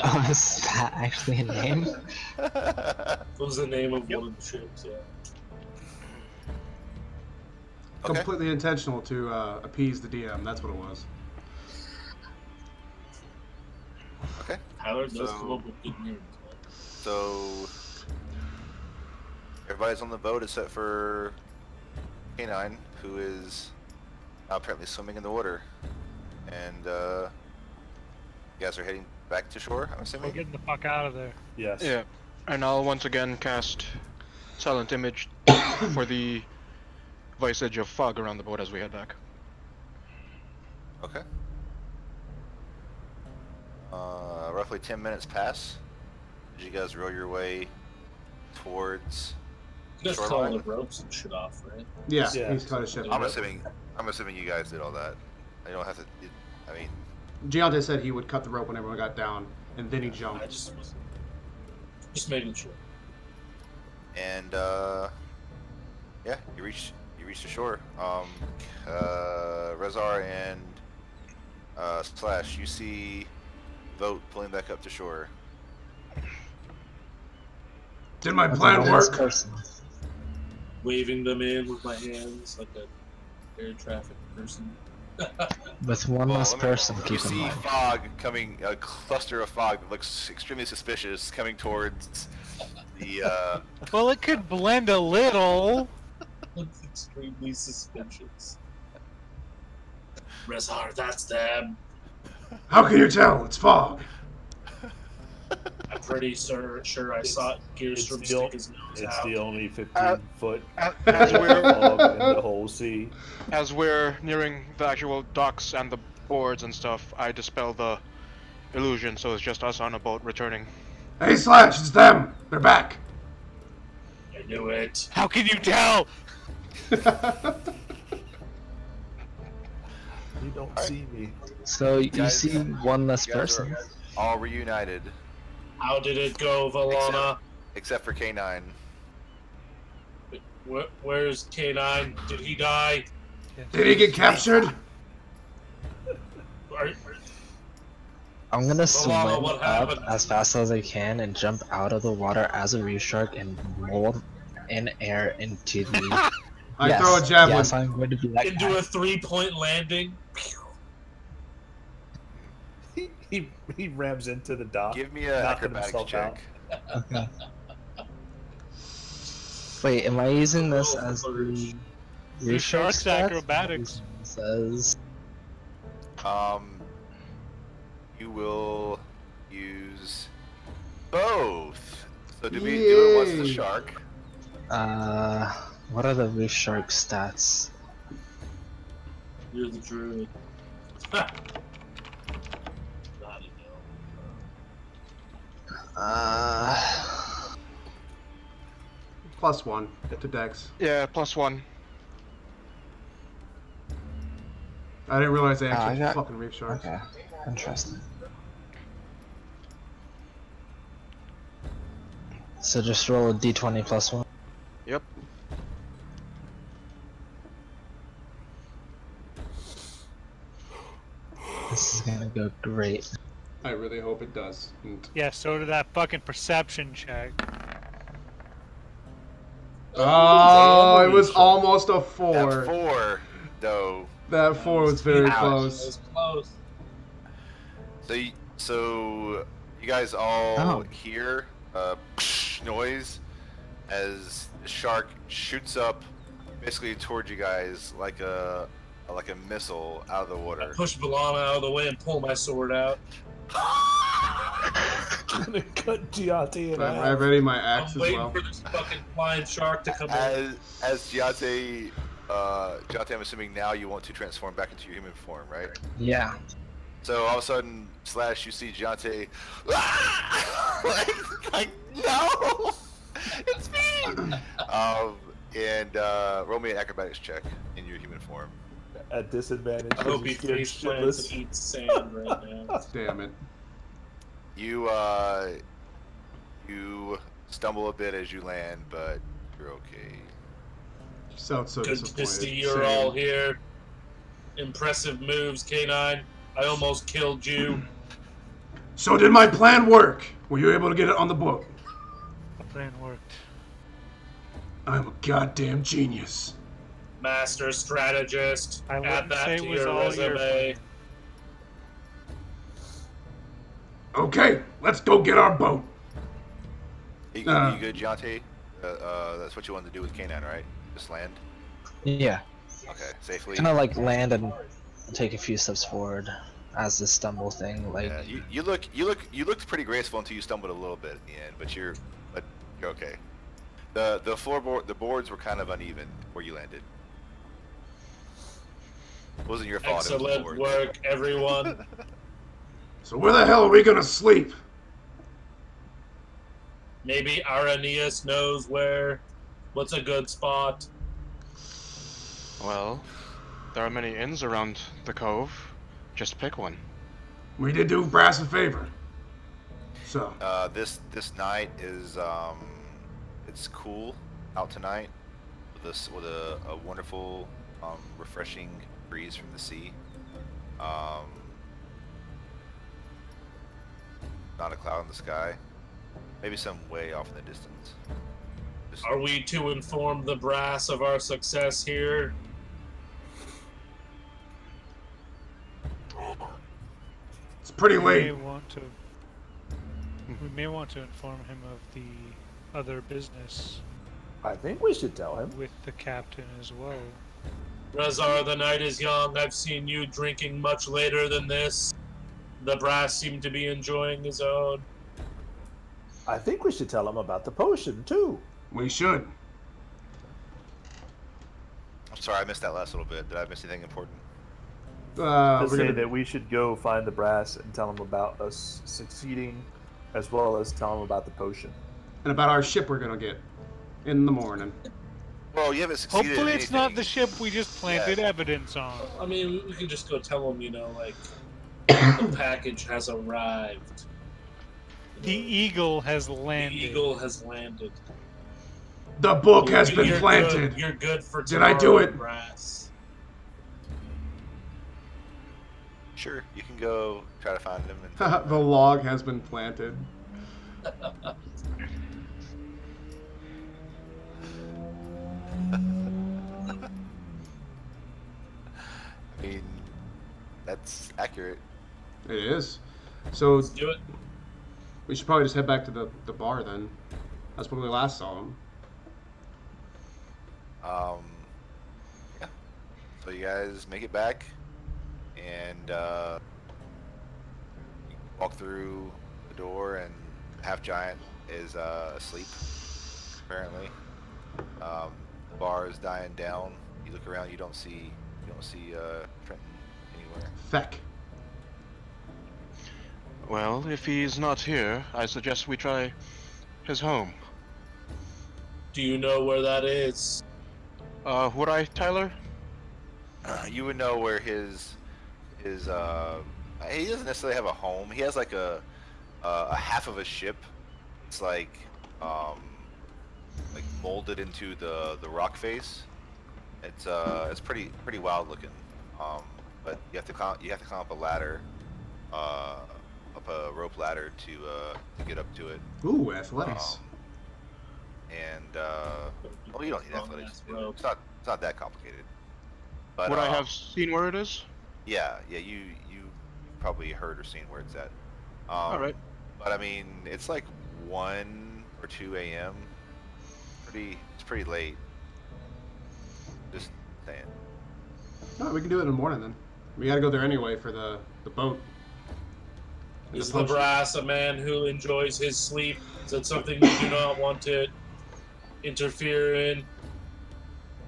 Oh, is that actually a name? What was the name of one of the ships? Yeah. Okay. Completely intentional to appease the DM. That's what it was. Okay. Tyler does So- come up with good names. So everybody's on the boat except for K9, who is now apparently swimming in the water, and you guys are heading back to shore, I'm We're assuming. getting the fuck out of there. Yes. Yeah, and I'll once again cast Silent Image for the visage of fog around the boat as we head back. Okay. Roughly 10 minutes pass. Did you guys row your way towards Just calling shoreline? the ropes and shit off, right? Yeah, Yeah. he's cut his ship. I'm assuming you guys did all that. I don't have to. I mean, Giante said he would cut the rope when everyone got down, and then he I jumped. just making sure. and yeah, you reach the shore. Rezar and Slash, you see Vote pulling back up to shore. Did my That's plan a nice work? person. Waving them in with my hands like a air traffic person. With one less let me- person, You keep in see mind. fog coming, a cluster of fog that looks extremely suspicious coming towards the. Well, it could blend a little. Looks extremely suspicious. Rezar, that's them. How can you tell? It's fog. I'm pretty sure I saw Gearstrom stick his nose It's out. the only 15-foot As we're fog in the whole sea. as we're nearing the actual docks and the boards and stuff, I dispel the illusion, so it's just us on a boat returning. Hey, Slash, it's them. They're back. I knew it. How can you tell? You don't see me. So you guys- see one less you guys person. are all reunited, How did it go, Valana? except for K9. Where's K9? Did he die? Did he get captured? Are, I'm gonna swim what up happened? as fast as I can and jump out of the water as a reef shark and roll in air into the. I Yes, throw a javelin. Yes, I'm going to be like into that. a 3-point landing? He rams into the dock. Give me an knocking acrobatics himself check. out. Okay. Wait, am I using this Roll as for the first. reef shark Shark's stats? acrobatics. It says You will use both. So do we do it once the Yay. shark? what are the reef shark stats? You're the druid. Not a no. +1 to Dex. Yeah, +1. I didn't realize they I actually got- fucking reef sharks. Okay, interesting. So just roll a d20 +1. Yep. This is gonna go great. I really hope it does. Yeah, so did that fucking perception check. Oh, it was almost a 4. That 4, though. That 4 was very Ouch. close. It was close. So you guys all Oh. hear noise as the shark shoots up, basically towards you guys like a missile out of the I water. push Valana out of the way and pull my sword out. Gonna cut Gianti in I half. ready my axe I'm as waiting well. for this fucking flying shark to come in. As Giante, I'm assuming now you want to transform back into your human form, right? Yeah. So all of a sudden, Slash, you see Giante, like no, it's me. And roll me an acrobatics check in your human form. At disadvantage. I hope he because he's face scared plants shitless. and eats sand right now. Damn it. You stumble a bit as you land, but you're okay. You sound so Good disappointed. to see you're Same. all here. Impressive moves, K9. I almost killed you. So did my plan work? Were you able to get it on the boat? The plan worked. I'm a goddamn genius. Master strategist. I Add wouldn't that say to it was your all your resume. fault. Okay, let's go get our boat. You good, Giante? That's what you wanted to do with K9, right? Just land. Yeah. Okay, safely. Kind of like land and take a few steps forward as the stumble thing. Like, Yeah, you looked pretty graceful until you stumbled a little bit at the end, but you're okay. The boards were kind of uneven where you landed. It wasn't your fault. It was the Excellent board. work, everyone. So where the hell are we gonna sleep? Maybe Arrhenius knows what's a good spot. Well, there are many inns around the cove. Just pick one. We did do Brass a favor. So, This night is it's cool out tonight with a wonderful refreshing breeze from the sea. Not a cloud in the sky. Maybe some way off in the distance. Just- Are we to inform the brass of our success here? it's pretty We late. may want to inform him of the other business I think we should tell him. with the captain as well. Razar, the night is young. I've seen you drinking much later than this. The brass seemed to be enjoying his own. I think we should tell him about the potion too. We should. I'm sorry, I missed that last little bit. Did I miss anything important? To We're say gonna that we should go find the brass and tell him about us succeeding, as well as tell him about the potion. and about our ship we're gonna get in the morning. Well, you haven't succeeded. Hopefully in it's not anything. the ship we just planted evidence on. I mean, we can just go tell him, like, the package has arrived. The eagle has The landed. eagle has landed. The book has been You're planted. Good. You're good for Did I do tomorrow, it? Brass. Sure, you can go try to find him. And The log has been planted. I mean, that's accurate. It is. So Let's do it. we should probably just head back to the bar then. That's when we last saw him. Yeah. So you guys make it back, and walk through the door, and Half Giant is asleep. Apparently, the bar is dying down. You look around, you don't see Trenton anywhere. Feck. Well, if he's not here, I suggest we try his home. Do you know where that is? Would I, Tyler? You would know where his he doesn't necessarily have a home. He has like a half of a ship. It's like molded into the rock face. It's pretty wild looking. But you have to climb up a ladder, up a rope ladder to get up to it. Ooh, athletics. Well, you don't need athletics. It's not that complicated. But, would I have seen where it is? Yeah, you probably heard or seen where it's at. All right. But I mean, it's like 1 or 2 a.m. It's pretty late. Just saying. No, we can do it in the morning then. We gotta go there anyway for the boat. Is the brass a man who enjoys his sleep? Is that something you do not want to interfere in?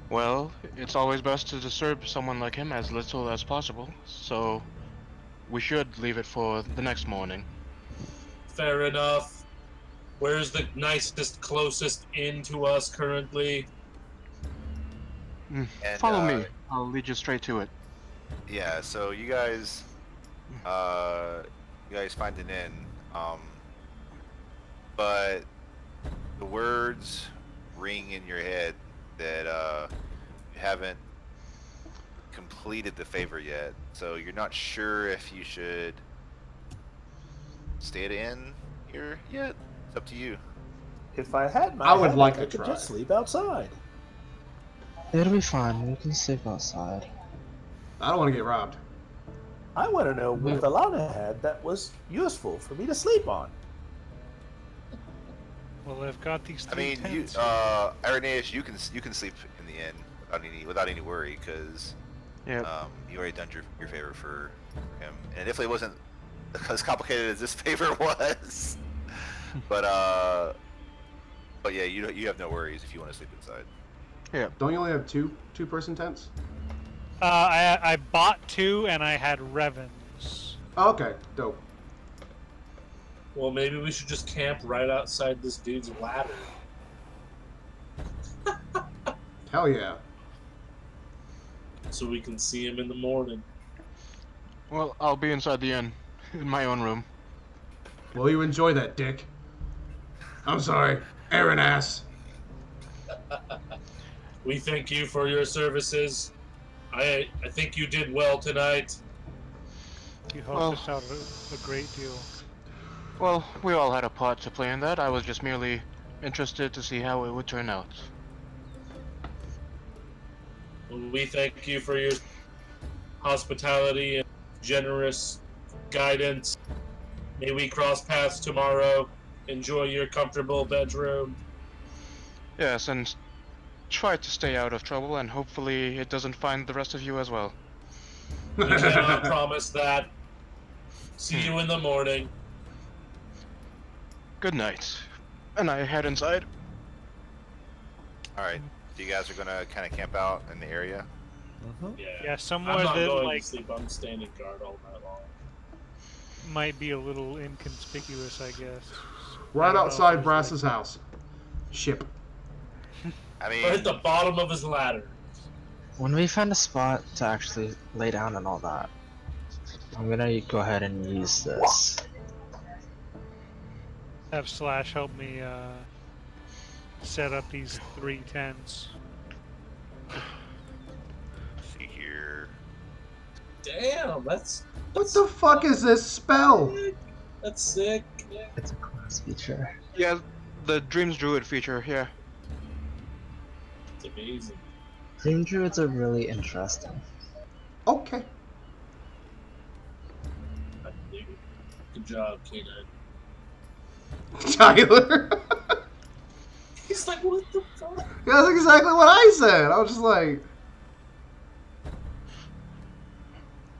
Well, it's always best to disturb someone like him as little as possible, so we should leave it for the next morning. Fair enough. Where's the nicest, closest inn to us currently? Follow me. I'll lead you straight to it. Yeah, so you guys find an inn, but the words ring in your head that you haven't completed the favor yet, so you're not sure if you should stay at an inn here yet. It's up to you. If I had my I would hammock, like to I could try. just sleep outside. It'll be fine. We can sleep outside. I don't want to get robbed. I want to know what Alana had that was useful for me to sleep on. Well, I've got these I three mean, tents. Irenaeus, you can sleep in the inn without any worry, because you already done your favor for him, and it definitely wasn't as complicated as this favor was. but yeah, you have no worries if you want to sleep inside. Yeah. Don't you only have two-person tents? I bought 2 and I had Revens. Oh, okay, dope. Well, maybe we should just camp right outside this dude's ladder. Hell yeah. So we can see him in the morning. Well, I'll be inside the inn, in my own room. Well, you enjoy that, dick. I'm sorry, Aaron ass. We thank you for your services. I think you did well tonight. You helped us out a great deal. Well, we all had a part to play in that. I was just merely interested to see how it would turn out. We thank you for your hospitality and generous guidance. May we cross paths tomorrow. Enjoy your comfortable bedroom. Yes, and try to stay out of trouble, and hopefully it doesn't find the rest of you as well. We cannot promise that. See you in the morning. Good night. And I head inside. All right, so you guys are gonna kind of camp out in the area. Yeah, somewhere I'm not that going like to sleep. I'm standing guard all night long. might be a little inconspicuous, I guess. Right outside Brass's house. Ship. I mean, We're at the bottom of his ladder. When we find a spot to actually lay down and all that, I'm gonna go ahead and use this. Have Slash help me set up these 3 tents. let's see here. Damn, that's What the fuck is this spell? that's sick. It's a class feature. Yeah, the Dreams Druid feature, yeah. It's amazing. Dream Druids are really interesting. Okay. I dig it. Good job, K9. Tyler. He's like, what the fuck? That's exactly what I said. I was just like...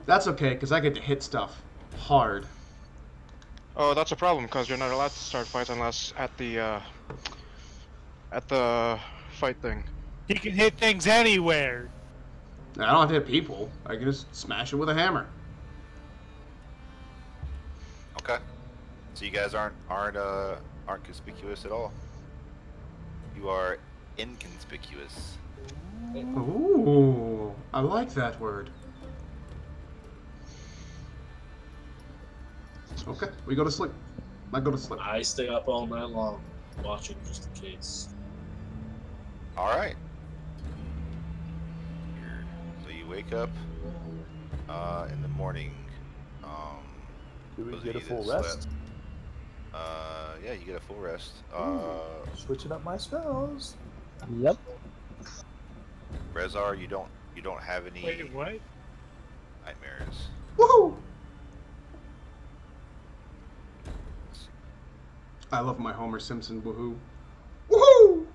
That's okay, because I get to hit stuff hard. Oh, that's a problem, because you're not allowed to start fights unless at the fight thing. He can hit things anywhere. I don't have to hit people. I can just smash it with a hammer. Okay, so you guys aren't conspicuous at all. You are inconspicuous. Ooh, I like that word. Okay, we go to sleep. I go to sleep. I stay up all night long, watching just in case. All right. So you wake up in the morning. Do we those of get a you full that rest? slept, yeah, you get a full rest. Switching up my spells. Yep. Rezar, you don't have any Wait, what? nightmares. Woohoo! I love my Homer Simpson woohoo. Woohoo!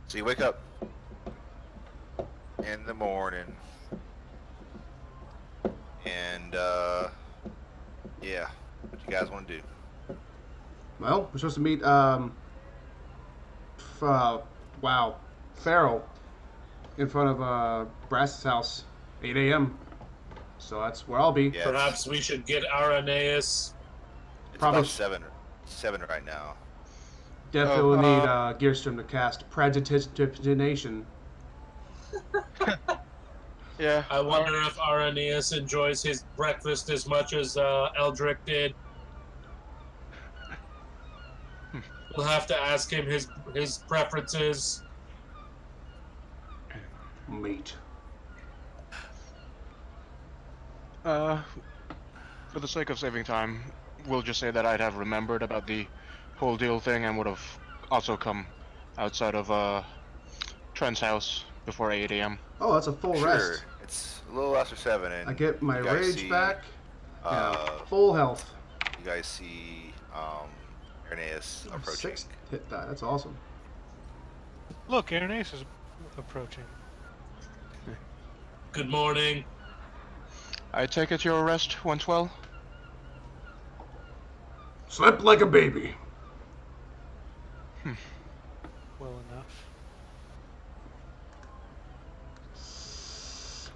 So you wake up in the morning, and yeah, what you guys want to do? Well, we're supposed to meet, wow, Farrell in front of, Brass's house, 8 a.m. So that's where I'll be. Yeah, Perhaps we should get Irenaeus. it's probably about seven right now. Definitely need, Gearstrom to cast Prestidigitation. Yeah. I wonder if Irenaeus enjoys his breakfast as much as Eldrick did. We'll have to ask him his preferences. Meat. For the sake of saving time, we'll just say that I'd have remembered about the whole deal thing and would have also come outside of Trent's house before 8 a.m. Oh, that's a full Sure, rest. it's a little after 7, and I get my you guys rage see, back. Yeah, full full health. You guys see Irenaeus approaching. 6 hit die. That's awesome. Look, Irenaeus is approaching. Good morning. I take it your rest went well? Slept like a baby. Well enough.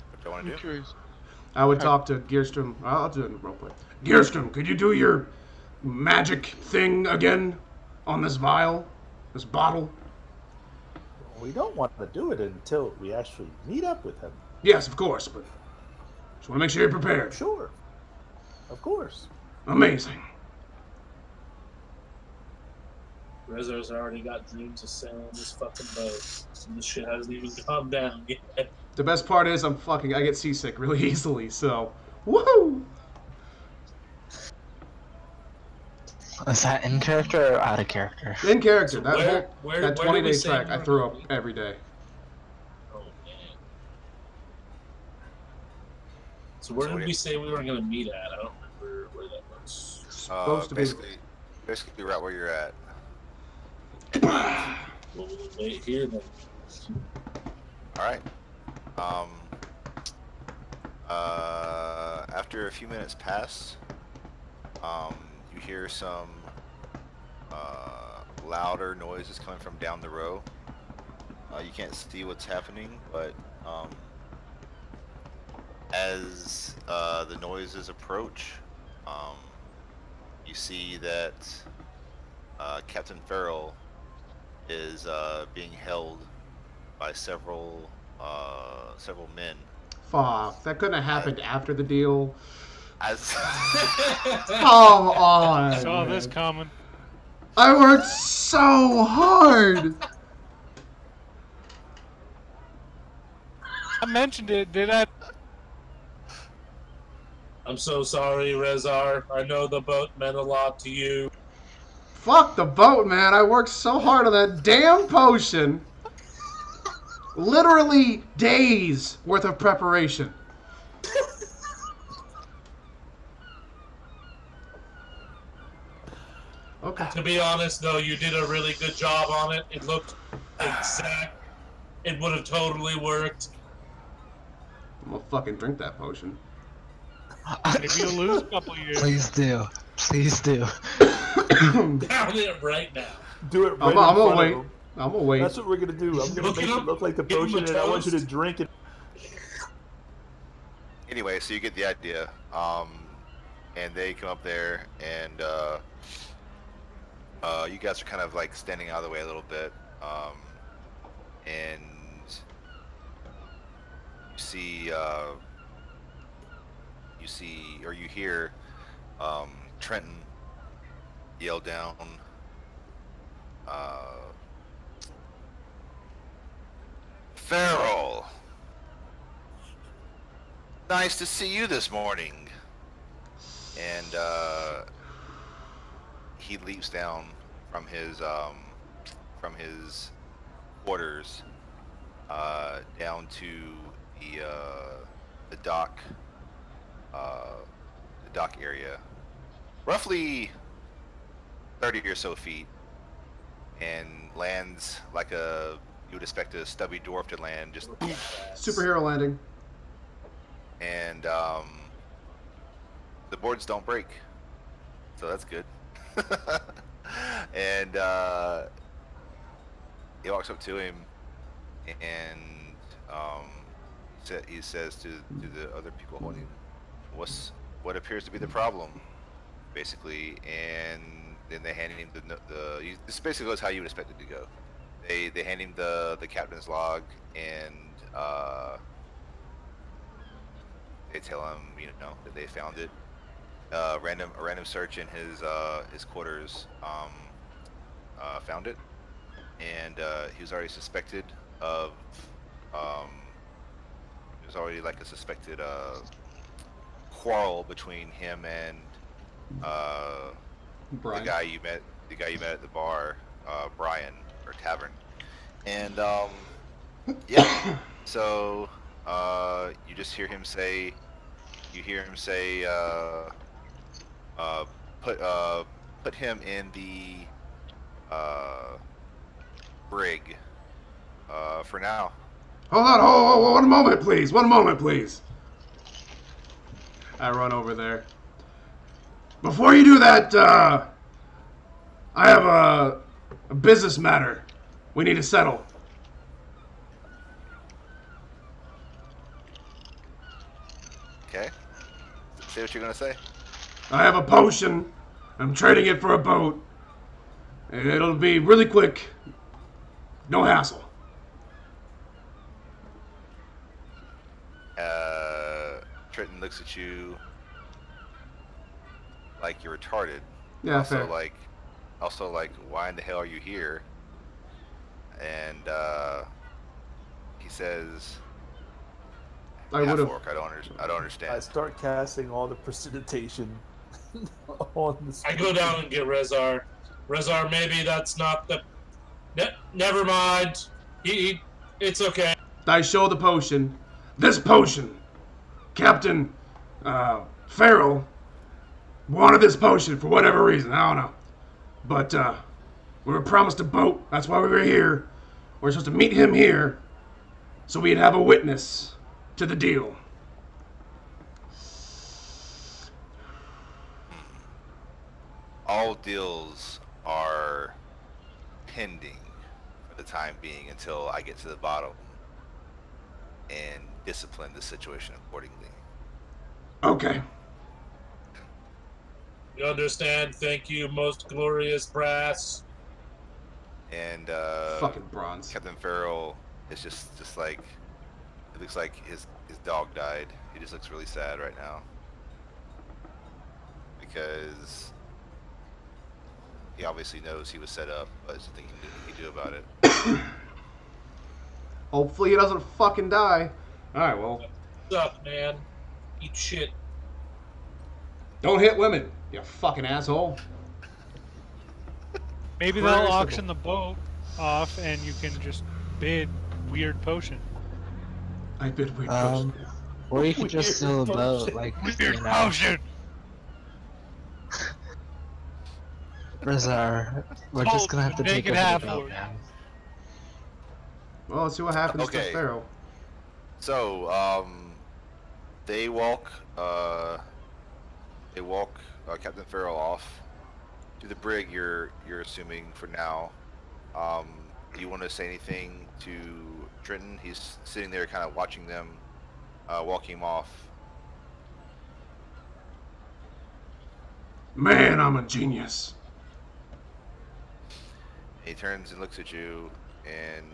What do you want to do? Curious. I would talk to Gearstrom. I'll do it in roleplay. Gearstrom, could you do your magic thing again on this vial, this bottle? We don't want to do it until we actually meet up with him. Yes, of course, but just want to make sure you're prepared. Sure. Of course. Amazing. Rezar's already got dreams of sailing this fucking boat, and this shit hasn't even calmed down yet. The best part is I get seasick really easily, so woohoo! Is that in character or out of character? In character. So that where 20 did we day say track, we I were threw gonna up be? every day. Oh man. So where did we say we were gonna meet at? I don't remember where that was. Supposed to be. Basically right where you're at. Well, we'll wait here then. Alright. After a few minutes pass, you hear some louder noises coming from down the row. You can't see what's happening, but as the noises approach, you see that Captain Farrell is being held by several men. Fuck, that couldn't have happened after the deal. As Come on. Saw man. this coming. I worked so hard. I mentioned it, did I? I'm so sorry, Rezar. I know the boat meant a lot to you. Fuck the boat, man. I worked so hard on that damn potion. Literally days worth of preparation. Okay. To be honest, though, you did a really good job on it. It looked exact. It would have totally worked. I'm gonna fucking drink that potion. Maybe you'll lose a couple years. Please do. Please do. Down it right now. Do it right I'm in gonna front wait. of him. I'm gonna wait. That's what we're gonna do. I'm gonna Look make it it up. look like the Give him a potion, and I want you to toast. drink it Anyway, so you get the idea. And they come up there, and you guys are kind of like standing out of the way a little bit, and you hear Trenton yell down, Farrell, nice to see you this morning. And he leaps down from his quarters down to the dock area, roughly 30 or so feet, and lands like you would expect a stubby dwarf to land, just Superhero landing. And the boards don't break, so that's good. And he walks up to him, and he says to the other people holding him, what appears to be the problem, basically. And then they hand him this basically goes how you would expect it to go. They hand him the captain's log, and they tell him, that they found it. A random search in his quarters found it, and he was already suspected of. There's already like a suspected quarrel between him and Brian. the guy you met at the bar, Brian, or tavern, and yeah. So you just hear him say. Put him in the brig for now. Hold on, one moment, please. One moment, please. I run over there. Before you do that, I have a business matter we need to settle. Okay. Say what you're gonna say. I have a potion. I'm trading it for a boat. And it'll be really quick. No hassle. Trenton looks at you like you're retarded. Yeah, also fair. like, why in the hell are you here? And he says, I would have. I don't understand. I start casting all the precipitation on the I go down and get Rezar. Rezar, maybe that's not the. Never mind. It's okay. I show the potion. This potion. Captain Farrell wanted this potion for whatever reason. I don't know. But we were promised a boat. That's why we were here. We're supposed to meet him here so we'd have a witness to the deal. All deals are pending for the time being until I get to the bottom and discipline the situation accordingly. Okay. You understand? Thank you, most glorious brass. And Fucking bronze. Captain Farrell is just like, it looks like his dog died. He just looks really sad right now because he obviously knows he was set up, but there's nothing he can do about it. Hopefully he doesn't fucking die. Alright, well. Suck, man. Eat shit. Don't hit women, you fucking asshole. Maybe they'll auction the boat off and you can just bid weird potion. I bid weird potion. Or you could just steal a boat, like, Weird potion! Rezar, we're just gonna have to Make take it over the happen. boat, man. Well, let's see what happens Okay. to Farrell. So, they walk Captain Farrell off to the brig. You're assuming for now. Do you want to say anything to Trenton? He's sitting there, kind of watching them walking him off, Man, I'm a genius. He turns and looks at you, and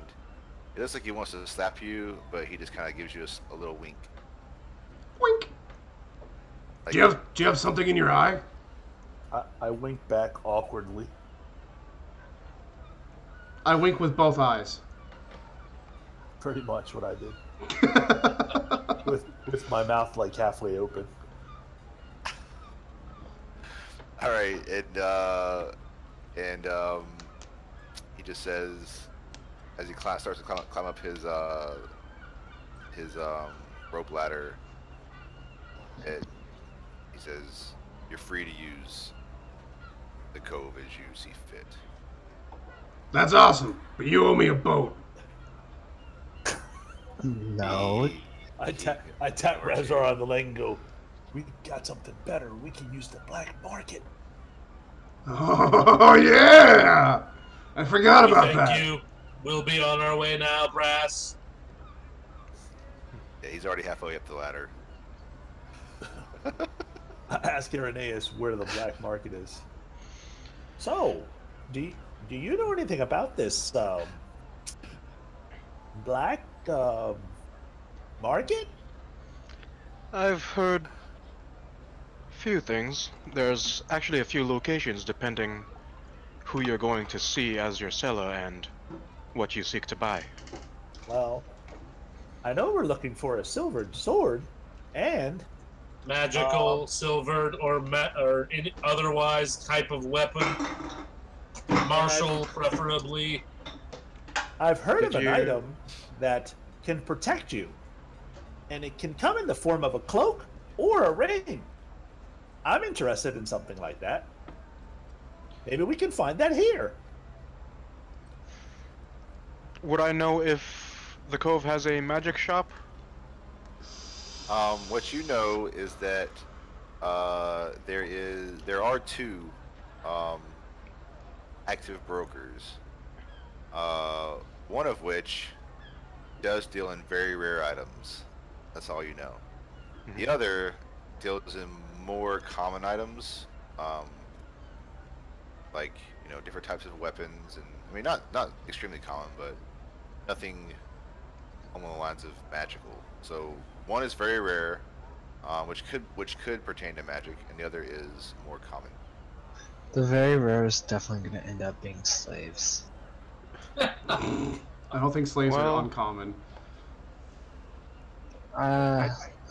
it looks like he wants to slap you, but he just kind of gives you a little wink. Wink. Like, Do you have something in your eye? I wink back awkwardly. I wink with both eyes. Pretty much what I did. with my mouth like halfway open. All right, and he just says, as he starts to climb up his rope ladder, he says, "You're free to use the cove as you see fit." That's awesome, but you owe me a boat. No. I tap Rezar on the leg and go, "We got something better. We can use the black market." Oh yeah! I forgot about that. Thank you. We'll be on our way now, Brass. Yeah, he's already halfway up the ladder. I ask Irenaeus where the black market is. So, do you know anything about this black market? I've heard few things. There's actually a few locations depending who you're going to see as your seller and what you seek to buy. Well, I know we're looking for a silvered sword and Magical, silvered, or any otherwise type of weapon. Martial, preferably. I've heard of an item that can protect you, and it can come in the form of a cloak or a ring. I'm interested in something like that. Maybe we can find that here. Would I know if the Cove has a magic shop? What you know is that there are two active brokers. One of which does deal in very rare items. That's all you know. Mm-hmm. The other deals in more common items, like different types of weapons, and I mean not extremely common, but nothing along the lines of magical. So one is very rare, which could pertain to magic, and the other is more common. The very rare is definitely going to end up being slaves. I don't think slaves are uncommon.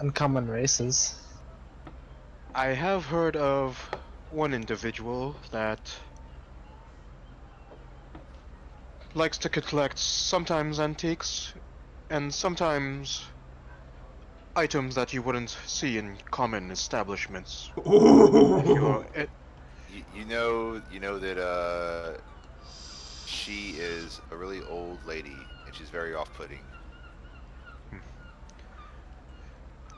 Uncommon races. I have heard of one individual that likes to collect sometimes antiques and sometimes items that you wouldn't see in common establishments. You know that she is a really old lady and she's very off-putting.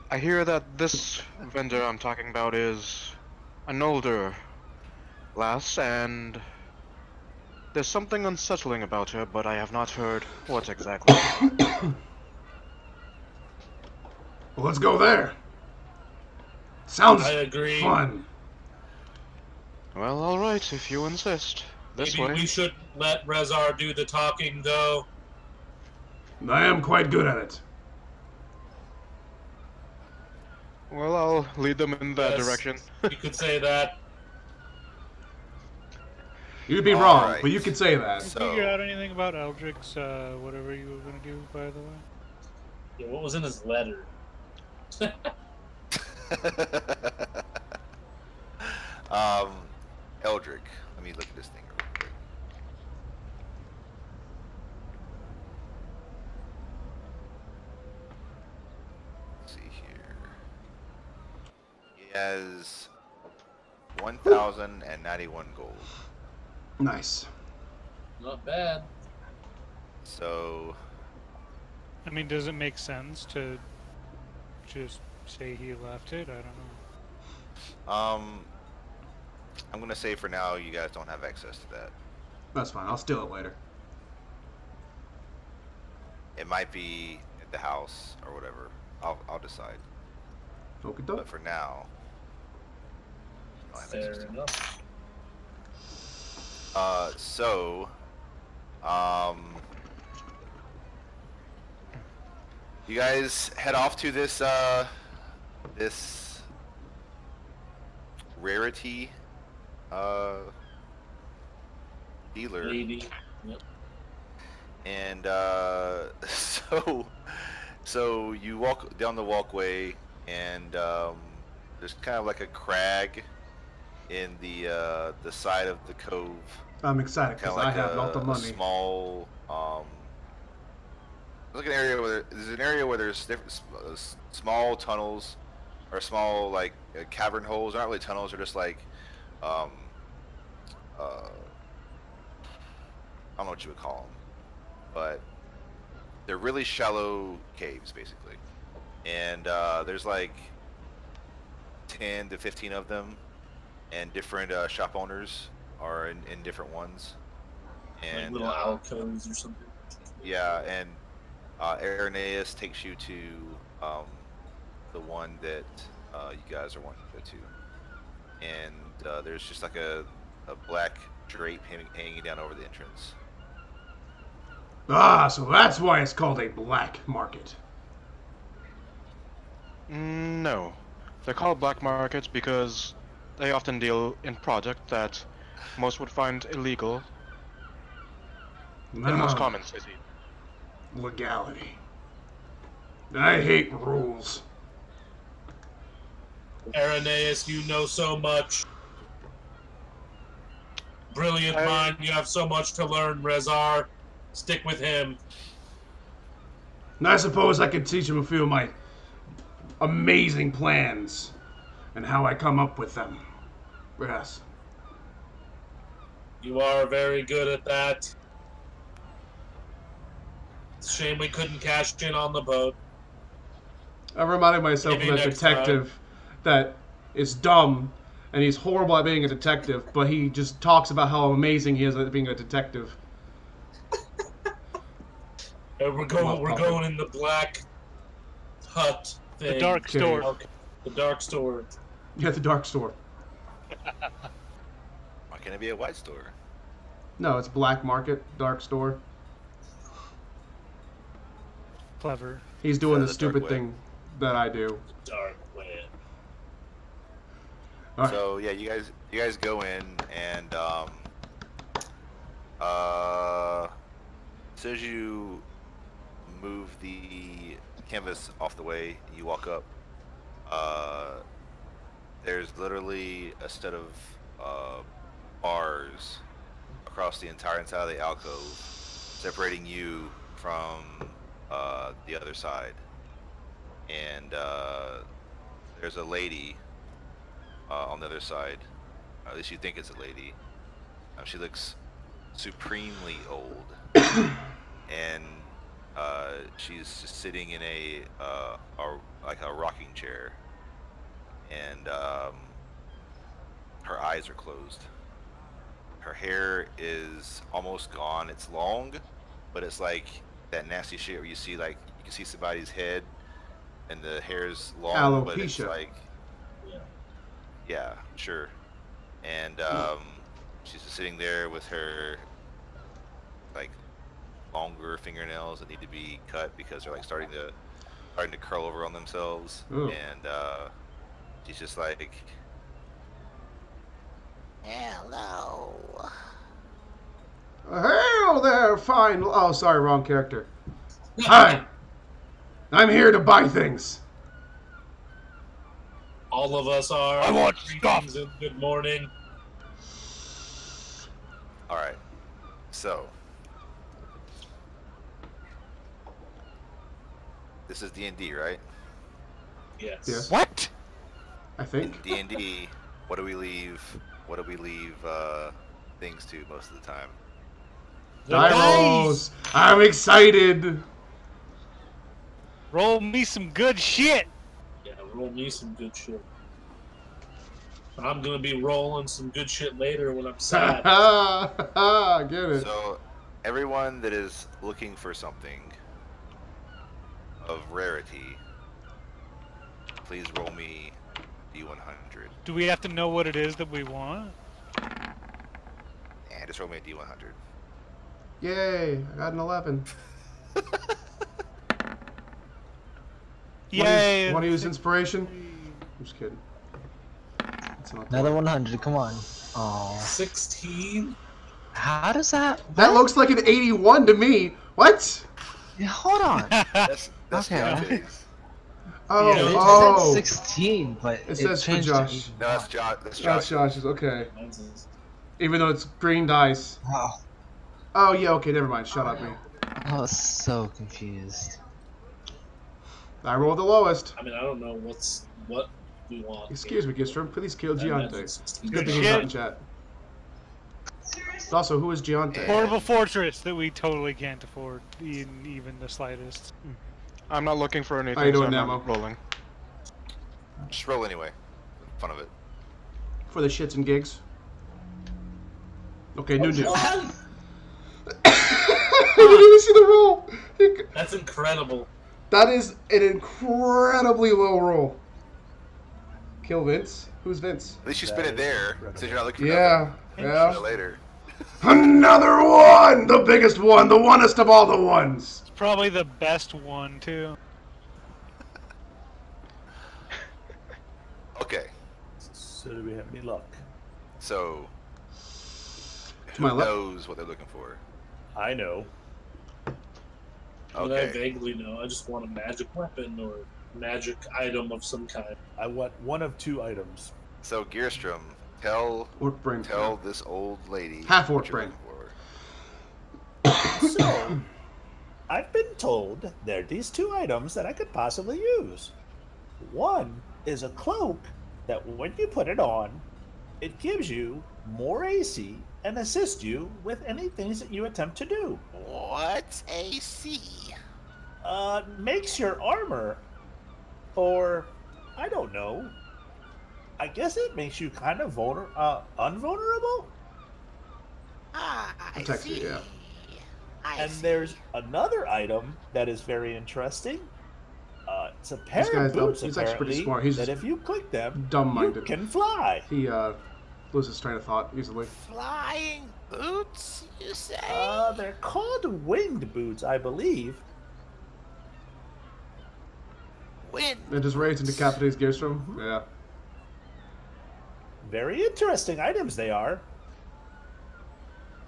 I hear that this vendor I'm talking about is an older lass, and there's something unsettling about her, but I have not heard what exactly. Well, let's go there. Sounds I agree. fun. Well, alright, if you insist. This Maybe way. we should let Rezar do the talking, though. I am quite good at it. Well, I'll lead them in that direction. You could say that. You'd be wrong, but you could say that. Did you figure out anything about Eldrick's, whatever you were going to do, by the way? Yeah, what was in his letter? Eldrick. Let me look at this thing real quick. Let's see here. He has 1,091 gold. Nice. Not bad. So, I mean, does it make sense to just say he left it? I don't know. I'm gonna say for now you guys don't have access to that. That's fine. I'll steal it later. It might be at the house or whatever. I'll decide. Okie But doke. for now, Fair enough. You guys head off to this this rarity dealer. Lady. Yep. And so you walk down the walkway, and there's kind of like a crag in the side of the cove. I'm excited because I have not the money. Small like an area where there's different small tunnels or small like cavern holes. They're not really tunnels. They're just like I don't know what you would call them, but they're really shallow caves basically, and there's like 10 to 15 of them, and different shop owners are in different ones, and like little alcoves or something. Yeah, and Irenaeus takes you to the one that you guys are wanting to go to, and there's just like a black drape hanging down over the entrance. Ah, so that's why it's called a black market. No. They're called black markets because they often deal in product that most would find illegal in the most common city. Legality. I hate rules. Irenaeus, you know so much. Brilliant mind, you have so much to learn, Rezar. Stick with him. And I suppose I could teach him a few of my amazing plans and how I come up with them. Yes. You are very good at that. It's a shame we couldn't cash in on the boat. I'm reminding myself Maybe of that next detective that is dumb and he's horrible at being a detective, but he just talks about how amazing he is at being a detective. We're going in the black hut thing. The dark store. Okay. The dark store. Yeah, the dark store. Why can't it be a white store? No, it's black market, dark store. Clever. He's doing the the stupid dark thing that I do. Dark web. All right. So yeah, you guys go in, and as soon as you move the canvas off the way, you walk up. There's literally a set of bars across the entire inside of the alcove, separating you from the other side. And there's a lady on the other side. At least you think it's a lady. She looks supremely old, and she's just sitting in a rocking chair, and her eyes are closed. Her hair is almost gone. It's long, but it's like that nasty shit where you see, like, you can see somebody's head and the hair's long, but it's Alopecia. like, yeah, sure. And she's just sitting there with her like longer fingernails that need to be cut because they're like starting to curl over on themselves. Ooh. And she's just like, Hello. Hail there, fine. Oh, sorry, wrong character. Hi. I'm here to buy things. All of us are. I want Greetings stuff. and good morning. all right, so this is D&D, right? Yes. Yes. What? I think. D&D, what do we leave things to most of the time? Die rolls. I'm excited. Roll me some good shit. Yeah, roll me some good shit. I'm gonna be rolling some good shit later when I'm sad. Get it. So everyone that is looking for something of rarity, please roll me D100. Do we have to know what it is that we want? And just roll me a D100. Yay! I got an 11. Yay! Want to use inspiration? I'm just kidding. That's not Another 100. Come on. Oh. 16. How does that? That looks like an 81 to me. What? Yeah, hold on. That's Okay. Josh's. Oh, Yeah, it oh. It said 16, but It says for changed Josh. to No, that's Josh. That's That's Josh. Josh's. Okay. Mine's is- Even though it's green dice. Oh, Oh yeah. Okay. Never mind. Shut up, me. I was so confused. I rolled the lowest. I mean, I don't know what we want. Excuse me, Gistrom. Please kill I Giante. imagine It's 16. good Good thing he's not in shit. chat. Also, who is Giante? Portable fortress that we totally can't afford, even the slightest. I'm not looking for anything. How you doing, so I'm Nemo? not rolling. Just roll anyway. Fun of it. For the shits and gigs. Okay, new deal. What? I didn't even see the roll. That's incredible. That is an incredibly low roll. Kill Vince. Who's Vince? At least you spin it there, since you're not looking for Yeah, nothing. yeah. Spin it later. Another one! The biggest one, the onest of all the ones. It's probably the best one too. Okay, So do we have any luck? so To who my left. knows what they're looking for? I know. I mean, I Okay. vaguely know. I just want a magic weapon or magic item of some kind. I want one of two items. So Gearstrom, tell Orc brain. this old lady Half orc what you're brain. looking for. So, I've been told there are these two items that I could possibly use. One is a cloak that when you put it on, it gives you more AC and assists you with any things that you attempt to do. What's AC? Makes your armor, or I don't know. I guess it makes you kind of unvulnerable. Ah, I Protects you, see. yeah. I And see. there's another item that is very interesting. It's a pair guy's of boots, he's actually pretty apparently, smart. He's that if you click them, you dumb-minded. can fly. He loses train of thought easily. Flying boots, you say? They're called winged boots, I believe. Wind. And just raids and decapitates Gearstrom. Yeah. Very interesting items they are.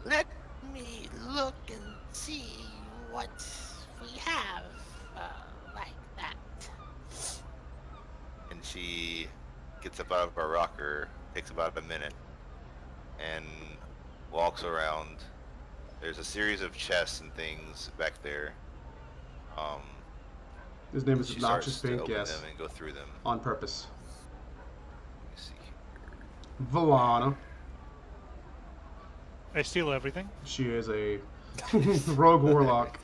Let me look and see what we have like that. And she gets up out of her rocker, takes about a minute, and walks around. There's a series of chests and things back there. His name is She Obnoxious starts to Pink, open yes. them and go through them. On purpose. Let me see here. Valana. I steal everything. She is a rogue warlock.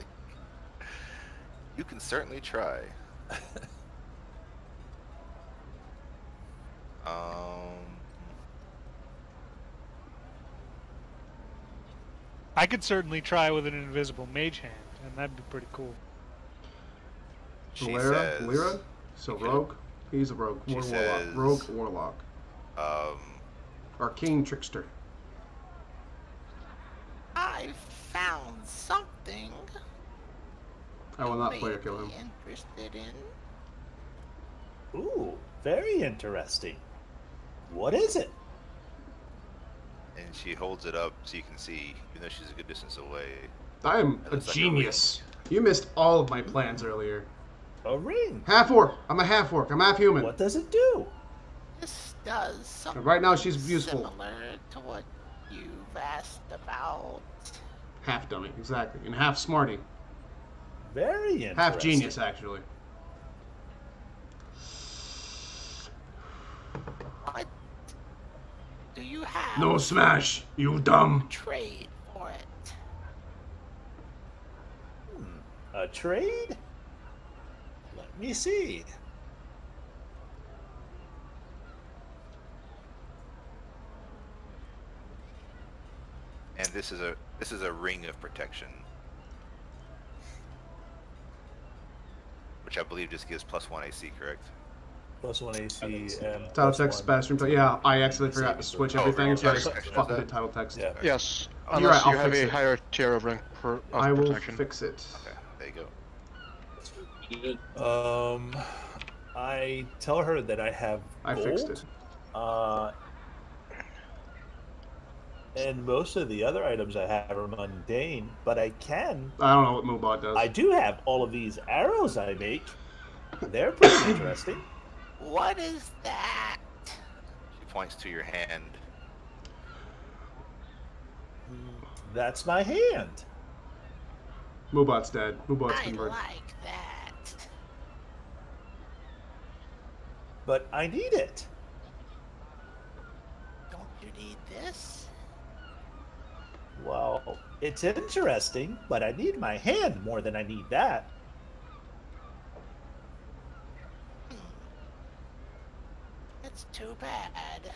You can certainly try. I could certainly try with an invisible mage hand, and that'd be pretty cool. She Valera? says, Valera? So can- rogue? He's a rogue. She Warlock. says- Rogue warlock. um, Arcane trickster. I found something. I will not you player may kill be him. Interested in? Ooh, very interesting. What is it? and she holds it up so you can see, even though she's a good distance away. I am It a looks like a genius. You missed all of my plans earlier. A ring. Half orc. I'm a half orc. I'm half human. What does it do? This does something Right now she's useful. similar to what you've asked about. Half dummy, exactly. And half smarty. Very interesting. Half genius, actually. What do you have No smash, you dumb. to trade for it? A trade? Let me see. And this is a ring of protection, which I believe just gives +1 AC, correct? +1 AC and Title text, +1. Spanish. Yeah, I accidentally forgot to switch everything, so I yes, fucking did title text. Yeah. Yes, You're unless right, you I'll have fix a it. higher tier of rank of I will protection. fix it. Okay, there you go. Good. I tell her that I have I gold, fixed it. and most of the other items I have are mundane, but I don't know what Moobot does. I do have all of these arrows I make. They're pretty interesting. What is that? She points to your hand. That's my hand. Moobot's dead. Moobot's I converted. like that. But I need it. Don't you need this? Well, it's interesting, but I need my hand more than I need that. It's too bad.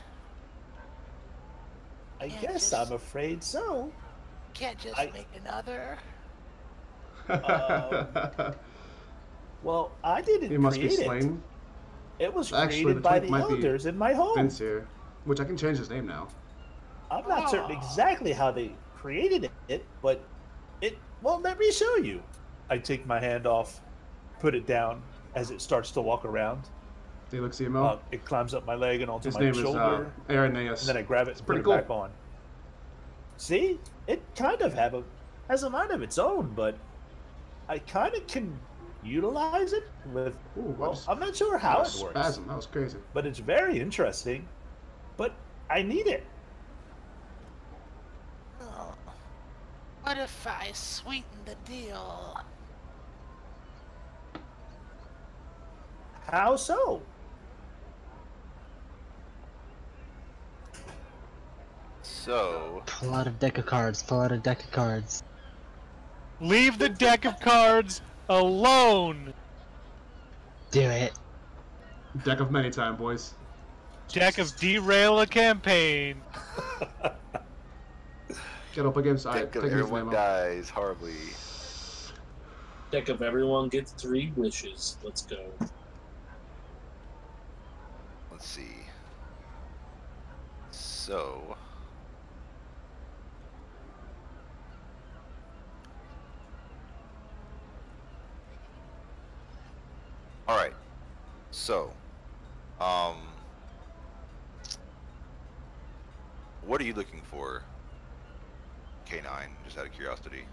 I Can't guess just- I'm afraid so. Can't just I- make another. Well, I didn't He must be create it. slain. It was Actually, created the by twink the might be elders in my home. Vince here, which I can change his name now. I'm not certain exactly how they created it, but well, let me show you. I take my hand off, put it down as it starts to walk around. He looks emo. It climbs up my leg and onto His my name shoulder. is Irenaeus. And then I grab it It's and put pretty it cool. back on. See? It kind of has a mind of its own, but I kind of can utilize it with... well, I'm not sure how it works. Spasm. That was crazy. But it's very interesting. But I need it. Oh. What if I sweeten the deal? How so? So... Pull out a deck of cards. Pull out a deck of cards. Leave the deck of cards alone. Do it. Deck of many time, boys. Deck of derail a campaign. Get up against Deck of take his everyone name out. dies horribly. Deck of everyone gets 3 wishes. Let's go. Let's see. So... Alright. So, what are you looking for, K9, just out of curiosity?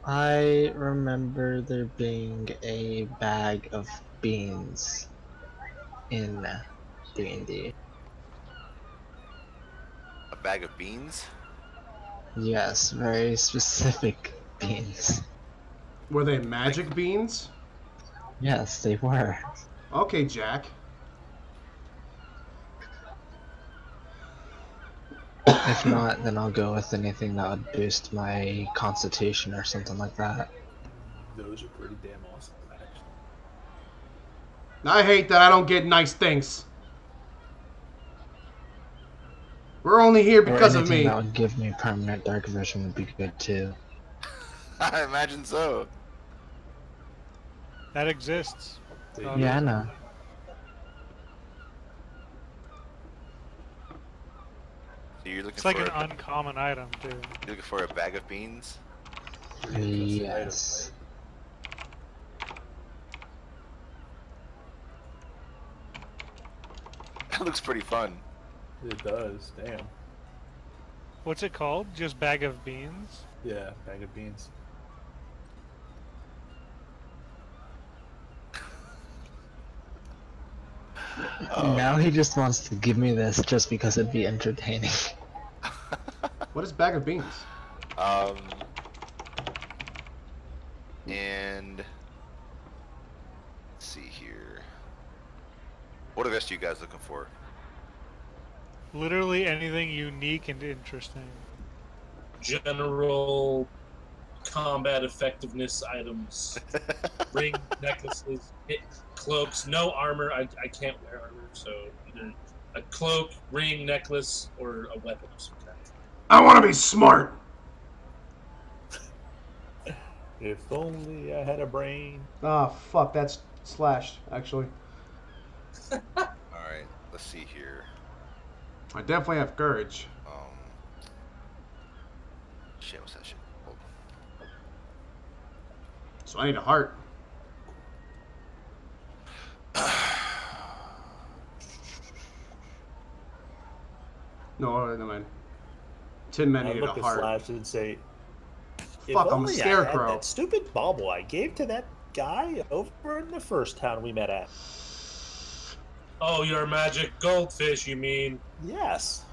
I remember there being a bag of beans in D&D. A bag of beans? Yes, very specific beans. Were they magic beans? Yes, they were. Okay, Jack. If not, then I'll go with anything that would boost my constitution or something like that. Those are pretty damn awesome, actually. I hate that I don't get nice things. We're only here because or of anything me. that would give me permanent dark vision would be good too. I imagine so. That exists. Yeah, I know. So you're looking It's like for an uncommon item, too. you're looking for a bag of beans? Yes. That looks pretty fun. It does, damn. What's it called? Just bag of beans? Yeah, bag of beans. Now he just wants to give me this just because it'd be entertaining. What is bag of beans? And let's see here. What are the rest of you guys looking for? Literally anything unique and interesting. General combat effectiveness items. Ring, necklaces, cloaks, no armor. I can't wear armor, so either a cloak, ring, necklace, or a weapon of some kind. I want to be smart. If only I had a brain. Ah, fuck, that's slashed, actually. Alright, let's see here. I definitely have courage. Shit, what's that shit? Oh. So I need a heart. No, never mind. Tin Men I needed a look at heart. Slash and say, if Fuck, I'm a only I had scarecrow. that stupid bauble I gave to that guy over in the first town we met at. Oh, your magic goldfish, you mean? Yes.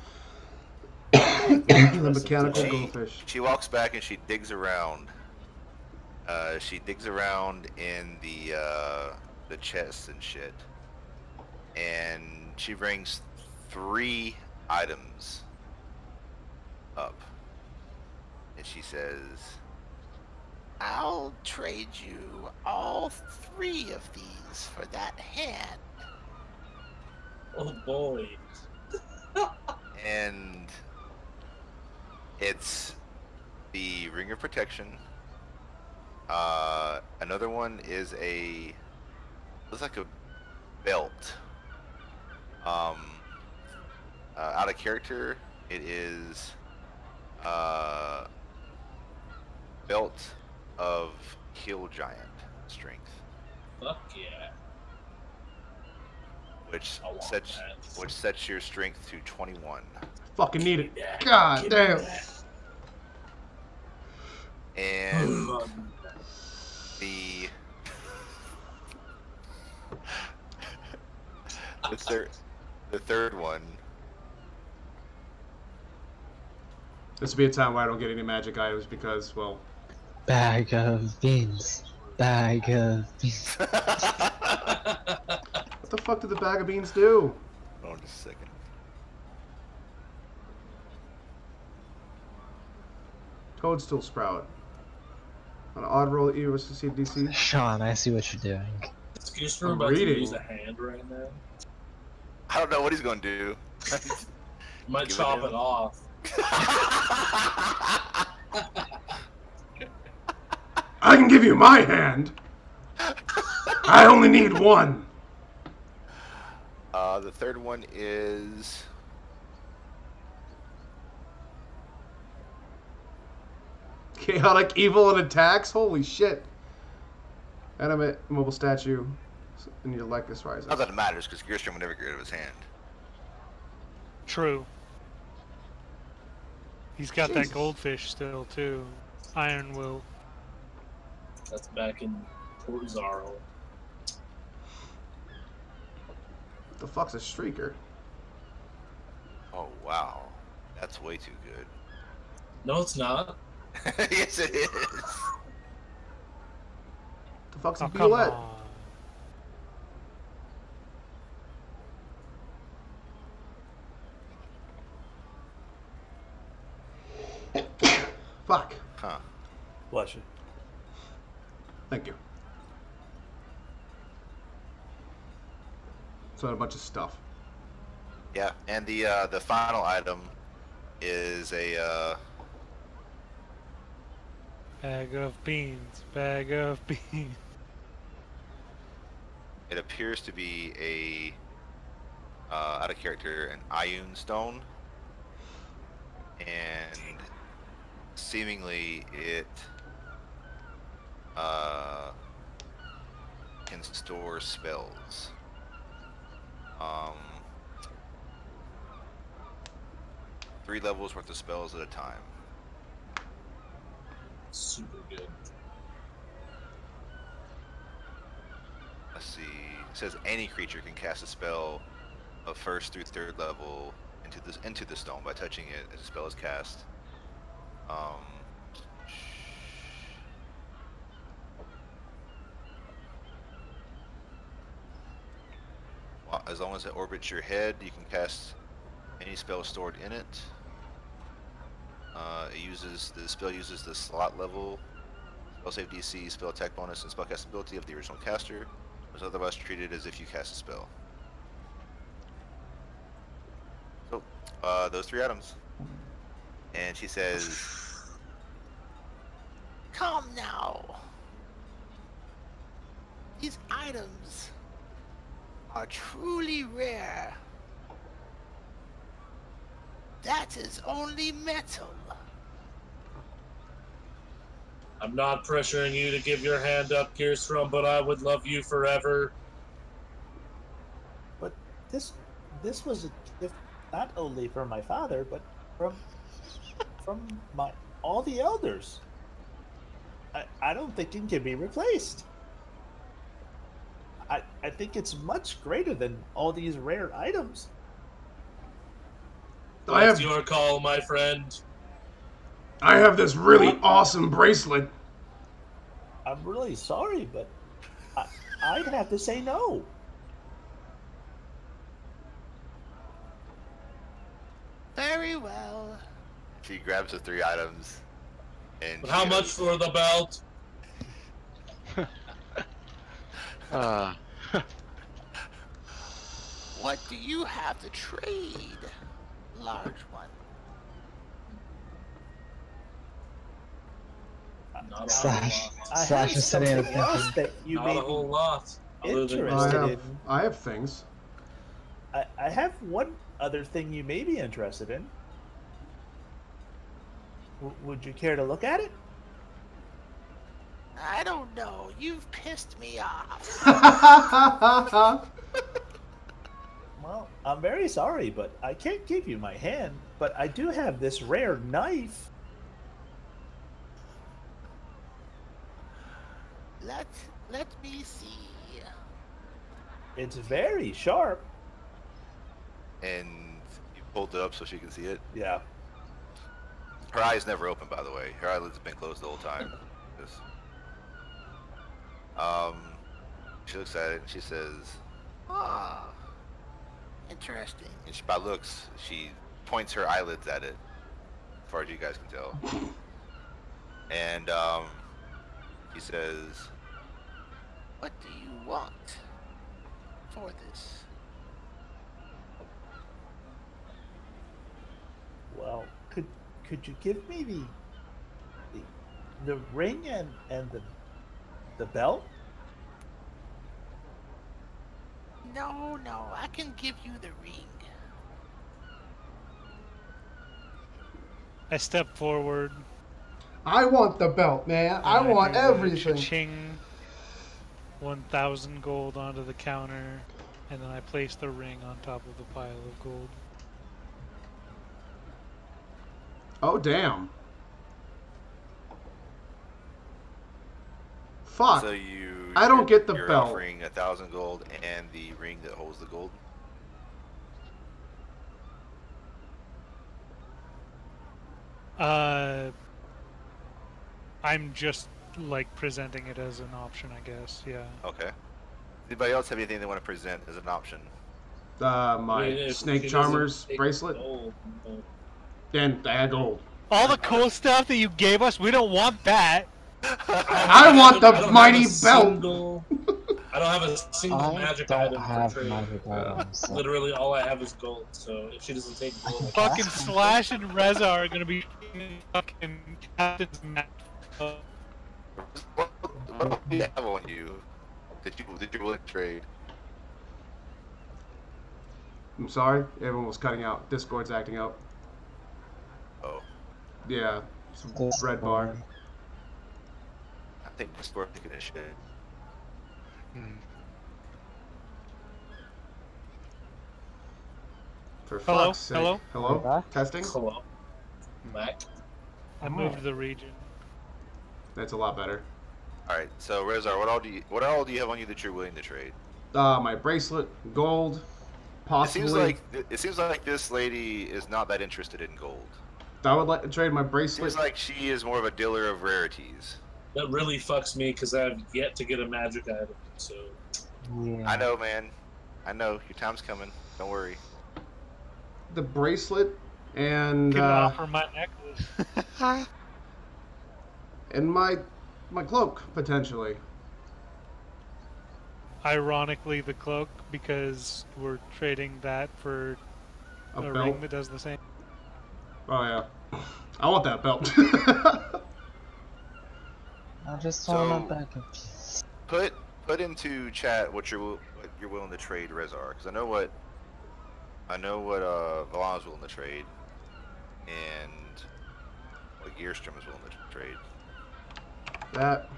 The mechanical goldfish. She walks back and she digs around. She digs around in the chests and shit, and she brings 3 items up, and she says, I'll trade you all 3 of these for that hand. Oh boy. and it's the Ring of Protection. Another one is looks like a belt. Out of character, it is belt of Hill Giant strength. Fuck yeah. Which sets your strength to 21. Fucking need it. God damn. And the third one. This would be a time where I don't get any magic items because, well. Bag of beans. Bag of beans. What the fuck did the bag of beans do? Hold on just a second. Toadstool Sprout. On an odd roll, you was to see DC. Sean, I see what you're doing. Is Gooster about to use a hand right now? I don't know what he's gonna do. Might chop it off. I can give you my hand. I only need one. The third one is Chaotic evil and attacks. Holy shit! Animate mobile statue in your likeness rises. not that it matters because Gearstrom would never get rid of his hand. True. He's got Jesus. that goldfish still too. Iron Will. That's back in Port Zaro. What the fuck's a streaker? Oh wow, that's way too good. No, it's not. Yes, it is. The fuck's a Oh, come Violette? on. Fuck. Huh. Bless you. Thank you. So a bunch of stuff. Yeah, and the final item is a Bag of beans. Bag of beans. it appears to be a out of character an Ioun stone, and seemingly it can store spells. 3 levels worth of spells at a time. Super good. Let's see. It says any creature can cast a spell of 1st through 3rd level into the stone by touching it as the spell is cast. As long as it orbits your head, you can cast any spell stored in it. The spell uses the slot level, spell save DC, spell attack bonus, and spellcast ability of the original caster. Was otherwise treated as if you cast a spell. So, those 3 items. And she says, Come now. these items are truly rare. That is only metal. I'm not pressuring you to give your hand up, Gearstrom, but I would love you forever. But this was a gift not only from my father, but from all the elders. I don't think it can be replaced. I think it's much greater than all these rare items. That's your call, my friend. I have this really awesome bracelet. I'm really sorry, but I'd have to say no. Very well. She grabs the 3 items. And But how much for the belt? What do you have to trade, large one? Not Slash is sitting in that you Not may a whole lot. interested I have things. I have one other thing you may be interested in. Would you care to look at it? I don't know. You've pissed me off. Well, I'm very sorry, but I can't give you my hand. But I do have this rare knife. Let me see. It's very sharp. And you pulled it up so she can see it? Yeah. Her eyes never open, by the way. Her eyelids have been closed the whole time. She looks at it and she says, Ah, interesting. and she, by looks, she points her eyelids at it, as far as you guys can tell. And he says, What do you want for this? Well, could you give me the ring and the belt? No, I can give you the ring. I step forward. I want the belt, man. I and want do the everything. Cha-ching, 1,000 gold onto the counter, and then I place the ring on top of the pile of gold. Oh, damn. Fuck. so I don't get the you're belt. offering 1,000 gold and the ring that holds the gold? I'm just like presenting it as an option, I guess. Yeah. Okay. Anybody else have anything they want to present as an option? My If snake she charmers doesn't take bracelet. gold, And I had gold. All the cool stuff that you gave us, we don't want that. I want the mighty belt. I don't have a single I magic don't item have for trade. magic items. So. Literally, all I have is gold. So if she doesn't take gold, Fucking Slash and Reza are gonna be fucking captain's match. What do you have on you? Did you willing to trade? I'm sorry, everyone was cutting out. Discord's acting up. Oh, Yeah, some red bar. I think Discord taking this shit. For Hello? fuck's sake. Hello? Hello? Testing? hello, Mac. I moved the region. That's a lot better. All right, so Rezar, what all do you have on you that you're willing to trade? My bracelet, gold, possibly. It seems like this lady is not that interested in gold. I would like to trade my bracelet. Seems like she is more of a dealer of rarities. That really fucks me because I've yet to get a magic item. So Yeah. I know, man. I know. Your time's coming. Don't worry. The bracelet and Can offer my necklace. and my cloak potentially. Ironically, the cloak, because we're trading that for A a belt. ring that does the same. Oh yeah, I want that belt. I just So- want it back in peace. Put put into chat what you're willing to trade Rezar, because I know what Valan's willing to trade, and what Gearstrom is willing to trade. That.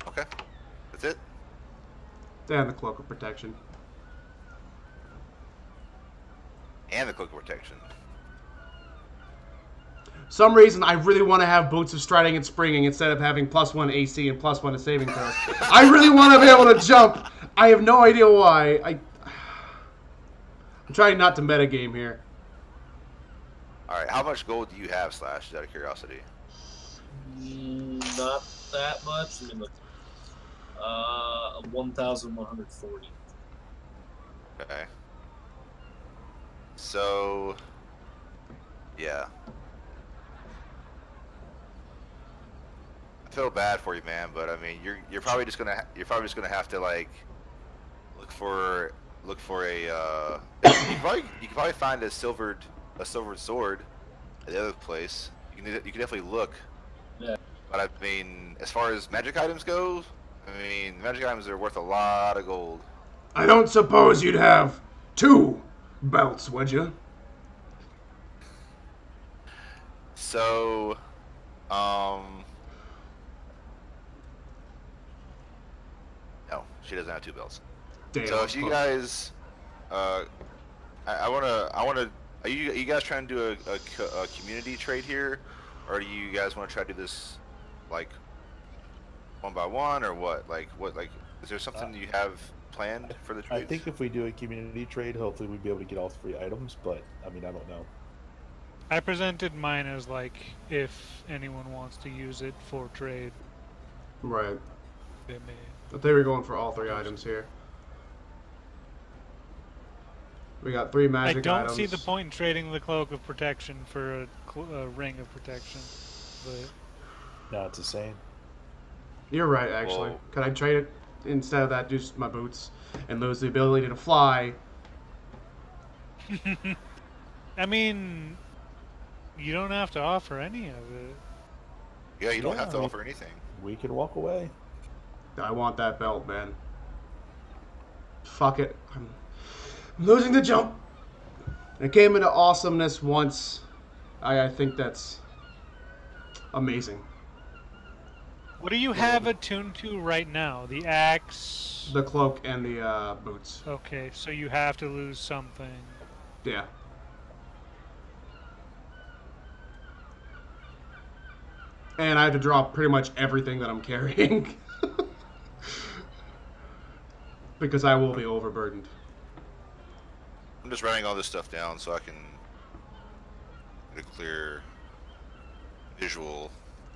Okay, that's it. And the Cloak of Protection. And the Cloak of Protection. Some reason I really want to have Boots of Striding and Springing instead of having +1 AC and +1 to saving throws. I really want to be able to jump. I have no idea why. I'm trying not to metagame here. Alright, how much gold do you have, Slash, out of curiosity? Not that much. I mean, like, 1,140. Okay. So, yeah. I feel bad for you, man, but I mean, you're probably just gonna have to like look for a you can probably find a silvered sword at the other place. You can definitely look. Yeah. But I mean, as far as magic items go, I mean, magic items are worth a lot of gold. I don't suppose you'd have 2 belts, would you? So, no, she doesn't have 2 belts. Damn. So if you guys, I wanna, are you guys trying to do a community trade here, or do you guys want to try to do this like 1 by 1, or what? Like, is there something you have planned for the trade? I think if we do a community trade, hopefully we'd be able to get all 3 items, but I mean, I don't know. I presented mine as like if anyone wants to use it for trade. Right. They may. I think we're going for all 3 items here. We got 3 magic items. I don't see the point in trading the Cloak of Protection for a Ring of Protection. But No, it's the same. You're right, actually. Whoa. Could I trade it instead of that? Just my boots and lose the ability to fly. I mean, you don't have to offer any of it. Yeah, you don't Yeah, have to I mean- offer anything. We could walk away. I want that belt, man. Fuck it. I'm losing the jump. It came into awesomeness once. I think that's amazing. What do you have attuned to right now? The axe? The cloak and the boots. Okay, so you have to lose something. Yeah. And I have to drop pretty much everything that I'm carrying. Because I will be overburdened. I'm just writing all this stuff down so I can get a clear visual.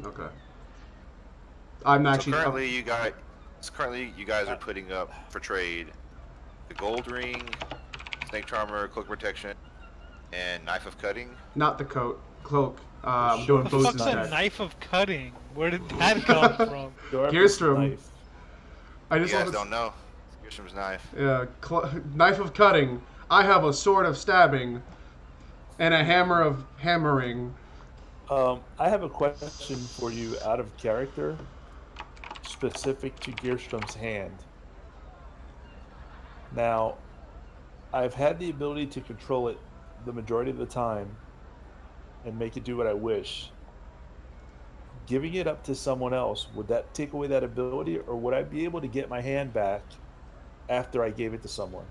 Okay. I'm actually So currently, you guys are putting up for trade the gold ring, snake charmer, cloak protection, and knife of cutting. not the cloak. I'm doing What the boots fuck's a instead. knife of cutting? Where did that come from? Gearstrom. Knife. I You just guys want don't know. Gearstrom's knife. knife of cutting. I have a sword of stabbing, and a hammer of hammering. I have a question for you out of character, specific to Gearstrom's hand. Now, I've had the ability to control it the majority of the time and make it do what I wish. Giving it up to someone else, would that take away that ability, or would I be able to get my hand back after I gave it to someone?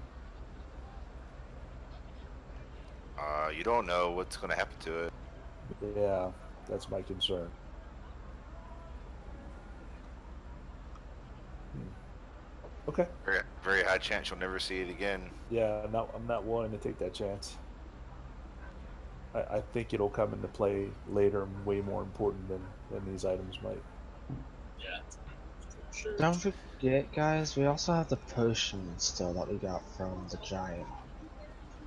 You don't know what's going to happen to it. Yeah, that's my concern. Okay. Very, very high chance you'll never see it again. Yeah, I'm not willing to take that chance. I think it'll come into play later and way more important than these items might. Yeah, for sure. Don't forget, guys, we also have the potion still that we got from the giant.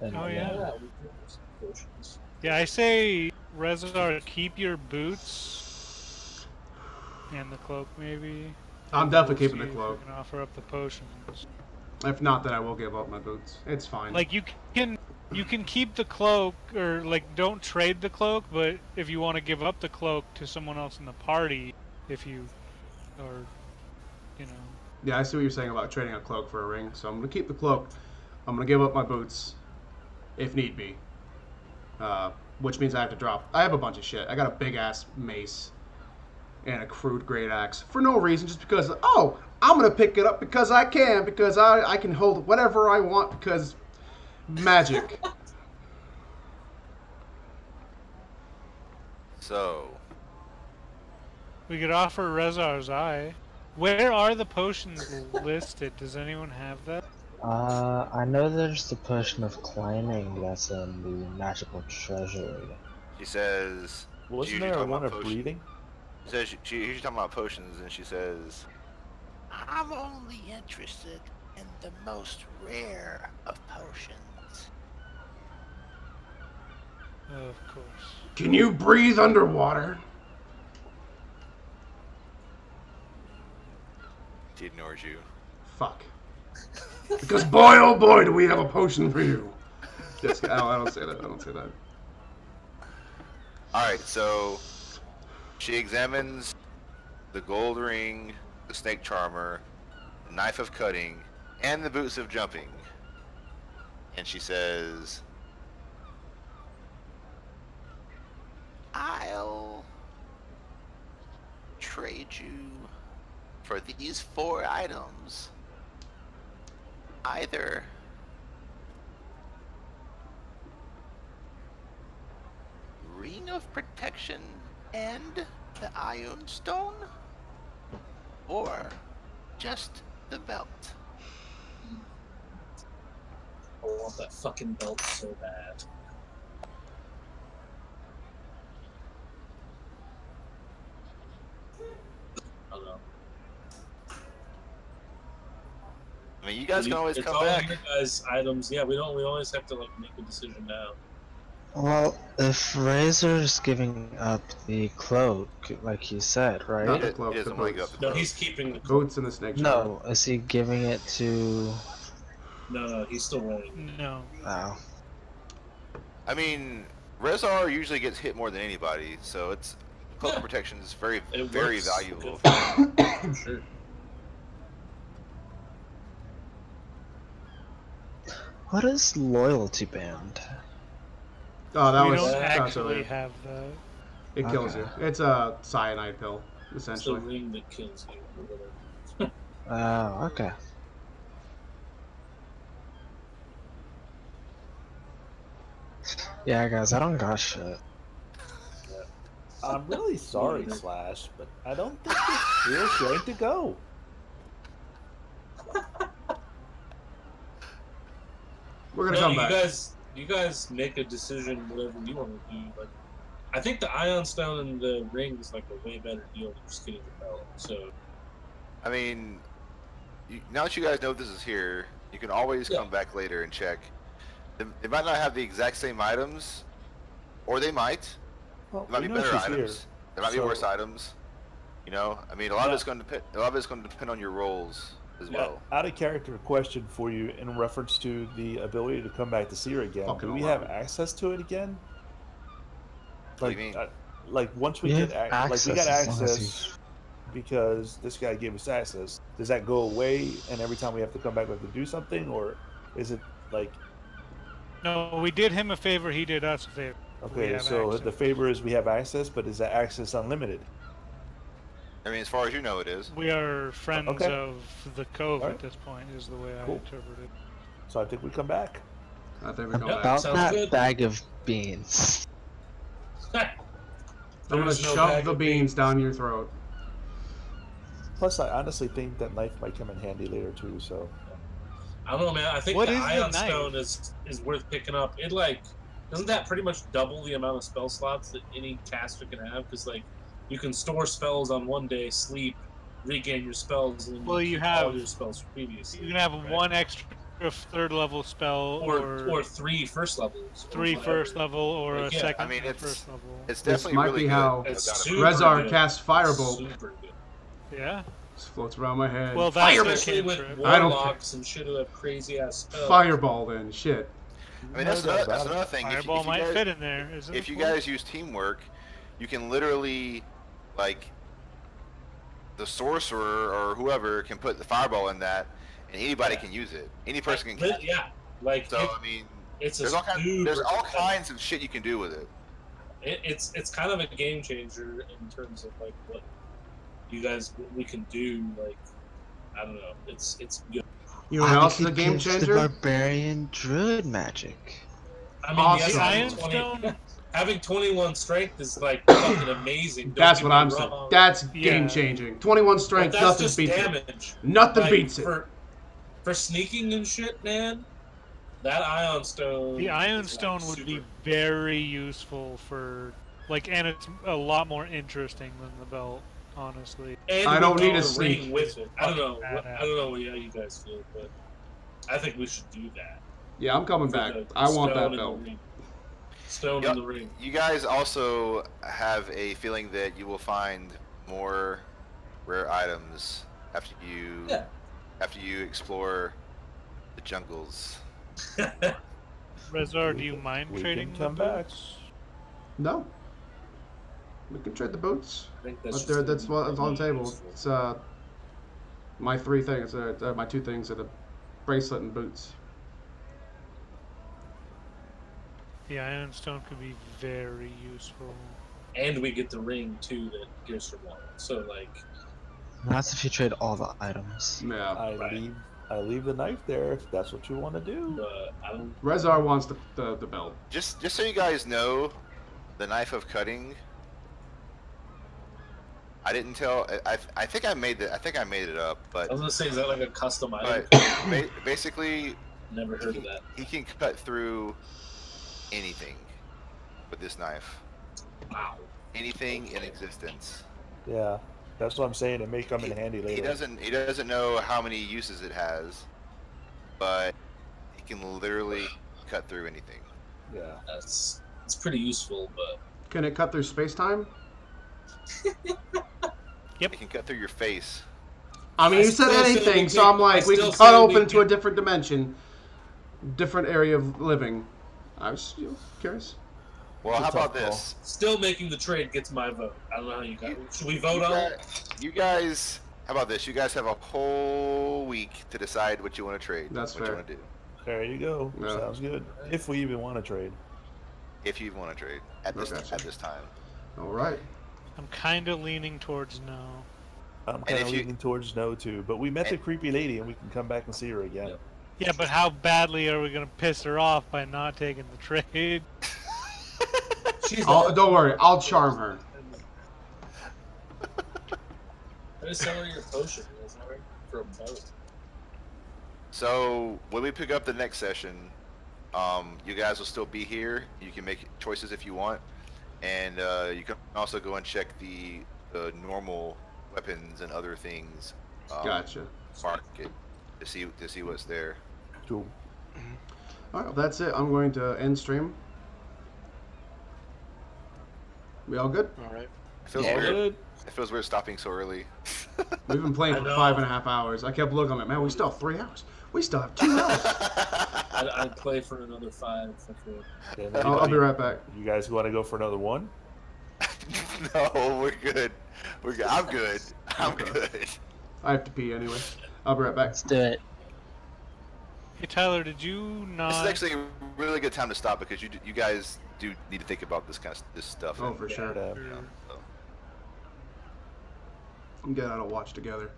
And Oh, then, yeah. Yeah, we can do some potions. Yeah, I say, Rezar, keep your boots and the cloak, maybe. I'm definitely We'll keeping the see if cloak. we can offer up the potions. If not, then I will give up my boots. It's fine. Like you can keep the cloak, or like don't trade the cloak, but if you want to give up the cloak to someone else in the party, if you, or, you know. Yeah, I see what you're saying about trading a cloak for a ring. So I'm gonna keep the cloak. I'm gonna give up my boots, if need be. Which means I have to drop. I have a bunch of shit. I got a big ass mace and a crude great axe for no reason, just because. Oh, I'm gonna pick it up because I can, because I can hold whatever I want because magic. So We could offer Rezar's Eye. Where are the potions listed? Does anyone have that? I know there's the potion of climbing that's in the magical treasury. she says. Wasn't there one of breathing? She says she's talking about potions, and she says, I'm only interested in the most rare of potions. Of course. Can you breathe underwater? she ignores you. Fuck. Because boy, oh boy, do we have a potion for you. Yes, I don't say that. I don't say that. All right, so she examines the gold ring, the snake charmer, the knife of cutting, and the boots of jumping, and she says, I'll trade you for these 4 items. Either Ring of Protection and the Iron Stone, or just the belt. I want that fucking belt so bad. I don't know. I mean, you guys can always It's come all back. your guys' items. Yeah, we always have to like make a decision now. Well, if Razor's giving up the cloak, like you said, right? Not the cloak, He the doesn't want to boots. give up the No, cloak. he's keeping the Boots and the snake charmer. No, is he giving it to... No, he's still wearing. No. Oh. I mean, Rezar usually gets hit more than anybody, so it's cloak protection is very, It very works valuable. good. Sure. What is loyalty band? Oh, that we was. don't That's actually right. have that. It kills Okay. you. It's a cyanide pill, It's the essentially. ring that kills you. Or whatever. Oh, okay. Yeah, guys, I don't got shit. I'm really sorry, Slash, but I don't think this feels right to go. We're gonna No, come you back. guys make a decision whatever you want to do. Like, I think the Ion Stone and the ring is like a way better deal than just getting the belt. So I mean, now that you guys know this is here, you can always come back later and check. They might not have the exact same items, or they might. Well, There might we be know better she's here, items. There might be so- worse items. You know, I mean, a lot of it's going to depend. A lot of it's going to depend on your roles as well. Out of character question for you in reference to the ability to come back to see her again. Fucking Do we allowed. have access to it again? What do you mean? Like once we We get have like we got access as long as access because this guy gave us access. Does that go away and every time we have to come back we have to do something, or is it like No, we did him a favor, he did us a favor. We okay? have So access. the favor is we have access, but is that access unlimited? I mean, as far as you know, it is. We are friends Okay. of the Cove Alright. at this point, is the way Cool. I interpret it. So I think we come back. I think we come Yeah. back. About sounds that good. bag of beans. I'm gonna There's no shove bag the of beans down your throat. Plus, I honestly think that knife might come in handy later too. So I don't know, man. I think What the is the Ion knife? Stone is worth picking up. It like doesn't that pretty much double the amount of spell slots that any caster can have? Because like you can store spells on one day, sleep, regain your spells, and then Well, you keep all have- your spells previously. You can have right? one extra third level spell, or 3 first levels, or 3 whatever. first level, or Like, a yeah, second I mean, it's- first level. It's This definitely might really be good. how It's without a- super Rezar good. cast Firebolt. Super good. Yeah. Just floats around my head. Well, that's Fireball. Especially with I don't warlocks and shit who have crazy ass spells. Fireball then. Shit. I mean, that's another thing. Fireball might fit in there. If you guys use teamwork, you can literally, like, the sorcerer or whoever can put the fireball in that, and anybody can use it. Any person can catch it. Yeah, like So I mean, there's all kinds of shit you can do with it. It's kind of a game changer in terms of like what we can do. Like, I don't know. It's good. You know what else is a game changer? The barbarian druid magic. I mean, Awesome. yes, having 21 strength is like fucking amazing. That's what I'm saying. That's game changing. 21 strength, nothing beats it. Nothing beats it. For sneaking and shit, man. That Ion Stone. The Ion Stone would be very useful for, like, and it's a lot more interesting than the belt, honestly. And I don't need a ring sneak with it. I don't know. I don't know how you guys feel, but I think we should do that. Yeah, I'm coming back. I want that belt. Stone in the ring. You guys also have a feeling that you will find more rare items after you explore the jungles. Rezar, do you mind trading come the back? boots? No. We can trade the boots. I think that's That's on the table. It's my three things. My two things are the bracelet and boots. The Ion Stone could be very useful. And we get the ring too that gives her one. So like, That's if you trade all the items. Yeah. I leave the knife there if that's what you want to do. I don't. Rezar wants the belt. Just so you guys know, the knife of cutting. I didn't tell. I think I made it. I think I made it up. But I was gonna say, is that like a custom item? But basically, never heard of that. He can cut through anything with this knife. Wow. Anything in existence. Yeah, that's what I'm saying. It may come in handy later. He doesn't know how many uses it has, but he can literally cut through anything. Yeah, it's pretty useful, but can it cut through space-time? Yep. It can cut through your face. I mean, you said anything, so I'm like, we can cut open to a different dimension, different area of living. I was curious. Well, how about this? Still making the trade gets my vote. I don't know how you guys. Should we vote on it? You guys, how about this? You guys have a whole week to decide what you want to trade. That's what fair. you want to do. There you go. Yeah. Sounds good. If we even want to trade. If you want to trade at this time. All right. I'm kind of leaning towards no. I'm kind of leaning towards no too, but we met the creepy lady and we can come back and see her again. Yeah, but how badly are we gonna piss her off by not taking the trade? Don't worry, I'll charm her. Just sell her your potion for a boat. So when we pick up the next session, you guys will still be here. You can make choices if you want, and you can also go and check the normal weapons and other things. Gotcha. Market to see what's there. Cool. All right, well, that's it. I'm going to end stream. We all good? All right. It feels weird. It feels weird stopping so early. We've been playing for 5.5 hours. I kept looking at it. Man, we still have 3 hours. We still have 2 hours. I'd play for another 5 for sure. I'll be right back. You guys want to go for another one? No, we're good. We're good. I'm good. I'm good. I have to pee anyway. I'll be right back. Let's do it. Hey Tyler, did you not? This is actually a really good time to stop because you guys do need to think about this stuff. Oh, for sure. I'm getting on a watch together.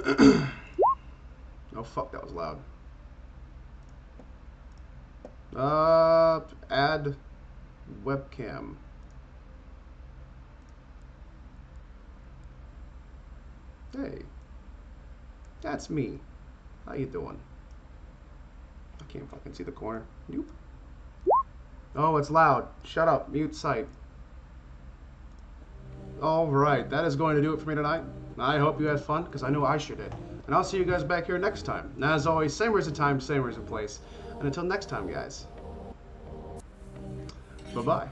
Oh fuck, that was loud. Add webcam. Hey, that's me. How you doing? I can't fucking see the corner. Nope. Oh, it's loud. Shut up. Mute site. Alright, that is going to do it for me tonight. I hope you had fun, because I know I sure did. And I'll see you guys back here next time. And as always, same as the time, same as the place. And until next time, guys. Bye-bye.